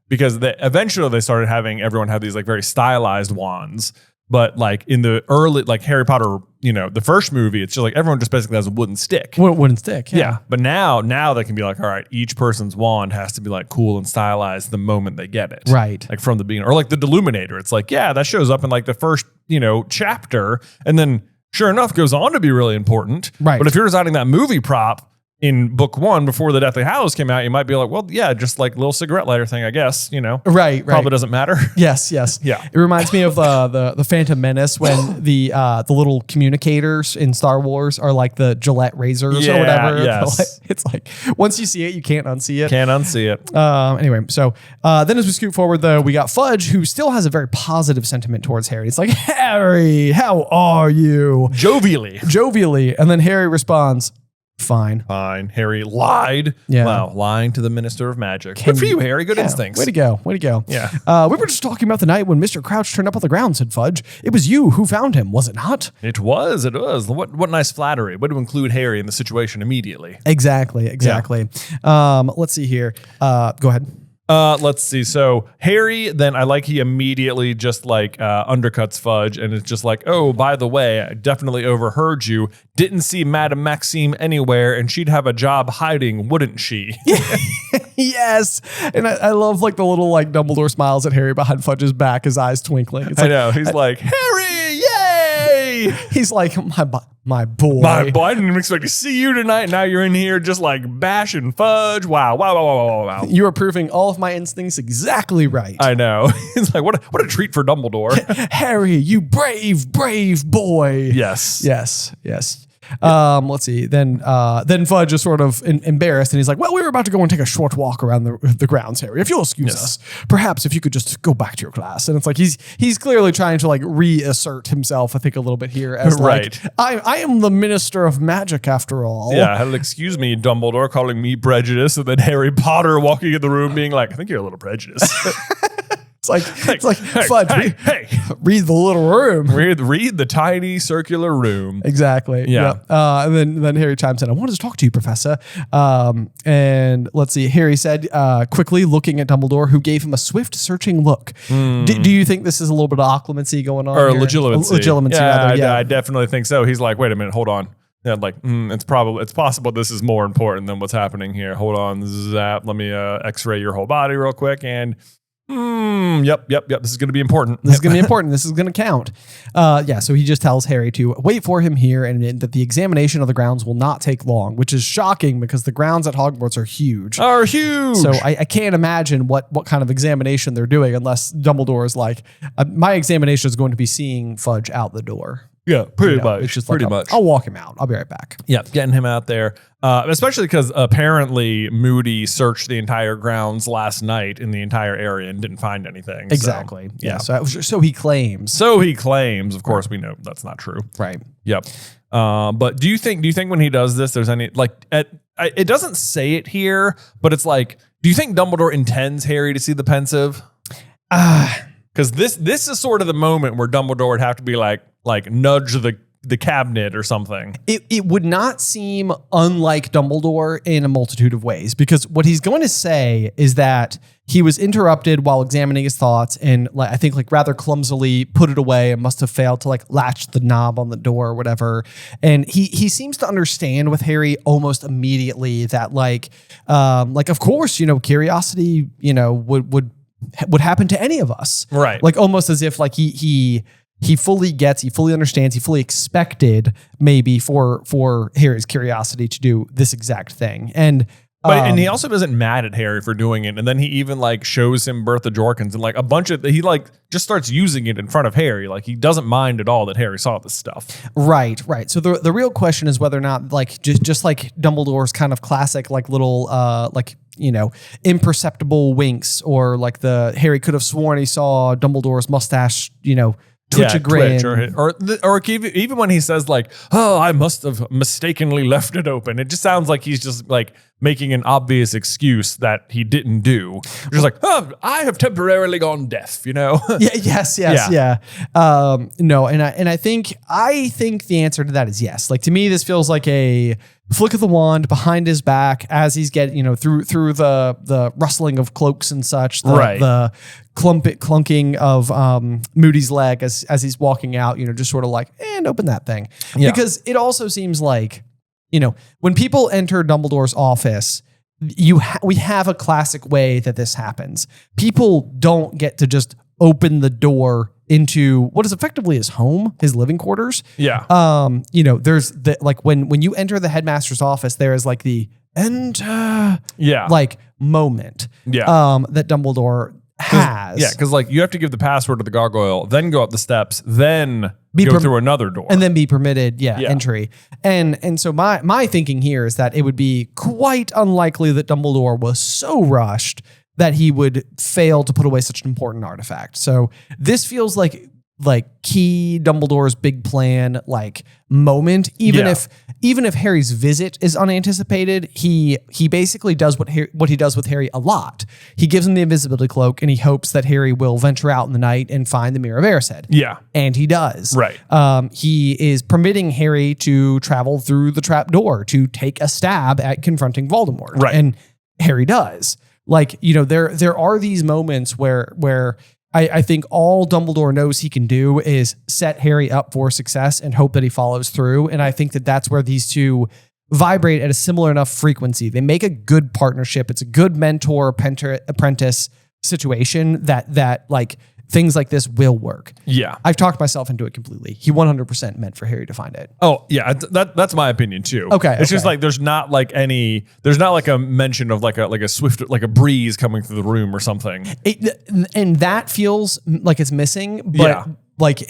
because eventually they started having everyone have these very stylized wands. But in the early, Harry Potter, the first movie, it's just everyone just basically has a wooden stick. Wooden stick, yeah. But now they can be all right, each person's wand has to be cool and stylized the moment they get it. Right. From the beginning. Or the Deluminator. It's that shows up in the first, chapter. And then sure enough goes on to be really important. Right. But if you're designing that movie prop in book one before the Deathly Hallows came out, you might be just little cigarette lighter thing, I guess, Right. Probably doesn't matter. Yes. Yeah. It reminds me of the Phantom Menace when the little communicators in Star Wars are the Gillette razors or whatever. Yes. It's once you see it, you can't unsee it. Can't unsee it. Anyway, so then as we scoot forward, though, we got Fudge, who still has a very positive sentiment towards Harry. It's Harry, how are you? Jovially. And then Harry responds, Fine. Harry lied. Yeah. Wow. Lying to the Minister of Magic. Good for you, Harry. Good instincts. Way to go. Yeah. We were just talking about the night when Mr. Crouch turned up on the ground, said Fudge. It was you who found him, was it not? It was. What nice flattery. Way to include Harry in the situation immediately. Exactly. Let's see here. Go ahead. Let's see. So Harry, then he immediately just undercuts Fudge and it's just oh, by the way, I definitely overheard you. Didn't see Madame Maxime anywhere and she'd have a job hiding, wouldn't she? Yes. And I love the little Dumbledore smiles at Harry behind Fudge's back, his eyes twinkling. It's I know. He's Harry, yay! He's my boy. My boy, I didn't even expect to see you tonight. Now you're in here just bashing Fudge. Wow. You are proving all of my instincts exactly right. I know. It's what a treat for Dumbledore. Harry, you brave boy. Yes. Let's see. Then Fudge is sort of embarrassed, and he's well, we were about to go and take a short walk around the grounds, Harry. If you'll excuse us, perhaps if you could just go back to your class. And it's he's clearly trying to reassert himself, I think, a little bit here as right. I am the Minister of Magic after all. Yeah. Excuse me, Dumbledore, calling me prejudiced, and then Harry Potter walking in the room being I think you're a little prejudiced. it's like Fudge. Read the little room. Read the tiny circular room. Exactly. Yeah. And then Harry chimes in. I wanted to talk to you, Professor. And let's see. Harry said quickly, looking at Dumbledore, who gave him a swift, searching look. Do you think this is a little bit of occlumency going on? Or here? legitimacy? Yeah, I definitely think so. He's like, wait a minute, hold on. Yeah, like it's possible this is more important than what's happening here. Hold on, zap. Let me X-ray your whole body real quick, and yep. This is going to be important. This is going to be important. This is going to count. So he just tells Harry to wait for him here, and that the examination of the grounds will not take long, which is shocking because the grounds at Hogwarts are huge. So I can't imagine what kind of examination they're doing unless Dumbledore is like, my examination is going to be seeing Fudge out the door. Yeah, pretty much. It's just pretty much. much. I'll walk him out. I'll be right back. Yeah, getting him out there. Especially because apparently Moody searched the entire grounds last night in the entire area and didn't find anything. Exactly. So, So he claims. So he claims. Of course, we know that's not true. Right. Yep. But do you think when he does this, there's any it doesn't say it here, but it's like, do you think Dumbledore intends Harry to see the Pensieve? Because this is sort of the moment where Dumbledore would have to be like nudge the cabinet or something. It would not seem unlike Dumbledore in a multitude of ways, because what he's going to say is that he was interrupted while examining his thoughts and I think rather clumsily put it away and must have failed to latch the knob on the door or whatever. And he seems to understand with Harry almost immediately that of course, curiosity, would happen to any of us. Right. Almost as if he fully gets, he fully understands, he fully expected maybe for Harry's curiosity to do this exact thing. And he also isn't mad at Harry for doing it. And then he even shows him Bertha Jorkins and a bunch of, he just starts using it in front of Harry. He doesn't mind at all that Harry saw this stuff. Right. So the real question is whether or not just like Dumbledore's kind of classic little imperceptible winks, or the Harry could have sworn he saw Dumbledore's mustache, twitch a grin. Or even when he says oh, I must have mistakenly left it open. It just sounds like he's just making an obvious excuse that he didn't do. Just oh, I have temporarily gone deaf, Yeah. No, and I think the answer to that is yes. Like, to me, this feels like a flick of the wand behind his back as he's getting, through the rustling of cloaks and such, the clunking of Moody's leg as he's walking out, just sort of like, and open that thing. Yeah. Because it also seems like, when people enter Dumbledore's office, we have a classic way that this happens. People don't get to just open the door into what is effectively his home, his living quarters. Yeah. There's when you enter the headmaster's office, there is the enter moment. Yeah. That Dumbledore has. Yeah, because you have to give the password to the gargoyle, then go up the steps, then go through another door, and then be permitted entry. And so my thinking here is that it would be quite unlikely that Dumbledore was so rushed that he would fail to put away such an important artifact. So this feels like key Dumbledore's big plan moment. Even if Harry's visit is unanticipated, he basically does what he does with Harry a lot. He gives him the invisibility cloak and he hopes that Harry will venture out in the night and find the Mirror of Erised. Yeah. And he does. Right. He is permitting Harry to travel through the trap door to take a stab at confronting Voldemort. Right. And Harry does. There are these moments where I think all Dumbledore knows he can do is set Harry up for success and hope that he follows through. And I think that that's where these two vibrate at a similar enough frequency. They make a good partnership. It's a good mentor apprentice situation that things like this will work. Yeah. I've talked myself into it completely. He 100% meant for Harry to find it. Oh, yeah. That's my opinion too. Okay. It's just there's not a mention of a swift, a breeze coming through the room or something. And that feels like it's missing, but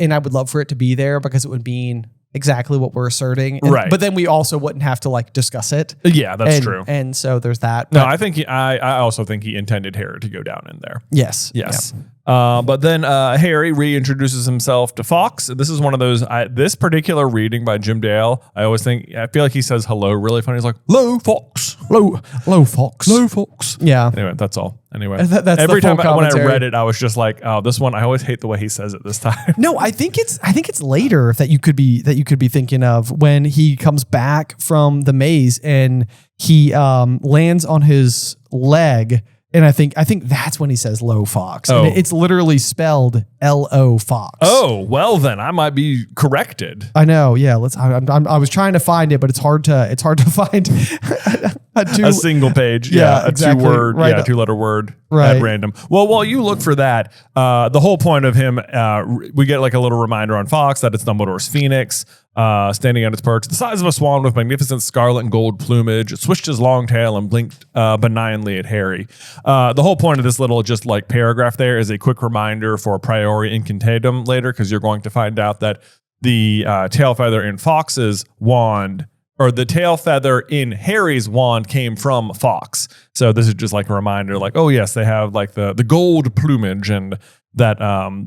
and I would love for it to be there because it would mean exactly what we're asserting. Right. But then we also wouldn't have to discuss it. Yeah, that's true. And so there's that. No, I also think he intended Harry to go down in there. Yes. Yes. Yeah. But then Harry reintroduces himself to Fox. This is one of those, this particular reading by Jim Dale, I feel like he says hello really funny. He's like, "Hello, Fox. Hello, Fox. Hello, Fox." Yeah. Anyway, that's all. Anyway, That's every the full time when I commentary. read it, I was just like, "Oh, this one." I always hate the way he says it this time. No, I think it's later that you could be thinking of when he comes back from the maze and he lands on his leg. And I think that's when he says "Lo Fox." Oh. And it's literally spelled L-O Fox. Oh, well then I might be corrected. I know. Yeah. I was trying to find it, but it's hard to find A single page. Yeah, a exactly. two-word, Right. two-letter word Right. at random. Well, while you look for that, the whole point of him, we get like a little reminder on Fox that it's Dumbledore's Phoenix, standing on its perch, the size of a swan with magnificent scarlet and gold plumage. It swished his long tail and blinked benignly at Harry. The whole point of this little just like paragraph there is a quick reminder for priori incantatem later, because you're going to find out that the tail feather in Fox's wand, or the tail feather in Harry's wand, came from Fox. So this is just like a reminder, like, oh yes, they have like the gold plumage, and that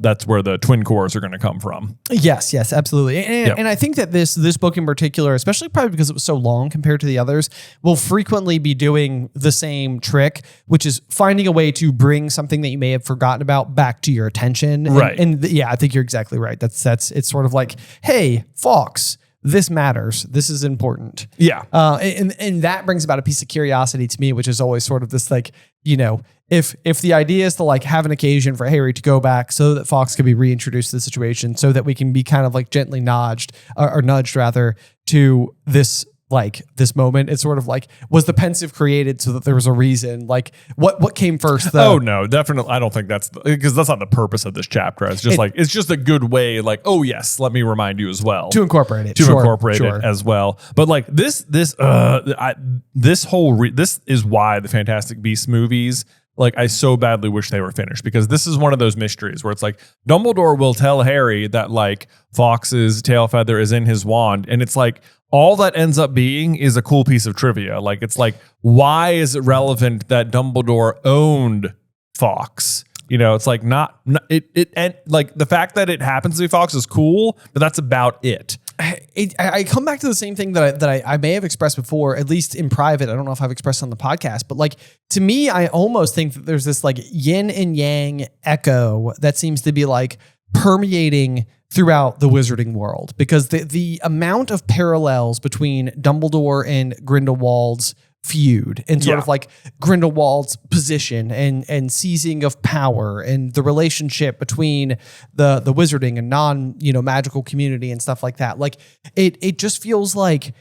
that's where the twin cores are going to come from. Yes, absolutely. And I think that this book in particular, especially probably because it was so long compared to the others, will frequently be doing the same trick, which is finding a way to bring something that you may have forgotten about back to your attention. Right. And yeah, I think you're exactly right. It's sort of like, hey, Fox, this matters. This is important. Yeah. And that brings about a piece of curiosity to me, which is always sort of this like, you know, if the idea is to like have an occasion for Harry to go back so that Fox can be reintroduced to the situation, so that we can be kind of like gently nudged rather to this moment, it's sort of like, was the Pensieve created so that there was a reason? Like what came first? Oh no, definitely. I don't think because that's not the purpose of this chapter. It's just it's just a good way, like, oh yes, let me remind you as well to incorporate it, it as well. But like this is why the Fantastic Beasts movies, like, I so badly wish they were finished, because this is one of those mysteries where it's like Dumbledore will tell Harry that like Fox's tail feather is in his wand, and it's like all that ends up being is a cool piece of trivia. Like, it's like, why is it relevant that Dumbledore owned Fox? You know, it's like and like the fact that it happens to be Fox is cool, but that's about it. I come back to the same thing that I may have expressed before, at least in private. I don't know if I've expressed on the podcast, but like, to me, I almost think that there's this like yin and yang echo that seems to be like permeating throughout the wizarding world, because the amount of parallels between Dumbledore and Grindelwald's feud, and sort of like Grindelwald's position and seizing of power, and the relationship between the wizarding and magical community and stuff like that. Like it just feels like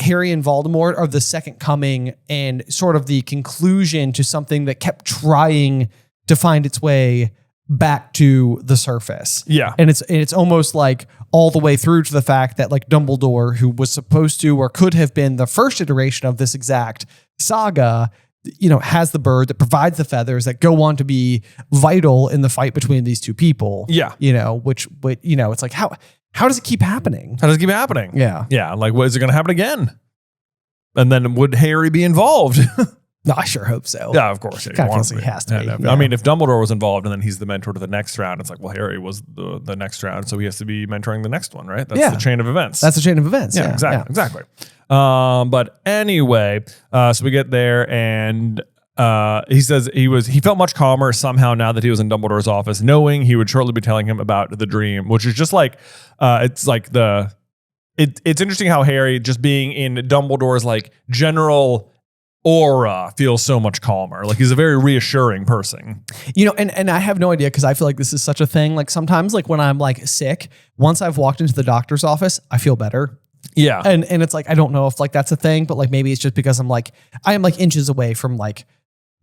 Harry and Voldemort are the second coming and sort of the conclusion to something that kept trying to find its way back to the surface. Yeah. And it's almost like all the way through to the fact that like Dumbledore, who was supposed to or could have been the first iteration of this exact saga, you know, has the bird that provides the feathers that go on to be vital in the fight between these two people. Yeah. You know, it's like, how does it keep happening? How does it keep happening? Yeah. Yeah. Like, what is it going to happen again? And then would Harry be involved? No, I sure hope so. Yeah, of course. Kind of feels like he has to be. Yeah. I mean, if Dumbledore was involved and then he's the mentor to the next round, it's like, well, Harry was the next round, so he has to be mentoring the next one, right? That's the chain of events. That's the chain of events. Yeah, exactly. But anyway, so we get there, and he says he felt much calmer somehow now that he was in Dumbledore's office, knowing he would shortly be telling him about the dream, which is just like, it's like it's interesting how Harry, just being in Dumbledore's like general aura, feels so much calmer. Like, he's a very reassuring person. You know, and I have no idea, because I feel like this is such a thing. Like, sometimes, like, when I'm like sick, once I've walked into the doctor's office, I feel better. Yeah. And it's like, I don't know if like that's a thing, but like maybe it's just because I am like inches away from like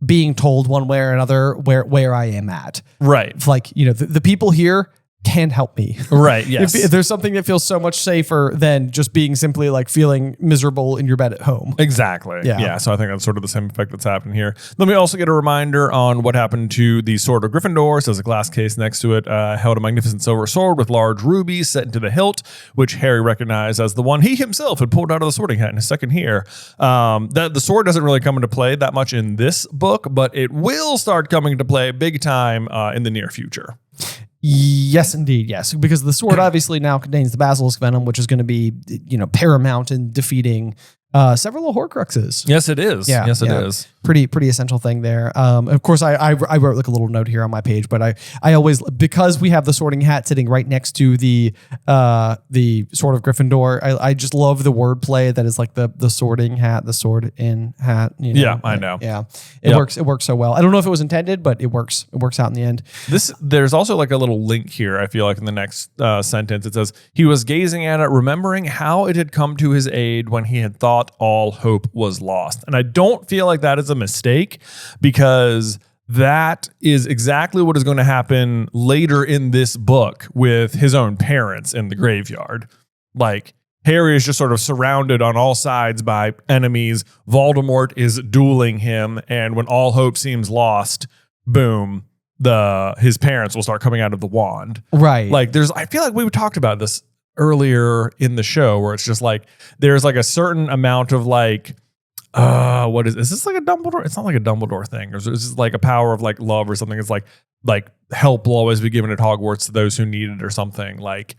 being told one way or another where I am at. Right. Like, you know, the people here can help me. Right. Yes. If there's something that feels so much safer than just being simply like feeling miserable in your bed at home. Exactly. Yeah. So I think that's sort of the same effect that's happening here. Let me also get a reminder on what happened to the Sword of Gryffindor. There's a glass case next to it, held a magnificent silver sword with large rubies set into the hilt, which Harry recognized as the one he himself had pulled out of the sorting hat in his second year. That the sword doesn't really come into play that much in this book, but it will start coming into play big time in the near future. Yes, indeed. Yes, because the sword obviously now contains the basilisk venom, which is going to be, paramount in defeating several of Horcruxes. Yes, it is. Yeah, yes, it is. Pretty essential thing there. Of course, I wrote like a little note here on my page, but I always, because we have the sorting hat sitting right next to the Sword of Gryffindor, I just love the wordplay that is like the sorting hat, the sword in hat. Yeah, I know. Yeah, it works. It works so well. I don't know if it was intended, but it works. It works out in the end. There's also like a little link here. I feel like in the next sentence it says he was gazing at it, remembering how it had come to his aid when he had thought all hope was lost. And I don't feel like that is a mistake, because that is exactly what is going to happen later in this book with his own parents in the graveyard. Like, Harry is just sort of surrounded on all sides by enemies. Voldemort is dueling him, and when all hope seems lost, boom, his parents will start coming out of the wand. Right. Like, I feel like we talked about this earlier in the show, where it's just like there's like a certain amount of like what is this like a Dumbledore? It's not like a Dumbledore thing. It's just like a power of like love or something. It's like help will always be given at Hogwarts to those who need it or something. Like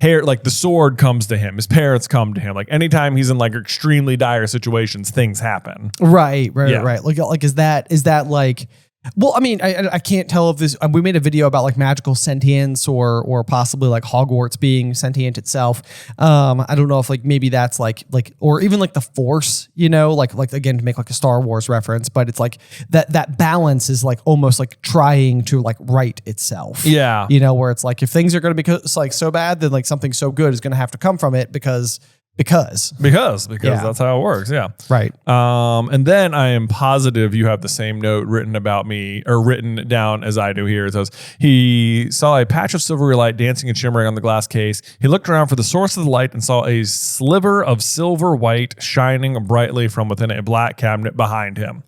Harry, like the sword comes to him, his parents come to him. Like anytime he's in like extremely dire situations, things happen. Right. Like is that like, well, I mean, I can't tell if this, we made a video about like magical sentience or possibly like Hogwarts being sentient itself. I don't know if like maybe that's like, or even like the Force, like again, to make like a Star Wars reference, but it's like that balance is like almost like trying to like right itself. Yeah. Where it's like, if things are going to be like so bad, then like something so good is going to have to come from it because that's how it works. Yeah. Right. And then I am positive you have the same note written about me, or written down as I do here. It says he saw a patch of silvery light dancing and shimmering on the glass case. He looked around for the source of the light and saw a sliver of silver white shining brightly from within a black cabinet behind him.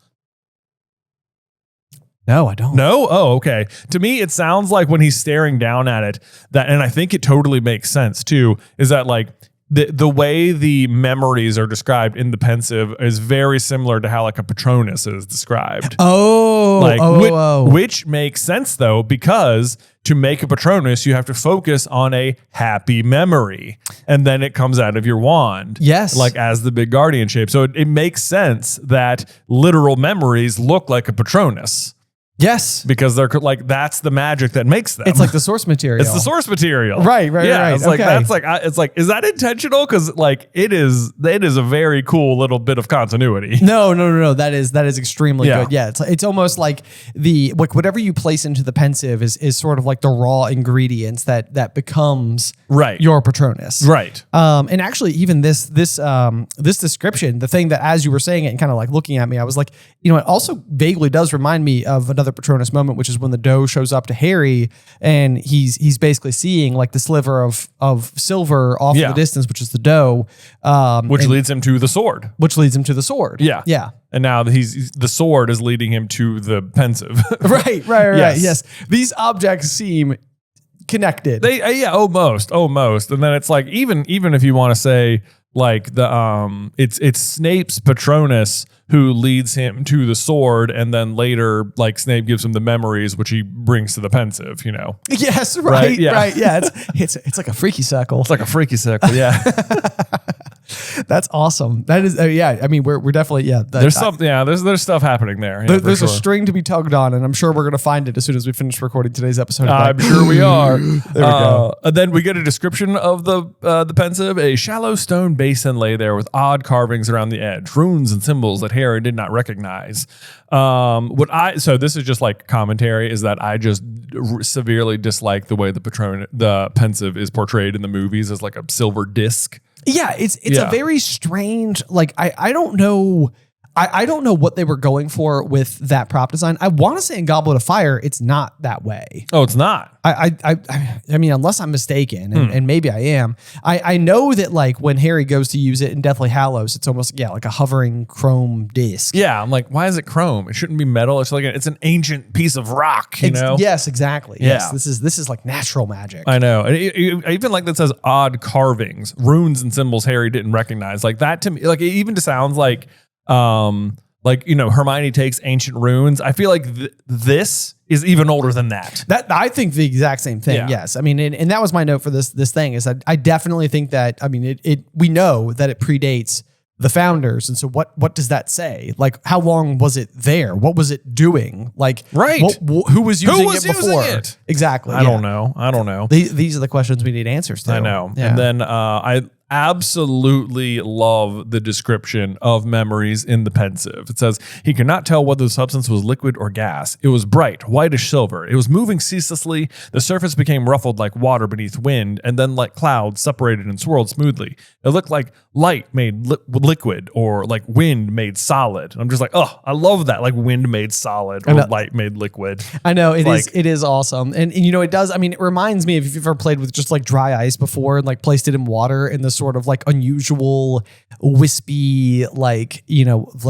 No, I don't. No? Oh, okay. To me, it sounds like when he's staring down at it, and I think it totally makes sense too, is that like the way the memories are described in the Pensieve is very similar to how like a Patronus is described. Which makes sense though, because to make a Patronus, you have to focus on a happy memory, and then it comes out of your wand. Yes. Like as the big guardian shape. So it makes sense that literal memories look like a Patronus. Yes. Because they're like, that's the magic that makes them. It's like the source material. It's the source material. Right. It's like, that's like, it's like, is that intentional? Because like, it is a very cool little bit of continuity. No. That is extremely good. Yeah. It's almost like whatever you place into the Pensieve is sort of like the raw ingredients that becomes your Patronus. Right. And actually even this description, the thing that as you were saying it and kind of like looking at me, I was like, it also vaguely does remind me of another Patronus moment, which is when the doe shows up to Harry and he's basically seeing like the sliver of silver off in the distance, which is the doe, which leads him to the sword. Yeah. And now the sword is leading him to the Pensieve. Right. Yes. These objects seem connected. Almost. And then it's like even if you want to say like it's Snape's Patronus who leads him to the sword, and then later like Snape gives him the memories which he brings to the Pensieve, Yes, right. Yeah. It's like a freaky circle. It's like a freaky circle, yeah. That's awesome. That is, I mean, we're definitely, There's something, there's stuff happening there. There's a string to be tugged on, and I'm sure we're going to find it as soon as we finish recording today's episode. I'm sure we are. There we go. And then we get a description of the Pensieve. A shallow stone basin lay there with odd carvings around the edge, runes and symbols that Harry did not recognize. So this is just like commentary, is that I just severely dislike the way the Pensieve is portrayed in the movies as like a silver disc. Yeah, it's a very strange, like, I don't know. I don't know what they were going for with that prop design. I want to say in Goblet of Fire, it's not that way. Oh, it's not. I mean, unless I'm mistaken, and maybe I am. I know that like when Harry goes to use it in Deathly Hallows, it's almost like a hovering chrome disc. Yeah, I'm like, why is it chrome? It shouldn't be metal. It's like it's an ancient piece of rock. You know? Yes, exactly. Yeah. Yes, this is like natural magic. I know. And I even like that says odd carvings, runes and symbols Harry didn't recognize. Like that to me, like it even just sounds like Hermione takes ancient runes. I feel like this is even older than that. That I think the exact same thing. Yeah. Yes, I mean, and that was my note for this thing is that I definitely think that we know that it predates the founders, and so what does that say? Like, how long was it there? What was it doing? Like, right? Who was using it before? Exactly. I don't know. These are the questions we need answers to. I know. Yeah. And then I absolutely love the description of memories in the Pensieve. It says, he could not tell whether the substance was liquid or gas. It was bright, whitish silver. It was moving ceaselessly. The surface became ruffled like water beneath wind, and then like clouds separated and swirled smoothly. It looked like light made liquid or like wind made solid. I'm just like, oh, I love that. Like wind made solid or light made liquid. I know it is awesome. And it does. I mean, it reminds me of if you've ever played with just like dry ice before and like placed it in water in the sort of like unusual wispy, like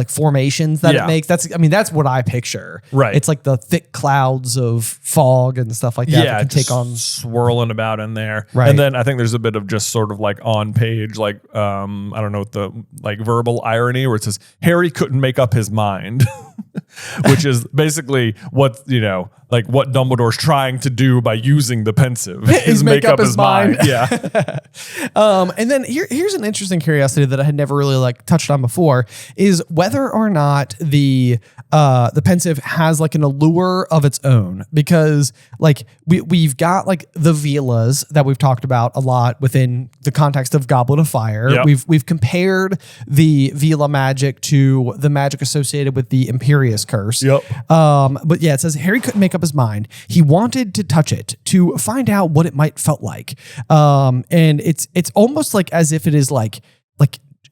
formations that it makes. That's what I picture. Right. It's like the thick clouds of fog and stuff like that. Yeah. That can take on swirling about in there. Right. And then I think there's a bit of just sort of like on page, like, I don't know what the like verbal irony where it says Harry couldn't make up his mind, which is basically what, like what Dumbledore's trying to do by using the Pensieve is make up his mind. Yeah. And then here's an interesting curiosity that I had never really like touched on before is whether or not the Pensieve has like an allure of its own, because like we've got like the Velas that we've talked about a lot within the context of Goblet of Fire. Yep. We've compared the Vela magic to the magic associated with the Imperious Curse. Yep. But yeah, it says Harry couldn't make up his mind. He wanted to touch it to find out what it might felt like. And it's almost like as if it is like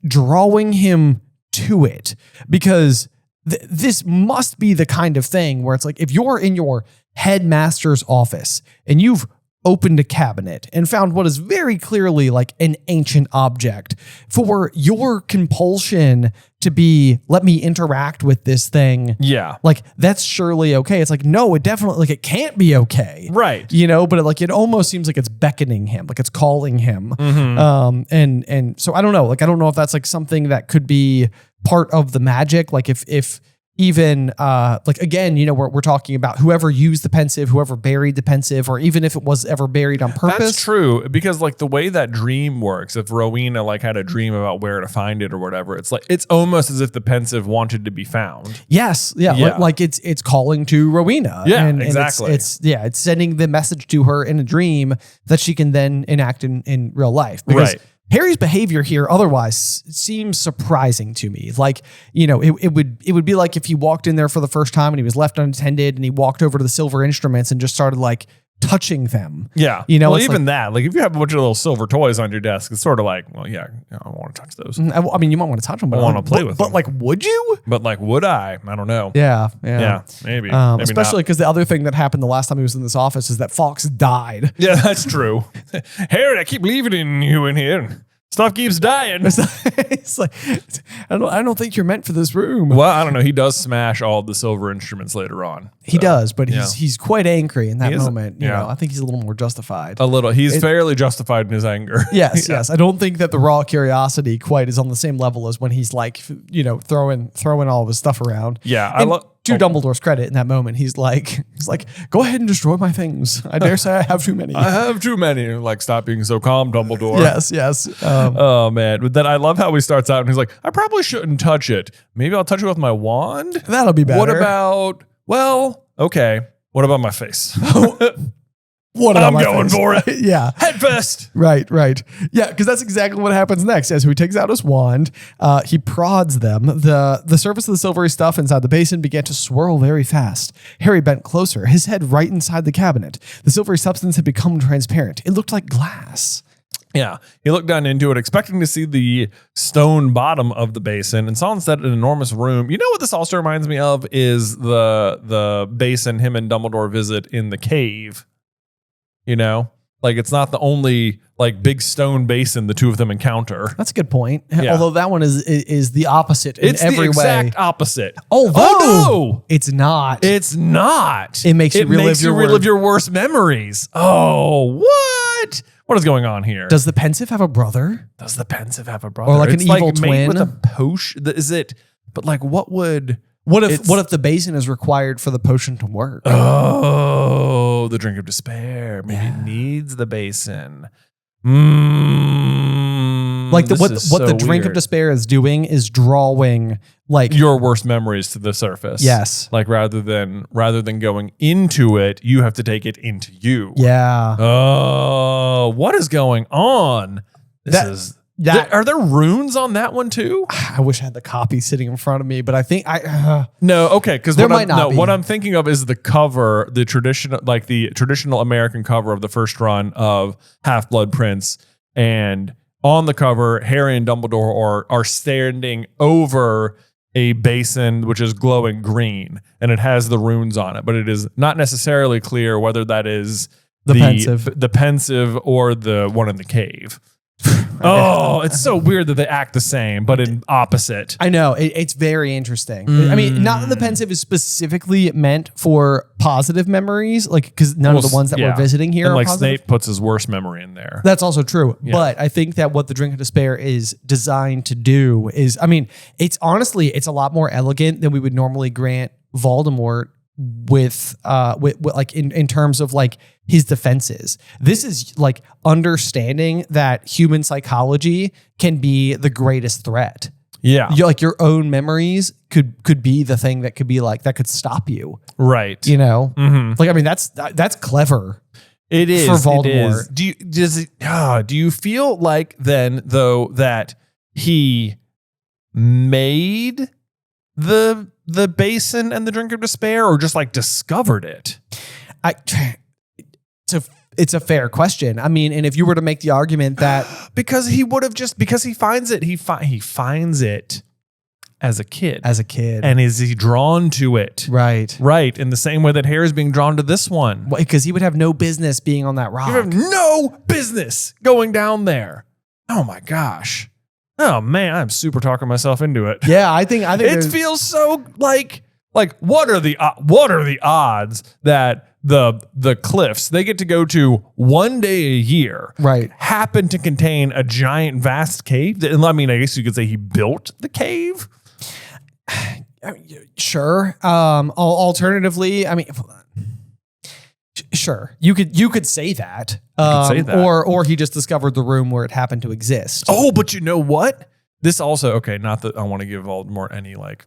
drawing him to it, because this must be the kind of thing where it's like if you're in your headmaster's office and you've opened a cabinet and found what is very clearly like an ancient object, for your compulsion to be, let me interact with this thing. Yeah. Like that's surely okay. It's like, no, it definitely, like it can't be okay. Right. But it almost seems like it's beckoning him, like it's calling him. Mm-hmm. And so I don't know, like, I don't know if that's like something that could be part of the magic. Like if even like again, we're talking about whoever used the Pensieve, whoever buried the Pensieve, or even if it was ever buried on purpose. That's true, because like the way that dream works, if Rowena like had a dream about where to find it or whatever, it's like it's almost as if the Pensieve wanted to be found. Yes, yeah. Like it's calling to Rowena. Yeah, and exactly. It's sending the message to her in a dream that she can then enact in real life. Because right. Harry's behavior here otherwise seems surprising to me. Like, it would be like if he walked in there for the first time and he was left unattended and he walked over to the silver instruments and just started like touching them. Yeah. Well, even that, like if you have a bunch of little silver toys on your desk, it's sort of like, well, yeah, I want to touch those. I mean, you might want to touch them, but I want to play with them. But like, would you? But like, would I? I don't know. Yeah, maybe. Especially because the other thing that happened the last time he was in this office is that Fawkes died. Yeah, that's true. Harry, I keep leaving you in here. Stuff keeps dying. It's like, I don't think you're meant for this room. Well, I don't know. He does smash all of the silver instruments later on. He does, but he's quite angry in that moment. You yeah. know, I think he's a little more justified. A little. He's fairly justified in his anger. Yes, yes. I don't think that the raw curiosity quite is on the same level as when he's like, throwing all of his stuff around. Yeah, To Dumbledore's credit, in that moment, he's like, go ahead and destroy my things. I dare say I have too many. I have too many. Like, stop being so calm, Dumbledore. Yes. Oh man! But then I love how he starts out and he's like, I probably shouldn't touch it. Maybe I'll touch it with my wand. That'll be better. What about? Well, okay. What about my face? What I'm going for it. Yeah. Head first. Right. Yeah, because that's exactly what happens next. As he takes out his wand, he prods them. The surface of the silvery stuff inside the basin began to swirl very fast. Harry bent closer, his head right inside the cabinet. The silvery substance had become transparent. It looked like glass. Yeah, he looked down into it, expecting to see the stone bottom of the basin, and saw instead an enormous room. You know what this also reminds me of is the basin him and Dumbledore visit in the cave. You know, like it's not the only like big stone basin the two of them encounter. That's a good point. Yeah. Although that one is the opposite in It's every the way. exact opposite. Although no, it's not. it's not. It makes you relive your worst memories. Oh, what? What is going on here? Does the Pensieve have a brother? Does the Pensieve have a brother? Or like it's an evil made twin? with a potion? Is it? But like, what would? What if the basin is required for the potion to work? Oh, the drink of despair. Maybe it needs the basin. Like what the drink of despair is doing is drawing like your worst memories to the surface. Yes. Like rather than going into it, you have to take it into you. Yeah. Oh, what is going on? Are there runes on that one too? I wish I had the copy sitting in front of me, but I think no. Okay, because there might not be. What I'm thinking of is the cover, the traditional American cover of the first run of Half-Blood Prince, and on the cover, Harry and Dumbledore are standing over a basin which is glowing green, and it has the runes on it, but it is not necessarily clear whether that is the Pensieve or the one in the cave. Oh, it's so weird that they act the same, but in opposite. I know. It's very interesting. I mean, not that the Pensieve is specifically meant for positive memories, like because none of the ones that we're visiting here and are like positive. Snape puts his worst memory in there. That's also true. Yeah. But I think that what the Drink of Despair is designed to do is, I mean, it's a lot more elegant than we would normally grant Voldemort with like in terms of like his defenses. This is like understanding that human psychology can be the greatest threat. Yeah. Like your own memories could be the thing that could be like, that could stop you. Right. You know? Mm-hmm. Like, I mean, that's clever. It is. For Voldemort. It is. Do you feel like then though that he made the basin and the Drink of Despair, or just like discovered it? It's a fair question. I mean, and if you were to make the argument that because he finds it, he finds it as a kid, and is he drawn to it? Right. In the same way that Harry's being drawn to this one, because he would have no business being on that rock. You have no business going down there. Oh my gosh. Oh man, I'm super talking myself into it. Yeah, I think it feels so like what are the odds that the cliffs they get to go to one day a year, right, happen to contain a giant vast cave? And I mean, I guess you could say he built the cave. Sure. Alternatively, I mean, sure, you could say that. Or he just discovered the room where it happened to exist. Oh, but you know what? This also, okay, not that I want to give Voldemort any like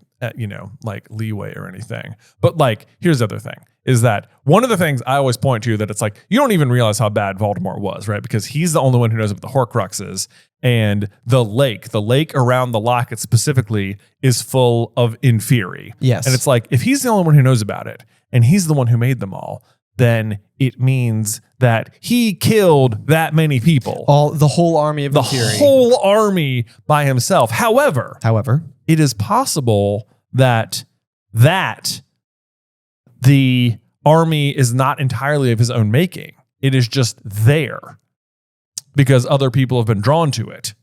leeway or anything, but like, here's the other thing is that one of the things I always point to that it's like, you don't even realize how bad Voldemort was, right? Because he's the only one who knows about the Horcruxes, and the lake around the locket specifically is full of Inferi. Yes. And it's like, if he's the only one who knows about it and he's the one who made them all, then it means that he killed that many people. The whole army of Inferi. The whole army by himself. However, it is possible that the army is not entirely of his own making. It is just there because other people have been drawn to it.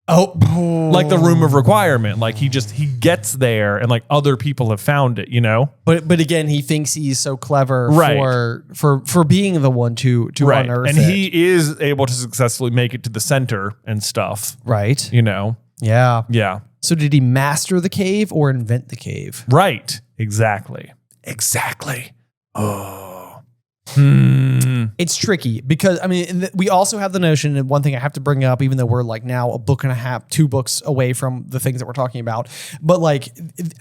Oh, like the Room of Requirement. Like he gets there and like other people have found it, you know? But again, he thinks he's so clever, right, for being the one to right, unearth and it. he is able to successfully make it to the center and stuff. Right. You know? Yeah. Yeah. So did he master the cave or invent the cave? Right. Exactly. Oh. It's tricky because, I mean, we also have the notion, and one thing I have to bring up, even though we're like now a book and a half, 2 books away from the things that we're talking about, but like,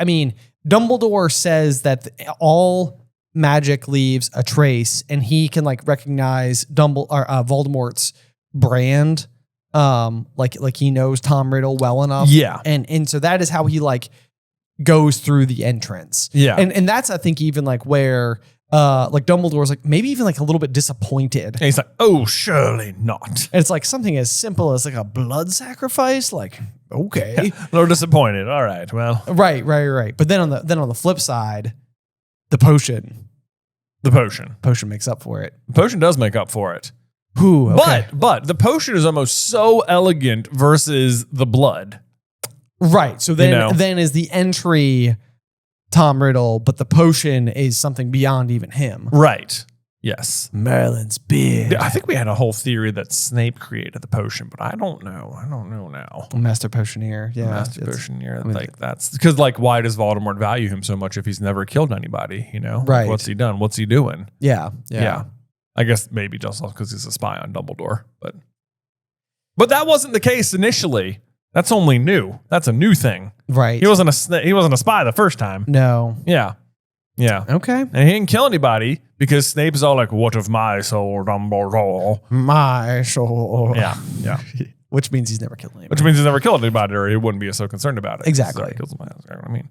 I mean, Dumbledore says that all magic leaves a trace, and he can like recognize Voldemort's brand. Like he knows Tom Riddle well enough. Yeah. And so that is how he like goes through the entrance. Yeah. And that's, I think, even like where like Dumbledore's like maybe even like a little bit disappointed. And he's like, oh, surely not. And it's like something as simple as like a blood sacrifice. Like, okay. A little disappointed. All right, well. Right. But then on the flip side, the potion makes up for it. The potion does make up for it. Ooh, okay. But the potion is almost so elegant versus the blood. Right. So then is the entry Tom Riddle, but the potion is something beyond even him. Right. Yes. Merlin's big. I think we had a whole theory that Snape created the potion, but I don't know. I don't know now. Master Potioneer. Yeah. Master Potioneer. Like that's because like why does Voldemort value him so much if he's never killed anybody? You know? Right. Like, what's he done? What's he doing? Yeah. I guess maybe just because he's a spy on Dumbledore, but that wasn't the case initially. That's only new. That's a new thing. Right. He wasn't a spy the first time. No. Yeah. Okay. And he didn't kill anybody because Snape is all like, "What of my soul, Dumbledore?" My soul. Yeah. Which means he's never killed anybody. Which means he's never killed anybody, or he wouldn't be so concerned about it. Exactly. I mean,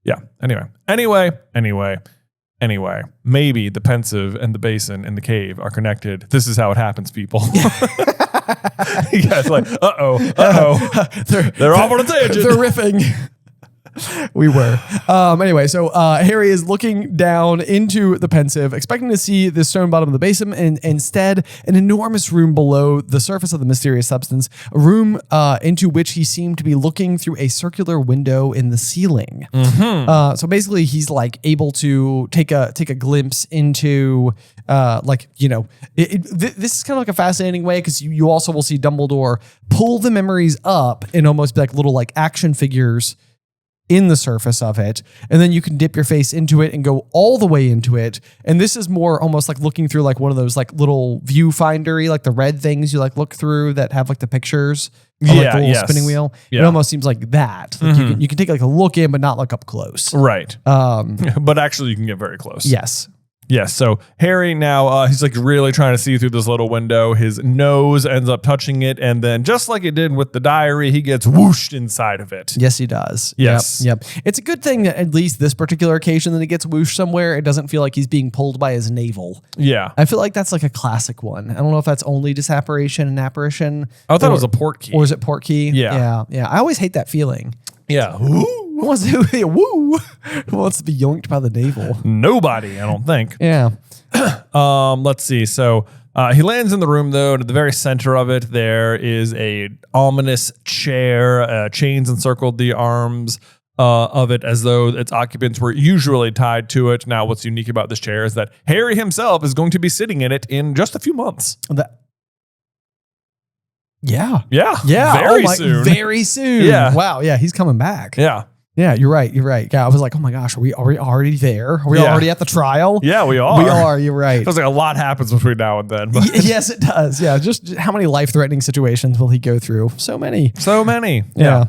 yeah. Anyway, maybe the Pensieve and the basin and the cave are connected. This is how it happens, people. You guys like, uh-oh. They're off on a tangent. They're riffing. We were. Anyway, so Harry is looking down into the Pensieve, expecting to see the stone bottom of the basin, and instead, an enormous room below the surface of the mysterious substance, a room into which he seemed to be looking through a circular window in the ceiling. Mm-hmm. So basically, he's like able to take a glimpse into this is kind of like a fascinating way because you also will see Dumbledore pull the memories up and almost be like little like action figures in the surface of it, and then you can dip your face into it and go all the way into it. And this is more almost like looking through like one of those like little viewfindery, like the red things you like look through that have like the pictures of like the little spinning wheel. Yeah. It almost seems like that. Like you can take like a look in, but not look up close. Right. But actually you can get very close. Yes. Yes. So Harry now, he's like really trying to see through this little window. His nose ends up touching it. And then just like it did with the diary, he gets whooshed inside of it. Yes, he does. Yes. Yep. It's a good thing that at least this particular occasion that he gets whooshed somewhere, it doesn't feel like he's being pulled by his navel. Yeah. I feel like that's like a classic one. I don't know if that's only disapparition and apparition. I thought it was a port key. Or is it port key? Yeah. Yeah. I always hate that feeling. Yeah. Who wants to be yoinked by the navel? Nobody, I don't think. Yeah. Let's see. So he lands in the room, though, and at the very center of it, there is a ominous chair. Chains encircled the arms of it as though its occupants were usually tied to it. Now, what's unique about this chair is that Harry himself is going to be sitting in it in just a few months. Yeah. Very soon. Very soon. Yeah. Wow. Yeah. He's coming back. Yeah. Yeah. You're right. Yeah. I was like, oh my gosh, are we already there? Are we already at the trial? Yeah, we are. We are. You're right. Feels like a lot happens between now and then. But yes, it does. Yeah. Just how many life-threatening situations will he go through? So many. Yeah.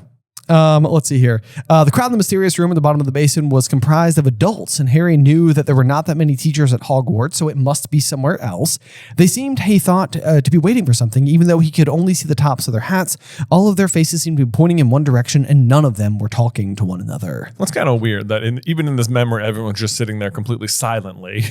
Let's see here. The crowd in the mysterious room at the bottom of the basin was comprised of adults, and Harry knew that there were not that many teachers at Hogwarts, so it must be somewhere else. They seemed, he thought, to be waiting for something, even though he could only see the tops of their hats. All of their faces seemed to be pointing in one direction, and none of them were talking to one another. That's kind of weird that even in this memory, everyone's just sitting there completely silently.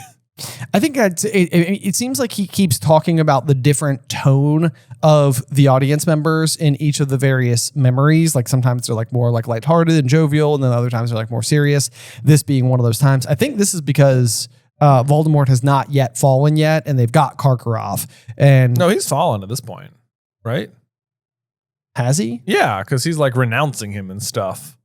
I think it seems like he keeps talking about the different tone of the audience members in each of the various memories. Like sometimes they're like more like lighthearted and jovial, and then other times they're like more serious. This being one of those times. I think this is because Voldemort has not yet fallen yet, and they've got Karkaroff. And no, he's fallen at this point, right? Has he? Yeah, because he's like renouncing him and stuff.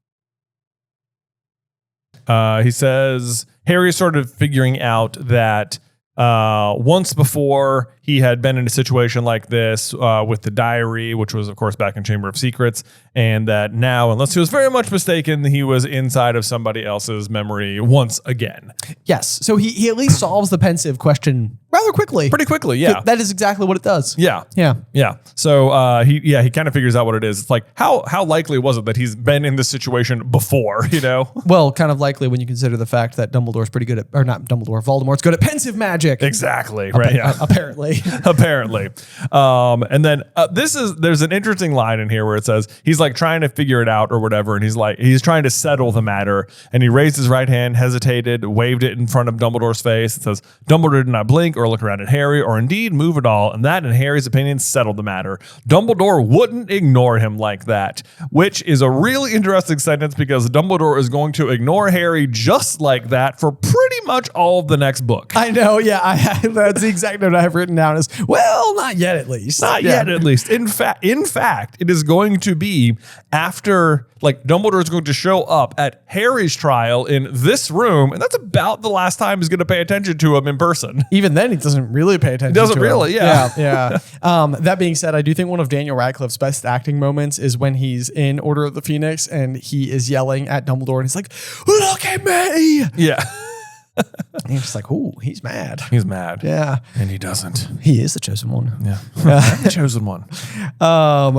He says Harry started figuring out that once before he had been in a situation like this with the diary, which was, of course, back in Chamber of Secrets, and that now, unless he was very much mistaken, he was inside of somebody else's memory once again. Yes. So he at least solves the Pensieve question rather quickly. Pretty quickly, yeah. That is exactly what it does. Yeah. Yeah. Yeah. So he kind of figures out what it is. It's like how likely was it that he's been in this situation before, you know? Well, kind of likely when you consider the fact that Dumbledore's pretty good at, or not Dumbledore, Voldemort's good at pensive magic. Exactly. Right. Yeah. Apparently. Apparently. And then there's an interesting line in here where it says he's like trying to figure it out or whatever, and he's trying to settle the matter, and he raised his right hand, hesitated, waved it in front of Dumbledore's face. It says Dumbledore did not blink or look around at Harry or indeed move at all, and that, in Harry's opinion, settled the matter. Dumbledore wouldn't ignore him like that, which is a really interesting sentence because Dumbledore is going to ignore Harry just like that for pretty much all of the next book. I know, yeah. That's the exact note I have written down is, well, not yet at least. Not yet at least. In fact, it is going to be after, like, Dumbledore is going to show up at Harry's trial in this room, and that's about the last time he's going to pay attention to him in person. Even then, he doesn't really pay attention. Doesn't really, yeah. Yeah. That being said, I do think one of Daniel Radcliffe's best acting moments is when he's in Order of the Phoenix and he is yelling at Dumbledore and he's like, "Look at me!" Yeah. And he's just like, "Ooh, he's mad." He's mad. Yeah. And he doesn't. He is the chosen one. Yeah. The chosen one.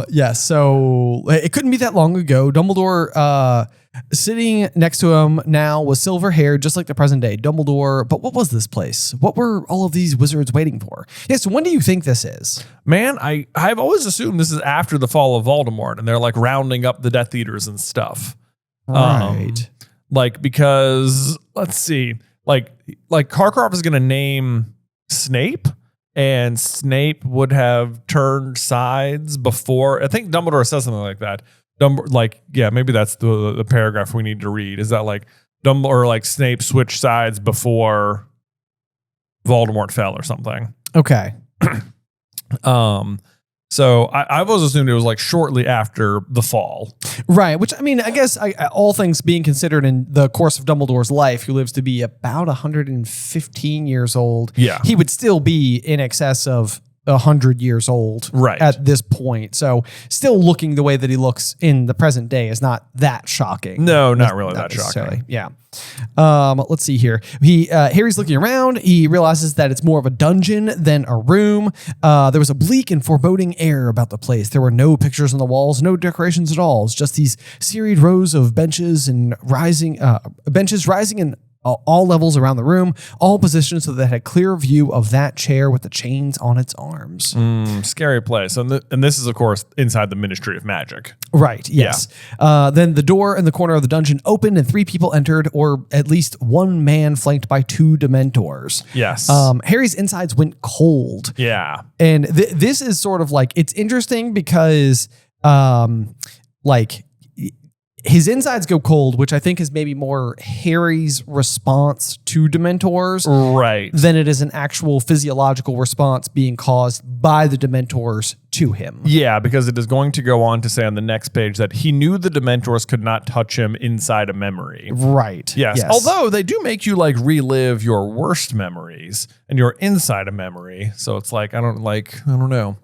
Yeah. So it couldn't be that long ago. Dumbledore, sitting next to him now was silver hair, just like the present day Dumbledore. But what was this place? What were all of these wizards waiting for? Yeah. So when do you think this is? Man, I've always assumed this is after the fall of Voldemort, and they're like rounding up the Death Eaters and stuff. Right. Like, because let's see, like Karkaroff is going to name Snape, and Snape would have turned sides before. I think Dumbledore says something like that. Maybe that's the paragraph we need to read. Is that like Dumbledore, like Snape switched sides before Voldemort fell or something? Okay. So I've always assumed it was like shortly after the fall. Right. Which, I mean, I guess all things being considered in the course of Dumbledore's life, who lives to be about 115 years old. Yeah. He would still be in excess of 100 years old right at this point. So still looking the way that he looks in the present day is not that shocking. No, not really that shocking. Yeah. Let's see here. Harry's looking around. He realizes that it's more of a dungeon than a room. There was a bleak and foreboding air about the place. There were no pictures on the walls, no decorations at all. It's just these serried rows of benches rising in all levels around the room, all positioned so that it had clear view of that chair with the chains on its arms. Scary place. And this is, of course, inside the Ministry of Magic. Right, yes. Yeah. Then the door in the corner of the dungeon opened and 3 people entered, or at least 1 man flanked by 2 Dementors. Yes. Harry's insides went cold. Yeah. And this is sort of like, it's interesting because his insides go cold, which I think is maybe more Harry's response to Dementors, right, than it is an actual physiological response being caused by the Dementors to him. Yeah, because it is going to go on to say on the next page that he knew the Dementors could not touch him inside a memory. Right. Yes. Although they do make you like relive your worst memories and you're inside a memory. So it's like, I don't know.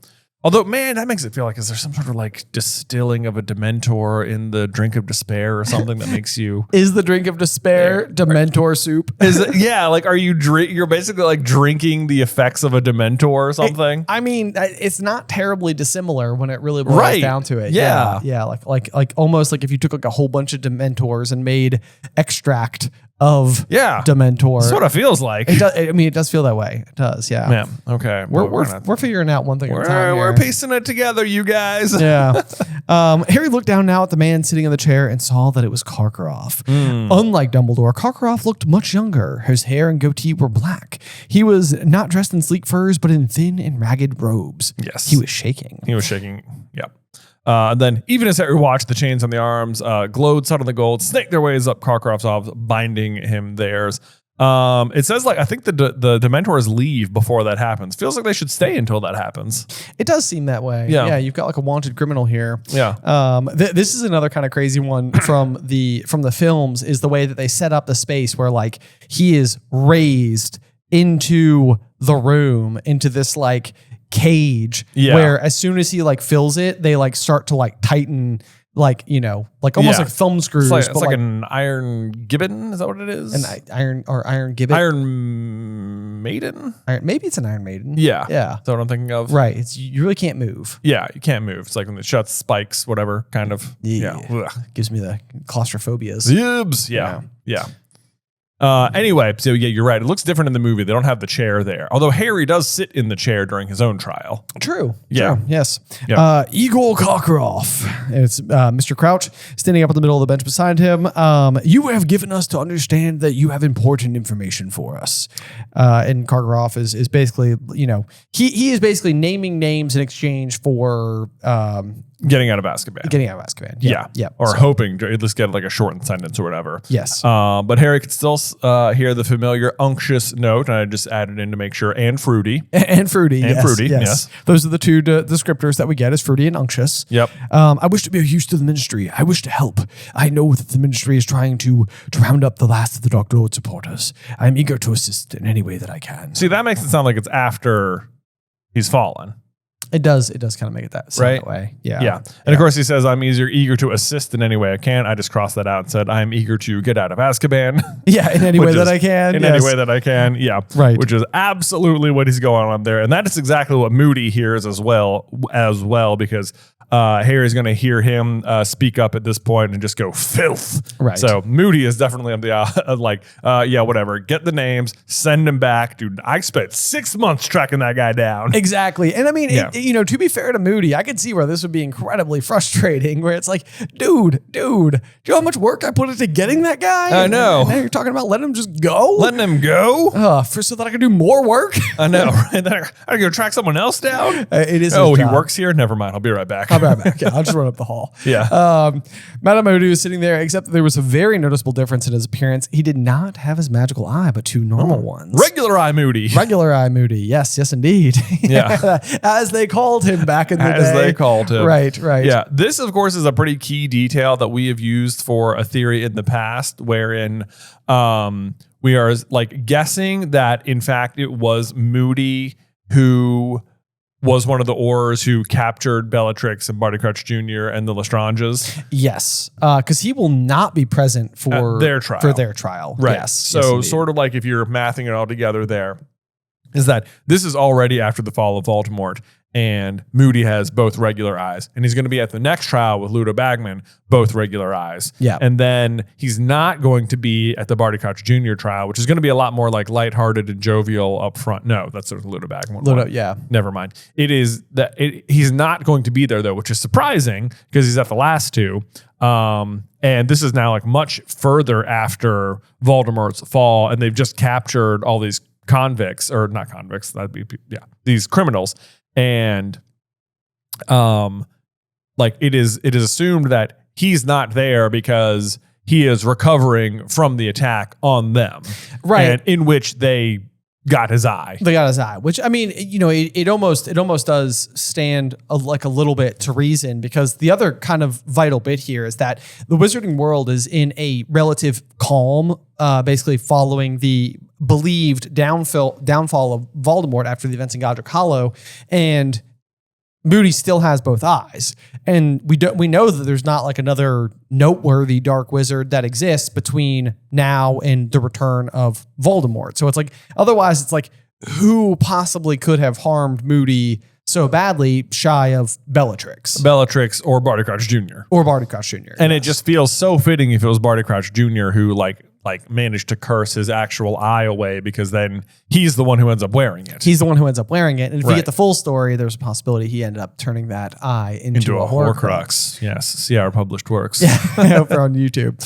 Although, man, that makes it feel like, is there some sort of like distilling of a Dementor in the drink of despair or something that makes you... Is the drink of despair Dementor soup? Is it? Yeah, like you're basically like drinking the effects of a Dementor or something? It's not terribly dissimilar when it really boils down to it. Yeah. Yeah, like almost like if you took like a whole bunch of Dementors and made extract of Dementor. That's what it feels like. It does feel that way. It does, yeah. Yeah. Okay. We're figuring out one thing at a time. We're piecing it together, you guys. Yeah. Harry looked down now at the man sitting in the chair and saw that it was Karkaroff. Unlike Dumbledore, Karkaroff looked much younger. His hair and goatee were black. He was not dressed in sleek furs, but in thin and ragged robes. Yes. He was shaking. Yeah. Then, even as Harry watched, the chains on the arms glowed suddenly gold, snaked their ways up Karkaroff's arms, binding him theirs. It says, like, I think the Dementors leave before that happens. Feels like they should stay until that happens. It does seem that way. Yeah, you've got like a wanted criminal here. Yeah. This is another kind of crazy one from the films, is the way that they set up the space where like he is raised into the room, into this like cage, where as soon as he like fills it, they like start to like tighten, like, you know, like almost like thumb screws. It's like an iron gibbon. Is that what it is? An iron gibbet? Iron Maiden? Maybe it's an Iron Maiden. Yeah. Yeah. That's what I'm thinking of. Right. You really can't move. Yeah, you can't move. It's like when it shuts, spikes, whatever, kind of. Yeah. Ugh. Gives me the claustrophobias. Yibs. Yeah. Anyway, so yeah, you're right. It looks different in the movie. They don't have the chair there. Although Harry does sit in the chair during his own trial. True. Yeah. True. Yes. Yeah. Igor Karkaroff. It's Mr. Crouch standing up in the middle of the bench beside him. You have given us to understand that you have important information for us. And Karkaroff is basically, he is basically naming names in exchange for Getting out of Azkaban. Yeah. Or hoping to at least get like a shortened sentence or whatever. Yes. But Harry could still hear the familiar unctuous note, and I just added in to make sure, and fruity. And fruity. Yes. Those are the two descriptors that we get, is fruity and unctuous. Yep. I wish to be of use to the ministry. I wish to help. I know that the ministry is trying to round up the last of the Dark Lord supporters. I am eager to assist in any way that I can. See, that makes it sound like it's after he's fallen. It does kind of make it that way. Yeah. Yeah. And of course he says, I'm eager to assist in any way I can. I just crossed that out and said, I'm eager to get out of Azkaban. Yeah, in any way that I can. In any way that I can. Yeah. Right. Which is absolutely what he's going on there. And that is exactly what Moody hears as well, because Harry's going to hear him speak up at this point and just go, filth. Right. So Moody is definitely on the, whatever. Get the names, send them back. Dude, I spent 6 months tracking that guy down. Exactly. And I mean, to be fair to Moody, I could see where this would be incredibly frustrating, where it's like, dude, do you know how much work I put into getting that guy? I know. And now you're talking about letting him just go? Letting him go? So that I can do more work? I know, right? Then I go track someone else down? It is he his job. works here? Never mind. I'll be right back. I'll be right back. Yeah, I'll just run up the hall. Yeah. Madame Moody was sitting there, except that there was a very noticeable difference in his appearance. He did not have his magical eye, but two normal ones. Regular eye Moody. Regular eye Moody. Yes, indeed. Yeah. As they called him back in the day. As they called him. Right. Yeah. This, of course, is a pretty key detail that we have used for a theory in the past, wherein we are like guessing that, in fact, it was Moody who was one of the Aurors who captured Bellatrix and Barty Crouch Jr. and the Lestranges. Yes, because he will not be present for their trial. Right. Yes. So sort of like if you're mathing it all together there, is that this is already after the fall of Voldemort, and Moody has both regular eyes. And he's going to be at the next trial with Ludo Bagman, both regular eyes. Yeah. And then he's not going to be at the Barty Crouch Jr. trial, which is going to be a lot more like lighthearted and jovial up front. No, that's sort of Ludo Bagman. Yeah. Never mind. It is that he's not going to be there, though, which is surprising because he's at the last two. And this is now like much further after Voldemort's fall, and they've just captured all these convicts, or not convicts, these criminals. And it is assumed that he's not there because he is recovering from the attack on them, right? And in which they got his eye. Which, I mean, it almost does stand a little bit to reason, because the other kind of vital bit here is that the wizarding world is in a relative calm, basically following the believed downfall of Voldemort after the events in Godric Hollow, and Moody still has both eyes, and we know that there's not like another noteworthy dark wizard that exists between now and the return of Voldemort. So it's like, otherwise it's like, who possibly could have harmed Moody so badly shy of Bellatrix or Barty Crouch Jr. And it just feels so fitting if it was Barty Crouch Jr. who like managed to curse his actual eye away, because then he's the one who ends up wearing it. And if you get the full story, there's a possibility he ended up turning that eye into a Horcrux. Yes. See our published works. Yeah, over on YouTube.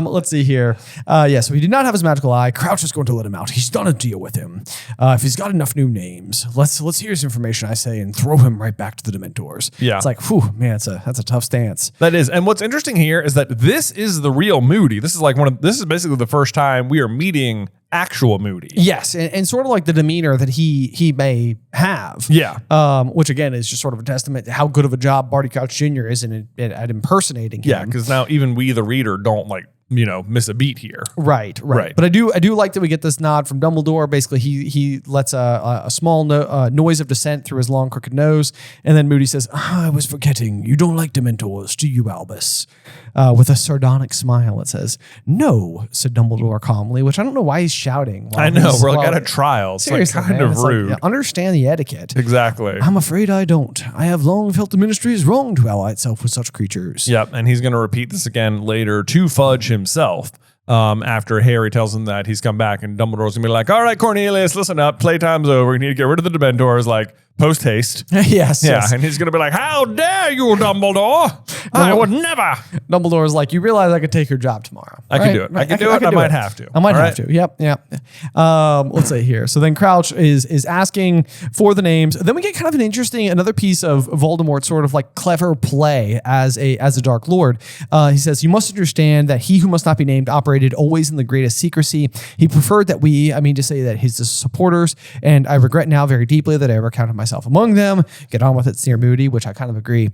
Let's see here. So he did not have his magical eye. Crouch is going to let him out. He's done a deal with him. If he's got enough new names, let's hear his information, I say, and throw him right back to the Dementors. Yeah. It's like, whew, man, that's a tough stance. That is. And what's interesting here is that this is the real Moody. This is basically the first time we are meeting actual Moody. Yes, and sort of like the demeanor that he may have. Yeah. Which again is just sort of a testament to how good of a job Barty Crouch Jr. is at impersonating him. Yeah, because now even we, the reader, don't like miss a beat here. Right. But I do like that we get this nod from Dumbledore. Basically, he lets a small noise of dissent through his long crooked nose, and then Moody says, "I was forgetting. You don't like Dementors, do you, Albus?" With a sardonic smile, it says, "No," said Dumbledore calmly, which I don't know why he's shouting. I know, we're like at a trial. It's like kind of rude. Like, understand the etiquette. Exactly. I'm afraid I don't. I have long felt the ministry is wrong to ally itself with such creatures. Yep, and he's going to repeat this again later to Fudge himself. After Harry tells him that he's come back, and Dumbledore's gonna be like, "All right, Cornelius, listen up. Playtime's over. You need to get rid of the Dementors, like post haste." Yes. And he's gonna be like, "How dare you, Dumbledore? I would never." Dumbledore's like, "You realize I could take your job tomorrow." I can do it. I can do it. I might have to. I might have to. Yep. Let's see here. So then Crouch is asking for the names. Then we get kind of another piece of Voldemort's sort of like clever play as a Dark Lord. He says, "You must understand that he who must not be named operated always in the greatest secrecy. He preferred that to say that his supporters, and I regret now very deeply that I ever counted myself among them." Get on with it, Sneer Moody, which I kind of agree.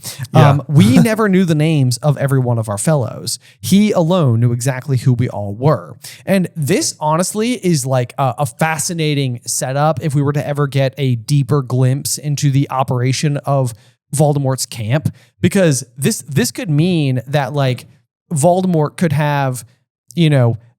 We never knew the names of every one of our fellows. He alone knew exactly who we all were. And this honestly is like a fascinating setup if we were to ever get a deeper glimpse into the operation of Voldemort's camp, because this could mean that like Voldemort could have,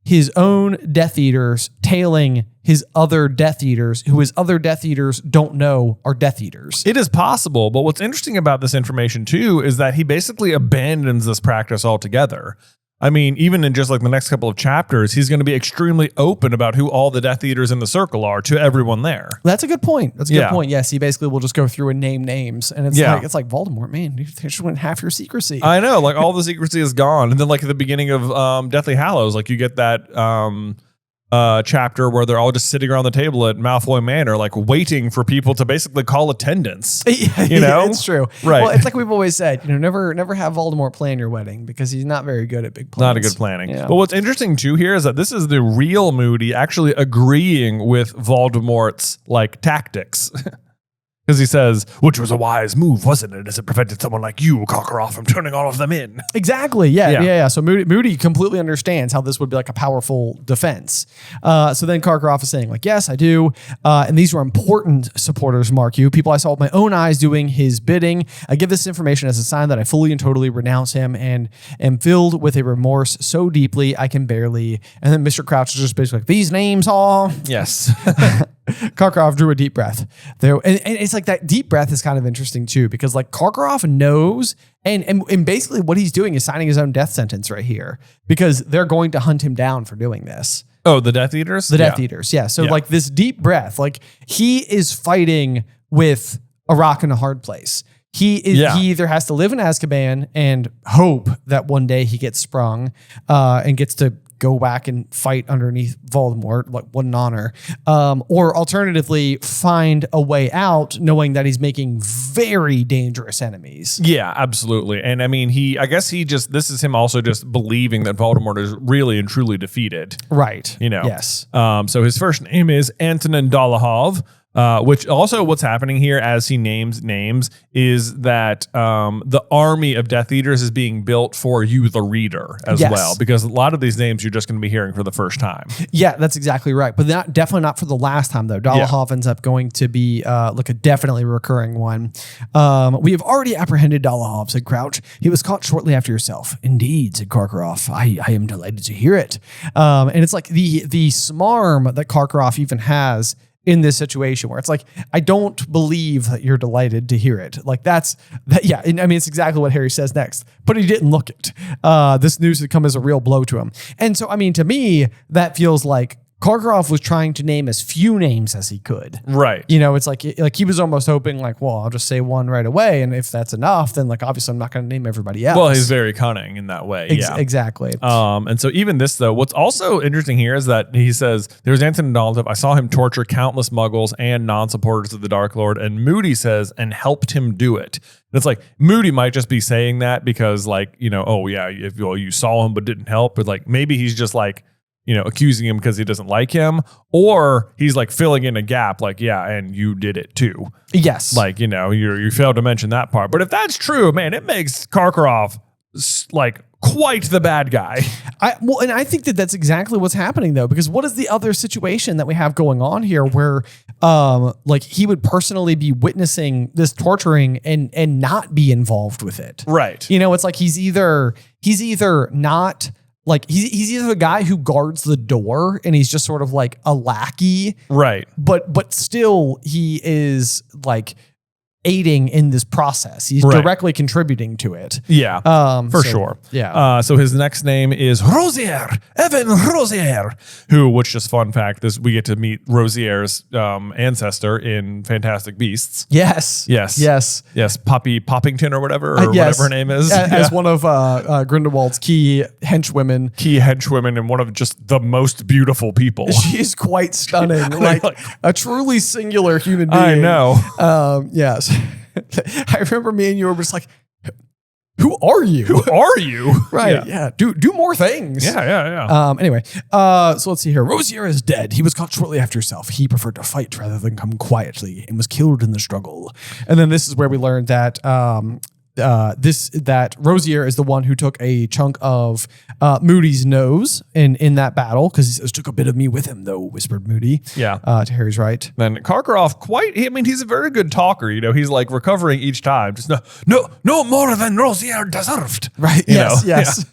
his own Death Eaters tailing his other Death Eaters, who his other Death Eaters don't know are Death Eaters. It is possible, but what's interesting about this information too is that he basically abandons this practice altogether. I mean, even in just like the next couple of chapters, he's going to be extremely open about who all the Death Eaters in the circle are to everyone there. That's a good point. Yes, he basically will just go through and name names, and it's like Voldemort, man, you just went half your secrecy. I know, like all the secrecy is gone, and then like at the beginning of Deathly Hallows, like you get that chapter where they're all just sitting around the table at Malfoy Manor, like waiting for people to basically call attendance. It's true. Right. Well, it's like we've always said, never have Voldemort plan your wedding, because he's not very good at big plans. Not a good planning. Yeah. But what's interesting too here is that this is the real Moody actually agreeing with Voldemort's like tactics. Because he says, "Which was a wise move, wasn't it? As it prevented someone like you, Karkaroff, from turning all of them in." Exactly. Yeah. So Moody completely understands how this would be like a powerful defense. So then Karkaroff is saying, like, "Yes, I do. And these were important supporters, mark you. People I saw with my own eyes doing his bidding. I give this information as a sign that I fully and totally renounce him and am filled with a remorse so deeply I can barely." And then Mr. Crouch is just basically like, "These names are..." Yes. Karkaroff drew a deep breath. And it's like that deep breath is kind of interesting too, because like Karkaroff knows, and basically what he's doing is signing his own death sentence right here, because they're going to hunt him down for doing this. Oh, the Death Eaters? The Death Eaters, yeah. So like this deep breath, like he is fighting with a rock and a hard place. He either has to live in Azkaban and hope that one day he gets sprung and gets to go back and fight underneath Voldemort, like what an honor. Or alternatively, find a way out knowing that he's making very dangerous enemies. Yeah, absolutely. And I mean, this is him also just believing that Voldemort is really and truly defeated. Right. Yes. So his first name is Antonin Dolohov. Which also what's happening here as he names names is that the army of Death Eaters is being built for you, the reader, as well, because a lot of these names you're just going to be hearing for the first time. Yeah, that's exactly right. But definitely not for the last time, though. Dolohov ends up going to be a definitely recurring one. "We have already apprehended Dolohov," said Crouch. "He was caught shortly after yourself." "Indeed," said Karkaroff. I am delighted to hear it." And it's like the smarm that Karkaroff even has in this situation, where it's like, I don't believe that you're delighted to hear it. Like that's that. Yeah. And I mean, it's exactly what Harry says next, but he didn't look it. This news had come as a real blow to him. And so, I mean, to me, that feels like Karkaroff was trying to name as few names as he could. Right. It's like he was almost hoping like, well, I'll just say one right away. And if that's enough, then like, obviously I'm not going to name everybody else. Well, he's very cunning in that way. Exactly. And so even this though, what's also interesting here is that he says, "There's Antonin Dolohov. I saw him torture countless muggles and non-supporters of the Dark Lord." And Moody says, "and helped him do it." And it's like, Moody might just be saying that because like, oh yeah, if you saw him, but didn't help. But like, maybe he's just like, accusing him because he doesn't like him, or he's like filling in a gap, like, yeah, and you did it too. Yes. Like, you failed to mention that part. But if that's true, man, it makes Karkaroff like quite the bad guy. And I think that that's exactly what's happening though, because what is the other situation that we have going on here where like he would personally be witnessing this torturing and not be involved with it. Right. You know, it's like he's either not like he's either the guy who guards the door and he's just sort of like a lackey. Right. But still he is like aiding in this process. He's directly contributing to it. Yeah, for sure. Yeah. So his next name is Rosier, Evan Rosier, which just fun fact, is we get to meet Rosier's ancestor in Fantastic Beasts. Yes. Poppy Poppington or whatever, whatever her name is. As one of Grindelwald's key henchwomen. And one of just the most beautiful people. She is quite stunning. like a truly singular human being. I know. Yes. I remember me and you were just like, who are you? Who are you? Right. Yeah. Do more things. Yeah. Anyway, so let's see here. Rosier is dead. He was caught shortly after himself. He preferred to fight rather than come quietly and was killed in the struggle. And then this is where we learned that that Rosier is the one who took a chunk of Moody's nose in that battle, because he says, took a bit of me with him though, whispered Moody. To Harry's right. Then Karkaroff he's a very good talker, you know, he's like recovering each time. Just no more than Rosier deserved. Right. Yes.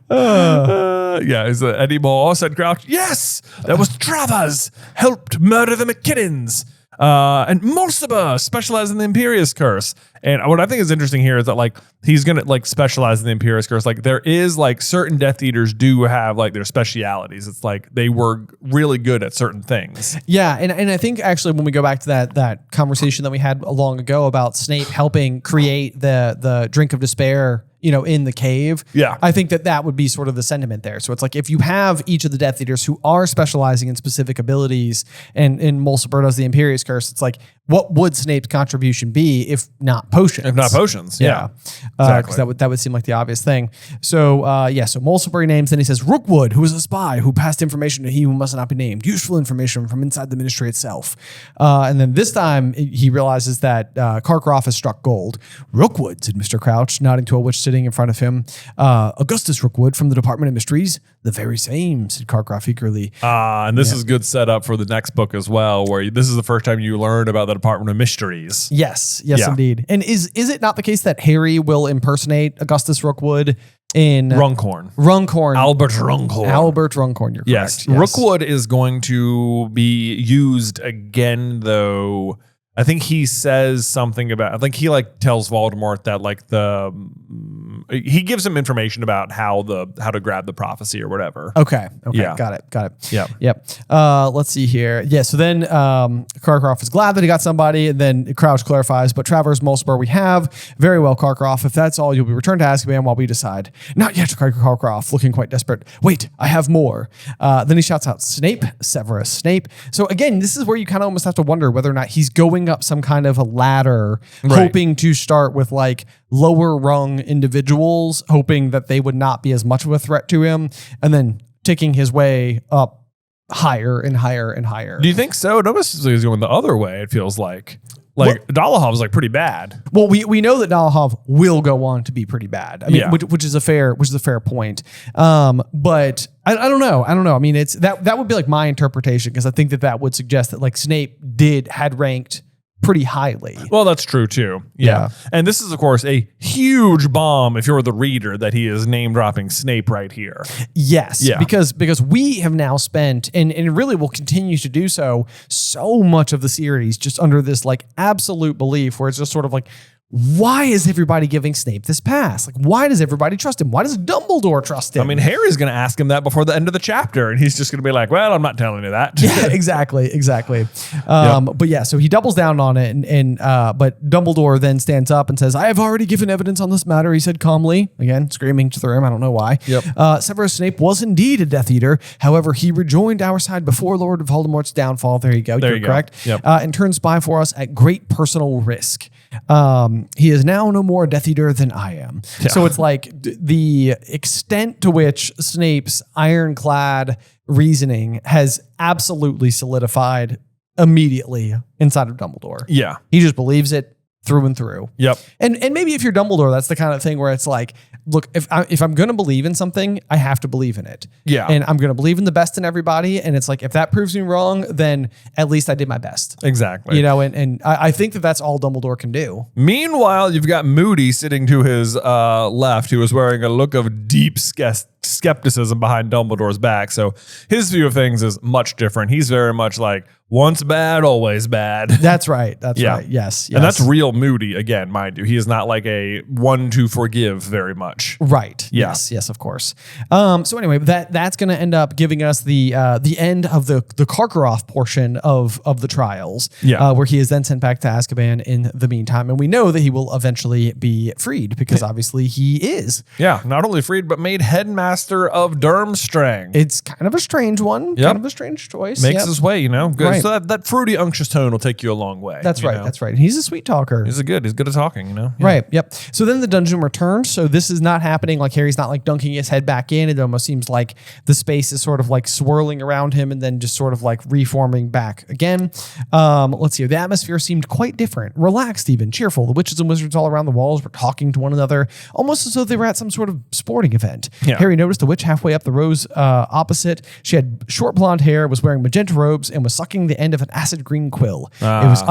Is it Eddie Moore, said Crouch. Yes, that was Travers helped murder the McKinnons. And Mulciber specialized in the Imperious Curse. And what I think is interesting here is that like he's gonna like specialize in the Imperious Curse. Like there is like certain Death Eaters do have like their specialities. It's like they were really good at certain things. Yeah, and I think actually when we go back to that conversation that we had long ago about Snape helping create the drink of despair, you know, in the cave. Yeah. I think that would be sort of the sentiment there. So it's like if you have each of the Death Eaters who are specializing in specific abilities, and Mulciber does the Imperious Curse, it's like, what would Snape's contribution be if not potions? If not potions, yeah. Because that would seem like the obvious thing. So so Mulciber he names, then he says Rookwood, who is a spy who passed information to he who must not be named, useful information from inside the ministry itself. And then this time he realizes that Karkaroff has struck gold. Rookwood, said Mr. Crouch, nodding to a witch sitting in front of him. Augustus Rookwood from the Department of Mysteries. The very same, said Karkaroff eagerly. And this is good setup for the next book as well, where this is the first time you learn about the Department of Mysteries. Yes, indeed. And is it not the case that Harry will impersonate Augustus Rookwood in Runcorn? Albert Runcorn, you're correct. Yes. Rookwood is going to be used again, though. I think he says something about, I think he like tells Voldemort that like he gives him information about how to grab the prophecy or whatever. Okay. Yeah. Got it. Yeah. Yep. Let's see here. Yeah. So then Karkaroff is glad that he got somebody, and then Crouch clarifies, but Travers, Mulciber we have. Very well, Karkaroff. If that's all, you'll be returned to Azkaban while we decide. Not yet, Karkaroff, looking quite desperate. Wait, I have more. Then he shouts out, Snape, Severus Snape. So again, this is where you kind of almost have to wonder whether or not he's going up some kind of a ladder, hoping to start with like lower rung individuals, hoping that they would not be as much of a threat to him, and then taking his way up higher and higher and higher. Do you think so? No, this is going the other way, it feels like. Like Dolohov is like pretty bad. Well, we know that Dolohov will go on to be pretty bad. I mean, which is a fair point. But I don't know. I mean, it's that would be like my interpretation, because I think that would suggest that like Snape had ranked pretty highly. Well, that's true too. Yeah. And this is, of course, a huge bomb if you're the reader that he is name dropping Snape right here. Yes. Yeah. Because we have now spent, and really will continue to do so much of the series just under this like absolute belief where it's just sort of like, why is everybody giving Snape this pass? Like, why does everybody trust him? Why does Dumbledore trust him? I mean, Harry's going to ask him that before the end of the chapter, and he's just going to be like, well, I'm not telling you that. Yeah, exactly. But yeah, so he doubles down on it, but Dumbledore then stands up and says, I have already given evidence on this matter, he said calmly, again, screaming through him. I don't know why. Severus Snape was indeed a Death Eater. However, he rejoined our side before Lord Voldemort's downfall. There you go. You're correct. And turned spy for us at great personal risk. He is now no more Death Eater than I am. Yeah. So it's like the extent to which Snape's ironclad reasoning has absolutely solidified immediately inside of Dumbledore. Yeah. He just believes it through and through. Yep. And maybe if you're Dumbledore, that's the kind of thing where it's like, look, if I'm going to believe in something, I have to believe in it. Yeah. And I'm going to believe in the best in everybody. And it's like, if that proves me wrong, then at least I did my best. Exactly. You know, and I think that that's all Dumbledore can do. Meanwhile, you've got Moody sitting to his left, who is wearing a look of deep skepticism behind Dumbledore's back. So his view of things is much different. He's very much like, once bad, always bad. That's right. That's right. Yes. And that's real Moody, again, mind you. He is not like a one to forgive very much. Right. Yeah. Yes, of course. So anyway, that's going to end up giving us the end of the Karkaroff portion of the trials, where he is then sent back to Azkaban in the meantime. And we know that he will eventually be freed because obviously he is. Yeah, not only freed, but made headmaster of Durmstrang. It's kind of a strange one, kind of a strange choice. Makes his way, you know. Good. Right. So that fruity, unctuous tone will take you a long way. That's right. know? That's right. And he's a sweet talker. He's good at talking, you know. Yeah. Right. Yep. So then the dungeon returns. So this is not happening. Like Harry's not like dunking his head back in. It almost seems like the space is sort of like swirling around him and then just sort of like reforming back again. Let's see. The atmosphere seemed quite different, relaxed, even cheerful. The witches and wizards all around the walls were talking to one another, almost as though they were at some sort of sporting event. Yeah. Harry noticed a witch halfway up the rows opposite. She had short blonde hair, was wearing magenta robes, and was sucking the end of an acid green quill. It was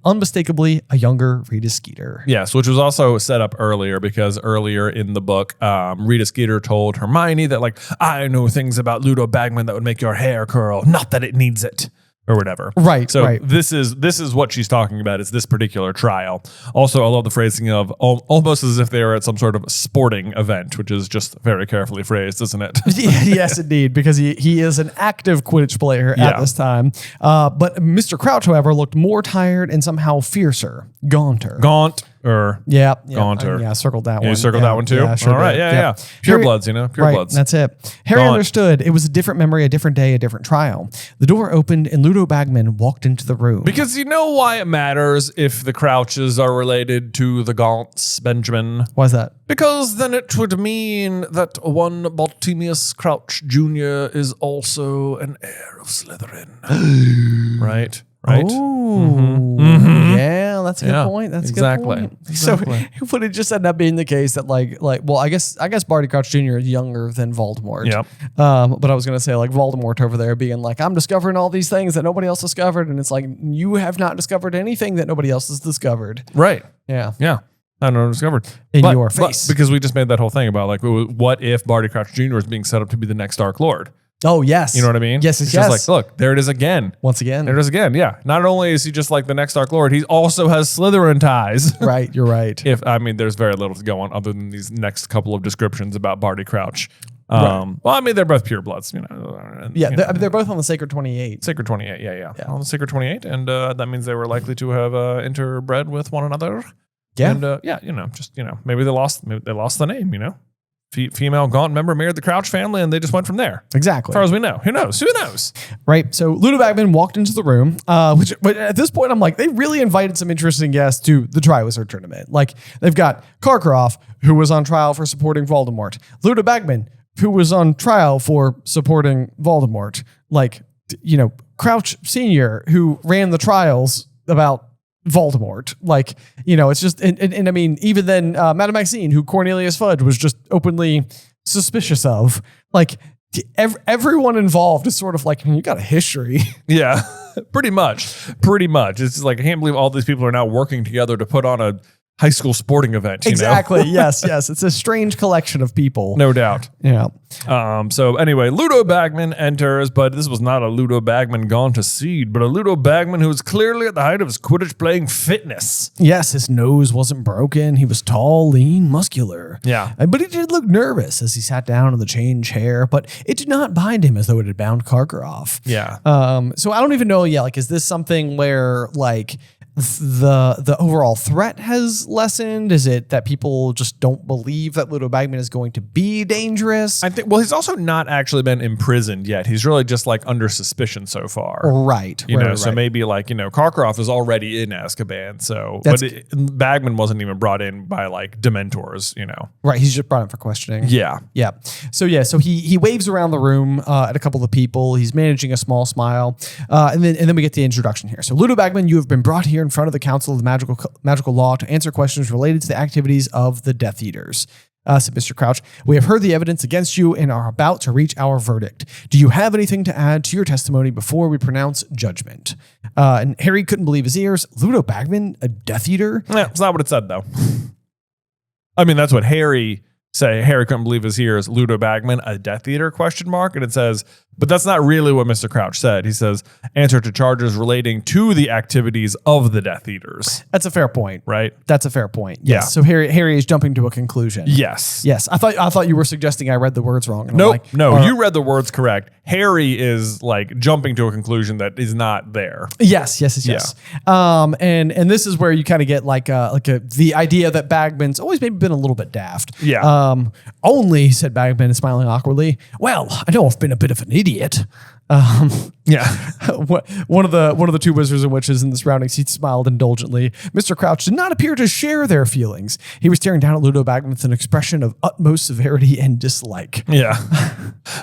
unmistakably a younger Rita Skeeter. Yes, which was also set up earlier because earlier in the book, Rita Skeeter told Hermione that, like, I know things about Ludo Bagman that would make your hair curl, not that it needs it. Or whatever. Right. So right. this is what she's talking about. Is this particular trial. Also, I love the phrasing of almost as if they were at some sort of sporting event, which is just very carefully phrased, isn't it? Yes, indeed, because he is an active Quidditch player at this time. But Mr. Crouch, however, looked more tired and somehow fiercer, gaunter. Gaunter. Circled that one. You circled that one too? Yeah, sure all right, did. yeah. Pure bloods, you know, pure bloods. That's it. Harry understood. It was a different memory, a different day, a different trial. The door opened and Ludo Bagman walked into the room. Because you know why it matters if the Crouches are related to the Gaunts, Benjamin? Why is that? Because then it would mean that one Baltimius Crouch Jr. is also an heir of Slytherin. Right? Oh, yeah, that's a good point. That's a good point. Exactly. So it would have just ended up being the case that well, I guess Barty Crouch Jr. is younger than Voldemort. Yep. But I was gonna say like Voldemort over there being like, I'm discovering all these things that nobody else discovered, and it's like you have not discovered anything that nobody else has discovered. Right. Yeah. Yeah. I don't know, discovered. In your face. Because we just made that whole thing about like, what if Barty Crouch Jr. is being set up to be the next Dark Lord? Oh, yes. You know what I mean? Yes, it's yes. just like, look, there it is again. Once again. There it is again. Yeah. Not only is he just like the next Dark Lord, he also has Slytherin ties. Right. You're right. There's very little to go on other than these next couple of descriptions about Barty Crouch. Well, I mean, they're both pure bloods, you know. Yeah, they're both on the Sacred 28. Sacred 28, yeah. On the Sacred 28, and that means they were likely to have interbred with one another. Yeah. And maybe they lost the name, you know. Female Gaunt member married the Crouch family, and they just went from there. Exactly. As far as we know. Who knows? Right. So Ludo Bagman walked into the room, which at this point, I'm like, they really invited some interesting guests to the Triwizard Tournament. Like, they've got Karkaroff, who was on trial for supporting Voldemort. Ludo Bagman, who was on trial for supporting Voldemort. Like, Crouch Sr., who ran the trials about Voldemort. Like, it's just, and I mean, even then, Madame Maxine, who Cornelius Fudge was just openly suspicious of, like, everyone involved is sort of like, you got a history. Yeah, pretty much. It's just like, I can't believe all these people are now working together to put on a high school sporting event. Exactly. Yes. It's a strange collection of people. No doubt. Yeah. So anyway, Ludo Bagman enters, but this was not a Ludo Bagman gone to seed, but a Ludo Bagman who was clearly at the height of his Quidditch playing fitness. Yes, his nose wasn't broken. He was tall, lean, muscular. Yeah. But he did look nervous as he sat down in the chain chair, but it did not bind him as though it had bound Karkaroff. Yeah. So I don't even know. Yeah. Like, is this something where like the overall threat has lessened? Is it that people just don't believe that Ludo Bagman is going to be dangerous? I think, well, he's also not actually been imprisoned yet. He's really just like under suspicion so far. Right. So maybe like, Karkaroff is already in Azkaban. So, Bagman wasn't even brought in by like Dementors, Right. He's just brought in for questioning. Yeah. Yeah. So he waves around the room at a couple of people. He's managing a small smile. And then we get the introduction here. So Ludo Bagman, you have been brought here in front of the Council of the Magical Law to answer questions related to the activities of the Death Eaters. Said Mr. Crouch, we have heard the evidence against you and are about to reach our verdict. Do you have anything to add to your testimony before we pronounce judgment? And Harry couldn't believe his ears. Ludo Bagman, a Death Eater? Yeah, it's not what it said, though. I mean, that's what Harry say. Harry couldn't believe his ears. Ludo Bagman, a Death Eater, ? And it says, but that's not really what Mr. Crouch said. He says, answer to charges relating to the activities of the Death Eaters. That's a fair point. Right? That's a fair point. Yes. Yeah. So Harry is jumping to a conclusion. Yes. Yes. I thought you were suggesting I read the words wrong. Nope. You read the words correct. Harry is like jumping to a conclusion that is not there. Yes. And this is where you kind of get the idea that Bagman's always maybe been a little bit daft. Yeah. Only, said Bagman, smiling awkwardly. Well, I know I've been a bit of an idiot. Yeah. One of the two wizards and witches in the surrounding seat smiled indulgently. Mr. Crouch did not appear to share their feelings. He was staring down at Ludo Bagman with an expression of utmost severity and dislike. Yeah.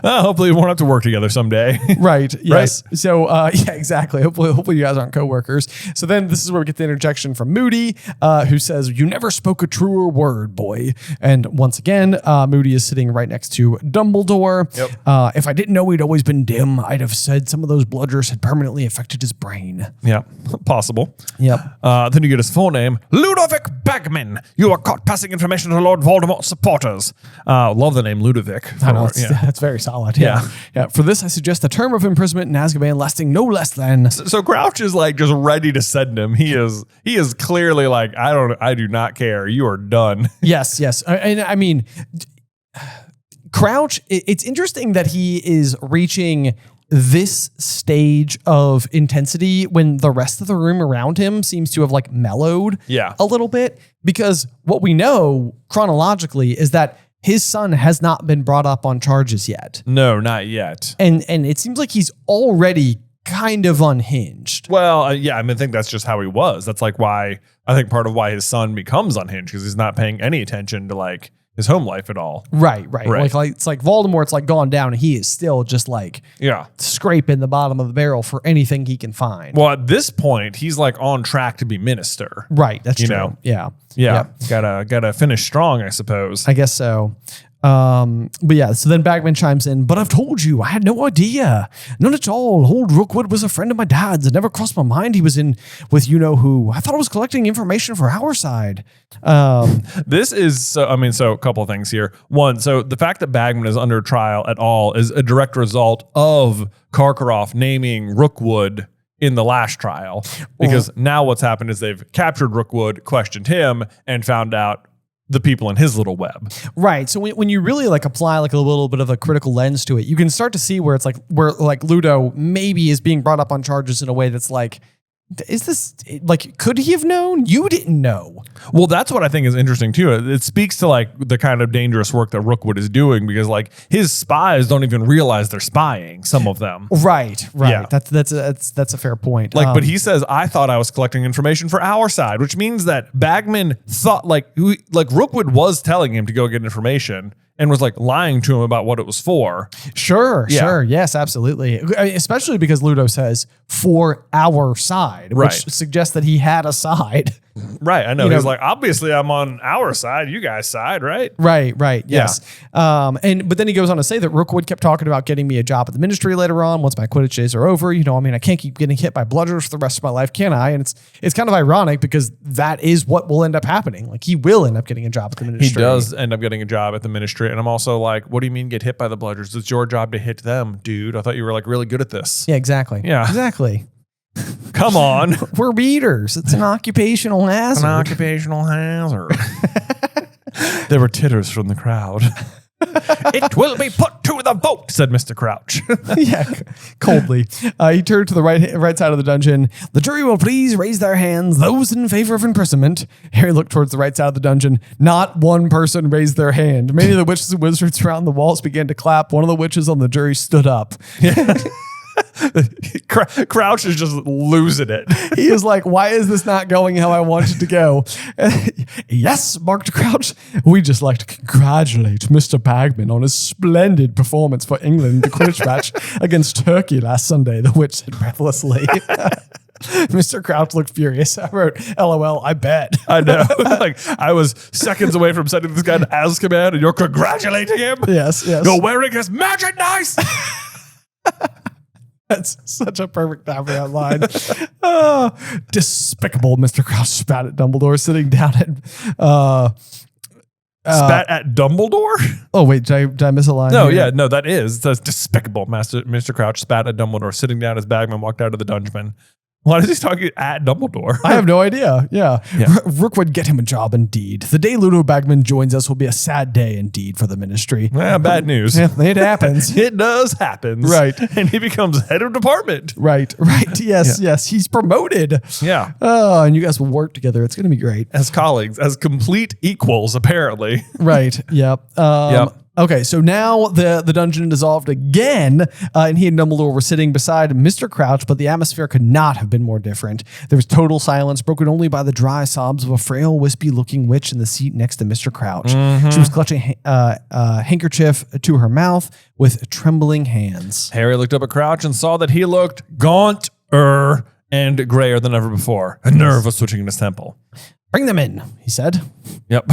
Hopefully we won't have to work together someday. Right. Yes. Right. So, yeah, exactly. Hopefully you guys aren't coworkers. So then this is where we get the interjection from Moody, who says, you never spoke a truer word, boy. And once again, Moody is sitting right next to Dumbledore. Yep. If I didn't know he'd always been dim, I'd have said some of those bludgers had permanently affected his brain. Yeah, possible. Yep. Then you get his full name, Ludovic Bagman. You are caught passing information to Lord Voldemort's supporters. Love the name Ludovic. I know, that's very solid. Yeah. For this, I suggest a term of imprisonment in Azkaban lasting no less than... So Crouch is like just ready to send him. He is clearly like, I do not care. You are done. Yes. And I mean... Crouch, it's interesting that he is reaching this stage of intensity when the rest of the room around him seems to have like mellowed a little bit, because what we know chronologically is that his son has not been brought up on charges yet. No, not yet. And it seems like he's already kind of unhinged. Well, yeah, I mean, I think that's just how he was. That's like why, I think part of why his son becomes unhinged, because he's not paying any attention to like his home life at all. Right. Like it's like Voldemort's like gone down and he is still just like scraping the bottom of the barrel for anything he can find. Well, at this point, he's like on track to be minister. Right. That's true. Know? Yeah. Gotta finish strong, I suppose. I guess so. But yeah, so then Bagman chimes in, but I've told you, I had no idea. None at all. Old Rookwood was a friend of my dad's. It never crossed my mind he was in with you-know-who. I thought I was collecting information for our side. This is, so a couple of things here. One, so the fact that Bagman is under trial at all is a direct result of Karkaroff naming Rookwood in the last trial. Because now what's happened is they've captured Rookwood, questioned him, and found out the people in his little web. Right. So when you really like apply like a little bit of a critical lens to it, you can start to see where it's like, where like Ludo maybe is being brought up on charges in a way that's like, is this like, could he have known? You didn't know. Well, that's what I think is interesting too. It speaks to like the kind of dangerous work that Rookwood is doing, because like his spies don't even realize they're spying, some of them. Right. Yeah. That's a fair point. Like, but he says, I thought I was collecting information for our side, which means that Bagman thought like Rookwood was telling him to go get information and was like lying to him about what it was for. Sure. Yes, absolutely. Especially because Ludo says for our side, which suggests that he had a side. Right. I know. He's like, obviously I'm on our side, you guys' side, right? Right. Yes. But then he goes on to say that Rookwood kept talking about getting me a job at the ministry later on once my Quidditch days are over. I can't keep getting hit by bludgers for the rest of my life, can I? And it's kind of ironic because that is what will end up happening. Like he will end up getting a job at the ministry. He does end up getting a job at the ministry. And I'm also like, what do you mean get hit by the bludgers? It's your job to hit them, dude. I thought you were like really good at this. Yeah, exactly. Come on. We're beaters. It's an occupational hazard. There were titters from the crowd. It will be put to the vote, said Mr. Crouch. Yeah, coldly. He turned to the right side of the dungeon. The jury will please raise their hands, those in favor of imprisonment. Harry looked towards the right side of the dungeon. Not one person raised their hand. Many of the witches and wizards around the walls began to clap. One of the witches on the jury stood up. Crouch is just losing it. He is like, why is this not going how I want it to go? Yes, marked Crouch. We just like to congratulate Mr. Bagman on his splendid performance for England in the Quidditch match against Turkey last Sunday, the witch said breathlessly. Mr. Crouch looked furious. I wrote, LOL, I bet. I know. Like, I was seconds away from sending this guy to Azkaban, and you're congratulating him. Yes. You're wearing his magic nice. That's such a perfect time for that line. Despicable, Mr. Crouch spat at Dumbledore sitting down at... Spat at Dumbledore? Oh, wait, did I miss a line? No, here? yeah, no, that is. That's despicable. Mr. Crouch spat at Dumbledore sitting down as Bagman walked out of the dungeon. Why is he talking at Dumbledore? I have no idea. Yeah. Rook would get him a job indeed. The day Ludo Bagman joins us will be a sad day indeed for the ministry. Well, bad news. Yeah, it happens. It does happen. Right. And he becomes head of department. Right. Yes. He's promoted. Yeah. Oh, and you guys will work together. It's going to be great. As colleagues, as complete equals, apparently. Right. Yep. Okay, so now the dungeon dissolved again, and he and Dumbledore were sitting beside Mr. Crouch, but the atmosphere could not have been more different. There was total silence, broken only by the dry sobs of a frail, wispy-looking witch in the seat next to Mr. Crouch. Mm-hmm. She was clutching a handkerchief to her mouth with trembling hands. Harry looked up at Crouch and saw that he looked gaunter and grayer than ever before. A nerve was switching in his temple. Bring them in, he said. Yep.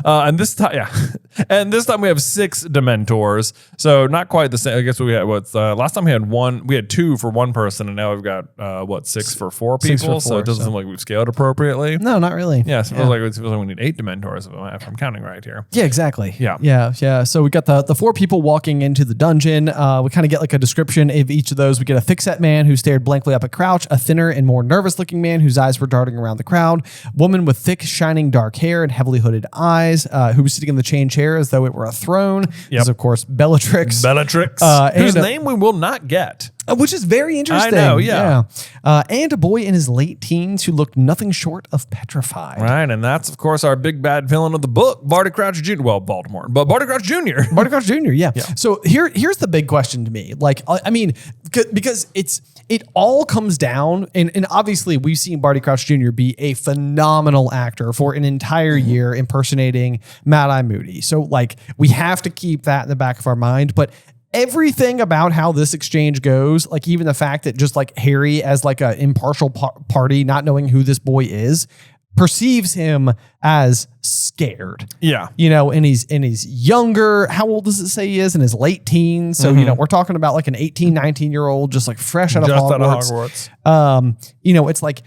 And this time we have 6 Dementors. So not quite the same. I guess we had last time we had 1. We had 2 for 1 person, and now we've got 6 for 4 people. 6 for 4, so it doesn't seem like we've scaled appropriately. No, not really. Yeah, so it feels like we need 8 Dementors if I'm counting right here. Yeah, exactly. Yeah. So we got the 4 people walking into the dungeon. We kind of get like a description of each of those. We get a thick-set man who stared blankly up at Crouch, a thinner and more nervous-looking man whose eyes were darting around the crowd, woman with thick, shining dark hair and heavily hooded eyes, who was sitting in the chain chair as though it were a throne. Yep. This is, of course, Bellatrix. Whose name we will not get. Which is very interesting. I know, yeah. And a boy in his late teens who looked nothing short of petrified. Right, and that's, of course, our big bad villain of the book, Barty Crouch Jr. Well, Baltimore, but Barty Crouch Jr. Barty Crouch Jr., yeah. So here's the big question to me. Like, I mean, because it all comes down, and obviously we've seen Barty Crouch Jr. be a phenomenal actor for an entire year impersonating Mad-Eye Moody. So, like, we have to keep that in the back of our mind, but everything about how this exchange goes, like even the fact that just like Harry as like an impartial party, not knowing who this boy is, perceives him as scared. Yeah. And he's younger. How old does it say he is? In his late teens. So, we're talking about like an 18, 19-year-old, just like fresh out of Hogwarts. It's like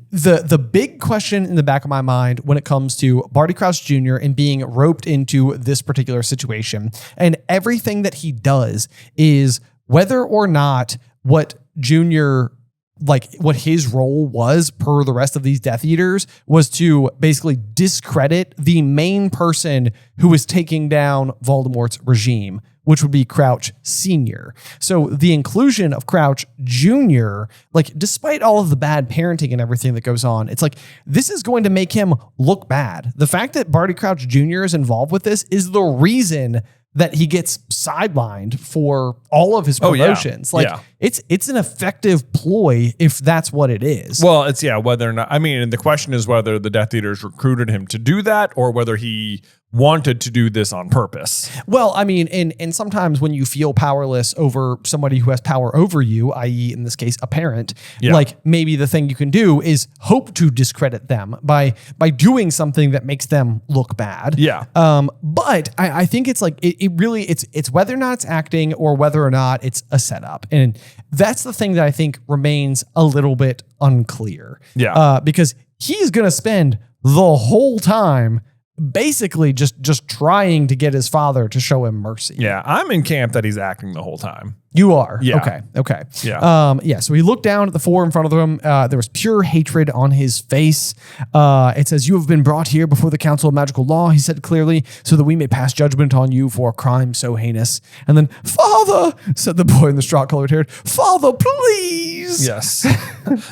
the big question in the back of my mind when it comes to Barty Crouch Jr. and being roped into this particular situation, and everything that he does is whether or not what Junior, like what his role was per the rest of these Death Eaters, was to basically discredit the main person who was taking down Voldemort's regime, which would be Crouch Sr. So the inclusion of Crouch Jr., like despite all of the bad parenting and everything that goes on, it's like this is going to make him look bad. The fact that Barty Crouch Jr. is involved with this is the reason that he gets sidelined for all of his promotions. It's an effective ploy if that's what it is. Well, it's whether or not, I mean, the question is whether the Death Eaters recruited him to do that or whether he wanted to do this on purpose. Well, I mean, and sometimes when you feel powerless over somebody who has power over you, i.e. in this case, a parent, like maybe the thing you can do is hope to discredit them by doing something that makes them look bad. Yeah. But I think it's like, it really, it's whether or not it's acting or whether or not it's a setup. And that's the thing that I think remains a little bit unclear. Yeah. Because he's going to spend the whole time basically just trying to get his father to show him mercy. Yeah, I'm in camp that he's acting the whole time. You are? Yeah. Okay. Yeah. So he looked down at the 4 in front of him. There was pure hatred on his face. It says, "You have been brought here before the Council of Magical Law," he said clearly, "so that we may pass judgment on you for a crime so heinous." And then, "Father," said the boy in the straw-colored hair, "Father, please." Yes.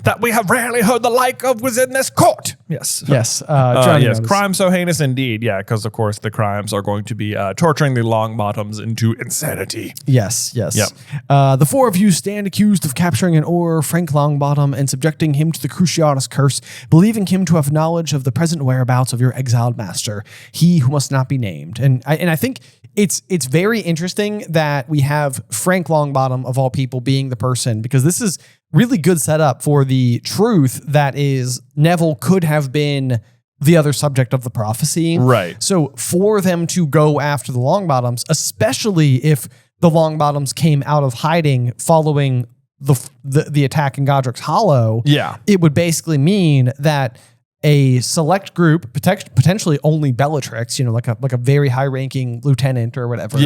"That we have rarely heard the like of was in this court." Yes. Yes. Yes. Crime so heinous indeed. Yeah, because of course the crimes are going to be torturing the Longbottoms into insanity. Yes. Yep. The four of you stand accused of capturing an ore, Frank Longbottom, and subjecting him to the Cruciatus curse, believing him to have knowledge of the present whereabouts of your exiled master, he who must not be named. And I think it's very interesting that we have Frank Longbottom, of all people, being the person, because this is really good setup for the truth that is Neville could have been the other subject of the prophecy. Right. So for them to go after the Longbottoms, especially if the Longbottoms came out of hiding following the attack in Godric's Hollow, it would basically mean that a select group, potentially only Bellatrix, like a very high-ranking lieutenant or whatever,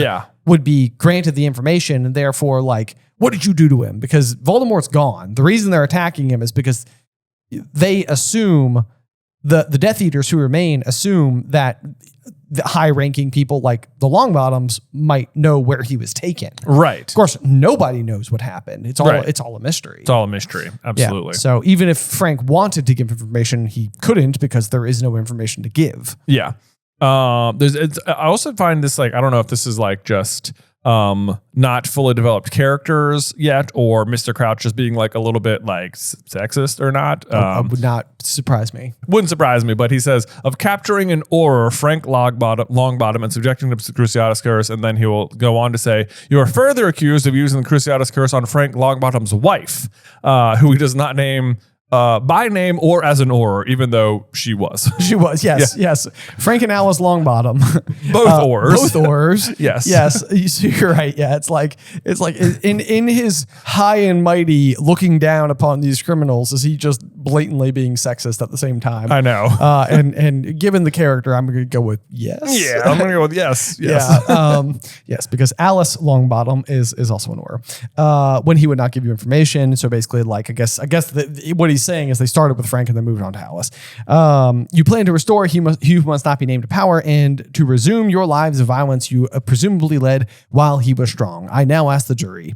would be granted the information, and therefore, like, what did you do to him? Because Voldemort's gone. The reason they're attacking him is because they assume, the Death Eaters who remain assume that the high-ranking people like the Longbottoms might know where he was taken. Right. Of course, nobody knows what happened. It's all a mystery. It's all a mystery. Absolutely. Yeah. So even if Frank wanted to give information, he couldn't because there is no information to give. Yeah. I also find this, like, I don't know if this is like just not fully developed characters yet, or Mr. Crouch just being like a little bit like sexist or not. Would not surprise me. Wouldn't surprise me, but he says, of capturing an Auror, Frank Longbottom, and subjecting him to the Cruciatus curse, and then he will go on to say, you are further accused of using the Cruciatus curse on Frank Longbottom's wife, who he does not name by name or as an Auror, even though she was. She was, yes, yes. Frank and Alice Longbottom. Both Aurors. Both Aurors. Yes. Yes. So you're right. Yeah. It's like in his high and mighty looking down upon these criminals, is he just blatantly being sexist at the same time? I know. And given the character, I'm going to go with yes. Yeah, I'm going to go with yes. Yes. Yeah. Yes, because Alice Longbottom is also an Auror. When he would not give you information. So basically, like, I guess what he's saying is they started with Frank and then moved on to Alice. You plan to restore he must not be named to power, and to resume your lives of violence you presumably led while he was strong. I now ask the jury.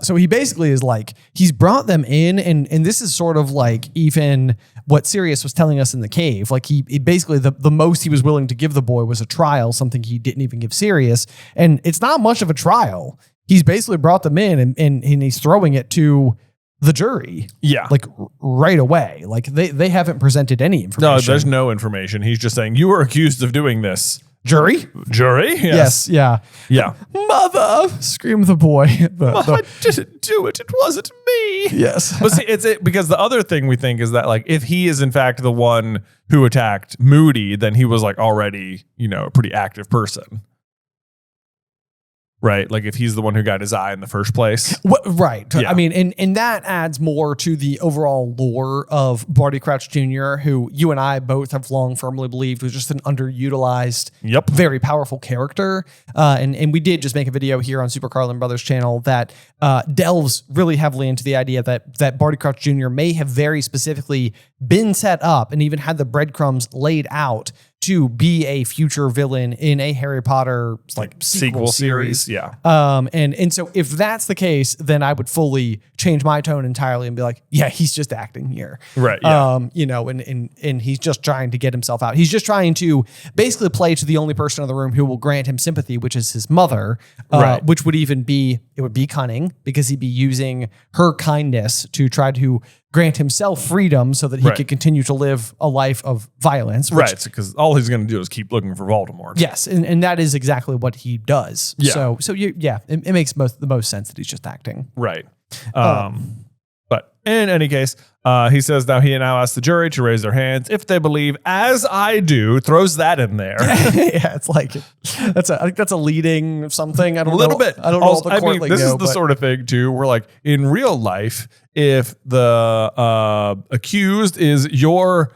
So he basically is like, he's brought them in, and this is sort of like even what Sirius was telling us in the cave. Like he basically, the most he was willing to give the boy was a trial, something he didn't even give Sirius. And it's not much of a trial. He's basically brought them in and he's throwing it to the jury. Yeah. Like right away. Like they haven't presented any information. No, there's no information. He's just saying, you were accused of doing this. Jury? Yes. Yeah. Yeah. Mother! Screamed the boy. I didn't do it. It wasn't me. Yes. But see, because the other thing we think is that, like, if he is in fact the one who attacked Moody, then he was like already, a pretty active person. Right? Like if he's the one who got his eye in the first place. Right. Yeah. I mean, and that adds more to the overall lore of Barty Crouch Jr., who you and I both have long firmly believed was just an underutilized, very powerful character. And we did just make a video here on Super Carlin Brothers channel that delves really heavily into the idea that Barty Crouch Jr. may have very specifically been set up and even had the breadcrumbs laid out to be a future villain in a Harry Potter like sequel series. Yeah. And so if that's the case, then I would fully change my tone entirely and be like, yeah, he's just acting here. Right. Yeah. And he's just trying to get himself out. He's just trying to basically play to the only person in the room who will grant him sympathy, which is his mother, which would be cunning because he'd be using her kindness to try to grant himself freedom so that he could continue to live a life of violence. Right, because all he's going to do is keep looking for Voldemort. Yes, and that is exactly what he does. Yeah. It makes the most sense that he's just acting. Right. But in any case, he says now he now asks the jury to raise their hands if they believe, as I do, throws that in there. Yeah, it's like I think that's a leading something. I don't know. A little bit. I don't know. Also, this is the sort of thing too, where like in real life, if the accused is your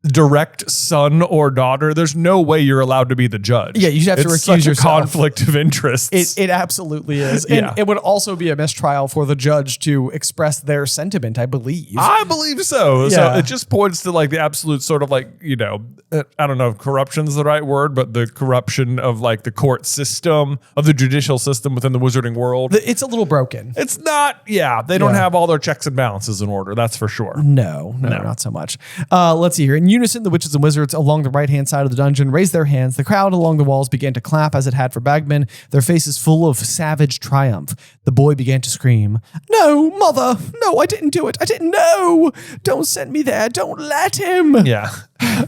direct son or daughter, there's no way you're allowed to be the judge. Yeah, you have to recuse yourself. Conflict of interest. It absolutely is. And it would also be a mistrial for the judge to express their sentiment, I believe. I believe so. Yeah. So it just points to like the absolute sort of like, I don't know if corruption's the right word, but the corruption of like the court system, of the judicial system within the wizarding world. It's a little broken. It's not, they don't have all their checks and balances in order. That's for sure. No, not so much. Let's see here. In unison, the witches and wizards along the right-hand side of the dungeon raised their hands. The crowd along the walls began to clap as it had for Bagman, their faces full of savage triumph. The boy began to scream, "No, mother! No, I didn't do it! I didn't know! Don't send me there! Don't let him!" Yeah.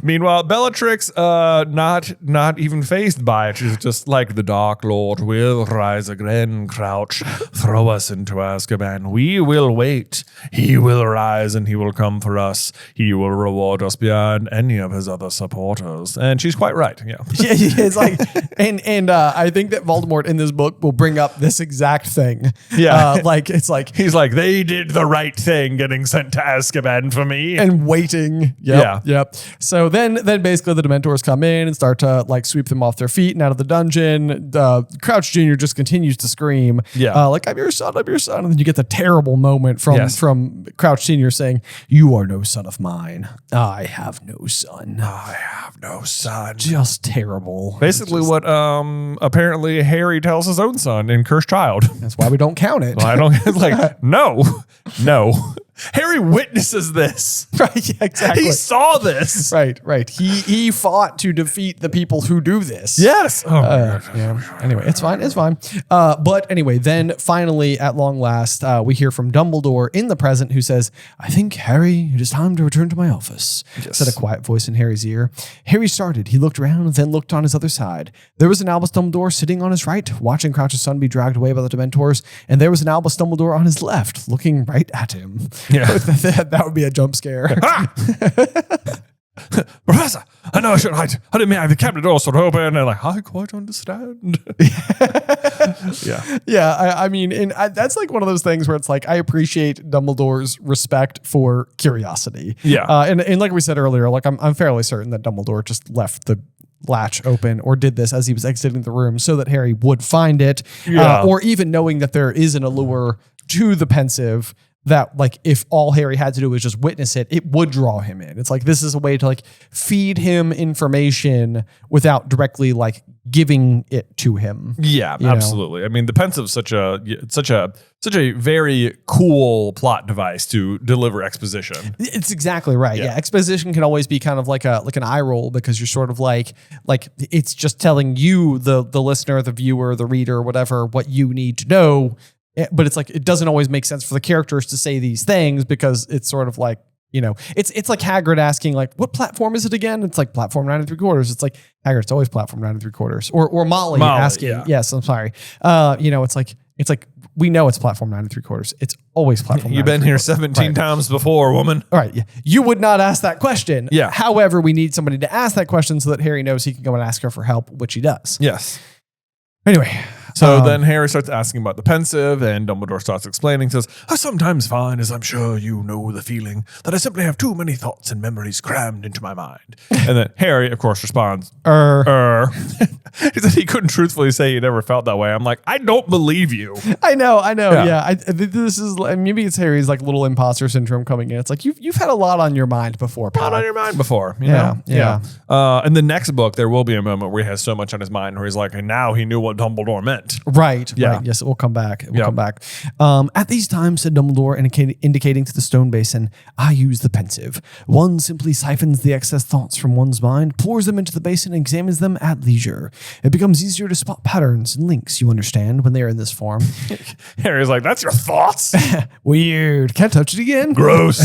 Meanwhile, Bellatrix, not even fazed by it. She's just like, the Dark Lord will rise again, Crouch. Throw us into Azkaban. We will wait. He will rise and he will come for us. He will reward us beyond any of his other supporters. And she's quite right. Yeah. Yeah, it's like, and I think that Voldemort in this book will bring up this exact thing. Yeah. It's like He's like, they did the right thing getting sent to Azkaban for me. and waiting. Yep. So then basically the Dementors come in and start to like sweep them off their feet and out of the dungeon. Crouch Jr. just continues to scream. Yeah. Like, I'm your son. And then you get the terrible moment Yes. from Crouch Sr. saying, "You are no son of mine. I have no son." I have no son. Just terrible. Basically what apparently Harry tells his own son in Cursed Child. That's why we don't count it. Well, I don't, it's like, no. Harry witnesses this. Right, yeah, exactly. He saw this. Right. He fought to defeat the people who do this. Yes. Oh, my God. Yeah. Anyway, it's fine. But anyway, then finally, at long last, we hear from Dumbledore in the present, who says, "I think, Harry, it is time to return to my office," said a quiet voice in Harry's ear. Harry started. He looked around, then looked on his other side. There was an Albus Dumbledore sitting on his right, watching Crouch's son be dragged away by the Dementors, and there was an Albus Dumbledore on his left, looking right at him. Yeah. That would be a jump scare. Professor, I know I should hide. I didn't mean I have the cabinet door sort of open. And like, I quite understand. Yeah. Yeah, I mean, and that's like one of those things where it's like, I appreciate Dumbledore's respect for curiosity. Yeah. And like we said earlier, like I'm fairly certain that Dumbledore just left the latch open or did this as he was exiting the room so that Harry would find it. Yeah. Or even knowing that there is an allure to the Pensieve, that like if all Harry had to do was just witness it, it would draw him in. It's like, this is a way to like feed him information without directly like giving it to him. Yeah, absolutely. I mean, the Pensieve's such a very cool plot device to deliver exposition. It's exactly right. Yeah. Exposition can always be kind of like an eye roll, because you're sort of like it's just telling you, the listener, the viewer, the reader, whatever, what you need to know. But it's like, it doesn't always make sense for the characters to say these things, because it's sort of like, it's like Hagrid asking like, what platform is it again? It's like platform 9 3/4. It's like, Hagrid, it's always platform 9 3/4. Or Molly asking, yes, I'm sorry. It's like, we know it's platform 9 3/4. It's always platform 9 You've been here 17 times before, woman. All right. Yeah. You would not ask that question. Yeah. However, we need somebody to ask that question so that Harry knows he can go and ask her for help, which he does. Yes. Anyway. So then Harry starts asking about the Pensieve, and Dumbledore starts explaining, says, I sometimes find, as I'm sure you know the feeling, that I simply have too many thoughts and memories crammed into my mind. And then Harry, of course, responds, He said he couldn't truthfully say he never felt that way. I'm like, I don't believe you. I know. Yeah. This is, maybe it's Harry's like little imposter syndrome coming in. It's like, you've had a lot on your mind before, pal. A lot on your mind before. You know? In the next book, there will be a moment where he has so much on his mind where he's like, and now he knew what Dumbledore meant. Right. Yeah. Right. Yes, it will come back. Come back. At these times, said Dumbledore, indicating to the stone basin, I use the Pensieve. One simply siphons the excess thoughts from one's mind, pours them into the basin, and examines them at leisure. It becomes easier to spot patterns and links, you understand, when they are in this form. Harry's like, that's your thoughts? Weird. Can't touch it again. Gross.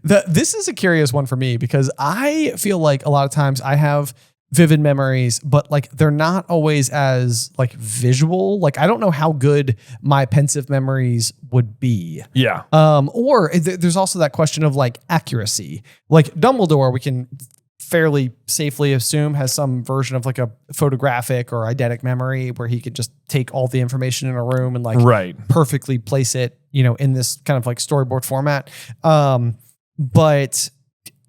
This is a curious one for me, because I feel like a lot of times I have vivid memories, but like they're not always as like visual. Like I don't know how good my Pensieve memories would be. Yeah. Or there's also that question of like accuracy. Like Dumbledore, we can fairly safely assume has some version of like a photographic or eidetic memory where he could just take all the information in a room and like perfectly place it, in this kind of like storyboard format. But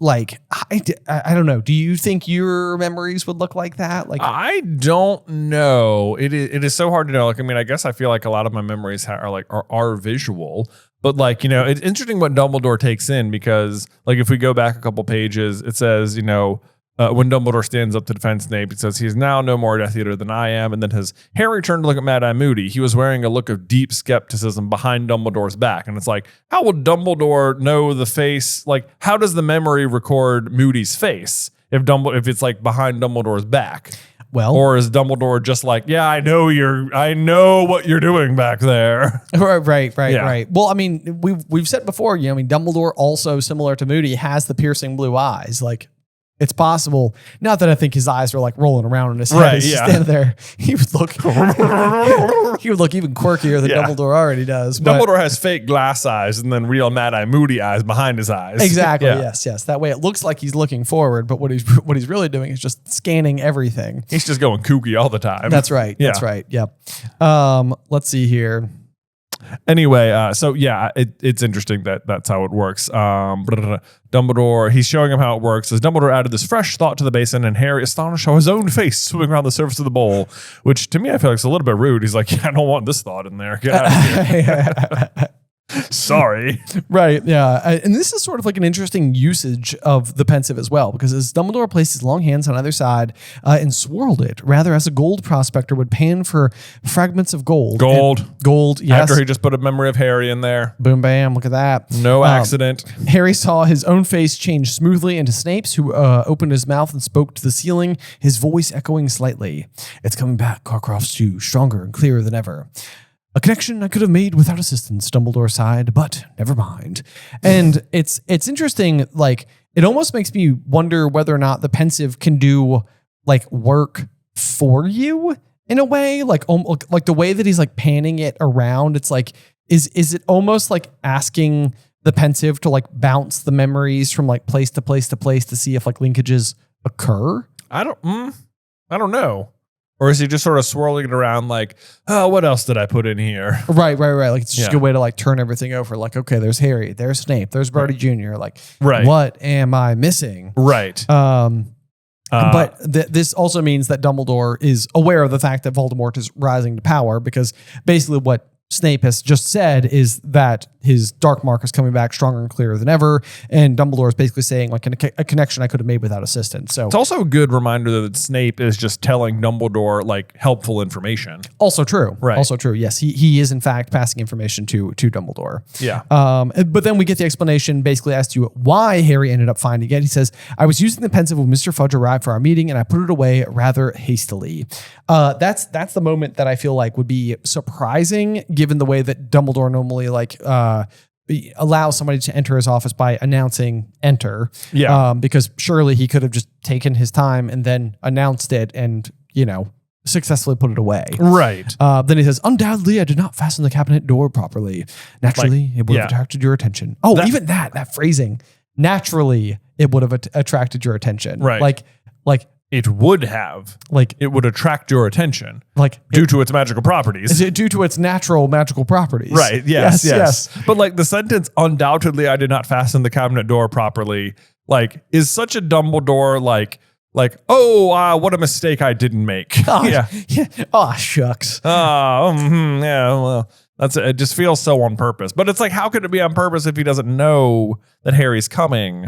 like, I don't know. Do you think your memories would look like that? Like, I don't know. It is so hard to know. Like, I mean, I guess I feel like a lot of my memories are visual, but like, it's interesting what Dumbledore takes in, because like, if we go back a couple pages, it says, when Dumbledore stands up to defend Snape, he says he is now no more Death Eater than I am. And then Harry turned to look at Mad-Eye Moody. He was wearing a look of deep skepticism behind Dumbledore's back. And it's like, how will Dumbledore know the face? Like, how does the memory record Moody's face if it's like behind Dumbledore's back? Well, or is Dumbledore just like, yeah, I know what you're doing back there. Right. Yeah. Well, I mean, we've said before, Dumbledore also, similar to Moody, has the piercing blue eyes. Like, it's possible. Not that I think his eyes are like rolling around in his head. He's just standing there. He would look even quirkier than Dumbledore already does. Dumbledore has fake glass eyes and then real Mad-Eye Moody eyes behind his eyes. Exactly. Yeah. Yes. That way it looks like he's looking forward, but what he's really doing is just scanning everything. He's just going kooky all the time. That's right. Yeah. That's right. Yep. Let's see here. Anyway, it's interesting that that's how it works. Dumbledore, he's showing him how it works. As Dumbledore added this fresh thought to the basin, and Harry, astonished, saw his own face swimming around the surface of the bowl, which to me I feel like it's a little bit rude. He's like, I don't want this thought in there. Get out of here. Sorry. Right. Yeah. And this is sort of like an interesting usage of the Pensieve as well, because as Dumbledore placed his long hands on either side and swirled it, rather as a gold prospector would pan for fragments of gold. Gold. Yes. After he just put a memory of Harry in there. Boom, bam. Look at that. No accident. Harry saw his own face change smoothly into Snape's, who opened his mouth and spoke to the ceiling, his voice echoing slightly. It's coming back, Carcroft's too, stronger and clearer than ever. A connection I could have made without assistance, Dumbledore sighed, but never mind. And it's interesting, like, it almost makes me wonder whether or not the Pensieve can do, like, work for you in a way, like the way that he's, like, panning it around. It's like, is it almost like asking the Pensieve to, like, bounce the memories from, like, place to place to place to see if, like, linkages occur? I don't know. Or is he just sort of swirling it around like, oh, what else did I put in here? Right. Like, it's just a good way to, like, turn everything over. Like, okay, there's Harry, there's Snape, there's Barty Jr. Like, what am I missing? Right. But this also means that Dumbledore is aware of the fact that Voldemort is rising to power, because basically what Snape has just said is that his dark mark is coming back stronger and clearer than ever. And Dumbledore is basically saying, like, a connection I could have made without assistance. So it's also a good reminder that Snape is just telling Dumbledore, like, helpful information. Also true. Right. Also true. Yes. He is in fact passing information to Dumbledore. Yeah. But then we get the explanation basically as to why Harry ended up finding it. He says, I was using the Pensieve when Mr. Fudge arrived for our meeting and I put it away rather hastily. That's the moment that I feel like would be surprising, given the way that Dumbledore normally, like, allows somebody to enter his office by announcing enter. Yeah. Because surely he could have just taken his time and then announced it and, successfully put it away. Right. Then he says, undoubtedly, I did not fasten the cabinet door properly. Naturally, it would have attracted your attention. Oh, that phrasing. Naturally, it would have attracted your attention. Right. Like it would have. Like, it would attract your attention. Like, due to its magical properties. Due to its natural magical properties. Right. Yes. But, like, the sentence, undoubtedly, I did not fasten the cabinet door properly, like, is such a Dumbledore, like, what a mistake I didn't make. Yeah. Oh, shucks. Well, it just feels so on purpose. But it's like, how could it be on purpose if he doesn't know that Harry's coming?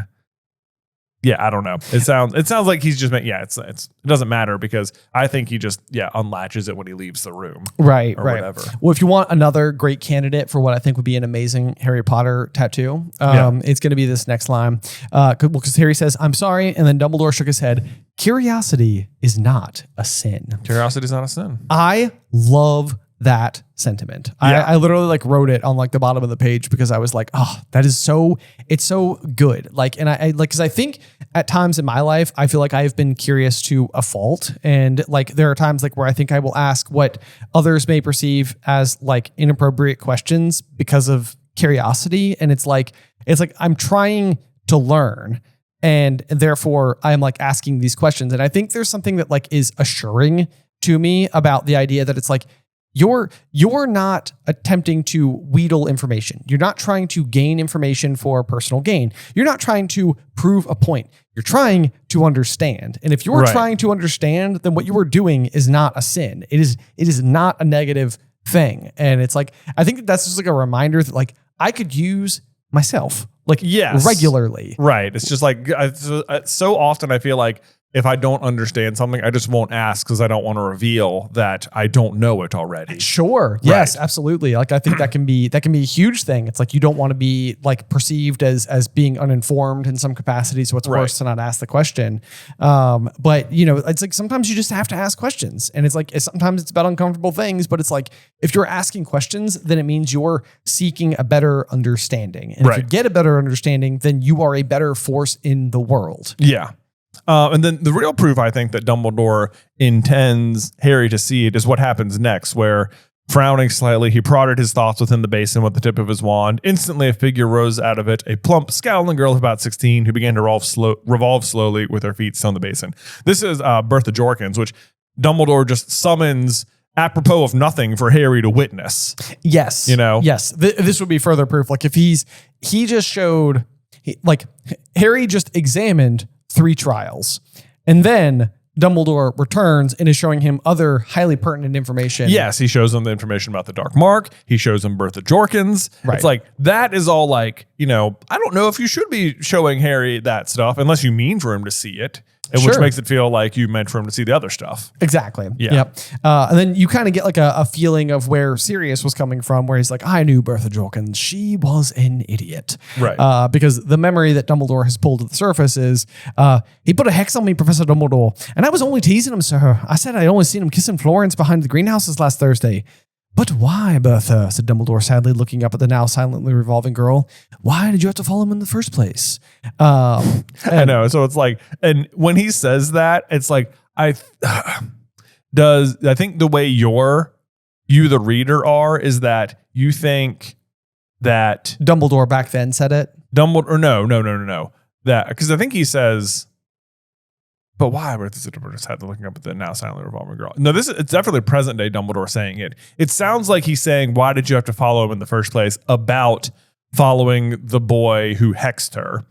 Yeah, I don't know. It sounds like he's just it doesn't matter, because I think he just unlatches it when he leaves the room. Right. Whatever. Well, if you want another great candidate for what I think would be an amazing Harry Potter tattoo, it's going to be this next line. Because Harry says, I'm sorry, and then Dumbledore shook his head. Curiosity is not a sin. Curiosity is not a sin. I love that sentiment. Yeah. I literally, like, wrote it on, like, the bottom of the page, because I was like, oh, that is it's so good. Like, and I like, cause I think at times in my life, I feel like I've been curious to a fault. And, like, there are times, like, where I think I will ask what others may perceive as, like, inappropriate questions because of curiosity. And it's like I'm trying to learn, and therefore I'm, like, asking these questions. And I think there's something that, like, is assuring to me about the idea that it's like, you're not attempting to wheedle information. You're not trying to gain information for personal gain. You're not trying to prove a point. You're trying to understand. And if you're trying to understand, then what you are doing is not a sin. It is not a negative thing. And it's like, I think that's just like a reminder that, like, I could use myself, like, regularly. Right. It's just like, so often I feel like if I don't understand something, I just won't ask because I don't want to reveal that I don't know it already. Sure. Yes, absolutely. Like I think that can be a huge thing. It's like you don't want to be like perceived as being uninformed in some capacity. So it's worse to not ask the question. But you know, it's like sometimes you just have to ask questions, and it's like sometimes it's about uncomfortable things. But it's like if you're asking questions, then it means you're seeking a better understanding, and if you get a better understanding, then you are a better force in the world. Yeah. And then the real proof, I think, that Dumbledore intends Harry to see it is what happens next, where, frowning slightly, he prodded his thoughts within the basin with the tip of his wand. Instantly, a figure rose out of it, a plump, scowling girl of about 16 who began to revolve slowly with her feet still in the basin. This is Bertha Jorkins, which Dumbledore just summons apropos of nothing for Harry to witness. Yes. You know? Yes. This would be further proof. Like if he just showed, Harry just examined 3 trials, and then Dumbledore returns and is showing him other highly pertinent information. Yes, he shows him the information about the Dark Mark. He shows him Bertha Jorkins. Right. It's like, that is all like, you know, I don't know if you should be showing Harry that stuff unless you mean for him to see it. Which makes it feel like you meant for him to see the other stuff. Exactly. Yeah. Yep. And then you kind of get like a feeling of where Sirius was coming from, where he's like, I knew Bertha Jorkins. She was an idiot. Right. Because the memory that Dumbledore has pulled to the surface is, he put a hex on me, Professor Dumbledore, and I was only teasing him, sir. I said I'd only seen him kissing Florence behind the greenhouses last Thursday. But why, Bertha? Said Dumbledore sadly, looking up at the now silently revolving girl. Why did you have to follow him in the first place? I know. So it's like, and when he says that, it's like, I think the way you the reader are is that you think that Dumbledore back then said it. Dumbledore, no. That because I think he says. But why? Bertha just had to looking up at the now silently revolving girl. No, it's definitely present day Dumbledore saying it. It sounds like he's saying, why did you have to follow him in the first place? About following the boy who hexed her.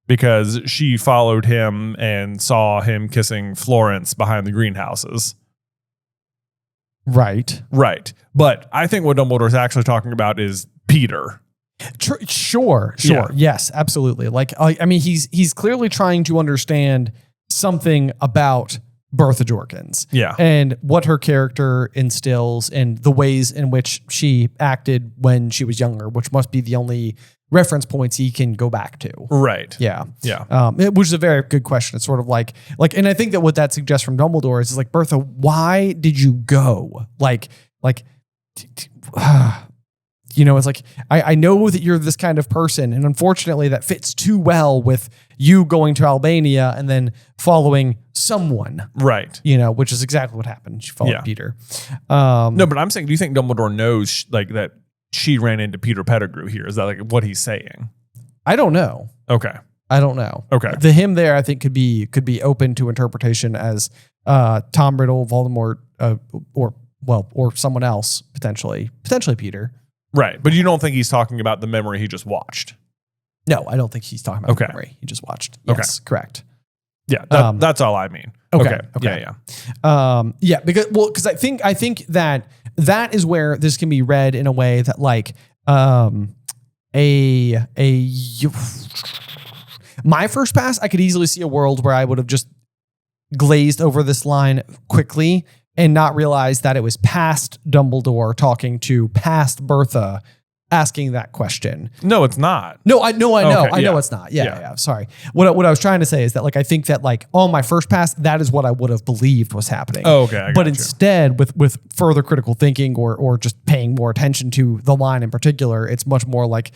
Because she followed him and saw him kissing Florence behind the greenhouses. Right. Right. But I think what Dumbledore's actually talking about is Peter. Sure. Yeah. Yes, absolutely. Like, I mean, he's clearly trying to understand something about Bertha Jorkins. Yeah. And what her character instills and the ways in which she acted when she was younger, which must be the only reference points he can go back to. Right. Yeah. Yeah. Which is a very good question. It's sort of like, and I think that what that suggests from Dumbledore is like, Bertha, why did you go? You know, it's like, I know that you're this kind of person, and unfortunately that fits too well with you going to Albania and then following someone. Right. You know, which is exactly what happened. She followed Peter. No, but I'm saying, do you think Dumbledore knows like that she ran into Peter Pettigrew here? Is that like what he's saying? I don't know. Okay. I don't know. Okay. The him there, I think, could be open to interpretation as Tom Riddle, Voldemort, or someone else, potentially Peter. Right. But you don't think he's talking about the memory he just watched? No, I don't think he's talking about the memory he just watched. Yes, correct. Yeah, that's all I mean. Okay. Yeah. Because I think that is where this can be read in a way that like my first pass, I could easily see a world where I would have just glazed over this line quickly and not realize that it was past Dumbledore talking to past Bertha asking that question. No, it's not. No, I know. Okay, I know it's not. Yeah. Sorry. What I was trying to say is that like I think that like on my first pass, that is what I would have believed was happening. Oh, okay. But instead, with further critical thinking or just paying more attention to the line in particular, it's much more like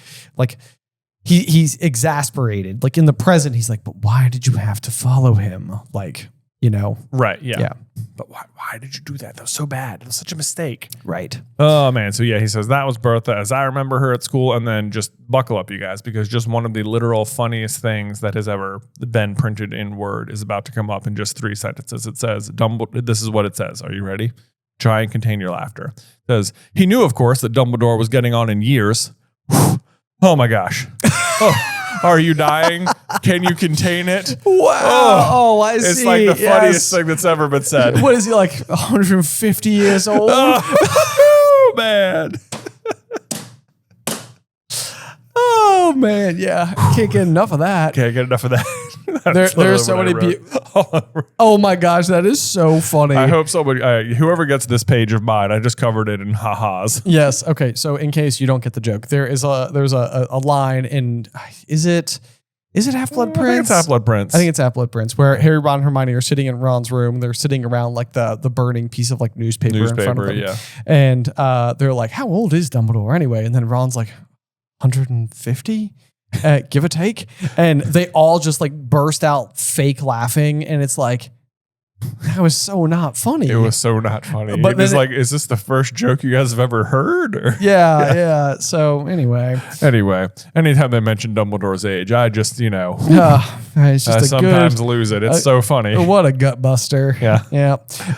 he's exasperated. Like in the present, he's like, but why did you have to follow him? Like, you know. Right. Yeah. But why did you do that? That was so bad. It was such a mistake. Right. Oh, man. So, yeah, he says that was Bertha as I remember her at school. And then just buckle up, you guys, because just one of the literal funniest things that has ever been printed in Word is about to come up in just 3 sentences. It says, this is what it says. Are you ready? Try and contain your laughter. It says, he knew, of course, that Dumbledore was getting on in years. Oh, my gosh. Oh. Are you dying? Can you contain it? Wow. Oh, I see. It's like the funniest thing that's ever been said. What is he, like 150 years old? Oh, man. Oh, man. Yeah. Can't get enough of that. Can't get enough of that. There's so many people. Oh my gosh, that is so funny. I hope somebody, whoever gets this page of mine, I just covered it in ha-has. Yes. Okay. So in case you don't get the joke, there's a line in, is it Half-Blood Prince? I think it's Half-Blood Prince. I think it's Half-Blood Prince, where Harry, Ron, and Hermione are sitting in Ron's room. They're sitting around like the burning piece of like newspaper in front of them. Yeah. And they're like, how old is Dumbledore anyway? And then Ron's like, 150? Give or take. And they all just like burst out fake laughing. And it's like, that was so not funny. It was so not funny. But It was like, is this the first joke you guys have ever heard? Or? Yeah. So anyway, anytime they mention Dumbledore's age, I just, it's just I a sometimes lose it. It's so funny. What a gut buster. Yeah.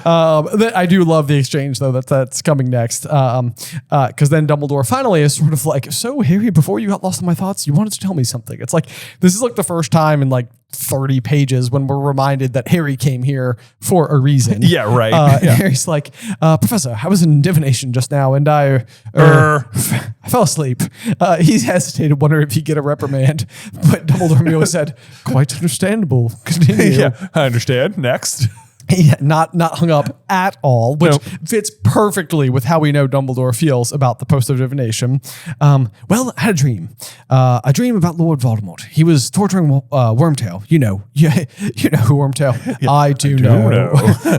I do love the exchange though. That's coming next. Because then Dumbledore finally is sort of like, so Harry, before you got lost in my thoughts, you wanted to tell me something. It's like, this is like the first time in like 30 pages when we're reminded that Harry came here for a reason. Yeah, right. Harry's like, Professor, I was in divination just now and I fell asleep. He hesitated, wondering if he'd get a reprimand, but Dumbledore merely said, quite understandable. Continue. Yeah, I understand. Next. Yeah, not hung up at all, which fits perfectly with how we know Dumbledore feels about the post of divination. Well, I had a dream. A dream about Lord Voldemort. He was torturing Wormtail. You know who Wormtail. Yeah, I do know.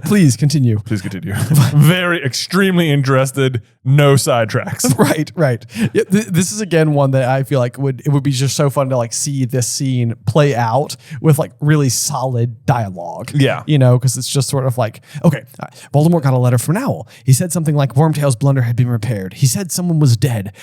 Please continue. Very extremely interested. No sidetracks. Right. Yeah, this is again one that I feel like it would be just so fun to like see this scene play out with like really solid dialogue. Yeah, because it's just sort of like, okay, Voldemort got a letter from an owl. He said something like Wormtail's blunder had been repaired. He said someone was dead.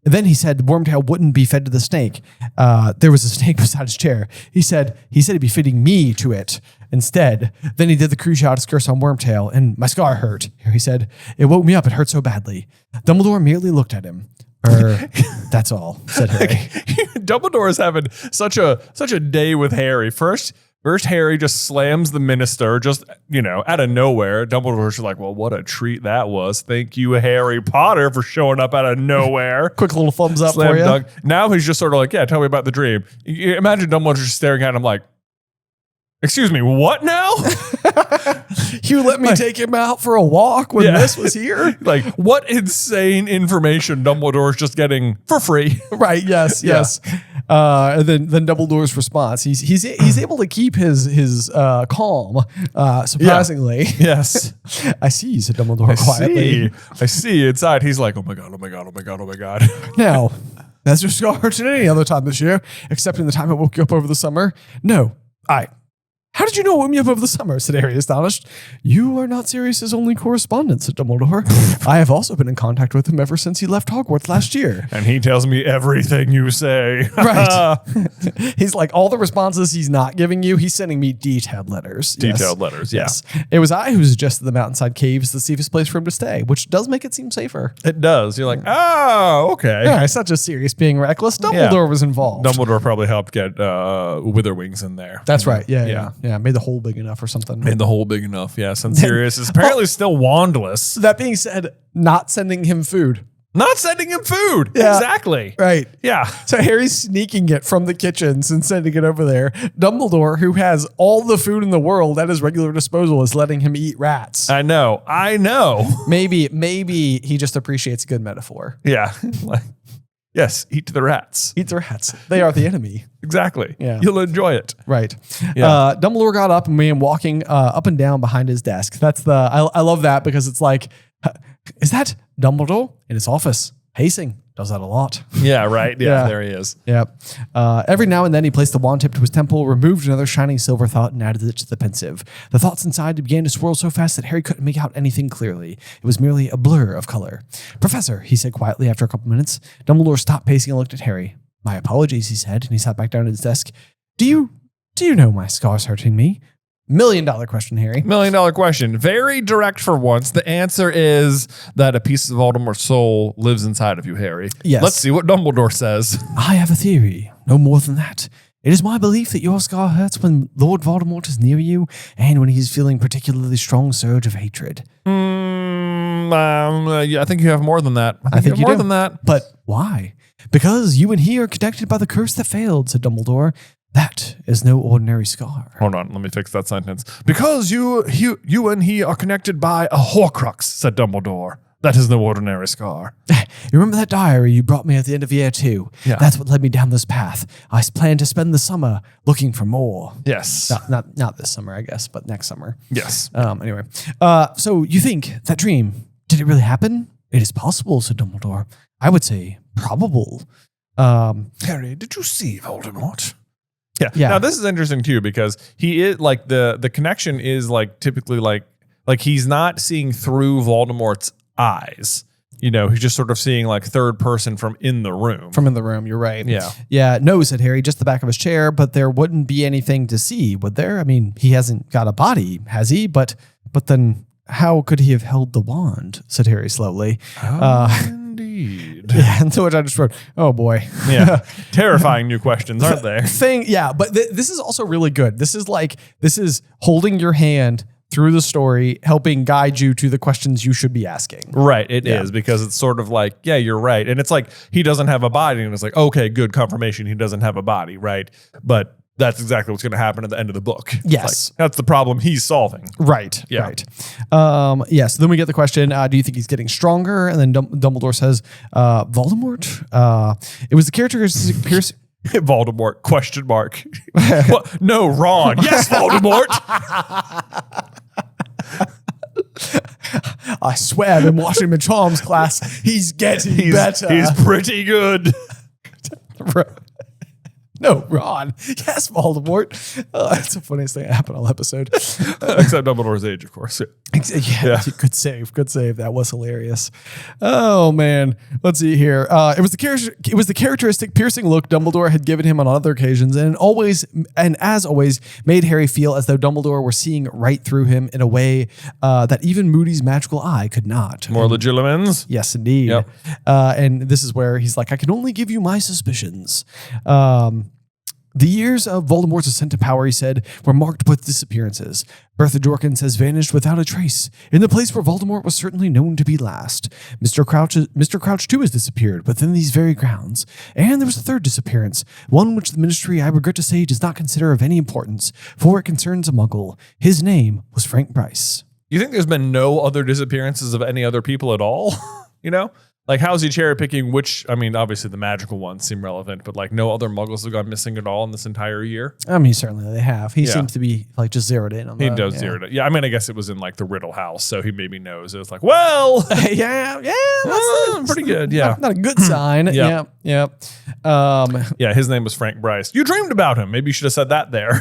Then he said Wormtail wouldn't be fed to the snake. There was a snake beside his chair. He said he'd be feeding me to it instead. Then he did the Cruciatus curse on Wormtail, and my scar hurt. He said, it woke me up. It hurt so badly. Dumbledore merely looked at him. That's all, said Harry. Dumbledore is having such a day with Harry. First, Harry just slams the minister, just, out of nowhere. Dumbledore's just like, well, what a treat that was. Thank you, Harry Potter, for showing up out of nowhere. Quick little thumbs up for you. Dunk. Now he's just sort of like, yeah, tell me about the dream. Imagine Dumbledore just staring at him like, excuse me, what now? You let me take him out for a walk when this was here? Like, what insane information Dumbledore's just getting for free. Right, yes. And then Dumbledore's response, he's able to keep his calm, surprisingly. Yeah. Yes. I see, said Dumbledore quietly. I see. Inside, he's like, oh my God. Now, has your scar hurt at any other time this year, except in the time it woke you up over the summer? No. How did you know it woke me up over the summer? Said Harry, astonished. You are not Sirius's only correspondent, said Dumbledore. I have also been in contact with him ever since he left Hogwarts last year. And he tells me everything you say. Right. He's like, all the responses he's not giving you, he's sending me detailed letters. Letters, yeah. Yes. It was I who suggested the mountainside cave is the safest place for him to stay, which does make it seem safer. It does. You're like, oh, okay. Yeah, it's not just Sirius being reckless. Dumbledore was involved. Dumbledore probably helped get Witherwings in there. That's right. Yeah. Made the hole big enough or something. Yes. And Sirius is apparently still wandless. That being said, not sending him food. Yeah. Exactly. Right. Yeah. So Harry's sneaking it from the kitchens and sending it over there. Dumbledore, who has all the food in the world at his regular disposal, is letting him eat rats. I know. Maybe he just appreciates a good metaphor. Yeah. Yes, eat the rats. Eat the rats. They are the enemy. Exactly. Yeah. You'll enjoy it. Right. Yeah. Dumbledore got up and began walking up and down behind his desk. I love that because it's like, is that Dumbledore in his office? Pacing. Does that a lot. Yeah, right. Yeah, there he is. Yep. Every now and then he placed the wand tip to his temple, removed another shining silver thought, and added it to the pensieve. The thoughts inside began to swirl so fast that Harry couldn't make out anything clearly. It was merely a blur of color. Professor, he said quietly after a couple minutes. Dumbledore stopped pacing and looked at Harry. My apologies, he said, and he sat back down at his desk. Do you know my scar's hurting me? $1 million question, Harry. $1 million question. Very direct for once. The answer is that a piece of Voldemort's soul lives inside of you, Harry. Yes. Let's see what Dumbledore says. I have a theory. No more than that. It is my belief that your scar hurts when Lord Voldemort is near you and when he's feeling particularly strong surge of hatred. I think you have more than that. I think you have more do. than that. But why? Because you and he are connected by the curse that failed, said Dumbledore. That is no ordinary scar. Hold on, let me fix that sentence. Because you and he are connected by a Horcrux, said Dumbledore. That is no ordinary scar. You remember that diary you brought me at the end of year 2? Yeah. That's what led me down this path. I plan to spend the summer looking for more. Yes. Not this summer, I guess, but next summer. Yes. Anyway, so you think that dream, did it really happen? It is possible, said Dumbledore. I would say probable. Harry, did you see Voldemort? Yeah. Now this is interesting too, because he is like the connection is like typically like he's not seeing through Voldemort's eyes. You know, he's just sort of seeing like third person from in the room. From in the room, you're right. Yeah. Yeah, no, said Harry, just the back of his chair, but there wouldn't be anything to see, would there? I mean, he hasn't got a body, has he? But then how could he have held the wand? Said Harry slowly. Indeed. Yeah, and to which I just wrote, oh boy. Yeah. Terrifying new questions, aren't they? But this is also really good. This is holding your hand through the story, helping guide you to the questions you should be asking. Right, it is, because it's sort of like, yeah, you're right. And it's like, he doesn't have a body, and it's like, okay, good confirmation, he doesn't have a body, right? But that's exactly what's going to happen at the end of the book. Yes. Like, that's the problem he's solving. Right, Yeah. right. Yes, then we get the question, do you think he's getting stronger? And then Dumbledore says, Voldemort? It was the characteristic piercing... Voldemort, question mark. What? No, Ron. Yes, Voldemort. I swear I've been watching him in Charms class. He's getting better. He's pretty good. No, Ron. Yes, Voldemort. That's the funniest thing that happened all episode. Except Dumbledore's age, of course. Yeah. Good save. Good save. That was hilarious. Oh man. Let's see here. It was the characteristic piercing look Dumbledore had given him on other occasions, and as always made Harry feel as though Dumbledore were seeing right through him in a way that even Moody's magical eye could not. More legilimens? Yes, indeed. Yep. And this is where he's like, I can only give you my suspicions. The years of Voldemort's ascent to power, he said, were marked with disappearances. Bertha Jorkins has vanished without a trace, in the place where Voldemort was certainly known to be last. Mr. Crouch too has disappeared within these very grounds. And there was a third disappearance, one which the Ministry, I regret to say, does not consider of any importance, for it concerns a Muggle. His name was Frank Bryce. You think there's been no other disappearances of any other people at all? You know? Like, how's he cherry picking which, I mean, obviously the magical ones seem relevant, but like no other Muggles have gone missing at all in this entire year? I mean, certainly they have. He seems to be like just zeroed in on He does zero it. Yeah, I mean, I guess it was in like the Riddle house, so he maybe knows. It was like, well, yeah, that's pretty good. Yeah. Not a good sign. Yeah. Yeah, his name was Frank Bryce. You dreamed about him. Maybe you should have said that there.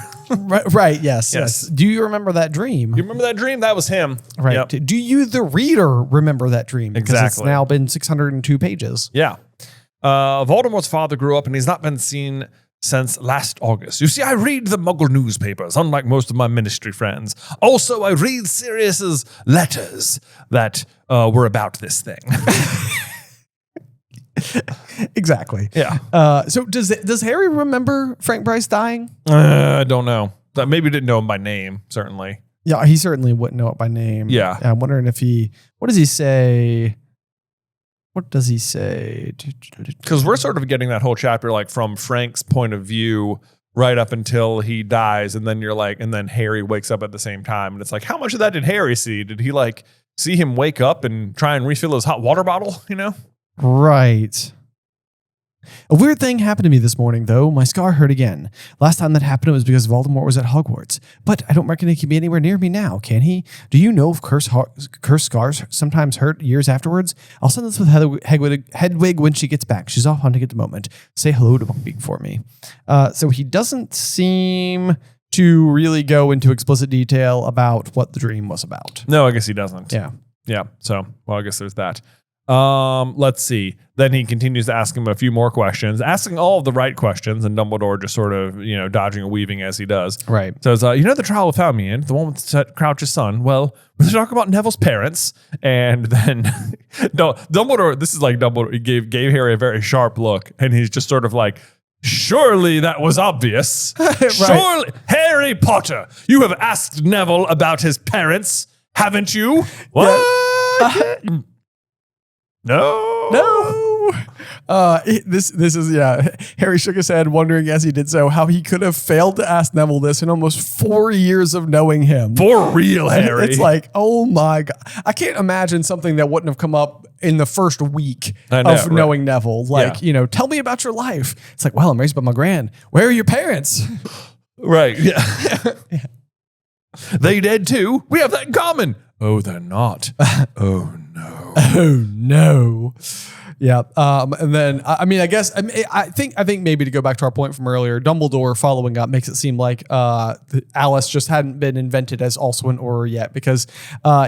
Right. Yes. Do you remember that dream? You remember that dream? That was him. Right. Yep. Do you, the reader, remember that dream? Because it's Exactly. now been 602 pages. Yeah. Voldemort's father grew up and he's not been seen since last August. You see, I read the Muggle newspapers, unlike most of my ministry friends. Also, I read Sirius's letters that were about this thing. Exactly. Yeah. So does Harry remember Frank Bryce dying? I don't know. That maybe didn't know him by name, certainly. Yeah, he certainly wouldn't know it by name. Yeah. I'm wondering if what does he say? What does he say? Because we're sort of getting that whole chapter like from Frank's point of view right up until he dies. And then you're like, and then Harry wakes up at the same time. And it's like, how much of that did Harry see? Did he like see him wake up and try and refill his hot water bottle, you know? Right. A weird thing happened to me this morning, though. My scar hurt again. Last time that happened, it was because Voldemort was at Hogwarts. But I don't reckon he can be anywhere near me now, can he? Do you know if cursed scars sometimes hurt years afterwards? I'll send this with Hedwig when she gets back. She's off hunting at the moment. Say hello to Buckbeak for me. So he doesn't seem to really go into explicit detail about what the dream was about. No, I guess he doesn't. Yeah. Yeah. So, well, I guess there's that. Let's see. Then he continues to ask him a few more questions, asking all of the right questions, and Dumbledore just sort of, dodging and weaving as he does. Right. So it's, the trial we found me in, the one with Crouch's son. Well, we're talking about Neville's parents. And then Dumbledore, this is like Dumbledore, he gave Harry a very sharp look, and he's just sort of like, surely that was obvious. Right. Surely, Harry Potter, you have asked Neville about his parents, haven't you? What? No. This is Harry shook his head, wondering as he did so how he could have failed to ask Neville this in almost 4 years of knowing him. For real, Harry. It's like, oh my God. I can't imagine something that wouldn't have come up in the first week of knowing Neville. Like, tell me about your life. It's like, well, I'm raised by my gran. Where are your parents? Right. Yeah. They dead too. We have that in common. Oh, they're not. Oh no. Oh no. Yeah. And then I guess I think maybe to go back to our point from earlier, Dumbledore following up makes it seem like Alice just hadn't been invented as also an Auror yet, because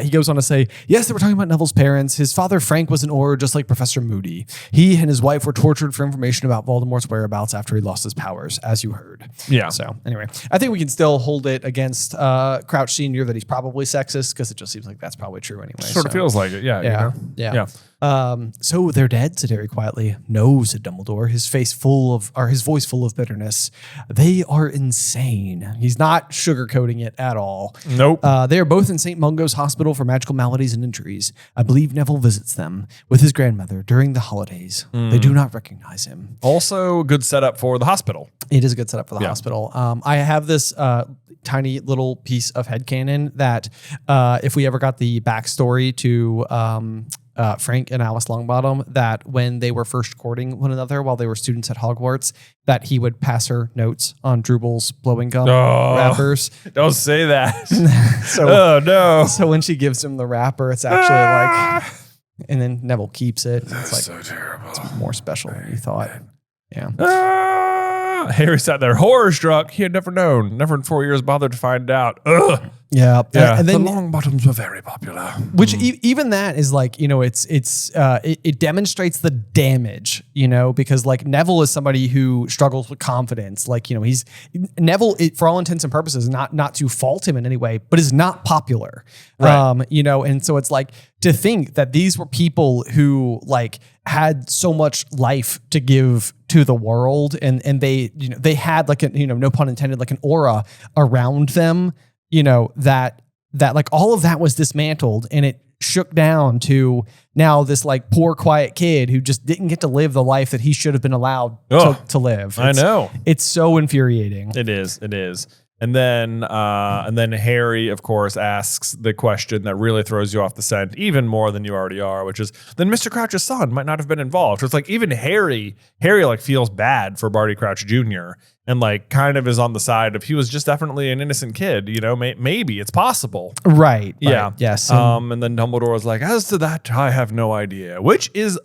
he goes on to say, yes, they were talking about Neville's parents. His father Frank was an Auror just like Professor Moody. He and his wife were tortured for information about Voldemort's whereabouts after he lost his powers, as you heard. Yeah. So anyway, I think we can still hold it against Crouch Sr. that he's probably sexist, because it just seems like that's probably true anyway. Sort of feels like it. Yeah. Yeah. Yeah. So they're dead, said Harry quietly. No, said Dumbledore, his voice full of bitterness. They are insane. He's not sugarcoating it at all. Nope. They are both in St. Mungo's Hospital for Magical Maladies and Injuries. I believe Neville visits them with his grandmother during the holidays. They do not recognize him. Also, good setup for the hospital. It is a good setup for the hospital. I have this tiny little piece of headcanon that if we ever got the backstory to Frank and Alice Longbottom, that when they were first courting one another while they were students at Hogwarts, that he would pass her notes on Drubal's blowing gum wrappers. Don't say that. So, oh no. So when she gives him the wrapper, it's actually like, and then Neville keeps it. It's like, so terrible. It's more special than you thought. Yeah. Harry sat there horror struck. He had never known, never in 4 years bothered to find out. Ugh. Yeah. And then the Longbottoms were very popular. Which even that is like, it demonstrates the damage, because like Neville is somebody who struggles with confidence. Like, he's Neville, for all intents and purposes, not to fault him in any way, but is not popular. Right. And so it's like to think that these were people who like had so much life to give to the world, and they, they had like no pun intended, like an aura around them, that like all of that was dismantled, and it shook down to now this like poor quiet kid who just didn't get to live the life that he should have been allowed to live. I know. It's so infuriating. It is. And then Harry, of course, asks the question that really throws you off the scent even more than you already are, which is, then Mr. Crouch's son might not have been involved. So it's like even Harry like feels bad for Barty Crouch Jr. and like kind of is on the side of he was just definitely an innocent kid. Maybe it's possible. Right. Yeah. Yes. And then Dumbledore was like, as to that, I have no idea, which is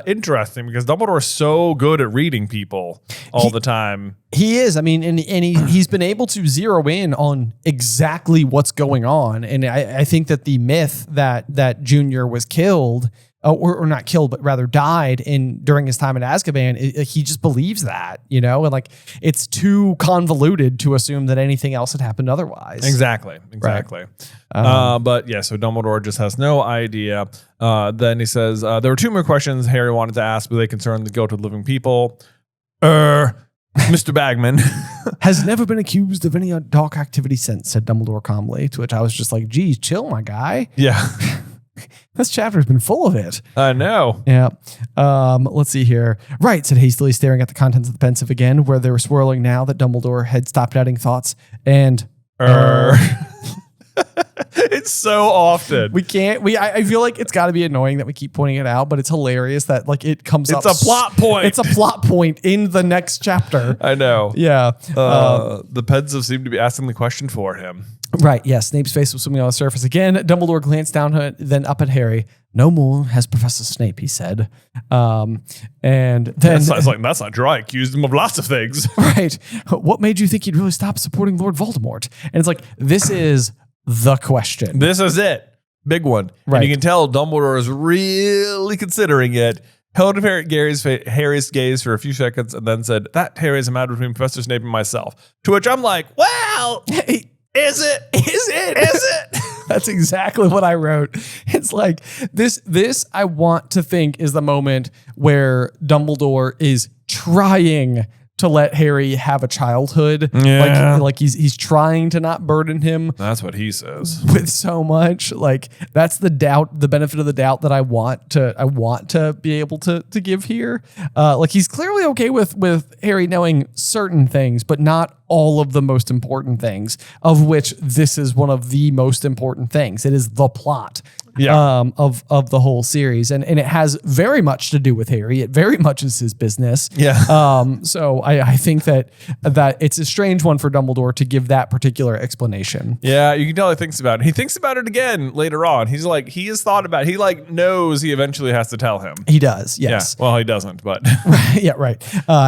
interesting because Dumbledore is so good at reading people all the time. He is. I mean, and he's been able to zero in on exactly what's going on. And I think that the myth that Junior was killed, or not killed, but rather died during his time in Azkaban, he just believes that, and like it's too convoluted to assume that anything else had happened otherwise. Exactly. Right. But yeah, so Dumbledore just has no idea. Then he says, there were two more questions Harry wanted to ask, but they concern the guilt of living people. Mr. Bagman has never been accused of any dark activity since, said Dumbledore calmly, to which I was just like, geez, chill, my guy. Yeah. This chapter's been full of it. I know. Yeah. Let's see here. Right, said hastily, staring at the contents of the Pensieve again, where they were swirling now that Dumbledore had stopped adding thoughts. And it's so often. I feel like it's got to be annoying that we keep pointing it out, but it's hilarious that like it comes up. It's a plot point. It's a plot point in the next chapter. I know. Yeah. The Pensieve seem to be asking the question for him. Right. Yeah. Snape's face was swimming on the surface again. Dumbledore glanced down, then up at Harry. No more has Professor Snape, he said. And then that's not dry. Accused him of lots of things. Right. What made you think he'd really stop supporting Lord Voldemort? And it's like, this is the question. This is it. Big one. Right. And you can tell Dumbledore is really considering it. Held Harry's gaze for a few seconds and then said, that Harry's a matter between Professor Snape and myself. To which I'm like, well, is it? That's exactly what I wrote. It's like this I want to think is the moment where Dumbledore is trying to let Harry have a childhood. Yeah. Like he's trying to not burden him That's what he says. with so much. Like that's the benefit of the doubt that I want to be able to give here. Like he's clearly okay with Harry knowing certain things, but not all of the most important things, of which this is one of the most important things. It is the plot. Of the whole series. And it has very much to do with Harry. It very much is his business. Yeah. So I think that it's a strange one for Dumbledore to give that particular explanation. Yeah, you can tell he thinks about it. He thinks about it again later on. He has thought about it. He like knows he eventually has to tell him. He does, yes. Yeah. Well, he doesn't, but Yeah, right.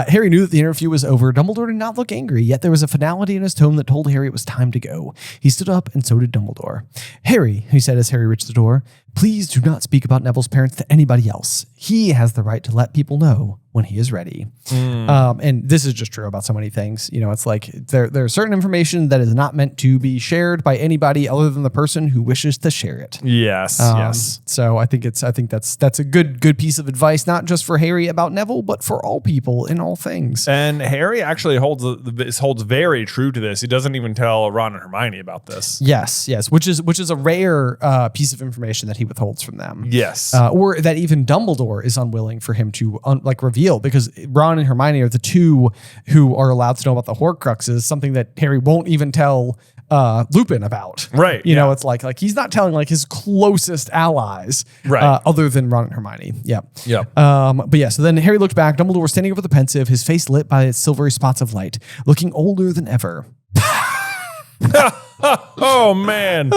Harry knew that the interview was over. Dumbledore did not look angry, yet there was a finality in his tone that told Harry it was time to go. He stood up, and so did Dumbledore. Harry, he said as Harry reached the door, please do not speak about Neville's parents to anybody else. He has the right to let people know when he is ready. And this is just true about so many things. You know, it's like there's certain information that is not meant to be shared by anybody other than the person who wishes to share it. yes. Yes. So I think that's a good piece of advice, not just for Harry about Neville, but for all people in all things. And Harry actually holds very true to this. He doesn't even tell Ron and Hermione about this. Yes, which is a rare piece of information that he withholds from them. Yes. Or that even Dumbledore is unwilling for him to reveal, because Ron and Hermione are the two who are allowed to know about the Horcruxes, something that Harry won't even tell Lupin about. Right. You know, it's like he's not telling like his closest allies, Right. Other than Ron and Hermione. Yeah. Yeah. But yeah, so then Harry looked back. Dumbledore was standing over the Pensieve, his face lit by its silvery spots of light, looking older than ever. Oh man.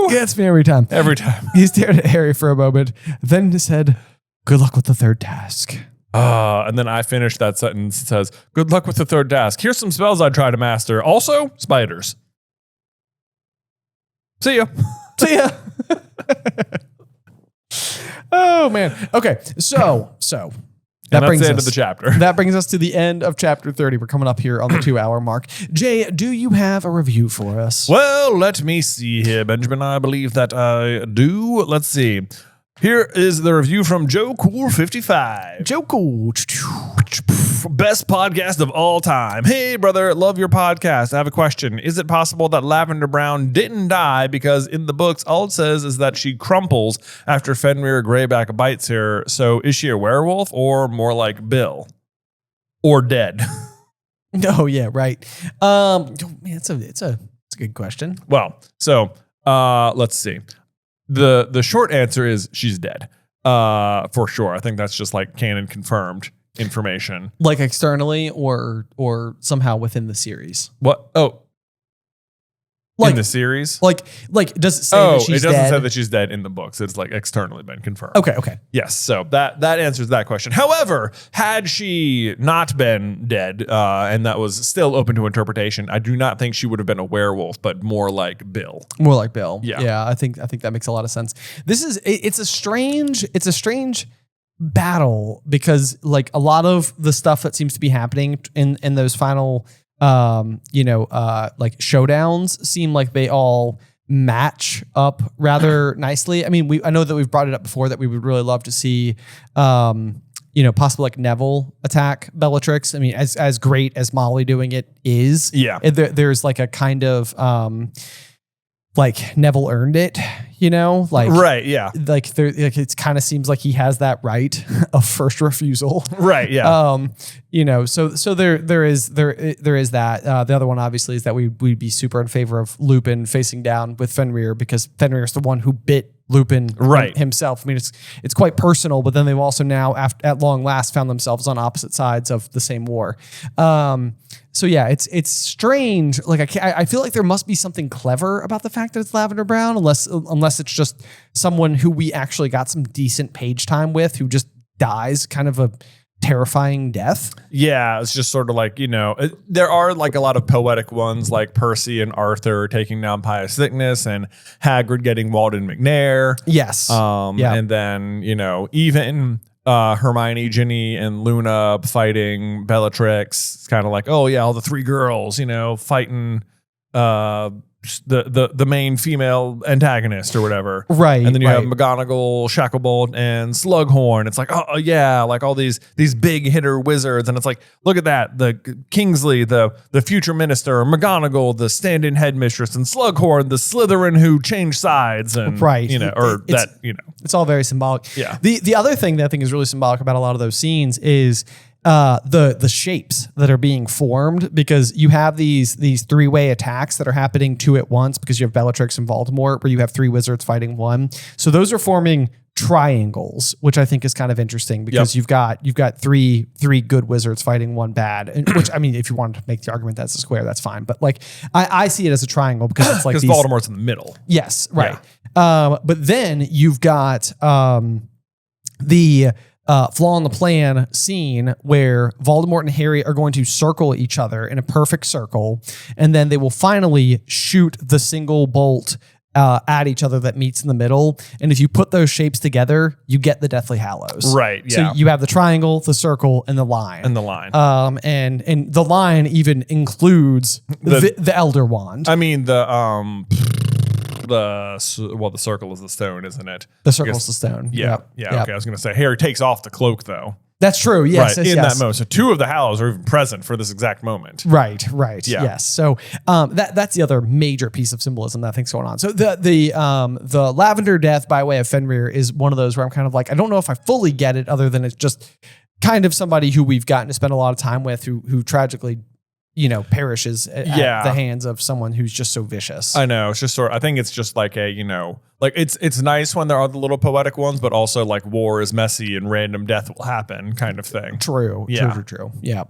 Gets me every time. Every time. He stared at Harry for a moment, then said, "Good luck with the third task." And then I finished that sentence. It says, good luck with the third task. Here's some spells I'd try to master. Also, spiders. See ya. See ya. Oh man. Okay. So That brings us to the end of the chapter. That brings us to the end of chapter 30. We're coming up here on the 2-hour mark. Jay, do you have a review for us? Well, let me see here, Benjamin. I believe that I do. Let's see. Here is the review from Joe Cool 55. Joe Cool. Best podcast of all time. Hey, brother, love your podcast. I have a question. Is it possible that Lavender Brown didn't die because in the books, all it says is that she crumples after Fenrir Greyback bites her? So is she a werewolf or more like Bill? Or dead? Oh, yeah, right. Man, it's a good question. Well, so let's see. The short answer is she's dead. For sure. I think that's just like canon confirmed information. Like externally or somehow within the series. What? Oh. Like, in the series? Like does it say that she's dead? It doesn't say that she's dead in the books. It's like externally been confirmed. Okay. Yes, so that answers that question. However, had she not been dead, and that was still open to interpretation, I do not think she would have been a werewolf, but more like Bill. More like Bill. Yeah. I think that makes a lot of sense. It's a strange battle, because like a lot of the stuff that seems to be happening in those final like showdowns seem like they all match up rather nicely. I mean, I know that we've brought it up before that we would really love to see possibly like Neville attack Bellatrix. I mean, as great as Molly doing it is, there's like a kind of like Neville earned it, like right, yeah, like there, like it kind of seems like he has that right of first refusal, right, yeah. So there is that. The other one obviously is that we'd be super in favor of Lupin facing down with Fenrir, because Fenrir is the one who bit Lupin himself. I mean, it's quite personal, but then they've also now at long last found themselves on opposite sides of the same war. So yeah, it's strange. Like I feel like there must be something clever about the fact that it's Lavender Brown, unless it's just someone who we actually got some decent page time with, who just dies kind of a terrifying death. Yeah, it's just sort of like, there are like a lot of poetic ones, like Percy and Arthur taking down Pious Thickness and Hagrid getting Walden McNair. Yes. And then, even Hermione, Ginny, and Luna fighting Bellatrix. It's kind of like, oh yeah, all the three girls, fighting the main female antagonist or whatever. Right. And then you have right. McGonagall, Shacklebolt, and Slughorn. It's like, oh yeah, like all these big hitter wizards. And it's like, look at that. The Kingsley, the future minister, McGonagall, the stand-in headmistress, and Slughorn, the Slytherin who changed sides. And right. It's all very symbolic. Yeah. The other thing that I think is really symbolic about a lot of those scenes is the shapes that are being formed, because you have these three-way attacks that are happening two at once, because you have Bellatrix and Voldemort, where you have three wizards fighting one. So those are forming triangles, which I think is kind of interesting, because you've got three good wizards fighting one bad. And, which, I mean, if you wanted to make the argument that's a square, that's fine. But like I see it as a triangle, because it's like Voldemort's in the middle. Yes, right. Yeah. But then you've got the flaw in the plan scene where Voldemort and Harry are going to circle each other in a perfect circle, and then they will finally shoot the single bolt at each other that meets in the middle. And if you put those shapes together, you get the Deathly Hallows. Right. Yeah. So you have the triangle, the circle, and the line. And the line. And the line even includes the Elder Wand. I mean, the circle is the stone, isn't it? The circle's the stone. Yeah. Yep. Yeah. Yep. Okay. I was going to say Harry takes off the cloak though. That's true. Yes. Right. Yes, In yes. that moment. So two of the Hallows are even present for this exact moment. Right. Yeah. Yes. So that's the other major piece of symbolism that I think's going on. So the Lavender Death by way of Fenrir is one of those where I'm kind of like, I don't know if I fully get it, other than it's just kind of somebody who we've gotten to spend a lot of time with who tragically, perishes at the hands of someone who's just so vicious. I know. It's just I think it's just like like it's nice when there are the little poetic ones, but also like war is messy and random death will happen kind of thing. True. Yeah. True. Yeah.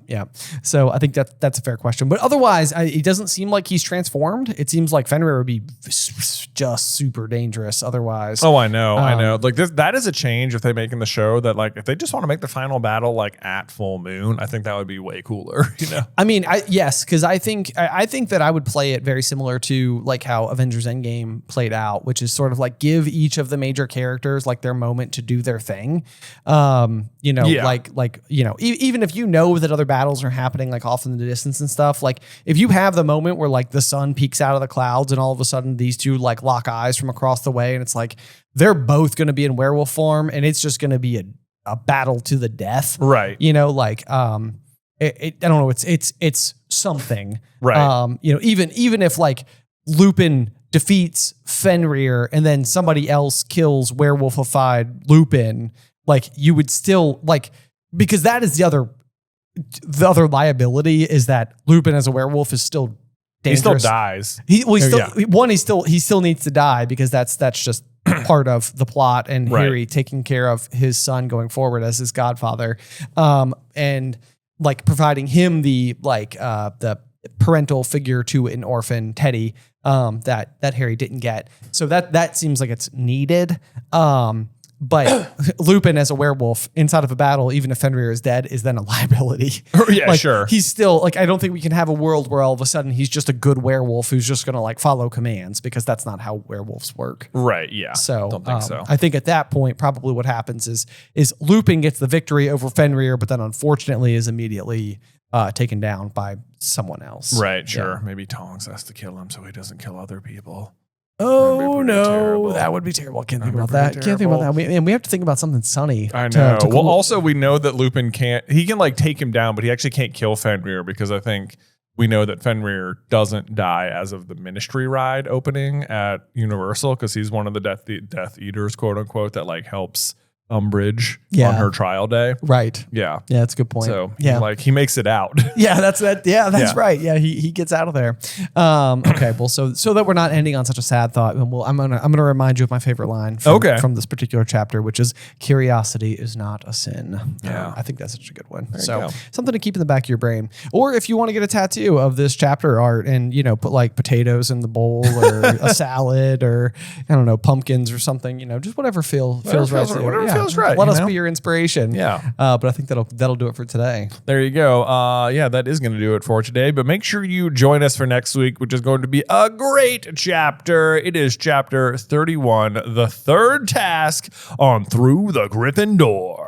So I think that's a fair question. But otherwise, it doesn't seem like he's transformed. It seems like Fenrir would be just super dangerous otherwise. Oh, I know. Like that is a change if they make in the show, that like if they just want to make the final battle like at full moon, I think that would be way cooler. I mean, yes, because I think that I would play it very similar to like how Avengers Endgame played out, which is sort of like give each of the major characters like their moment to do their thing. Even if you know that other battles are happening like off in the distance and stuff, like if you have the moment where like the sun peeks out of the clouds and all of a sudden these two like lock eyes from across the way, and it's like they're both going to be in werewolf form, and it's just going to be a battle to the death. Right. I don't know. It's something. Right. Even if like Lupin defeats Fenrir and then somebody else kills werewolfified Lupin, like you would still like, because that is the other liability is that Lupin as a werewolf is still dangerous. He still dies. He still needs to die, because that's just part of the plot, and right. Harry taking care of his son going forward as his godfather, and like providing him the parental figure to an orphan Teddy, that Harry didn't get. So that seems like it's needed. But Lupin as a werewolf inside of a battle, even if Fenrir is dead, is then a liability. Yeah, sure. He's still like, I don't think we can have a world where all of a sudden he's just a good werewolf who's just going to like follow commands, because that's not how werewolves work. Right. Yeah. So don't think so. I think at that point, probably what happens is Lupin gets the victory over Fenrir, but then unfortunately is immediately taken down by someone else. Right. Sure. Yeah. Maybe Tonks has to kill him so he doesn't kill other people. Oh no, terrible. that would be terrible. Can't think about that. We have to think about something sunny. I know. Well, also we know that Lupin can like take him down, but he actually can't kill Fenrir, because I think we know that Fenrir doesn't die as of the Ministry ride opening at Universal, because he's one of the Death Eaters, quote unquote, that like helps Umbridge on her trial day. Right. Yeah. Yeah, that's a good point. So he makes it out. Yeah, that's right. Yeah, he gets out of there. Okay, well, so that we're not ending on such a sad thought, I'm gonna remind you of my favorite line from this particular chapter, which is curiosity is not a sin. Yeah. I think that's such a good one. There you So go. something to keep in the back of your brain. Or if you want to get a tattoo of this chapter art and put like potatoes in the bowl or a salad or I don't know, pumpkins or something, just whatever feels right. Whatever feels right. Let us be your inspiration. Yeah. But I think that'll do it for today. There you go. That is going to do it for today. But make sure you join us for next week, which is going to be a great chapter. It is chapter 31, the third task on Through the Griffin Door.